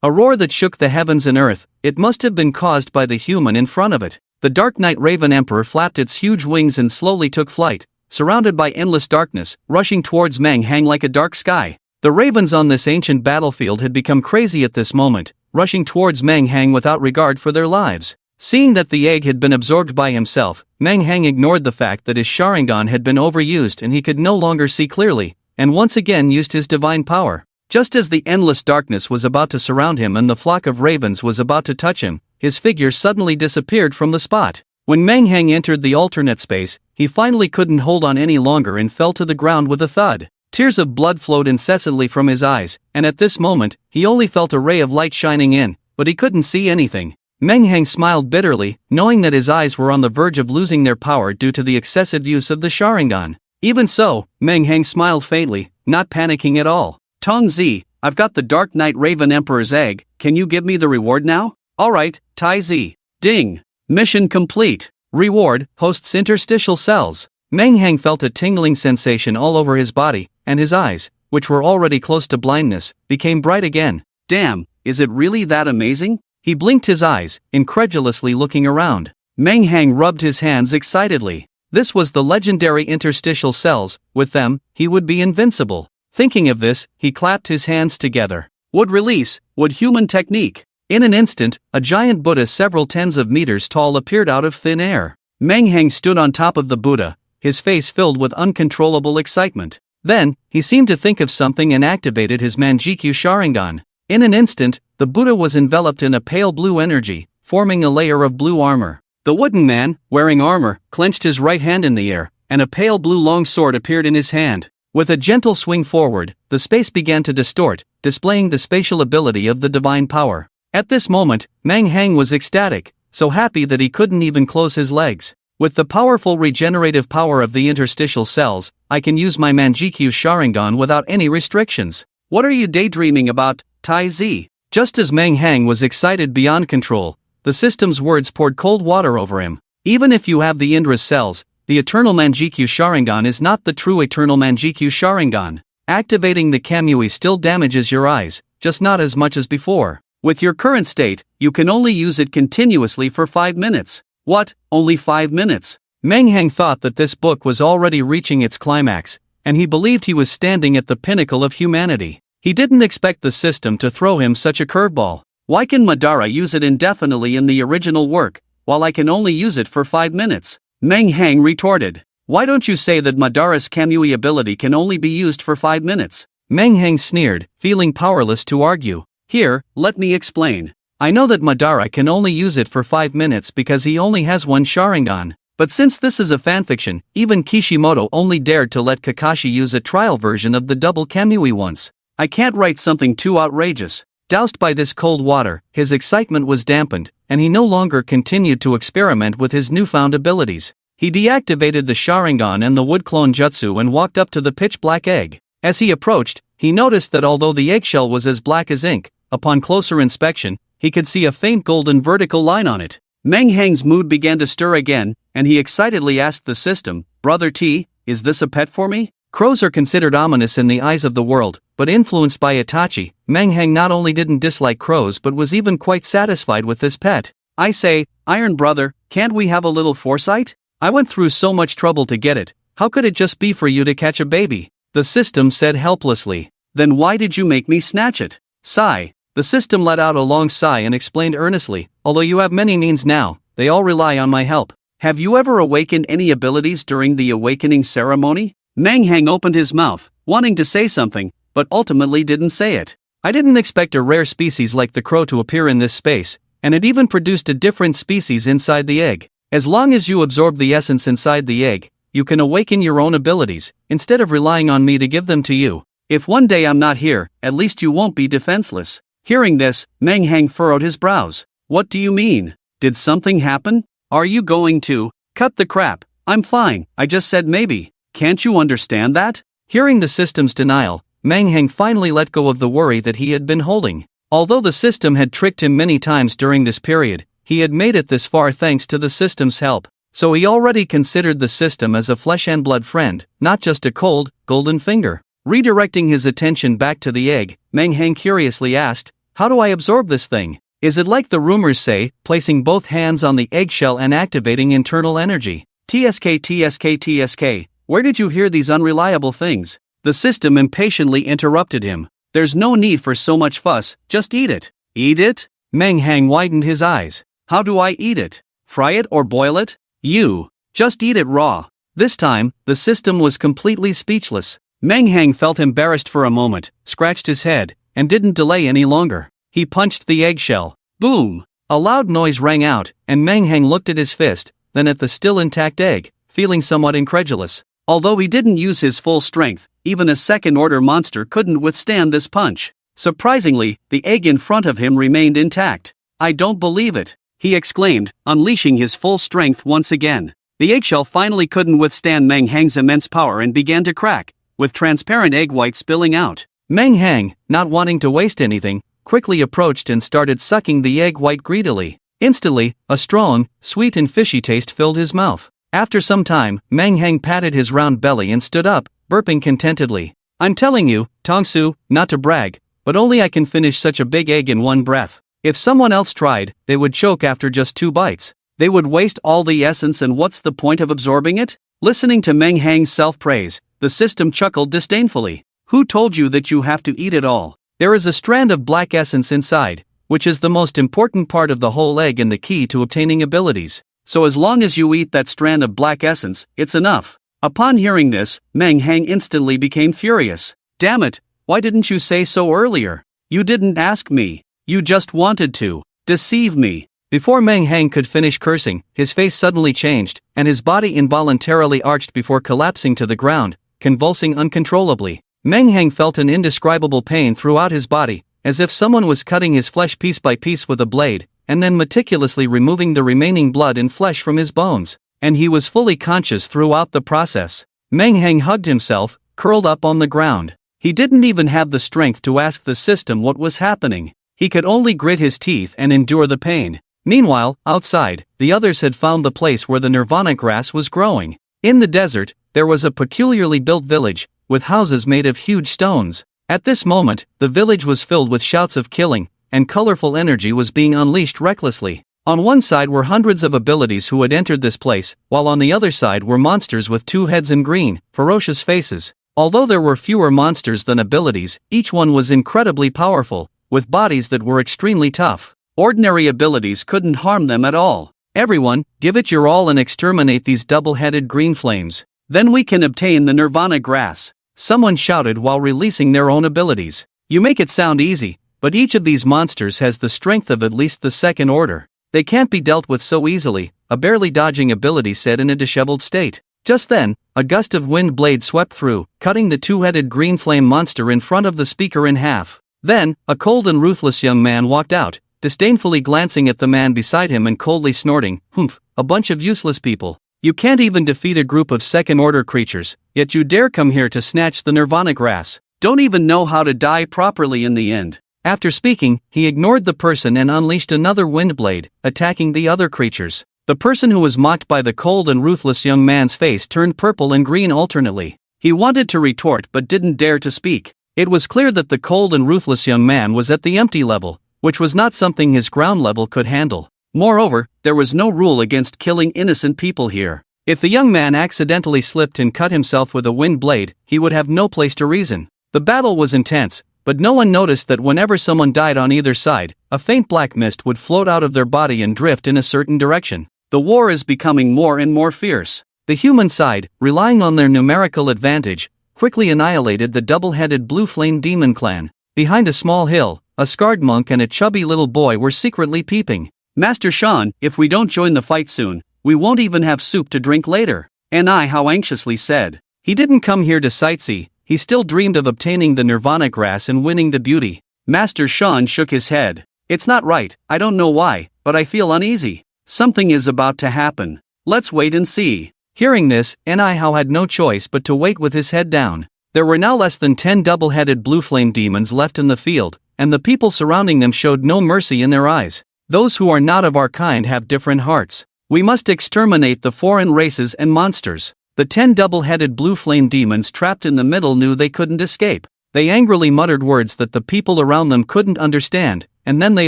A roar that shook the heavens and earth, it must have been caused by the human in front of it. The Dark Knight Raven Emperor flapped its huge wings and slowly took flight, surrounded by endless darkness, rushing towards Meng Hang like a dark sky. The ravens on this ancient battlefield had become crazy at this moment, rushing towards Meng Hang without regard for their lives. Seeing that the egg had been absorbed by himself, Meng Hang ignored the fact that his Sharingan had been overused and he could no longer see clearly, and once again used his divine power. Just as the endless darkness was about to surround him and the flock of ravens was about to touch him, his figure suddenly disappeared from the spot. When Meng Hang entered the alternate space, he finally couldn't hold on any longer and fell to the ground with a thud. Tears of blood flowed incessantly from his eyes, and at this moment, he only felt a ray of light shining in, but he couldn't see anything. Meng Hang smiled bitterly, knowing that his eyes were on the verge of losing their power due to the excessive use of the Sharingan. Even so, Meng Hang smiled faintly, not panicking at all. Tong Zi, I've got the Dark Knight Raven Emperor's egg, can you give me the reward now? Alright, Tai Zi. Ding. Mission complete. Reward, hosts interstitial cells. Meng Hang felt a tingling sensation all over his body, and his eyes, which were already close to blindness, became bright again. Damn, is it really that amazing? He blinked his eyes, incredulously looking around. Meng Hang rubbed his hands excitedly. This was the legendary interstitial cells, with them, he would be invincible. Thinking of this, he clapped his hands together. Would release, would human technique. In an instant, a giant Buddha several tens of meters tall appeared out of thin air. Meng Hang stood on top of the Buddha, his face filled with uncontrollable excitement. Then, he seemed to think of something and activated his Manjikyu Sharingan. In an instant, the Buddha was enveloped in a pale blue energy, forming a layer of blue armor. The wooden man, wearing armor, clenched his right hand in the air, and a pale blue long sword appeared in his hand. With a gentle swing forward, the space began to distort, displaying the spatial ability of the divine power. At this moment, Meng Hang was ecstatic, so happy that he couldn't even close his legs. With the powerful regenerative power of the interstitial cells, I can use my Manjikyu Sharingan without any restrictions. What are you daydreaming about, Tai Zi? Just as Meng Hang was excited beyond control, the system's words poured cold water over him. Even if you have the Indra's cells, the eternal Manjikyu Sharingan is not the true eternal Manjikyu Sharingan. Activating the Kamui still damages your eyes, just not as much as before. With your current state, you can only use it continuously for 5 minutes. What, only 5 minutes? Meng Hang thought that this book was already reaching its climax, and he believed he was standing at the pinnacle of humanity. He didn't expect the system to throw him such a curveball. Why can Madara use it indefinitely in the original work, while I can only use it for 5 minutes? Meng Hang retorted. Why don't you say that Madara's Kamui ability can only be used for 5 minutes? Meng Hang sneered, feeling powerless to argue. Here, let me explain. I know that Madara can only use it for 5 minutes because he only has one Sharingan. But since this is a fanfiction, even Kishimoto only dared to let Kakashi use a trial version of the double Kamui once. I can't write something too outrageous. Doused by this cold water, his excitement was dampened, and he no longer continued to experiment with his newfound abilities. He deactivated the Sharingan and the wood clone jutsu and walked up to the pitch-black egg. As he approached, he noticed that although the eggshell was as black as ink, upon closer inspection, he could see a faint golden vertical line on it. Meng Hang's mood began to stir again, and he excitedly asked the system, "Brother T, is this a pet for me?" Crows are considered ominous in the eyes of the world, but influenced by Itachi, Meng Hang not only didn't dislike crows but was even quite satisfied with this pet. I say, Iron Brother, can't we have a little foresight? I went through so much trouble to get it, how could it just be for you to catch a baby? The system said helplessly. Then why did you make me snatch it? Sigh. The system let out a long sigh and explained earnestly, although you have many means now, they all rely on my help. Have you ever awakened any abilities during the awakening ceremony? Meng Hang opened his mouth, wanting to say something, but ultimately didn't say it. I didn't expect a rare species like the crow to appear in this space, and it even produced a different species inside the egg. As long as you absorb the essence inside the egg, you can awaken your own abilities, instead of relying on me to give them to you. If one day I'm not here, at least you won't be defenseless. Hearing this, Meng Hang furrowed his brows. What do you mean? Did something happen? Are you going to? Cut the crap. I'm fine, I just said maybe. Can't you understand that? Hearing the system's denial, Meng Hang finally let go of the worry that he had been holding. Although the system had tricked him many times during this period, he had made it this far thanks to the system's help. So he already considered the system as a flesh and blood friend, not just a cold, golden finger. Redirecting his attention back to the egg, Meng Hang curiously asked, how do I absorb this thing? Is it like the rumors say, placing both hands on the eggshell and activating internal energy? TSK. Where did you hear these unreliable things? The system impatiently interrupted him. There's no need for so much fuss, just eat it. Eat it? Meng Hang widened his eyes. How do I eat it? Fry it or boil it? You just eat it raw. This time, the system was completely speechless. Meng Hang felt embarrassed for a moment, scratched his head, and didn't delay any longer. He punched the eggshell. Boom! A loud noise rang out, and Meng Hang looked at his fist, then at the still intact egg, feeling somewhat incredulous. Although he didn't use his full strength, even a second-order monster couldn't withstand this punch. Surprisingly, the egg in front of him remained intact. I don't believe it, he exclaimed, unleashing his full strength once again. The eggshell finally couldn't withstand Meng Hang's immense power and began to crack, with transparent egg white spilling out. Meng Hang, not wanting to waste anything, quickly approached and started sucking the egg white greedily. Instantly, a strong, sweet and fishy taste filled his mouth. After some time, Meng Hang patted his round belly and stood up, burping contentedly. I'm telling you, Tongsu, not to brag, but only I can finish such a big egg in one breath. If someone else tried, they would choke after just 2 bites. They would waste all the essence, and what's the point of absorbing it? Listening to Meng Hang's self-praise, the system chuckled disdainfully. Who told you that you have to eat it all? There is a strand of black essence inside, which is the most important part of the whole egg and the key to obtaining abilities. So as long as you eat that strand of black essence, it's enough. Upon hearing this, Meng Hang instantly became furious. Damn it, why didn't you say so earlier? You didn't ask me. You just wanted to deceive me. Before Meng Hang could finish cursing, his face suddenly changed, and his body involuntarily arched before collapsing to the ground, convulsing uncontrollably. Meng Hang felt an indescribable pain throughout his body, as if someone was cutting his flesh piece by piece with a blade, and then meticulously removing the remaining blood and flesh from his bones. And he was fully conscious throughout the process. Meng Hang hugged himself, curled up on the ground. He didn't even have the strength to ask the system what was happening. He could only grit his teeth and endure the pain. Meanwhile, outside, the others had found the place where the nirvana grass was growing. In the desert, there was a peculiarly built village, with houses made of huge stones. At this moment, the village was filled with shouts of killing, and colorful energy was being unleashed recklessly. On one side were hundreds of abilities who had entered this place, while on the other side were monsters with 2 heads and green, ferocious faces. Although there were fewer monsters than abilities, each one was incredibly powerful, with bodies that were extremely tough. Ordinary abilities couldn't harm them at all. Everyone, give it your all and exterminate these double-headed green flames. Then we can obtain the nirvana grass. Someone shouted while releasing their own abilities. You make it sound easy, but each of these monsters has the strength of at least the second order. They can't be dealt with so easily, a barely dodging ability said in a disheveled state. Just then, a gust of wind blade swept through, cutting the 2-headed green flame monster in front of the speaker in half. Then, a cold and ruthless young man walked out, disdainfully glancing at the man beside him and coldly snorting, "Humph, a bunch of useless people. You can't even defeat a group of second-order creatures, yet you dare come here to snatch the nirvana grass. Don't even know how to die properly in the end." After speaking, he ignored the person and unleashed another wind blade, attacking the other creatures. The person who was mocked by the cold and ruthless young man's face turned purple and green alternately. He wanted to retort but didn't dare to speak. It was clear that the cold and ruthless young man was at the empty level, which was not something his ground level could handle. Moreover, there was no rule against killing innocent people here. If the young man accidentally slipped and cut himself with a wind blade, he would have no place to reason. The battle was intense, but no one noticed that whenever someone died on either side, a faint black mist would float out of their body and drift in a certain direction. The war is becoming more and more fierce. The human side, relying on their numerical advantage, quickly annihilated the double-headed blue flame demon clan. Behind a small hill, a scarred monk and a chubby little boy were secretly peeping. "Master Shan, if we don't join the fight soon, we won't even have soup to drink later," Ni Hao anxiously said. He didn't come here to sightsee, he still dreamed of obtaining the nirvana grass and winning the beauty. Master Shan shook his head. "It's not right, I don't know why, but I feel uneasy. Something is about to happen. Let's wait and see." Hearing this, Ni Hao had no choice but to wait with his head down. There were now less than 10 double-headed blue flame demons left in the field, and the people surrounding them showed no mercy in their eyes. Those who are not of our kind have different hearts. We must exterminate the foreign races and monsters. The 10 double-headed blue flame demons trapped in the middle knew they couldn't escape. They angrily muttered words that the people around them couldn't understand, and then they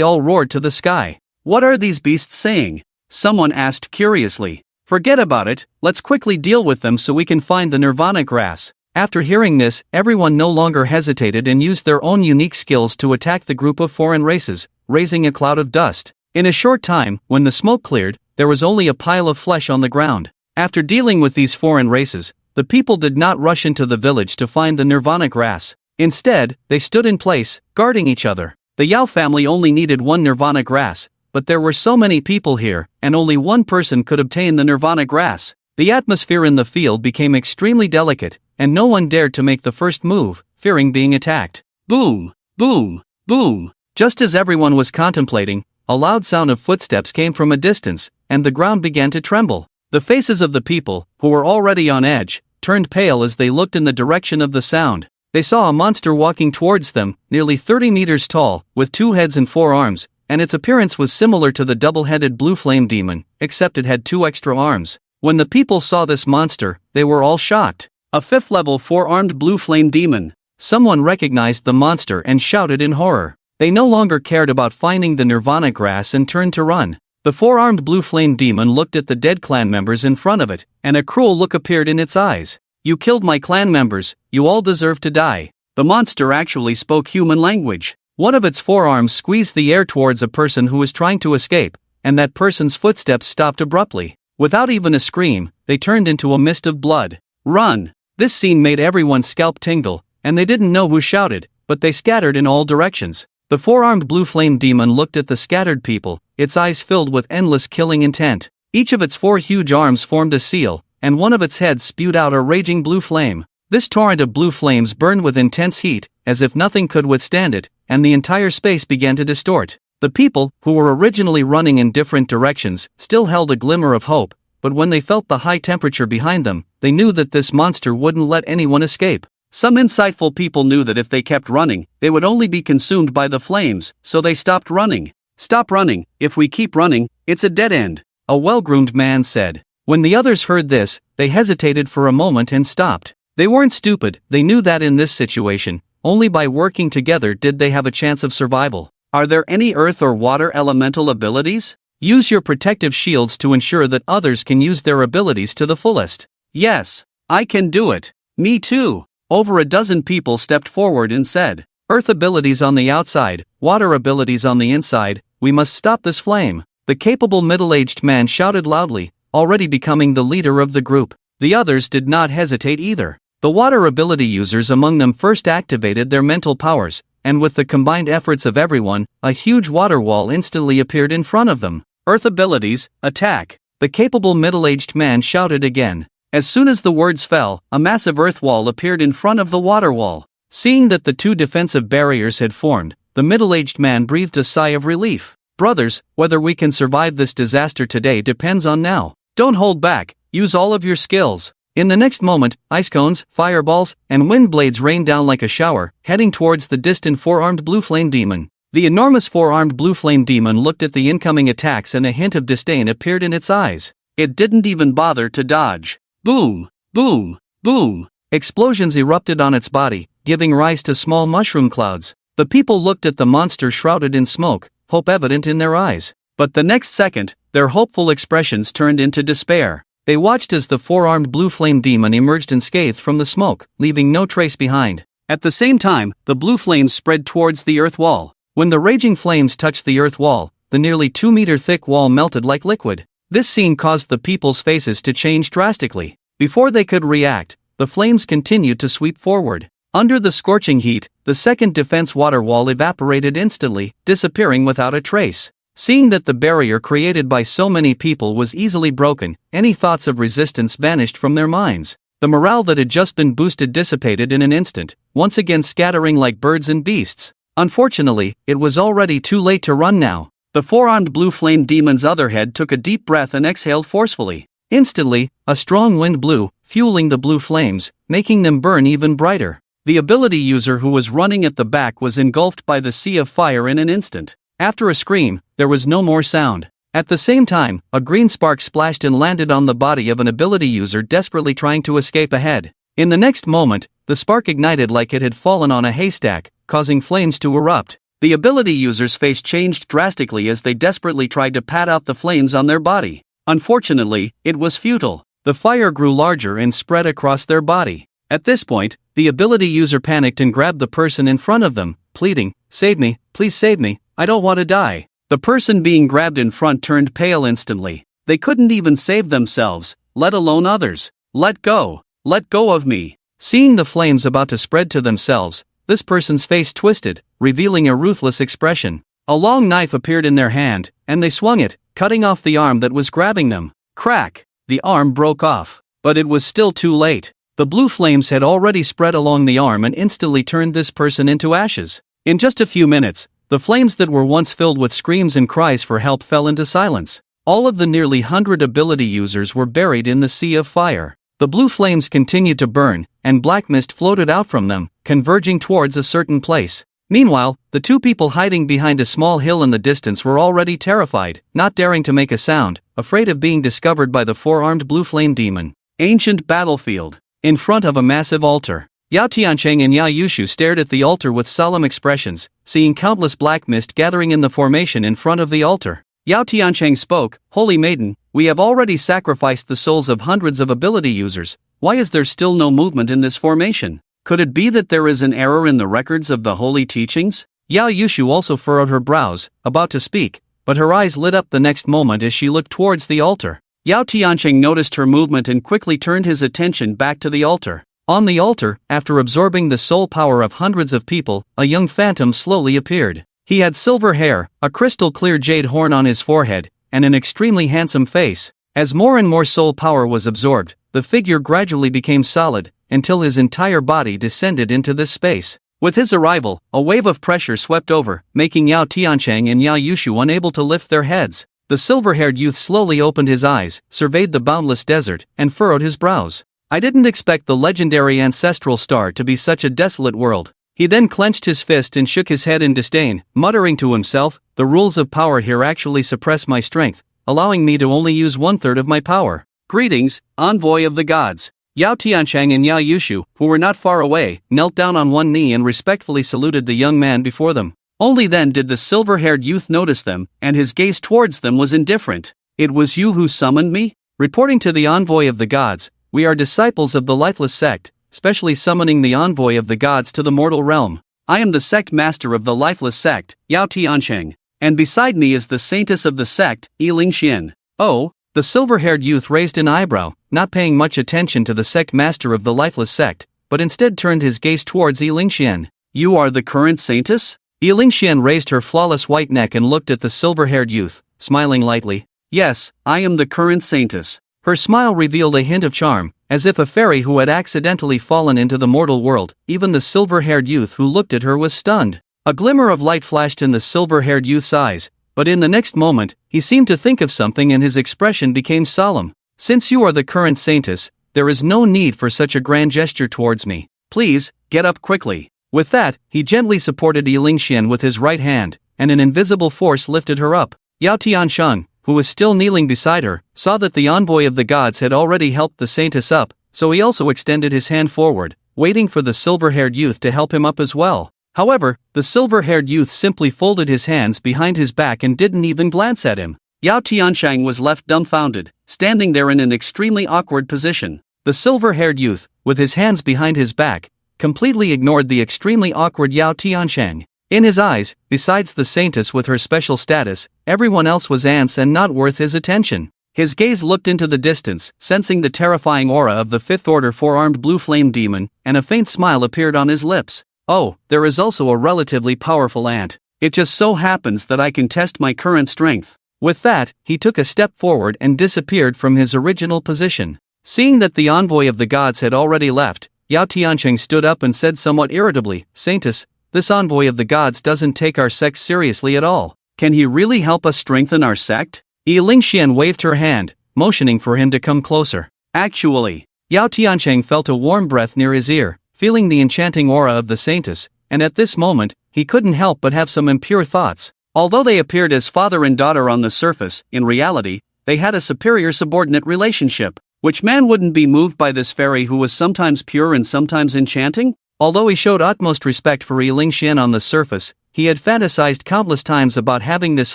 all roared to the sky. "What are these beasts saying?" someone asked curiously. "Forget about it, let's quickly deal with them so we can find the nirvana grass." After hearing this, everyone no longer hesitated and used their own unique skills to attack the group of foreign races, raising a cloud of dust. In a short time, when the smoke cleared, there was only a pile of flesh on the ground. After dealing with these foreign races, the people did not rush into the village to find the nirvana grass. Instead, they stood in place, guarding each other. The Yao family only needed one nirvana grass, but there were so many people here, and only one person could obtain the nirvana grass. The atmosphere in the field became extremely delicate, and no one dared to make the first move, fearing being attacked. Boom! Boom! Boom! Just as everyone was contemplating, a loud sound of footsteps came from a distance, and the ground began to tremble. The faces of the people, who were already on edge, turned pale as they looked in the direction of the sound. They saw a monster walking towards them, nearly 30 meters tall, with 2 heads and 4 arms, and its appearance was similar to the double-headed blue flame demon, except it had 2 extra arms. When the people saw this monster, they were all shocked. A 5th-level 4-armed blue flame demon. Someone recognized the monster and shouted in horror. They no longer cared about finding the nirvana grass and turned to run. The 4-armed blue flame demon looked at the dead clan members in front of it, and a cruel look appeared in its eyes. "You killed my clan members, you all deserve to die." The monster actually spoke human language. One of its 4 arms squeezed the air towards a person who was trying to escape, and that person's footsteps stopped abruptly. Without even a scream, they turned into a mist of blood. Run! This scene made everyone's scalp tingle, and they didn't know who shouted, but they scattered in all directions. The 4-armed blue flame demon looked at the scattered people, its eyes filled with endless killing intent. Each of its 4 huge arms formed a seal, and one of its heads spewed out a raging blue flame. This torrent of blue flames burned with intense heat, as if nothing could withstand it, and the entire space began to distort. The people, who were originally running in different directions, still held a glimmer of hope, but when they felt the high temperature behind them, they knew that this monster wouldn't let anyone escape. Some insightful people knew that if they kept running, they would only be consumed by the flames, so they stopped running. "Stop running, if we keep running, it's a dead end," a well-groomed man said. When the others heard this, they hesitated for a moment and stopped. They weren't stupid, they knew that in this situation, only by working together did they have a chance of survival. Are there any earth or water elemental abilities? Use your protective shields to ensure that others can use their abilities to the fullest. Yes, I can do it. Me too. Over a dozen people stepped forward and said, "Earth abilities on the outside, water abilities on the inside, we must stop this flame." The capable middle-aged man shouted loudly, already becoming the leader of the group. The others did not hesitate either. The water ability users among them first activated their mental powers, and with the combined efforts of everyone, a huge water wall instantly appeared in front of them. "Earth abilities, attack!" The capable middle-aged man shouted again. As soon as the words fell, a massive earth wall appeared in front of the water wall. Seeing that the 2 defensive barriers had formed, the middle-aged man breathed a sigh of relief. "Brothers, whether we can survive this disaster today depends on now. Don't hold back, use all of your skills." In the next moment, ice cones, fireballs, and wind blades rained down like a shower, heading towards the distant 4-armed blue flame demon. The enormous 4-armed blue flame demon looked at the incoming attacks and a hint of disdain appeared in its eyes. It didn't even bother to dodge. Boom! Boom! Boom! Explosions erupted on its body, giving rise to small mushroom clouds. The people looked at the monster shrouded in smoke, hope evident in their eyes. But the next second, their hopeful expressions turned into despair. They watched as the 4-armed blue flame demon emerged unscathed from the smoke, leaving no trace behind. At the same time, the blue flames spread towards the earth wall. When the raging flames touched the earth wall, the nearly 2-meter-thick wall melted like liquid. This scene caused the people's faces to change drastically. Before they could react, the flames continued to sweep forward. Under the scorching heat, the second defense water wall evaporated instantly, disappearing without a trace. Seeing that the barrier created by so many people was easily broken, any thoughts of resistance vanished from their minds. The morale that had just been boosted dissipated in an instant, once again scattering like birds and beasts. Unfortunately, it was already too late to run now. The 4-armed blue flame demon's other head took a deep breath and exhaled forcefully. Instantly, a strong wind blew, fueling the blue flames, making them burn even brighter. The ability user who was running at the back was engulfed by the sea of fire in an instant. After a scream, there was no more sound. At the same time, a green spark splashed and landed on the body of an ability user desperately trying to escape ahead. In the next moment, the spark ignited like it had fallen on a haystack, causing flames to erupt. The ability user's face changed drastically as they desperately tried to pat out the flames on their body. Unfortunately, it was futile. The fire grew larger and spread across their body. At this point, the ability user panicked and grabbed the person in front of them, pleading, "Save me, please save me, I don't want to die." The person being grabbed in front turned pale instantly. They couldn't even save themselves, let alone others. Let go of me. Seeing the flames about to spread to themselves, this person's face twisted, revealing a ruthless expression. A long knife appeared in their hand, and they swung it, cutting off the arm that was grabbing them. Crack! The arm broke off. But it was still too late. The blue flames had already spread along the arm and instantly turned this person into ashes. In just a few minutes, the flames that were once filled with screams and cries for help fell into silence. All of the nearly 100 ability users were buried in the sea of fire. The blue flames continued to burn, and black mist floated out from them, converging towards a certain place. Meanwhile, the two people hiding behind a small hill in the distance were already terrified, not daring to make a sound, afraid of being discovered by the four-armed blue flame demon. Ancient battlefield. In front of a massive altar, Yao Tiancheng and Yao Yushu stared at the altar with solemn expressions, seeing countless black mist gathering in the formation in front of the altar. Yao Tiancheng spoke, "Holy Maiden, we have already sacrificed the souls of hundreds of ability users. Why is there still no movement in this formation? Could it be that there is an error in the records of the holy teachings?" Yao Yushu also furrowed her brows, about to speak, but her eyes lit up the next moment as she looked towards the altar. Yao Tiancheng noticed her movement and quickly turned his attention back to the altar. On the altar, after absorbing the soul power of hundreds of people, a young phantom slowly appeared. He had silver hair, a crystal-clear jade horn on his forehead, and an extremely handsome face. As more and more soul power was absorbed, the figure gradually became solid, until his entire body descended into this space. With his arrival, a wave of pressure swept over, making Yao Tiancheng and Yao Yushu unable to lift their heads. The silver-haired youth slowly opened his eyes, surveyed the boundless desert, and furrowed his brows. "I didn't expect the legendary ancestral star to be such a desolate world." He then clenched his fist and shook his head in disdain, muttering to himself, "The rules of power here actually suppress my strength, allowing me to only use 1/3 of my power." "Greetings, envoy of the gods." Yao Tiancheng and Yao Yushu, who were not far away, knelt down on one knee and respectfully saluted the young man before them. Only then did the silver-haired youth notice them, and his gaze towards them was indifferent. "It was you who summoned me?" Reporting to the envoy of the gods, "We are disciples of the lifeless sect, specially summoning the envoy of the gods to the mortal realm. I am the sect master of the lifeless sect, Yao Tiancheng, and beside me is the saintess of the sect, Yiling Xian." "Oh?" The silver-haired youth raised an eyebrow, not paying much attention to the sect master of the lifeless sect, but instead turned his gaze towards Yiling Xian. "You are the current saintess?" Yiling Xian raised her flawless white neck and looked at the silver-haired youth, smiling lightly. "Yes, I am the current saintess." Her smile revealed a hint of charm, as if a fairy who had accidentally fallen into the mortal world. Even the silver-haired youth who looked at her was stunned. A glimmer of light flashed in the silver-haired youth's eyes, but in the next moment, he seemed to think of something and his expression became solemn. "Since you are the current saintess, there is no need for such a grand gesture towards me. Please, get up quickly." With that, he gently supported Yiling Xian with his right hand, and an invisible force lifted her up. Yao Tiancheng, who was still kneeling beside her, saw that the envoy of the gods had already helped the saintess up, so he also extended his hand forward, waiting for the silver-haired youth to help him up as well. However, the silver-haired youth simply folded his hands behind his back and didn't even glance at him. Yao Tiancheng was left dumbfounded, standing there in an extremely awkward position. The silver-haired youth, with his hands behind his back, completely ignored the extremely awkward Yao Tiancheng. In his eyes, besides the saintess with her special status, everyone else was ants and not worth his attention. His gaze looked into the distance, sensing the terrifying aura of the fifth-order four-armed blue flame demon, and a faint smile appeared on his lips. "Oh, there is also a relatively powerful ant. It just so happens that I can test my current strength." With that, he took a step forward and disappeared from his original position. Seeing that the envoy of the gods had already left, Yao Tiancheng stood up and said somewhat irritably, "Saintess, this envoy of the gods doesn't take our sect seriously at all. Can he really help us strengthen our sect?" Yiling Xian waved her hand, motioning for him to come closer. "Actually," Yao Tiancheng felt a warm breath near his ear, feeling the enchanting aura of the saintess, and at this moment, he couldn't help but have some impure thoughts. Although they appeared as father and daughter on the surface, in reality, they had a superior-subordinate relationship. Which man wouldn't be moved by this fairy who was sometimes pure and sometimes enchanting? Although he showed utmost respect for Yiling Xian on the surface, he had fantasized countless times about having this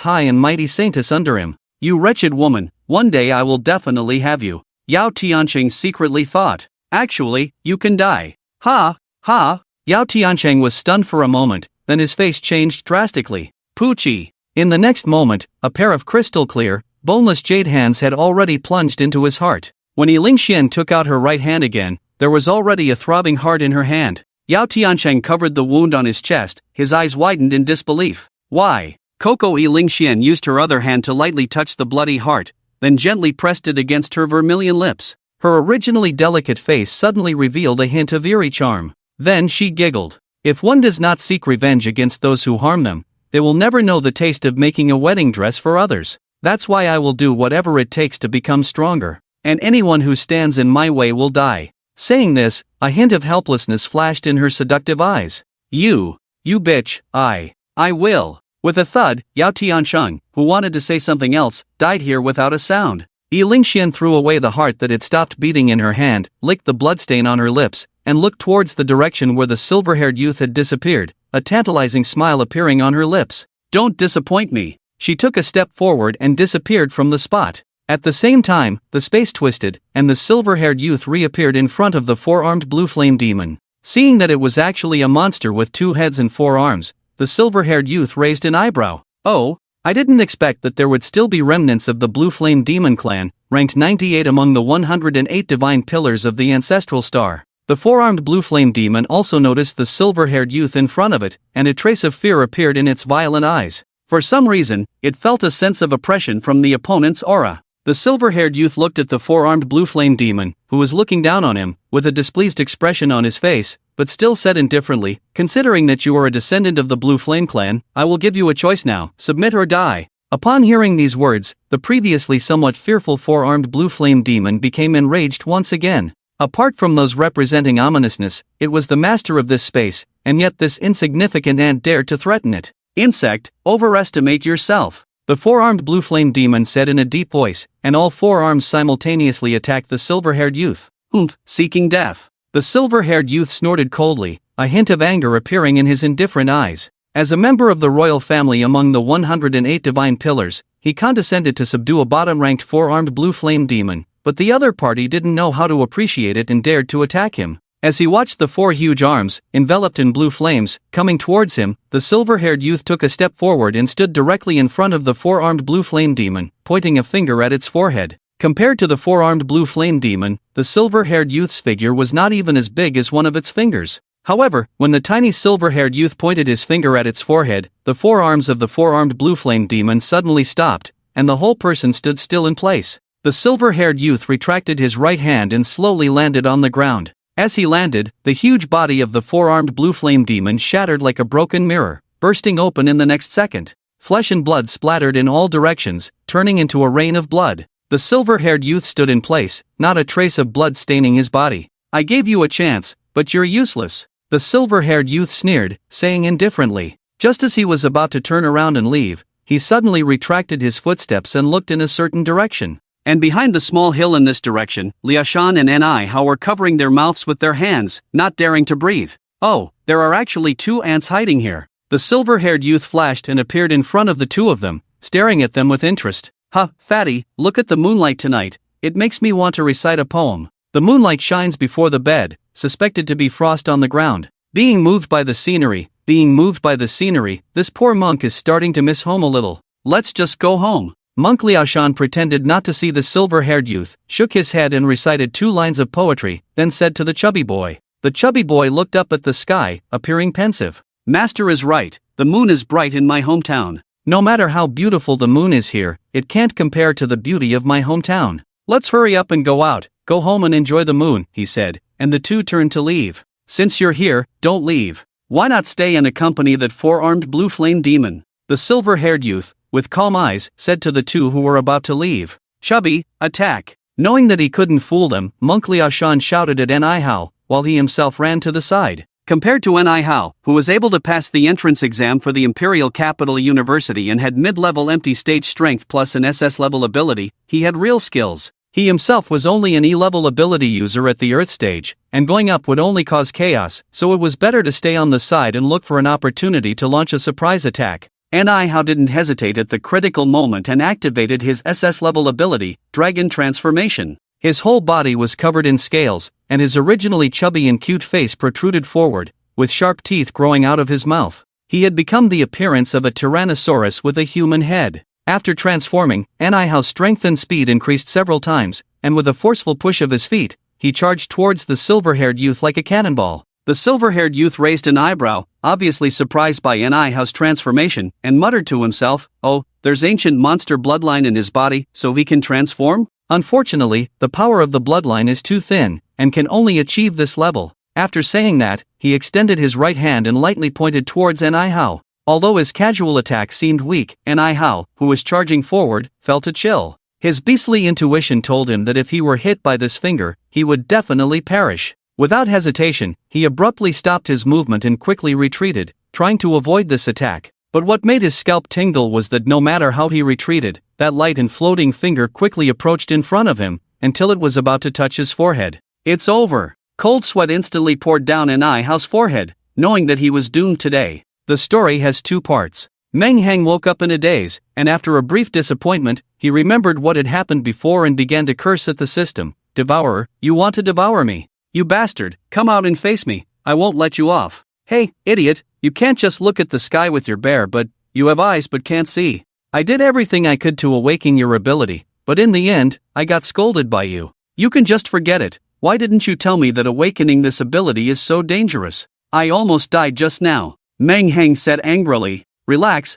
high and mighty saintess under him. "You wretched woman, one day I will definitely have you," Yao Tiancheng secretly thought. Actually, you can die. Ha, ha. Yao Tiancheng was stunned for a moment, then his face changed drastically. Poochie. In the next moment, a pair of crystal-clear, boneless jade hands had already plunged into his heart. When Lingxian took out her right hand again, there was already a throbbing heart in her hand. Yao Tiancheng covered the wound on his chest, his eyes widened in disbelief. Why? Coco Lingxian used her other hand to lightly touch the bloody heart, then gently pressed it against her vermilion lips. Her originally delicate face suddenly revealed a hint of eerie charm. Then she giggled. If one does not seek revenge against those who harm them, they will never know the taste of making a wedding dress for others. That's why I will do whatever it takes to become stronger. And anyone who stands in my way will die. Saying this, a hint of helplessness flashed in her seductive eyes. You bitch, I will. With a thud, Yao Tiancheng, who wanted to say something else, died here without a sound. Lingxian threw away the heart that had stopped beating in her hand, licked the bloodstain on her lips, and looked towards the direction where the silver-haired youth had disappeared, a tantalizing smile appearing on her lips. Don't disappoint me. She took a step forward and disappeared from the spot. At the same time, the space twisted, and the silver-haired youth reappeared in front of the four-armed blue flame demon. Seeing that it was actually a monster with 2 heads and 4 arms, the silver-haired youth raised an eyebrow. Oh, I didn't expect that there would still be remnants of the blue flame demon clan, ranked 98 among the 108 divine pillars of the ancestral star. The 4-armed blue flame demon also noticed the silver-haired youth in front of it, and a trace of fear appeared in its violet eyes. For some reason, it felt a sense of oppression from the opponent's aura. The silver-haired youth looked at the 4-armed blue flame demon, who was looking down on him, with a displeased expression on his face, but still said indifferently, considering that you are a descendant of the blue flame clan, I will give you a choice now, submit or die. Upon hearing these words, the previously somewhat fearful 4-armed blue flame demon became enraged once again. Apart from those representing ominousness, it was the master of this space, and yet this insignificant ant dared to threaten it. Insect, overestimate yourself. The 4-armed blue flame demon said in a deep voice, and all 4 arms simultaneously attacked the silver-haired youth. Seeking death. The silver-haired youth snorted coldly, a hint of anger appearing in his indifferent eyes. As a member of the royal family among the 108 divine pillars, he condescended to subdue a bottom-ranked 4-armed blue flame demon, but the other party didn't know how to appreciate it and dared to attack him. As he watched the 4 huge arms, enveloped in blue flames, coming towards him, the silver-haired youth took a step forward and stood directly in front of the 4-armed blue flame demon, pointing a finger at its forehead. Compared to the 4-armed blue flame demon, the silver-haired youth's figure was not even as big as one of its fingers. However, when the tiny silver-haired youth pointed his finger at its forehead, the 4 arms of the 4-armed blue flame demon suddenly stopped, and the whole person stood still in place. The silver-haired youth retracted his right hand and slowly landed on the ground. As he landed, the huge body of the 4-armed blue flame demon shattered like a broken mirror, bursting open in the next second. Flesh and blood splattered in all directions, turning into a rain of blood. The silver-haired youth stood in place, not a trace of blood staining his body. I gave you a chance, but you're useless. The silver-haired youth sneered, saying indifferently. Just as he was about to turn around and leave, he suddenly retracted his footsteps and looked in a certain direction. And behind the small hill in this direction, Liashan and Nihao were covering their mouths with their hands, not daring to breathe. Oh, there are actually 2 ants hiding here. The silver-haired youth flashed and appeared in front of the 2 of them, staring at them with interest. Fatty, look at the moonlight tonight, it makes me want to recite a poem. The moonlight shines before the bed, suspected to be frost on the ground. Being moved by the scenery, this poor monk is starting to miss home a little. Let's just go home. Monk Liashan pretended not to see the silver-haired youth, shook his head and recited 2 lines of poetry, then said to the chubby boy. The chubby boy looked up at the sky, appearing pensive. Master is right, the moon is bright in my hometown. No matter how beautiful the moon is here, it can't compare to the beauty of my hometown. Let's hurry up and go out, go home and enjoy the moon, he said, and the 2 turned to leave. Since you're here, don't leave. Why not stay and accompany that 4-armed blue flame demon? The silver-haired youth, with calm eyes, said to the 2 who were about to leave. Chubby, attack. Knowing that he couldn't fool them, Monk Liashan shouted at Nihao, while he himself ran to the side. Compared to Nihao, who was able to pass the entrance exam for the Imperial Capital University and had mid-level empty stage strength plus an SS-level ability, he had real skills. He himself was only an E-level ability user at the Earth stage, and going up would only cause chaos, so it was better to stay on the side and look for an opportunity to launch a surprise attack. Nihao didn't hesitate at the critical moment and activated his SS-level ability, Dragon Transformation. His whole body was covered in scales, and his originally chubby and cute face protruded forward, with sharp teeth growing out of his mouth. He had become the appearance of a tyrannosaurus with a human head. After transforming, Anihau's strength and speed increased several times, and with a forceful push of his feet, he charged towards the silver-haired youth like a cannonball. The silver-haired youth raised an eyebrow, obviously surprised by Anihau's transformation, and muttered to himself, "Oh, there's ancient monster bloodline in his body, so he can transform?" Unfortunately, the power of the bloodline is too thin, and can only achieve this level. After saying that, he extended his right hand and lightly pointed towards Anihau. Although his casual attack seemed weak, Anihau, who was charging forward, felt a chill. His beastly intuition told him that if he were hit by this finger, he would definitely perish. Without hesitation, he abruptly stopped his movement and quickly retreated, trying to avoid this attack. But what made his scalp tingle was that no matter how he retreated, that light and floating finger quickly approached in front of him, until it was about to touch his forehead. "It's over." Cold sweat instantly poured down Anihau's forehead, knowing that he was doomed today. The story has two parts. Meng Heng woke up in a daze, and after a brief disappointment, he remembered what had happened before and began to curse at the system. "Devourer, you want to devour me? You bastard, come out and face me, I won't let you off." "Hey, idiot, you can't just look at the sky with your bare but, you have eyes but can't see. I did everything I could to awaken your ability, but in the end, I got scolded by you. You can just forget it. Why didn't you tell me that awakening this ability is so dangerous? I almost died just now." Meng Heng said angrily. Relax,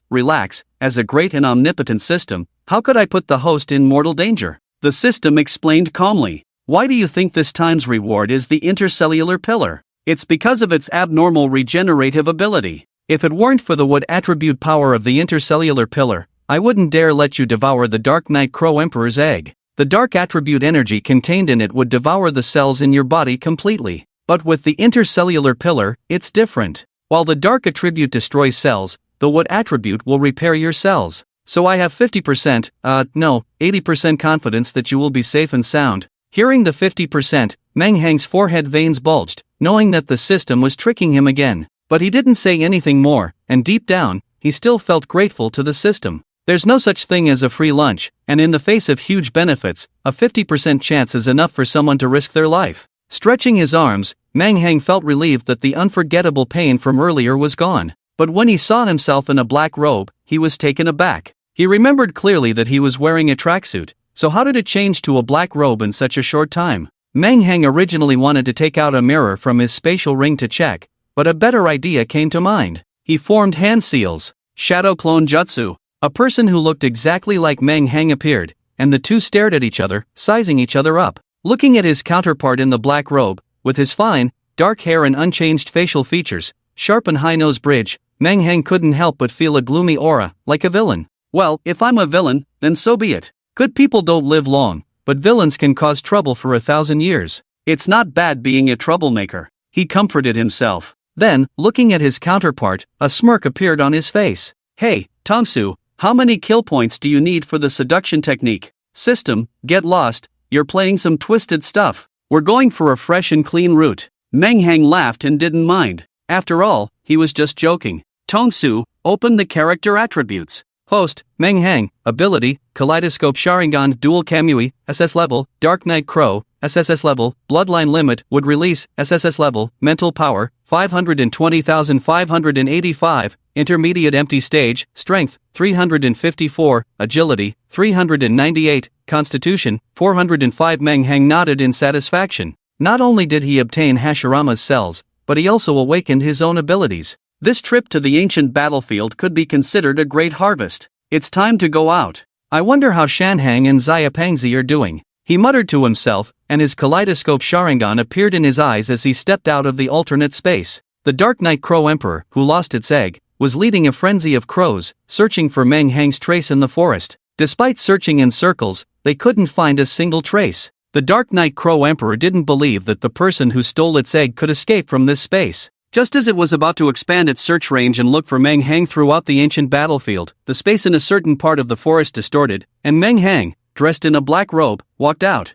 as a great and omnipotent system, how could I put the host in mortal danger?" The system explained calmly. "Why do you think this time's reward is the intercellular pillar? It's because of its abnormal regenerative ability. If it weren't for the wood attribute power of the intercellular pillar, I wouldn't dare let you devour the Dark Knight Crow Emperor's egg. The dark attribute energy contained in it would devour the cells in your body completely. But with the intercellular pillar, it's different. While the dark attribute destroys cells, the wood attribute will repair your cells. So I have 50%, 80% confidence that you will be safe and sound." Hearing the 50%, Meng Heng's forehead veins bulged, knowing that the system was tricking him again. But he didn't say anything more, and deep down, he still felt grateful to the system. There's no such thing as a free lunch, and in the face of huge benefits, a 50% chance is enough for someone to risk their life. Stretching his arms, Meng Heng felt relieved that the unforgettable pain from earlier was gone. But when he saw himself in a black robe, he was taken aback. He remembered clearly that he was wearing a tracksuit, so how did it change to a black robe in such a short time? Meng Heng originally wanted to take out a mirror from his spatial ring to check, but a better idea came to mind. He formed hand seals. Shadow clone jutsu. A person who looked exactly like Meng Heng appeared, and the two stared at each other, sizing each other up. Looking at his counterpart in the black robe, with his fine, dark hair and unchanged facial features, sharp and high nose bridge, Meng Heng couldn't help but feel a gloomy aura, like a villain. Well, if I'm a villain, then so be it. Good people don't live long, but villains can cause trouble for 1,000 years. It's not bad being a troublemaker. He comforted himself. Then, looking at his counterpart, a smirk appeared on his face. "Hey, Tongsu, how many kill points do you need for the seduction technique?" "System, get lost, you're playing some twisted stuff. We're going for a fresh and clean route." Meng Heng laughed and didn't mind. After all, he was just joking. "Tongsu, open the character attributes." Host, Meng Heng, ability, Kaleidoscope Sharingan Dual Kamui, SS level, Dark Knight Crow, SSS level, Bloodline limit, would release, SSS level, mental power, 520,585, intermediate empty stage, strength, 354, agility, 398, constitution, 405. Meng Heng nodded in satisfaction. Not only did he obtain Hashirama's cells, but he also awakened his own abilities. This trip to the ancient battlefield could be considered a great harvest. It's time to go out. I wonder how Shanhang and Xiapangzi are doing. He muttered to himself, and his kaleidoscope Sharingan appeared in his eyes as he stepped out of the alternate space. The Dark Knight Crow Emperor, who lost its egg, was leading a frenzy of crows, searching for Meng Heng's trace in the forest. Despite searching in circles, they couldn't find a single trace. The Dark Knight Crow Emperor didn't believe that the person who stole its egg could escape from this space. Just as it was about to expand its search range and look for Meng Heng throughout the ancient battlefield, the space in a certain part of the forest distorted, and Meng Heng, dressed in a black robe, walked out.